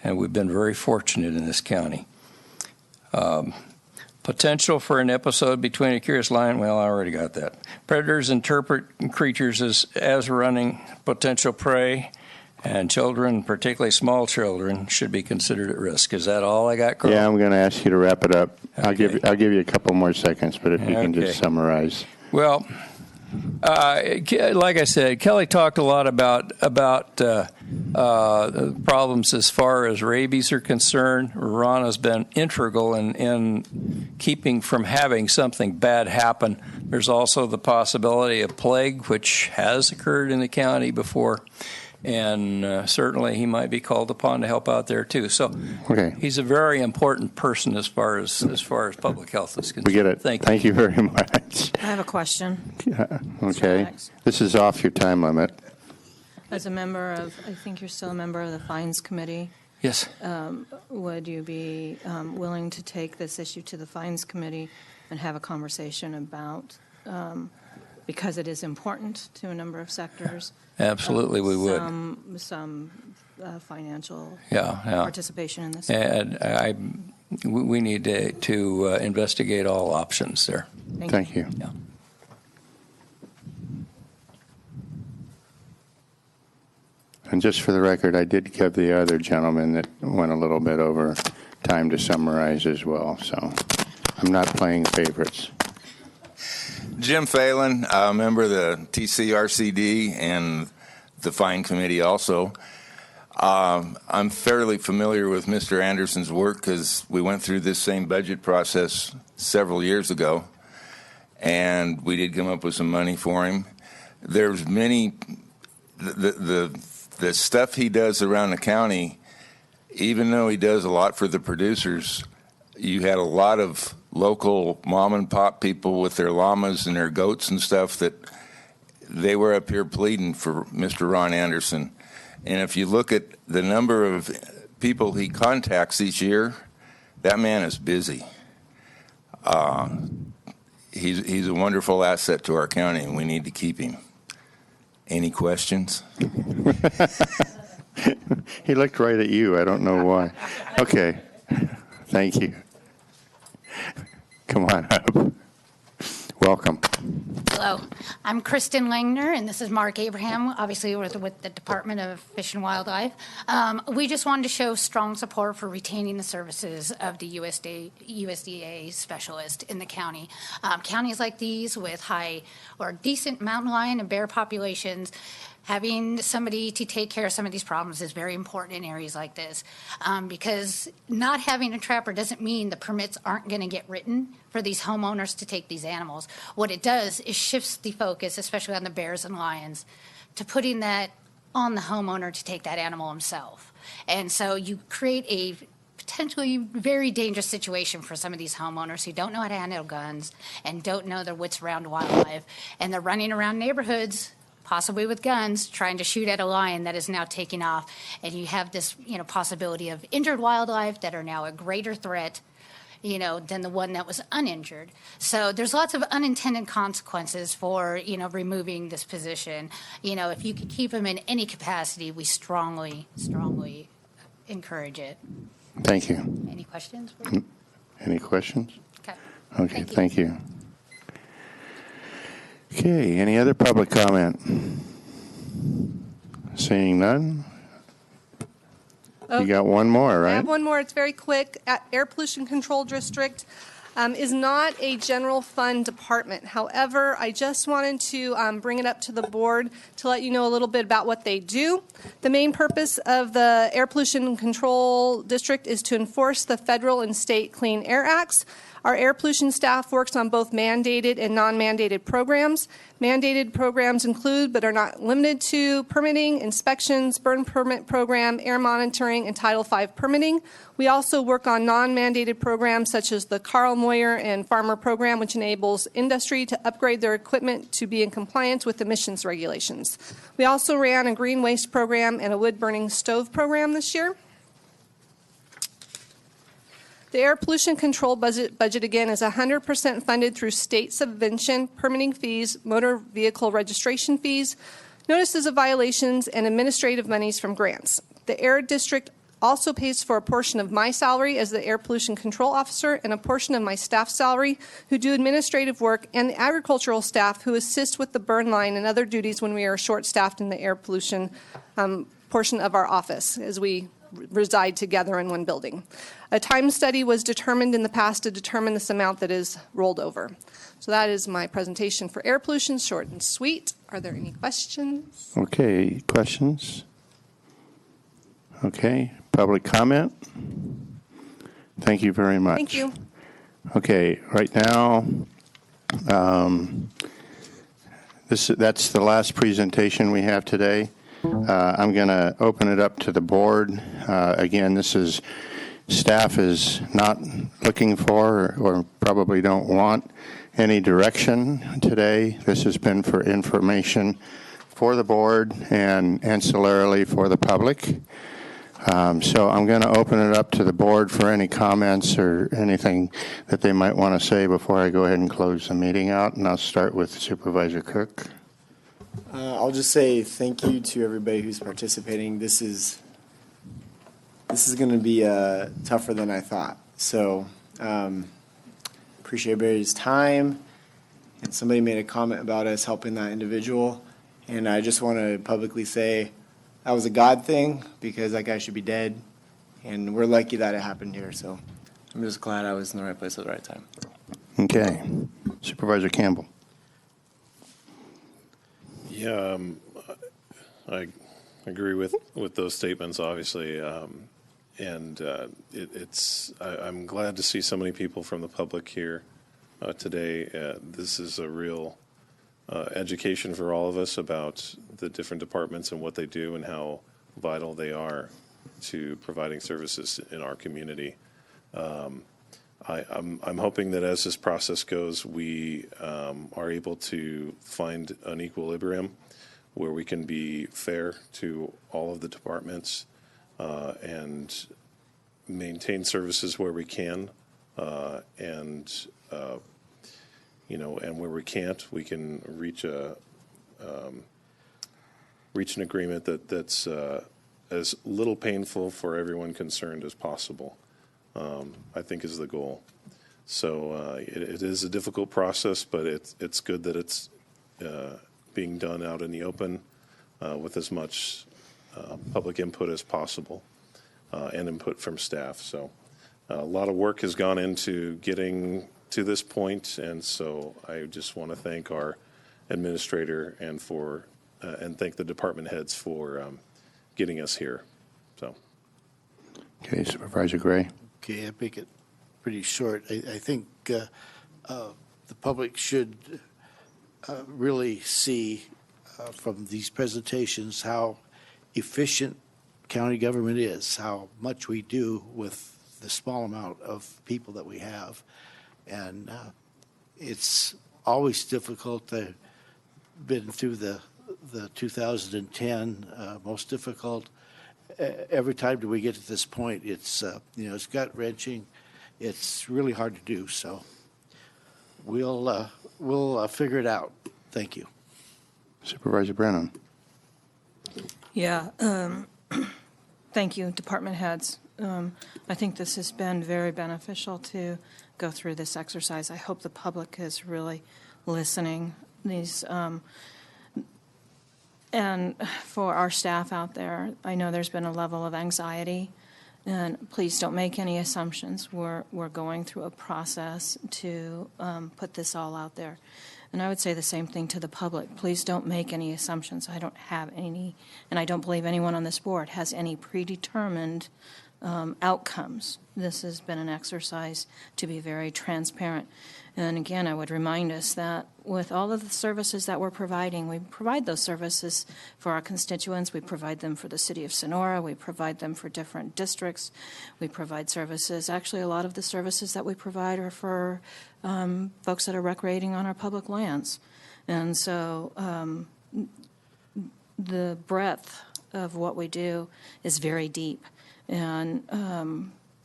And we've been very fortunate in this county. Potential for an episode between a curious lion, well, I already got that. Predators interpret creatures as running potential prey, and children, particularly small children, should be considered at risk. Is that all I got, Carl? Yeah, I'm going to ask you to wrap it up. Okay. I'll give you a couple more seconds, but if you can just summarize. Well, like I said, Kelly talked a lot about problems as far as rabies are concerned. Ron has been integral in keeping from having something bad happen. There's also the possibility of plague, which has occurred in the county before. And certainly he might be called upon to help out there too. So he's a very important person as far as public health is concerned. We get it. Thank you very much. I have a question. Okay. This is off your time limit. As a member of, I think you're still a member of the Fines Committee. Yes. Would you be willing to take this issue to the Fines Committee and have a conversation about, because it is important to a number of sectors? Absolutely, we would. Some financial Yeah. participation in this. And we need to investigate all options there. Thank you. Yeah. And just for the record, I did give the other gentleman that went a little bit over time to summarize as well. So I'm not playing favorites. Jim Phelan, a member of the TCRCD and the Fine Committee also. I'm fairly familiar with Mr. Anderson's work because we went through this same budget process several years ago, and we did come up with some money for him. There's many, the stuff he does around the county, even though he does a lot for the producers, you had a lot of local mom and pop people with their llamas and their goats and stuff that they were up here pleading for Mr. Ron Anderson. And if you look at the number of people he contacts each year, that man is busy. He's a wonderful asset to our county, and we need to keep him. Any questions? He looked right at you. I don't know why. Okay. Thank you. Come on up. Welcome. Hello, I'm Kristen Langner, and this is Mark Abraham. Obviously, we're with the Department of Fish and Wildlife. We just wanted to show strong support for retaining the services of the USDA specialist in the county. Counties like these with high or decent mountain lion and bear populations, having somebody to take care of some of these problems is very important in areas like this, because not having a trapper doesn't mean the permits aren't going to get written for these homeowners to take these animals. What it does is shifts the focus, especially on the bears and lions, to putting that on the homeowner to take that animal himself. And so you create a potentially very dangerous situation for some of these homeowners who don't know how to handle guns and don't know their wits around wildlife, and they're running around neighborhoods possibly with guns, trying to shoot at a lion that is now taking off. And you have this, possibility of injured wildlife that are now a greater threat, than the one that was uninjured. So there's lots of unintended consequences for, removing this position. If you could keep them in any capacity, we strongly, strongly encourage it. Thank you. Any questions? Any questions? Okay. Okay, thank you. Okay, any other public comment? Seeing none? You got one more, I right? have one more. It's very quick. Air Pollution Control District is not a general fund department. However, I just wanted to bring it up to the board to let you know a little bit about what they do. The main purpose of the Air Pollution Control District is to enforce the federal and state Clean Air Acts. Our air pollution staff works on both mandated and non-mandated programs. Mandated programs include, but are not limited to, permitting, inspections, burn permit program, air monitoring, and Title V permitting. We also work on non-mandated programs such as the Carl Moyer and Farmer program, which enables industry to upgrade their equipment to be in compliance with emissions regulations. We also ran a green waste program and a wood-burning stove program this year. The air pollution control budget again is 100% funded through state subvention, permitting fees, motor vehicle registration fees, notices of violations, and administrative monies from grants. The air district also pays for a portion of my salary as the air pollution control officer and a portion of my staff salary who do administrative work, and the agricultural staff who assist with the burn line and other duties when we are short-staffed in the air pollution portion of our office as we reside together in one building. A time study was determined in the past to determine this amount that is rolled over. So that is my presentation for air pollution, short and sweet. Are there any questions? Okay, questions? Okay, public comment? Thank you very much. Thank you. Okay, right now, that's the last presentation we have today. I'm going to open it up to the board. Again, this is, staff is not looking for or probably don't want any direction today. This has been for information for the board and ancillarily for the public. So I'm going to open it up to the board for any comments or anything that they might want to say before I go ahead and close the meeting out. And I'll start with Supervisor Cook. I'll just say thank you to everybody who's participating. This is going to be tougher than I thought. So appreciate everybody's time. And somebody made a comment about us helping that individual. And I just want to publicly say that was a God thing because that guy should be dead. And we're lucky that it happened here. So I'm just glad I was in the right place at the right time. Okay. Supervisor Campbell. Yeah, I agree with those statements, obviously. I'm glad to see so many people from the public here today. This is a real education for all of us about the different departments and what they do and how vital they are to providing services in our community. I'm hoping that as this process goes, we are able to find an equilibrium where we can be fair to all of the departments and maintain services where we can, and where we can't, we can reach an agreement that's as little painful for everyone concerned as possible. I think is the goal. So it is a difficult process, but it's good that it's being done out in the open with as much public input as possible and input from staff. So a lot of work has gone into getting to this point, and so I just want to thank our administrator and thank the department heads for getting us here. So. Okay, Supervisor Gray. Okay, I make it pretty short. I think the public should really see from these presentations how efficient county government is, how much we do with the small amount of people that we have. And it's always difficult. I've been through the 2010 most difficult. Every time do we get to this point, it's it's gut wrenching. It's really hard to do. So we'll figure it out. Thank you, Supervisor Brennan. Yeah, thank you, department heads. I think this has been very beneficial to go through this exercise. I hope the public is really listening. And for our staff out there, I know there's been a level of anxiety, and please don't make any assumptions. We're going through a process to put this all out there. And I would say the same thing to the public. Please don't make any assumptions. I don't have any, and I don't believe anyone on this board has any predetermined outcomes. This has been an exercise to be very transparent. And again, I would remind us that with all of the services that we're providing, we provide those services for our constituents. We provide them for the city of Sonora. We provide them for different districts. We provide services. Actually, a lot of the services that we provide are for folks that are recreating on our public lands. And so the breadth of what we do is very deep. And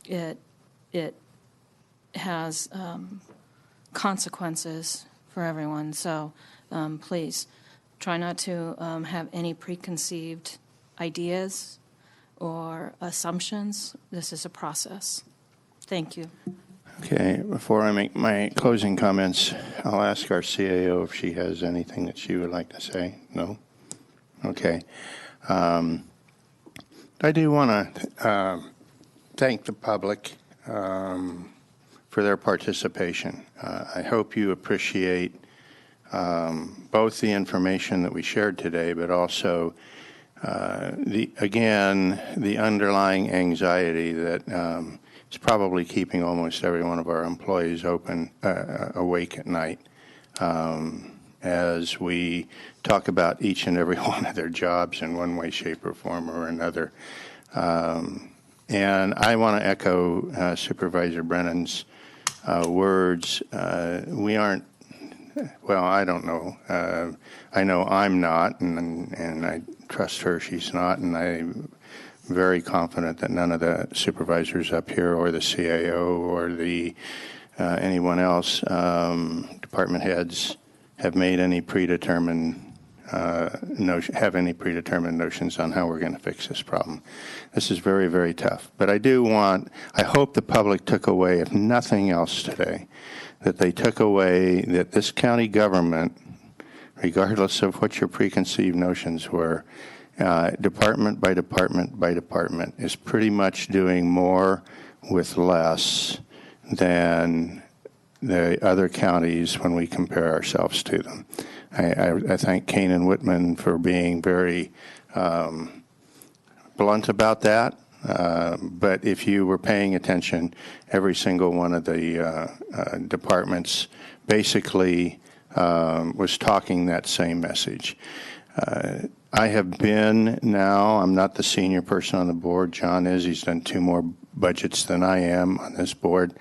it has consequences for everyone. So please try not to have any preconceived ideas or assumptions. This is a process. Thank you. Okay, before I make my closing comments, I'll ask our CAO if she has anything that she would like to say. No? Okay. I do want to thank the public for their participation. I hope you appreciate both the information that we shared today, but also the underlying anxiety that is probably keeping almost every one of our employees awake at night as we talk about each and every one of their jobs in one way, shape, or form or another. And I want to echo Supervisor Brennan's words. We aren't, well, I don't know. I know I'm not, and I trust her she's not, and I'm very confident that none of the supervisors up here or the CAO or anyone else, department heads, have made any predetermined notions on how we're going to fix this problem. This is very, very tough. But I hope the public took away, if nothing else today, that they took away that this county government, regardless of what your preconceived notions were, department by department by department, is pretty much doing more with less than the other counties when we compare ourselves to them. I thank Kane and Whitman for being very blunt about that, but if you were paying attention, every single one of the departments basically was talking that same message. I have been now, I'm not the senior person on the board. John is. He's done 2 more budgets than I am on this board.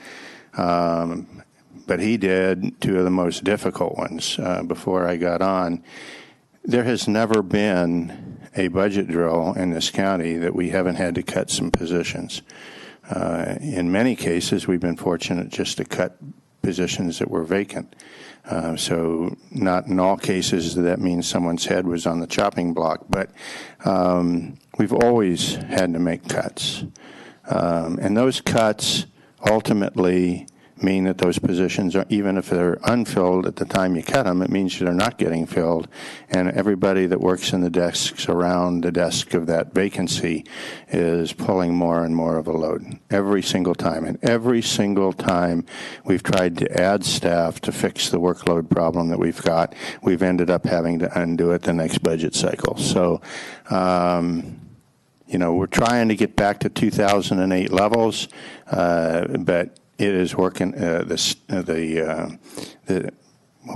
But he did 2 of the most difficult ones before I got on. There has never been a budget drill in this county that we haven't had to cut some positions. In many cases, we've been fortunate just to cut positions that were vacant. So not in all cases that means someone's head was on the chopping block, but we've always had to make cuts. And those cuts ultimately mean that those positions, are, even if they're unfilled at the time you cut them, it means they're not getting filled. And everybody that works in the desks around the desk of that vacancy is pulling more and more of a load every single time. And every single time we've tried to add staff to fix the workload problem that we've got, we've ended up having to undo it the next budget cycle. So, you know, we're trying to get back to 2008 levels, but it is working. What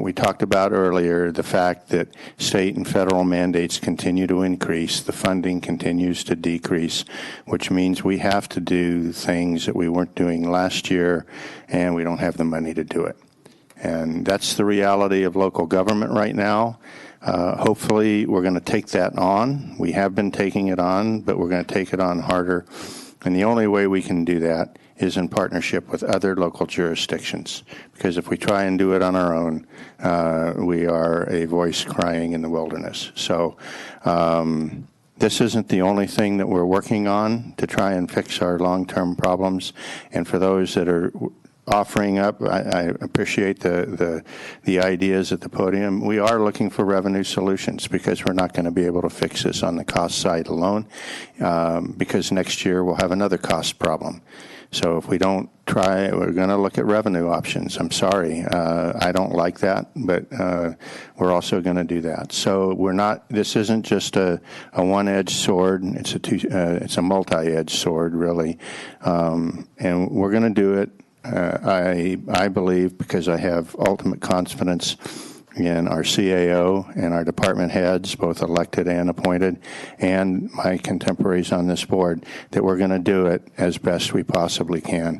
we talked about earlier, the fact that state and federal mandates continue to increase, the funding continues to decrease, which means we have to do things that we weren't doing last year, and we don't have the money to do it. And that's the reality of local government right now. Hopefully, we're going to take that on. We have been taking it on, but we're going to take it on harder. And the only way we can do that is in partnership with other local jurisdictions. Because if we try and do it on our own, we are a voice crying in the wilderness. So this isn't the only thing that we're working on to try and fix our long-term problems. And for those that are offering up, I appreciate the ideas at the podium. We are looking for revenue solutions because we're not going to be able to fix this on the cost side alone, because next year we'll have another cost problem. So if we don't try, we're going to look at revenue options. I'm sorry. I don't like that, but we're also going to do that. So we're not, this isn't just a one-edged sword. It's a multi-edged sword, really. And we're going to do it. I believe, because I have ultimate confidence in our CAO and our department heads, both elected and appointed, and my contemporaries on this board, that we're going to do it as best we possibly can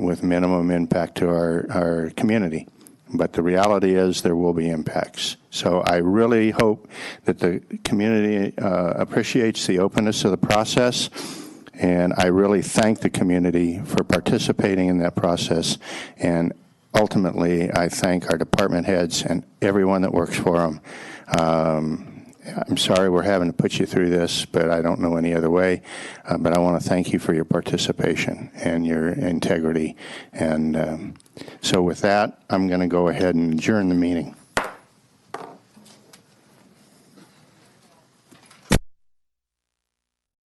with minimum impact to our community. But the reality is there will be impacts. So I really hope that the community appreciates the openness of the process. And I really thank the community for participating in that process. And ultimately, I thank our department heads and everyone that works for them. I'm sorry we're having to put you through this, but I don't know any other way. But I want to thank you for your participation and your integrity. And so with that, I'm going to go ahead and adjourn the meeting.